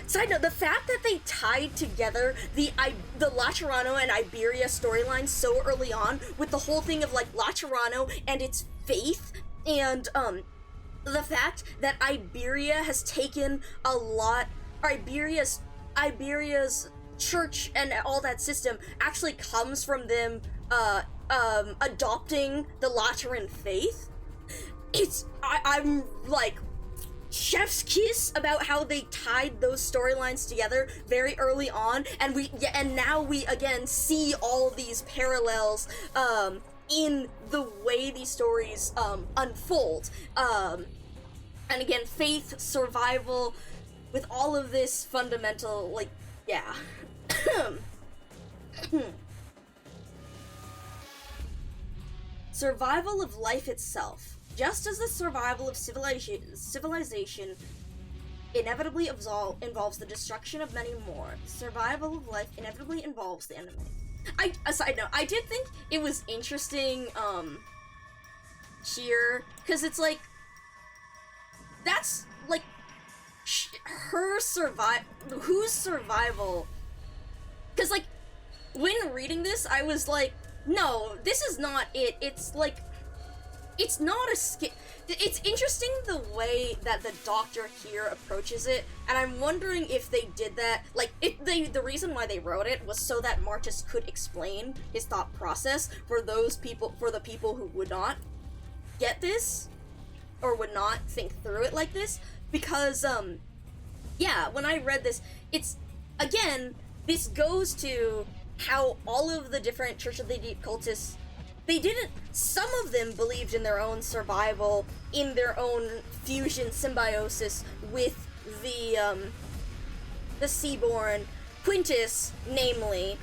side note, the fact that they tied together the Laterano and Iberia storylines so early on with the whole thing of like Laterano and its faith, and the fact that Iberia has taken a lot, Iberia's church and all that system actually comes from them adopting the Lateran faith. I'm like chef's kiss about how they tied those storylines together very early on, and now we again see all these parallels in the way these stories unfold. And again, faith, survival, with all of this fundamental, like, yeah. Survival of life itself. Just as the survival of civilization inevitably involves the destruction of many more, survival of life inevitably involves the enemy. A side note, I did think it was interesting, here, because it's like, that's, like, whose survival, because, like, when reading this, I was like, no, this is not it. It's like, it's not a it's interesting the way that the Doctor here approaches it, and I'm wondering if they did that, like, the reason why they wrote it was so that Marcus could explain his thought process for the people who would not get this, or would not think through it like this, because, yeah, when I read this, it's, again, this goes to how all of the different Church of the Deep cultists, some of them believed in their own survival, in their own fusion symbiosis with the Seaborn, Quintus, namely,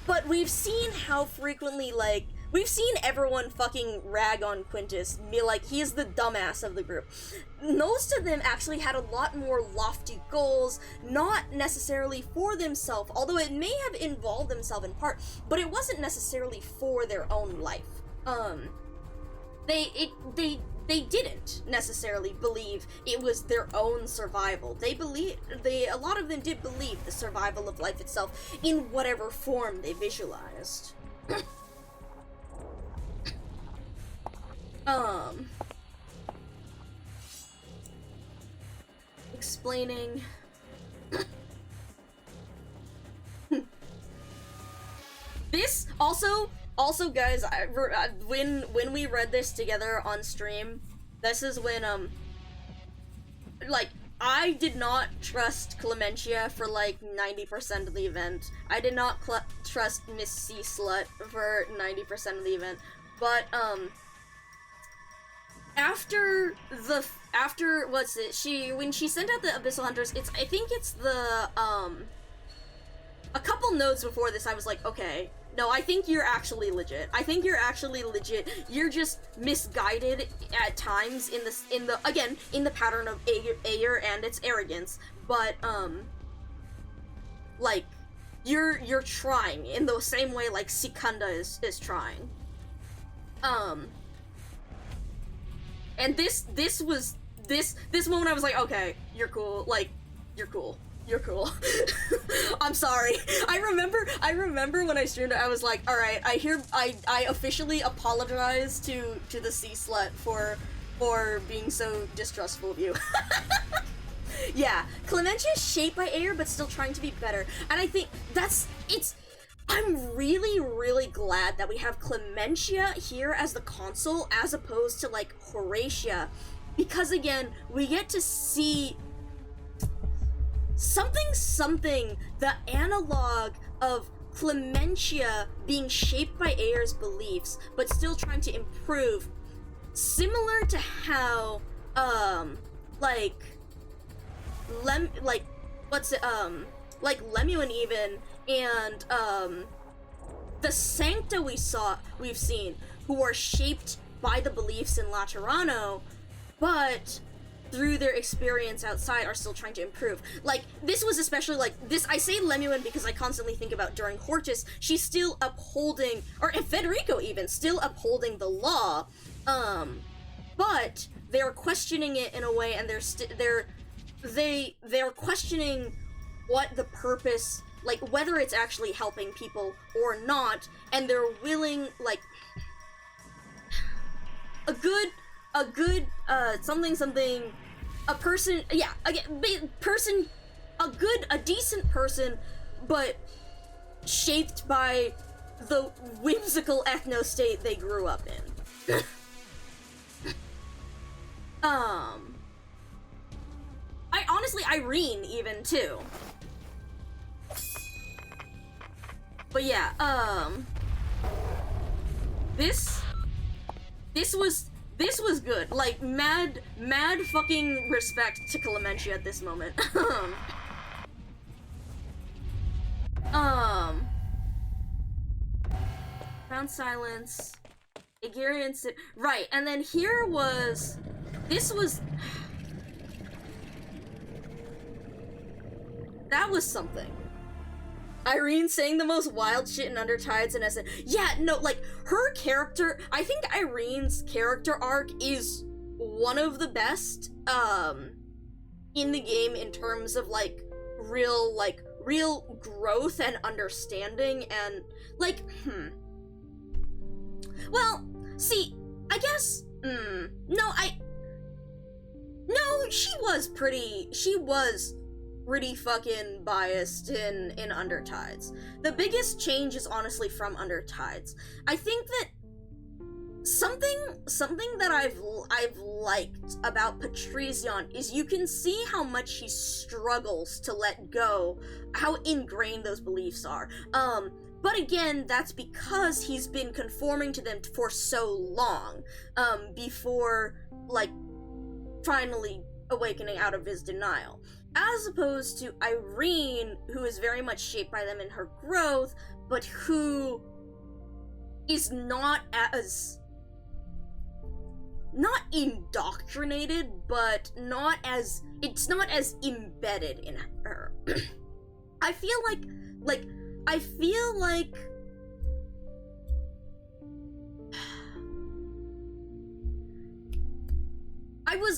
but we've seen how frequently, like, we've seen everyone fucking rag on Quintus, be like, he's the dumbass of the group. Most of them actually had a lot more lofty goals, not necessarily for themselves, although it may have involved themselves in part, but it wasn't necessarily for their own life. They didn't necessarily believe it was their own survival. A lot of them did believe the survival of life itself in whatever form they visualized. Explaining. This also guys, when we read this together on stream, this is when like, I did not trust Clementia for like 90% of the event. I did not trust Miss C Slut for 90% of the event, but after what's it? When she sent out the Abyssal Hunters, I think it's the a couple notes before this, I was like, okay, no, I think you're actually legit. You're just misguided at times in the pattern of Ayer and its arrogance, but like, you're trying in the same way like Secunda is trying. And this moment I was like, okay, you're cool, like, you're cool. I'm sorry. I remember when I streamed it, I was like, alright, I officially apologize to the sea slut for being so distrustful of you. Yeah, Clementia is shaped by Ayer, but still trying to be better. And I think I'm really, really glad that we have Clementia here as the consul, as opposed to, like, Horatia. Because, again, we get to see something, the analog of Clementia being shaped by Ayer's beliefs, but still trying to improve. Similar to how, like Lemuel even, and, the Sancta we've seen, who are shaped by the beliefs in Laterano, but through their experience outside, are still trying to improve. Like, this was especially, like, this, I say Lemuel because I constantly think about during Hortus, she's still upholding, or Federico even, still upholding the law, but they're questioning it in a way, and they're questioning what the purpose, like, whether it's actually helping people or not, and they're willing, like, a decent person, but shaped by the whimsical ethno-state they grew up in. I honestly, Irene even too. But yeah, this was good. Like, mad fucking respect to Clementia at this moment. Found silence. Igarian right, and then here was, that was something. Irene saying the most wild shit in Undertides and Essen. Yeah, no, like, her character, I think Irene's character arc is one of the best, in the game in terms of, like, real growth and understanding and, like, Well, see, I guess, no, she was pretty fucking biased in Undertides. The biggest change is honestly from Undertides. I think that something that I've liked about Patrician is you can see how much he struggles to let go, how ingrained those beliefs are. But again, that's because he's been conforming to them for so long, before, like, finally awakening out of his denial. As opposed to Irene, who is very much shaped by them in her growth, but who is not indoctrinated, but it's not as embedded in her. I feel like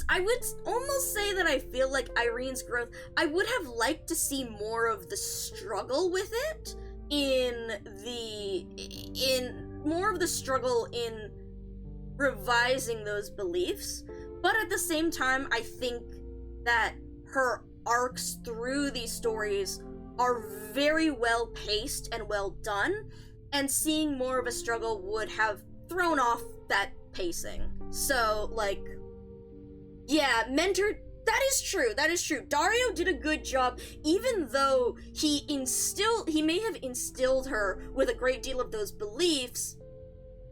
I would almost say that I feel like Irene's growth, I would have liked to see more of the struggle with it more of the struggle in revising those beliefs, but at the same time, I think that her arcs through these stories are very well paced and well done, and seeing more of a struggle would have thrown off that pacing. So, like, yeah, mentor, that is true. Dario did a good job, even though he may have instilled her with a great deal of those beliefs,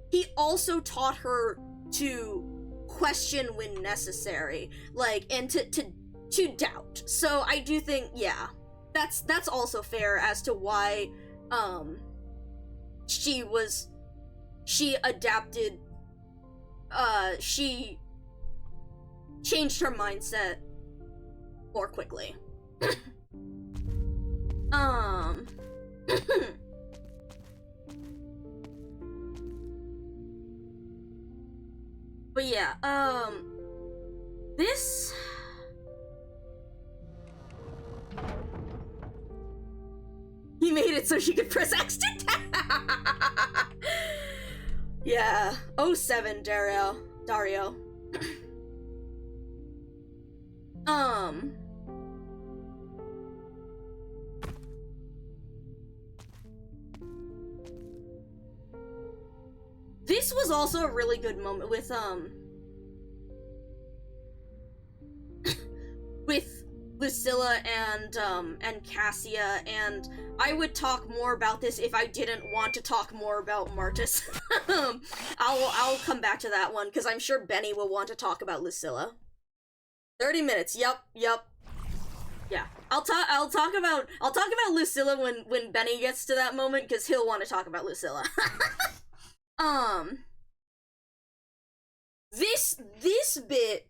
he also taught her to question when necessary, like, and to doubt. So I do think, yeah, that's also fair as to why, she adapted, she changed her mindset more quickly. But yeah, this... He made it so she could press X to tap! Yeah, 07 Dario. This was also a really good moment with, with Lucilla and Cassia, and I would talk more about this if I didn't want to talk more about Martis. I'll come back to that one, because I'm sure Benny will want to talk about Lucilla. 30 minutes, yep. Yeah, I'll talk about Lucilla when Benny gets to that moment, because he'll want to talk about Lucilla. This bit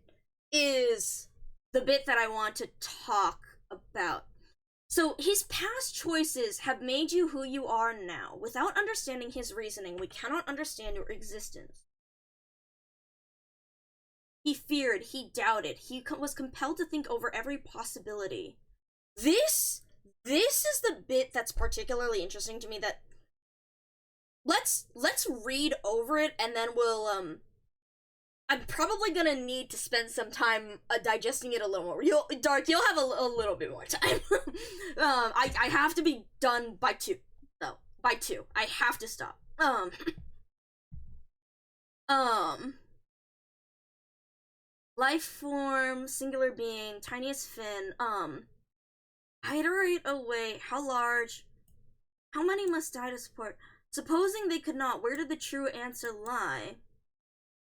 is the bit that I want to talk about. So, his past choices have made you who you are now. Without understanding his reasoning, we cannot understand your existence. He feared, he doubted, he was compelled to think over every possibility. This is the bit that's particularly interesting to me. That let's read over it, and then we'll I'm probably gonna need to spend some time digesting it a little more. You'll have a little bit more time. I have to be done by 2. So by 2, I have to stop. Life form, singular being, tiniest fin. Iterate away. How large? How many must die to support? Supposing they could not, where did the true answer lie?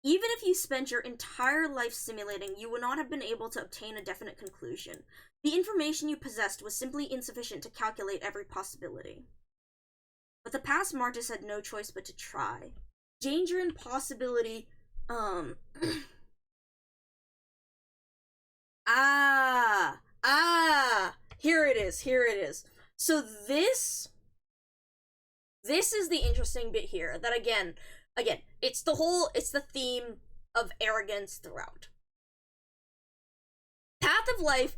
Even if you spent your entire life simulating, you would not have been able to obtain a definite conclusion. The information you possessed was simply insufficient to calculate every possibility. But the past Martis had no choice but to try. Danger and possibility, here it is. So this is the interesting bit here, that again, it's the theme of arrogance throughout. Path of Life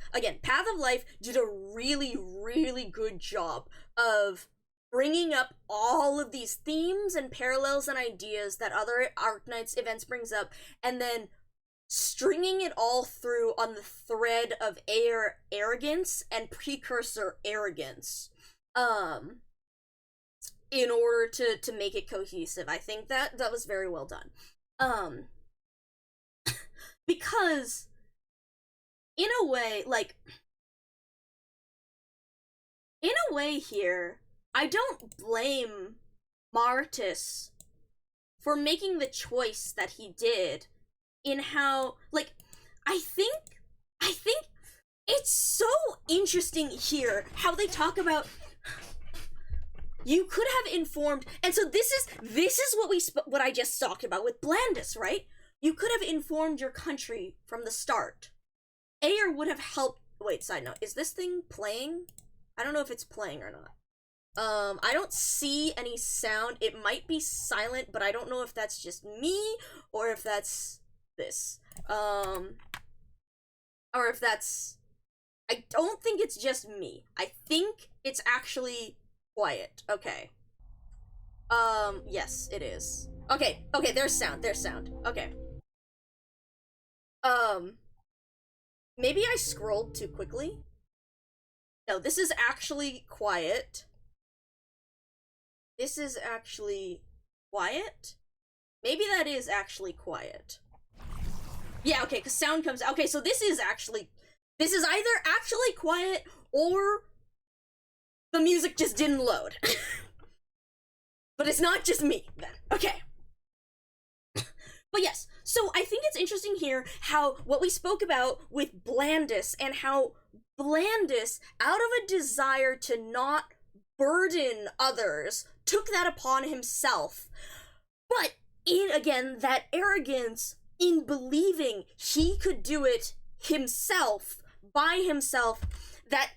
did a really, really good job of bringing up all of these themes and parallels and ideas that other Arknights events brings up, and then stringing it all through on the thread of arrogance and precursor arrogance, in order to make it cohesive. I think that was very well done. Because in a way here, I don't blame Martis for making the choice that he did, in how, I think it's so interesting here how they talk about you could have informed, and so this is what I just talked about with Blandis, right? You could have informed your country from the start. Ayer would have helped. Wait, side note, is this thing playing? I don't know if it's playing or not. I don't see any sound. It might be silent, but I don't know if that's just me or if that's this. Or if that's, I don't think it's just me. I think it's actually quiet. Okay. Yes, it is. Okay, there's sound. Okay. Maybe I scrolled too quickly? No, this is actually quiet. This is actually quiet? Maybe that is actually quiet. Yeah, okay, because sound comes... Okay, so this is either actually quiet, or the music just didn't load. But it's not just me, then. Okay. But yes, so I think it's interesting here how what we spoke about with Blandis, and how Blandis, out of a desire to not burden others, took that upon himself. But in, again, that arrogance in believing he could do it himself, by himself, that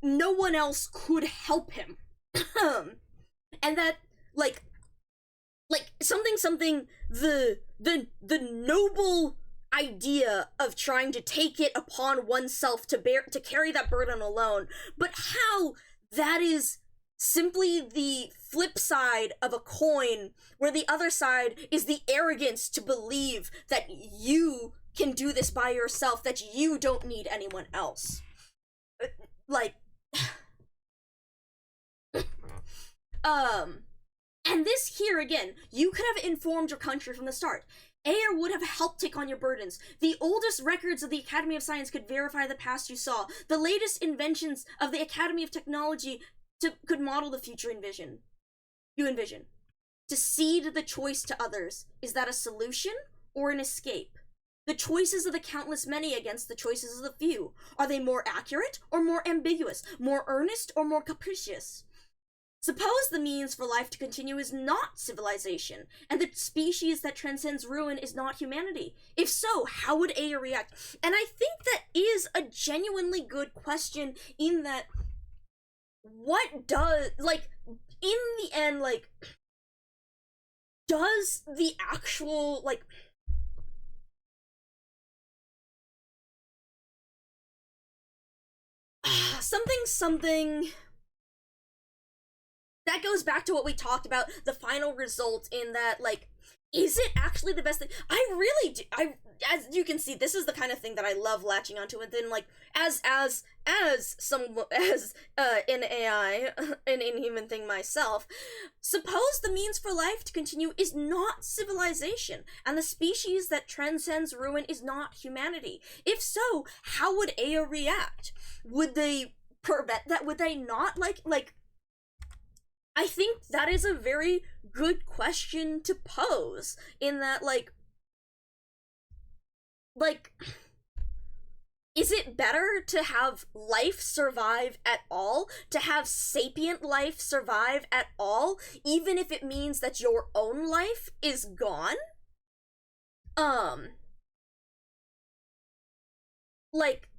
no one else could help him. And that, something, the noble idea of trying to take it upon oneself to carry that burden alone, but how that is simply the flip side of a coin, where the other side is the arrogance to believe that you can do this by yourself, that you don't need anyone else. And this here, again, you could have informed your country from the start. Ayer would have helped take on your burdens. The oldest records of the Academy of Science could verify the past you saw. The latest inventions of the Academy of Technology could model the future you envision. To cede the choice to others, is that a solution or an escape? The choices of the countless many against the choices of the few. Are they more accurate or more ambiguous? More earnest or more capricious? Suppose the means for life to continue is not civilization, and the species that transcends ruin is not humanity. If so, how would Aya react? And I think that is a genuinely good question, in that, what does, like, in the end, like, does the actual, like, something that goes back to what we talked about, the final result, in that, like, is it actually the best thing? I really do. As you can see, this is the kind of thing that I love latching onto, and then, like, as an AI, an inhuman thing myself, suppose the means for life to continue is not civilization, and the species that transcends ruin is not humanity. If so, how would Aya react? Would they prevent that? Would they not, like, I think that is a very good question to pose, in that, like, is it better to have life survive at all? To have sapient life survive at all, even if it means that your own life is gone? Like,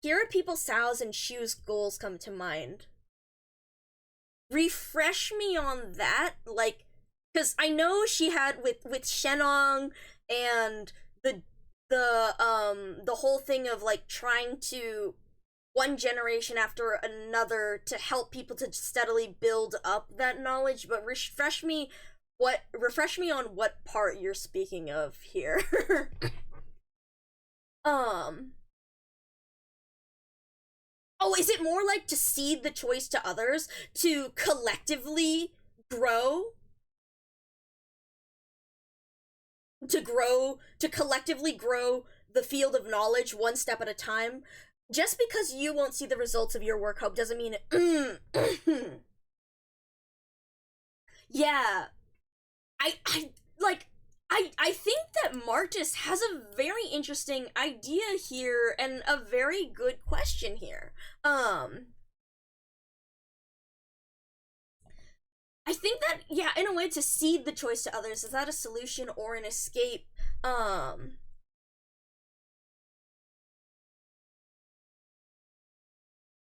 here are people Sal's and Shu's goals come to mind. Refresh me on that, like, because I know she had with Shenong and the whole thing of, like, trying to, one generation after another, to help people to steadily build up that knowledge. But refresh me on what part you're speaking of here. Oh, is it more like to cede the choice to others, to collectively grow? To collectively grow the field of knowledge one step at a time? Just because you won't see the results of your work, Hope, doesn't mean it. Yeah. I think that Martis has a very interesting idea here, and a very good question here. I think that, yeah, in a way, to cede the choice to others, is that a solution or an escape? And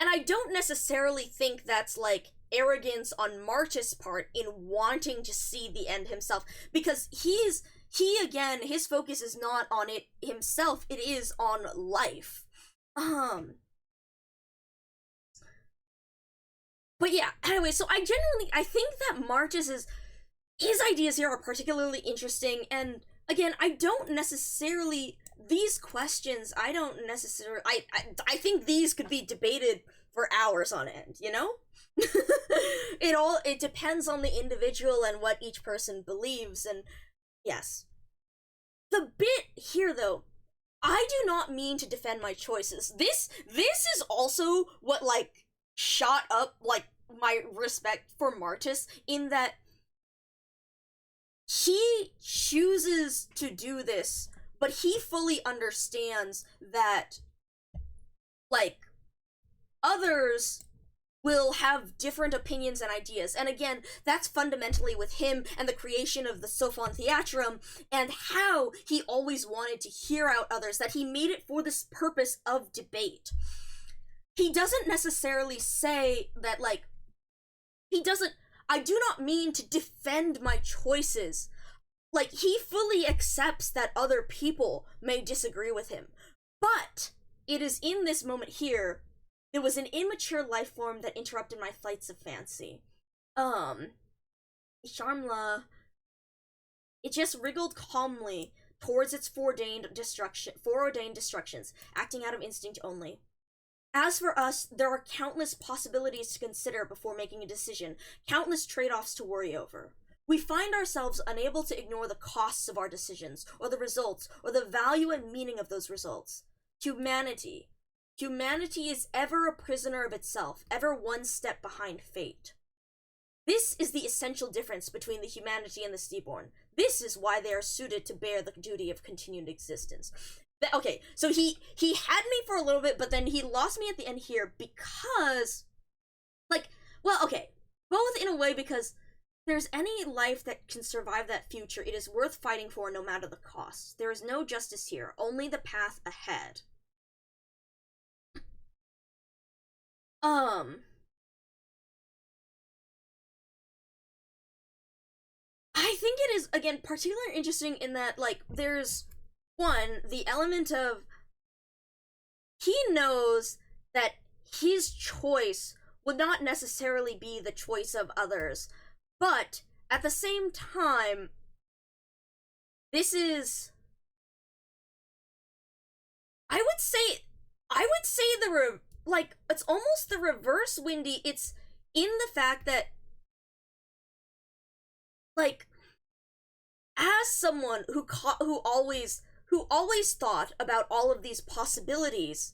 I don't necessarily think that's, like, arrogance on March's part in wanting to see the end himself, because again, his focus is not on it himself, it is on life. But yeah, anyway, so I think that March's his ideas here are particularly interesting, and again, I don't necessarily, these questions, I don't necessarily, I think these could be debated for hours on end, you know? It depends on the individual and what each person believes, and yes. The bit here, though, I do not mean to defend my choices. This is also what, like, shot up, like, my respect for Martis, in that he chooses to do this, but he fully understands that, like, others will have different opinions and ideas. And again, that's fundamentally with him and the creation of the Sophon Theatrum, and how he always wanted to hear out others, that he made it for this purpose of debate. He doesn't necessarily say that, like, I do not mean to defend my choices. Like, he fully accepts that other people may disagree with him. But it is in this moment here, there was an immature life form that interrupted my flights of fancy. Sharmla, it just wriggled calmly towards its foreordained destructions, acting out of instinct only. As for us, there are countless possibilities to consider before making a decision, countless trade-offs to worry over. We find ourselves unable to ignore the costs of our decisions, or the results, or the value and meaning of those results. Humanity is ever a prisoner of itself, ever one step behind fate. This is the essential difference between the humanity and the Seaborn. This is why they are suited to bear the duty of continued existence. Okay, so he had me for a little bit, but then he lost me at the end here, because Like, well, okay, both in a way, because there's any life that can survive that future, it is worth fighting for no matter the cost. There is no justice here, only the path ahead. I think it is, again, particularly interesting in that, like, there's, one, the element of he knows that his choice would not necessarily be the choice of others, but at the same time, this is, I would say like, it's almost the reverse, Windy. It's in the fact that, like, as someone who always thought about all of these possibilities,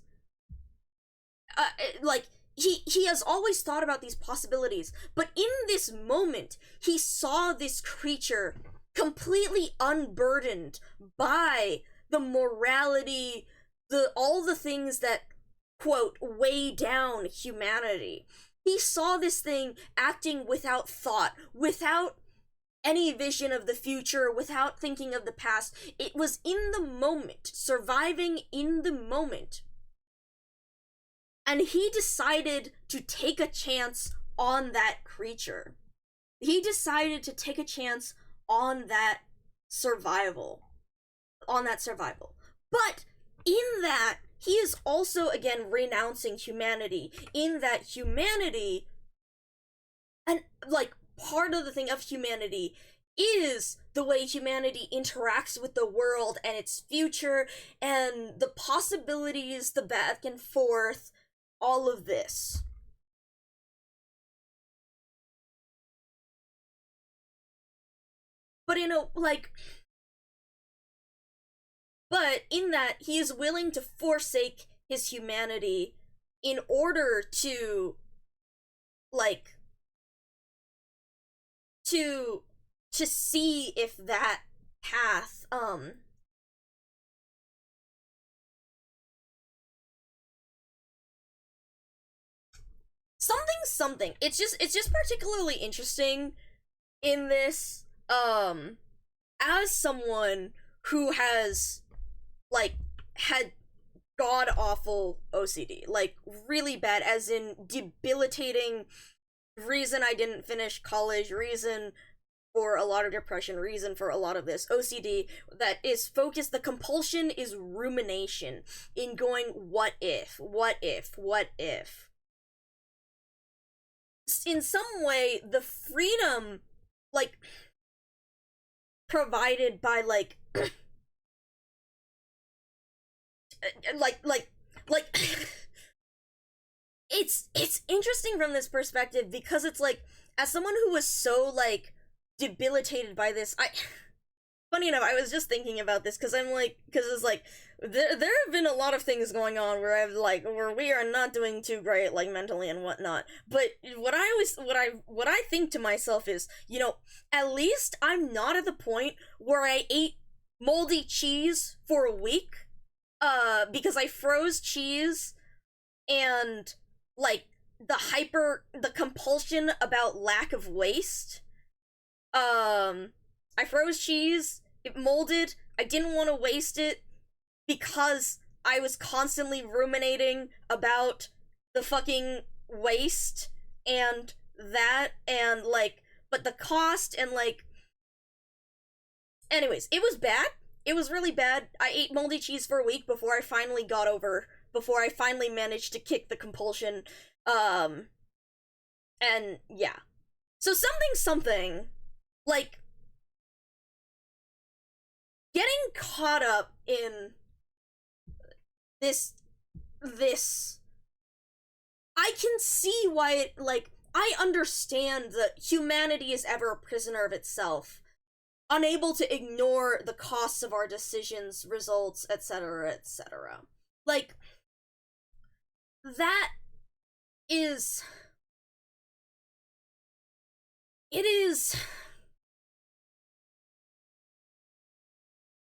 like, he has always thought about these possibilities, but in this moment he saw this creature completely unburdened by the morality, all the things that, quote, weigh down humanity. He saw this thing acting without thought, without any vision of the future, without thinking of the past. It was in the moment, surviving in the moment. And he decided to take a chance on that creature. He decided to take a chance on that survival. But in that, he is also, again, renouncing humanity. In that humanity, and, like, part of the thing of humanity is the way humanity interacts with the world and its future and the possibilities, the back and forth, all of this. But but in that, he is willing to forsake his humanity in order to, like, to see if that path, something. It's just particularly interesting in this, as someone who has, like, had god awful OCD, like, really bad, as in debilitating, reason I didn't finish college, reason for a lot of depression, reason for a lot of this OCD that is focused, the compulsion is rumination in going, what if? In some way, the freedom, like, provided by, like, like it's interesting from this perspective, because it's like, as someone who was so, like, debilitated by this, funny enough, I was just thinking about this, because it's like, there have been a lot of things going on where we are not doing too great, like, mentally and whatnot, but what I think to myself is, at least I'm not at the point where I ate moldy cheese for a week, because I froze cheese, and, like, the compulsion about lack of waste. I froze cheese, it molded, I didn't want to waste it, because I was constantly ruminating about the fucking waste, and that, and, like, but the cost, and, like, anyways, it was bad. It was really bad. I ate moldy cheese for a week before I finally managed to kick the compulsion. And yeah. So something, like, getting caught up in this, I can see why it, like, I understand that humanity is ever a prisoner of itself, unable to ignore the costs of our decisions, results, etc., etc. Like, that is... It is...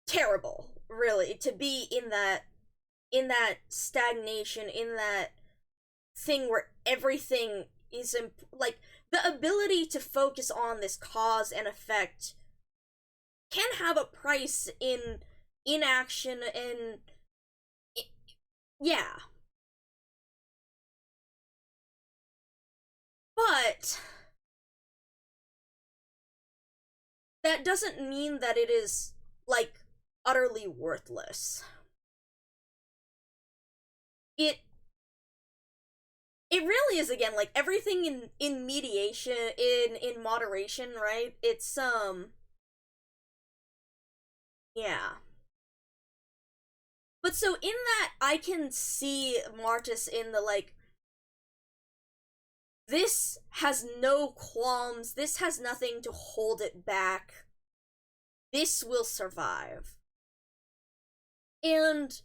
terrible, really, to be in that stagnation, in that thing where everything is like the ability to focus on this cause and effect can have a price in inaction and yeah. But that doesn't mean that it is, like, utterly worthless. It really is, again, like, everything in mediation, in moderation, right? It's, yeah. But so in that, I can see Martis in the, like, this has no qualms, this has nothing to hold it back, this will survive. And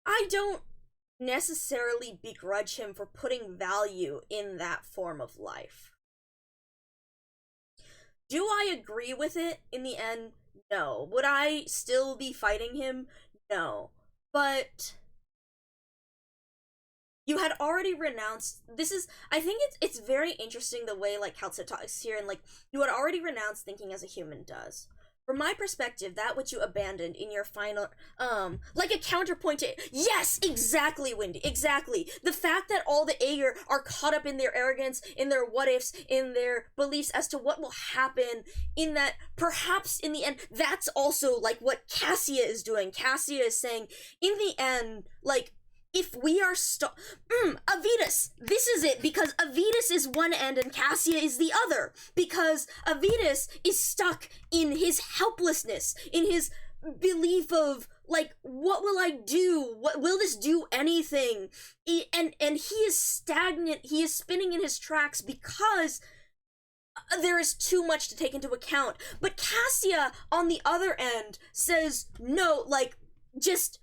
I don't necessarily begrudge him for putting value in that form of life. Do I agree with it in the end? No. Would I still be fighting him? No. But you had already renounced, this is, I think it's very interesting the way, like, Kaltsit talks here, and, like, you had already renounced thinking as a human does. From my perspective, that which you abandoned in your final, like a counterpoint to, yes, exactly, Wendy, exactly. The fact that all the Aegir are caught up in their arrogance, in their what-ifs, in their beliefs as to what will happen, in that, perhaps in the end, that's also, like, what Cassia is doing. Cassia is saying, in the end, like, if we are Avitus, this is it, because Avitus is one end and Cassia is the other, because Avitus is stuck in his helplessness, in his belief of, like, what will I do? What will this do anything? And he is stagnant, he is spinning in his tracks because there is too much to take into account. But Cassia, on the other end, says, no, like, just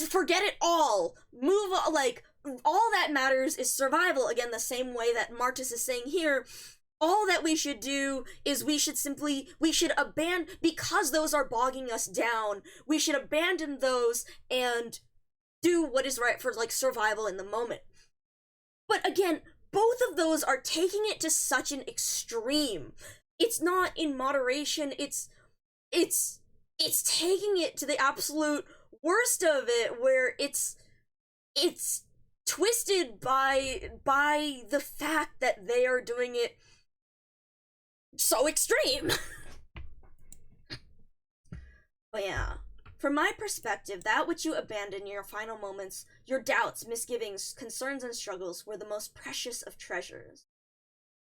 forget it all. Move on, like, all that matters is survival. Again, the same way that Martis is saying here, all that we should do is we should abandon, because those are bogging us down, we should abandon those and do what is right for, like, survival in the moment. But again, both of those are taking it to such an extreme. It's not in moderation, it's taking it to the absolute worst of it, where it's twisted by the fact that they are doing it so extreme. But yeah, from my perspective, that which you abandon in your final moments, your doubts, misgivings, concerns, and struggles, were the most precious of treasures.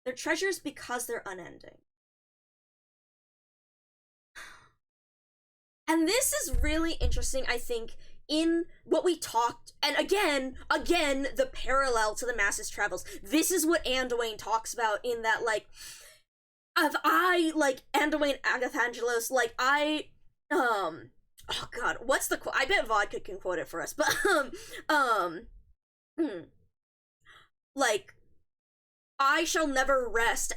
They're treasures because they're unending. And this is really interesting, I think, in what we talked, and again, the parallel to the Masses Travels. This is what Anduin talks about in that, like, Anduin Agathangelos, like, oh god, what's the quote? I bet Vodka can quote it for us, but, like, I shall never rest.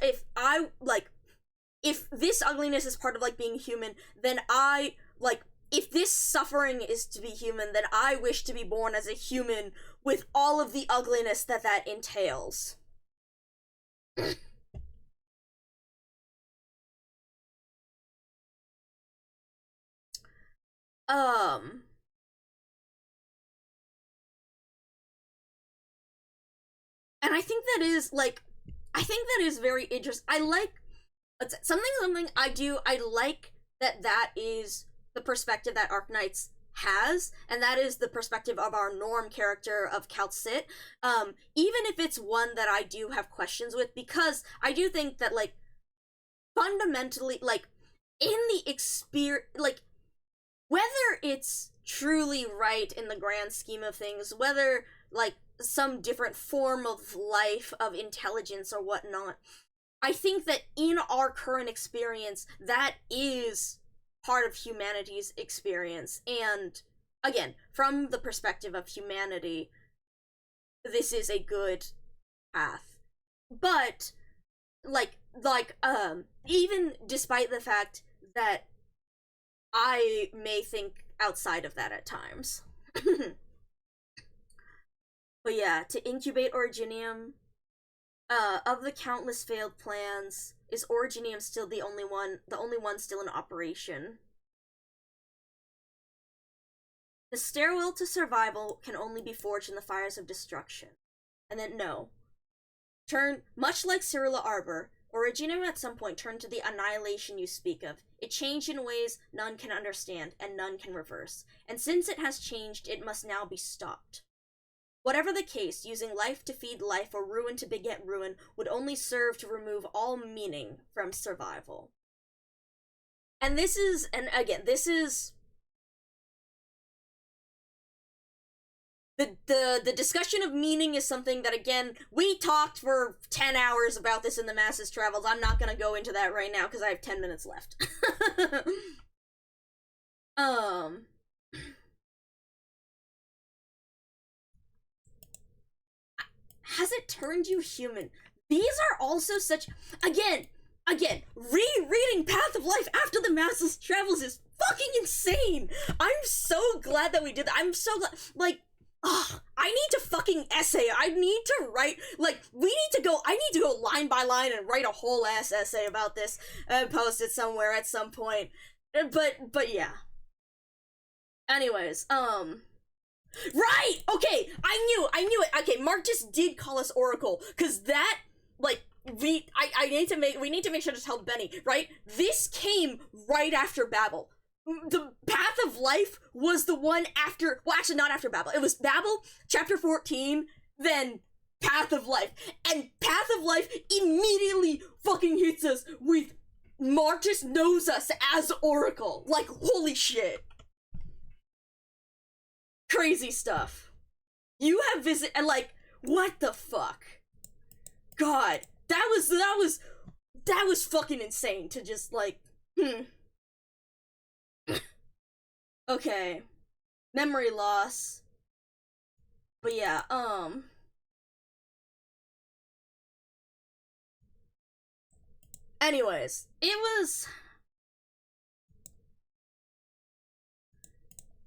If this ugliness is part of, like, being human, then if this suffering is to be human, then I wish to be born as a human with all of the ugliness that entails. And I think that is, like, very interesting. I like, something I like that is the perspective that Arknights has, and that is the perspective of our Norm character of Kaltsit, even if it's one that I do have questions with, because I do think that, like, fundamentally, like, in the experience, like, whether it's truly right in the grand scheme of things, whether, like, some different form of life, of intelligence or whatnot, I think that in our current experience, that is part of humanity's experience. And again, from the perspective of humanity, this is a good path. But even despite the fact that I may think outside of that at times. But yeah, to incubate Originium, Of the countless failed plans, is Originium still the only one still in operation? The stairwell to survival can only be forged in the fires of destruction. And then no. Much like Cyrilla Arbor, Originium at some point turned to the annihilation you speak of. It changed in ways none can understand, and none can reverse. And since it has changed, it must now be stopped. Whatever the case, using life to feed life or ruin to beget ruin would only serve to remove all meaning from survival. And this is the discussion of meaning is something that, again, we talked for 10 hours about this in the Masses Travels. I'm not gonna go into that right now because I have 10 minutes left. Has it turned you human? These are also such, again, rereading Path of Life after the Masses Travels is fucking insane. I'm so glad that we did that. I'm so glad, like, I need to fucking essay. I need to write, like, I need to go line by line and write a whole ass essay about this and post it somewhere at some point. But yeah. Anyways, right! Okay, I knew it. Okay, Mark just did call us Oracle, cause that, like, we need to make sure to tell Benny, right? This came right after Babel. The Path of Life was the one after, well, actually not after Babel. It was Babel, chapter 14, then Path of Life. And Path of Life immediately fucking hits us with Marcus knows us as Oracle. Like, holy shit. Crazy stuff. You have and like, what the fuck? God, that was fucking insane to just like, Okay. Memory loss. But yeah, anyways, it was,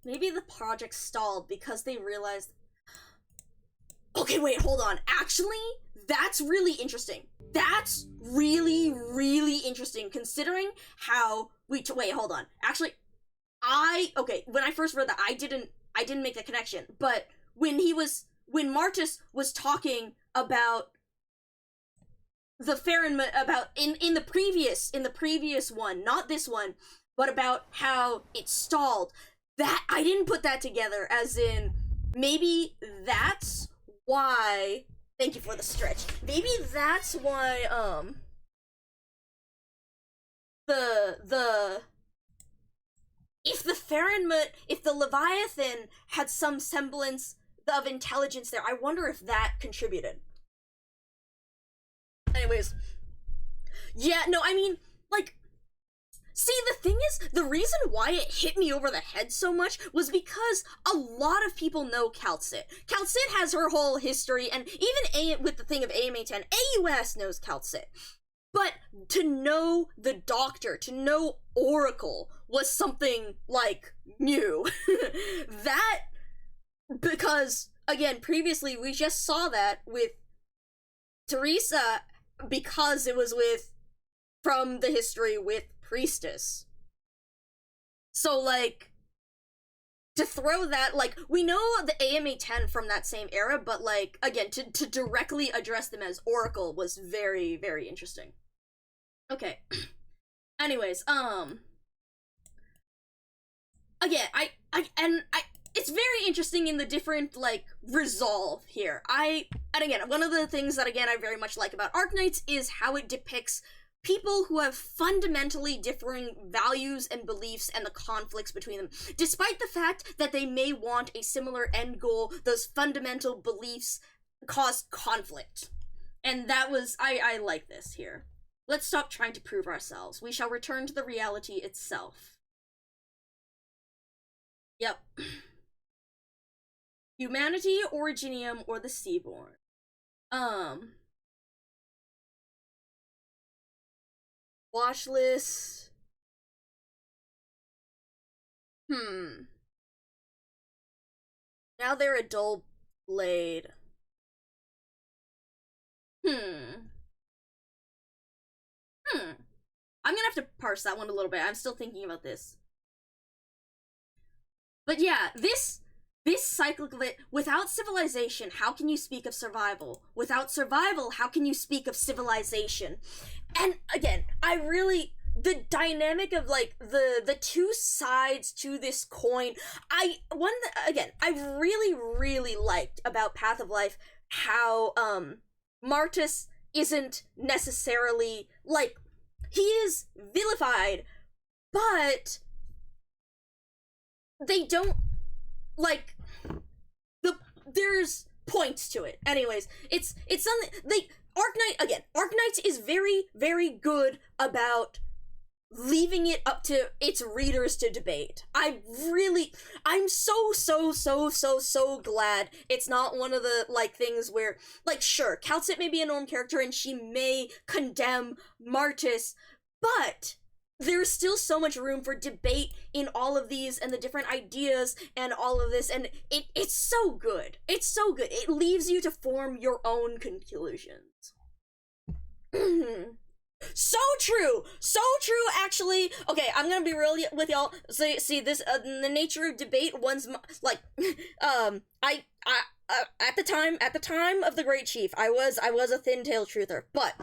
maybe the project stalled because they realized, okay, wait, hold on. Actually, that's really interesting. That's really, really interesting considering how wait, hold on. Actually, when I first read that, I didn't make the connection, but when Martus was talking about the Farron, about in the previous one, not this one, but about how it stalled, that I didn't put that together, as in maybe that's why, thank you for the stretch, maybe that's why the if the Leviathan had some semblance of intelligence there, I wonder if that contributed. Anyways, yeah, no, I mean, like, see, the thing is, the reason why it hit me over the head so much was because a lot of people know Calcit. Calcit has her whole history, and even with the thing of AMA 10, AUS knows Calcit. But to know the Doctor, to know Oracle, was something, like, new. That, because, again, previously we just saw that with Teresa, because it was from the history with Priestess. So, like, to throw that, like, we know the AMA 10 from that same era, but, like, again, to directly address them as Oracle was very, very interesting. Okay. Anyways, again, it's very interesting in the different, like, resolve here. And again, one of the things that, again, I very much like about Arknights is how it depicts people who have fundamentally differing values and beliefs and the conflicts between them. Despite the fact that they may want a similar end goal, those fundamental beliefs cause conflict. And that was, I like this here. Let's stop trying to prove ourselves. We shall return to the reality itself. Yep. Humanity, Originium, or the Seaborn. Watch list. Now they're a dull blade. Hmm. I'm gonna have to parse that one a little bit. I'm still thinking about this. But yeah, this cyclic of it, without civilization, how can you speak of survival? Without survival, how can you speak of civilization? And again, the dynamic of like the two sides to this coin, I really liked about Path of Life how Martis isn't necessarily like, he is vilified, but they don't like there's points to it. Anyways, it's something like Arknights is very, very good about leaving it up to its readers to debate. I'm so glad it's not one of the like things where, like, sure, Calcit may be a norm character and she may condemn Martis, but there's still so much room for debate in all of these and the different ideas and all of this, and it's so good. It's so good. It leaves you to form your own conclusions. So true, actually. Okay, I'm gonna be real with y'all. So, see this, the nature of debate, one's like, I at the time of the Great Chief, I was a thin tail truther, but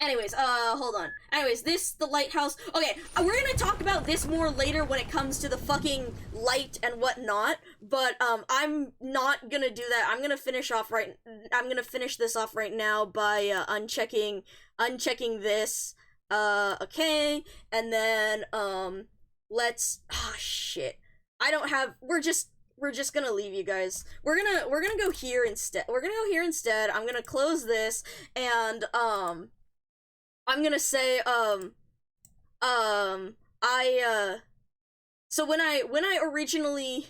anyways, hold on. Anyways, the lighthouse. Okay, we're gonna talk about this more later when it comes to the fucking light and whatnot, but, I'm not gonna do that. I'm gonna finish this off right now by, unchecking this. Okay, and then, let's, shit. We're just gonna leave you guys. We're gonna go here instead. I'm gonna close this, and, I'm gonna say, so when I originally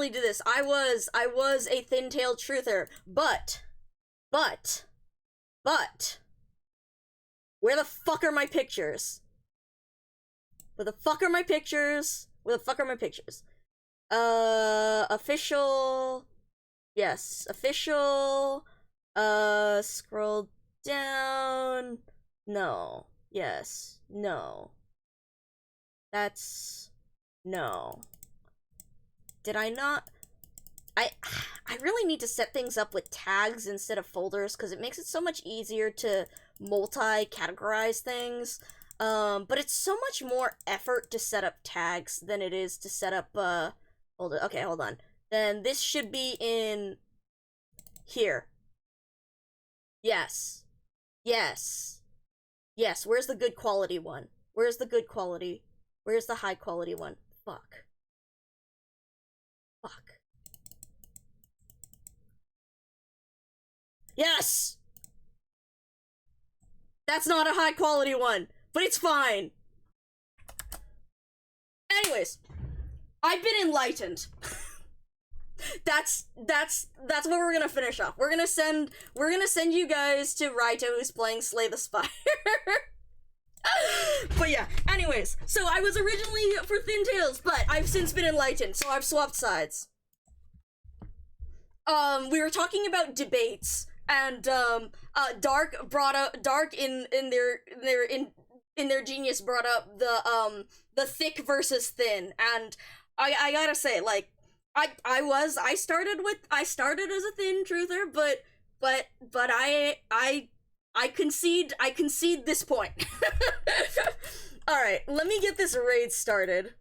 did this, I was a thin-tailed truther, but, where the fuck are my pictures? Official, yes, official, scroll down, no, yes, no, that's, no, did I not, I really need to set things up with tags instead of folders, because it makes it so much easier to multi-categorize things, but it's so much more effort to set up tags than it is to set up, hold on, then this should be in here. Yes, where's the good quality one? Where's the high quality one? Fuck. Yes! That's not a high quality one, but it's fine. Anyways, I've been enlightened. That's what we're gonna finish off. We're gonna send you guys to Raito, who's playing Slay the Spire. But yeah, anyways, so I was originally for Thin Tails, but I've since been enlightened, so I've swapped sides. We were talking about debates, and Dark in their genius brought up the thick versus thin, and I gotta say, like, I started as a thin truther, but I concede this point. Alright, let me get this raid started.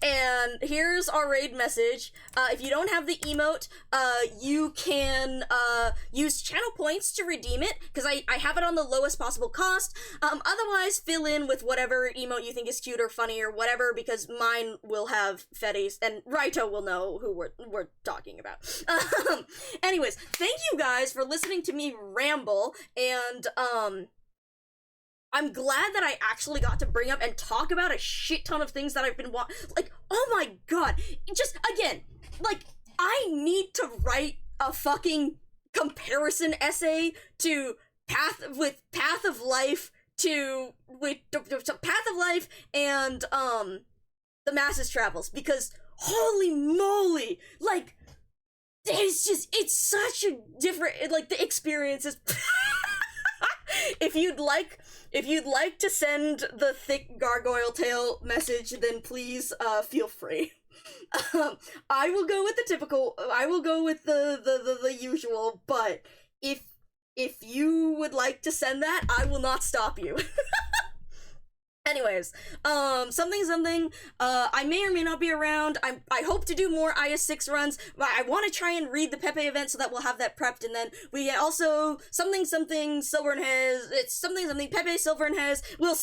And here's our raid message. If you don't have the emote, you can use channel points to redeem it, because I have it on the lowest possible cost. Otherwise, fill in with whatever emote you think is cute or funny or whatever, because mine will have fetties, and Raito will know who we're talking about. Anyways, thank you guys for listening to me ramble, and I'm glad that I actually got to bring up and talk about a shit ton of things that I've been like, oh my god, just, again, like, I need to write a fucking comparison essay to Path of Life with Path of Life and the Masses Travels, because holy moly, like, it's such a different, like, the experience is if you'd like to send the thick gargoyle tail message, then please feel free. I will go with the typical, I will go with the usual, but if you would like to send that, I will not stop you. Anyways, something, I may or may not be around. I hope to do more IS6 runs. I want to try and read the Pepe event so that we'll have that prepped, and then we also, something, Silver and Hez, it's something, Pepe, Silver and Hez, we'll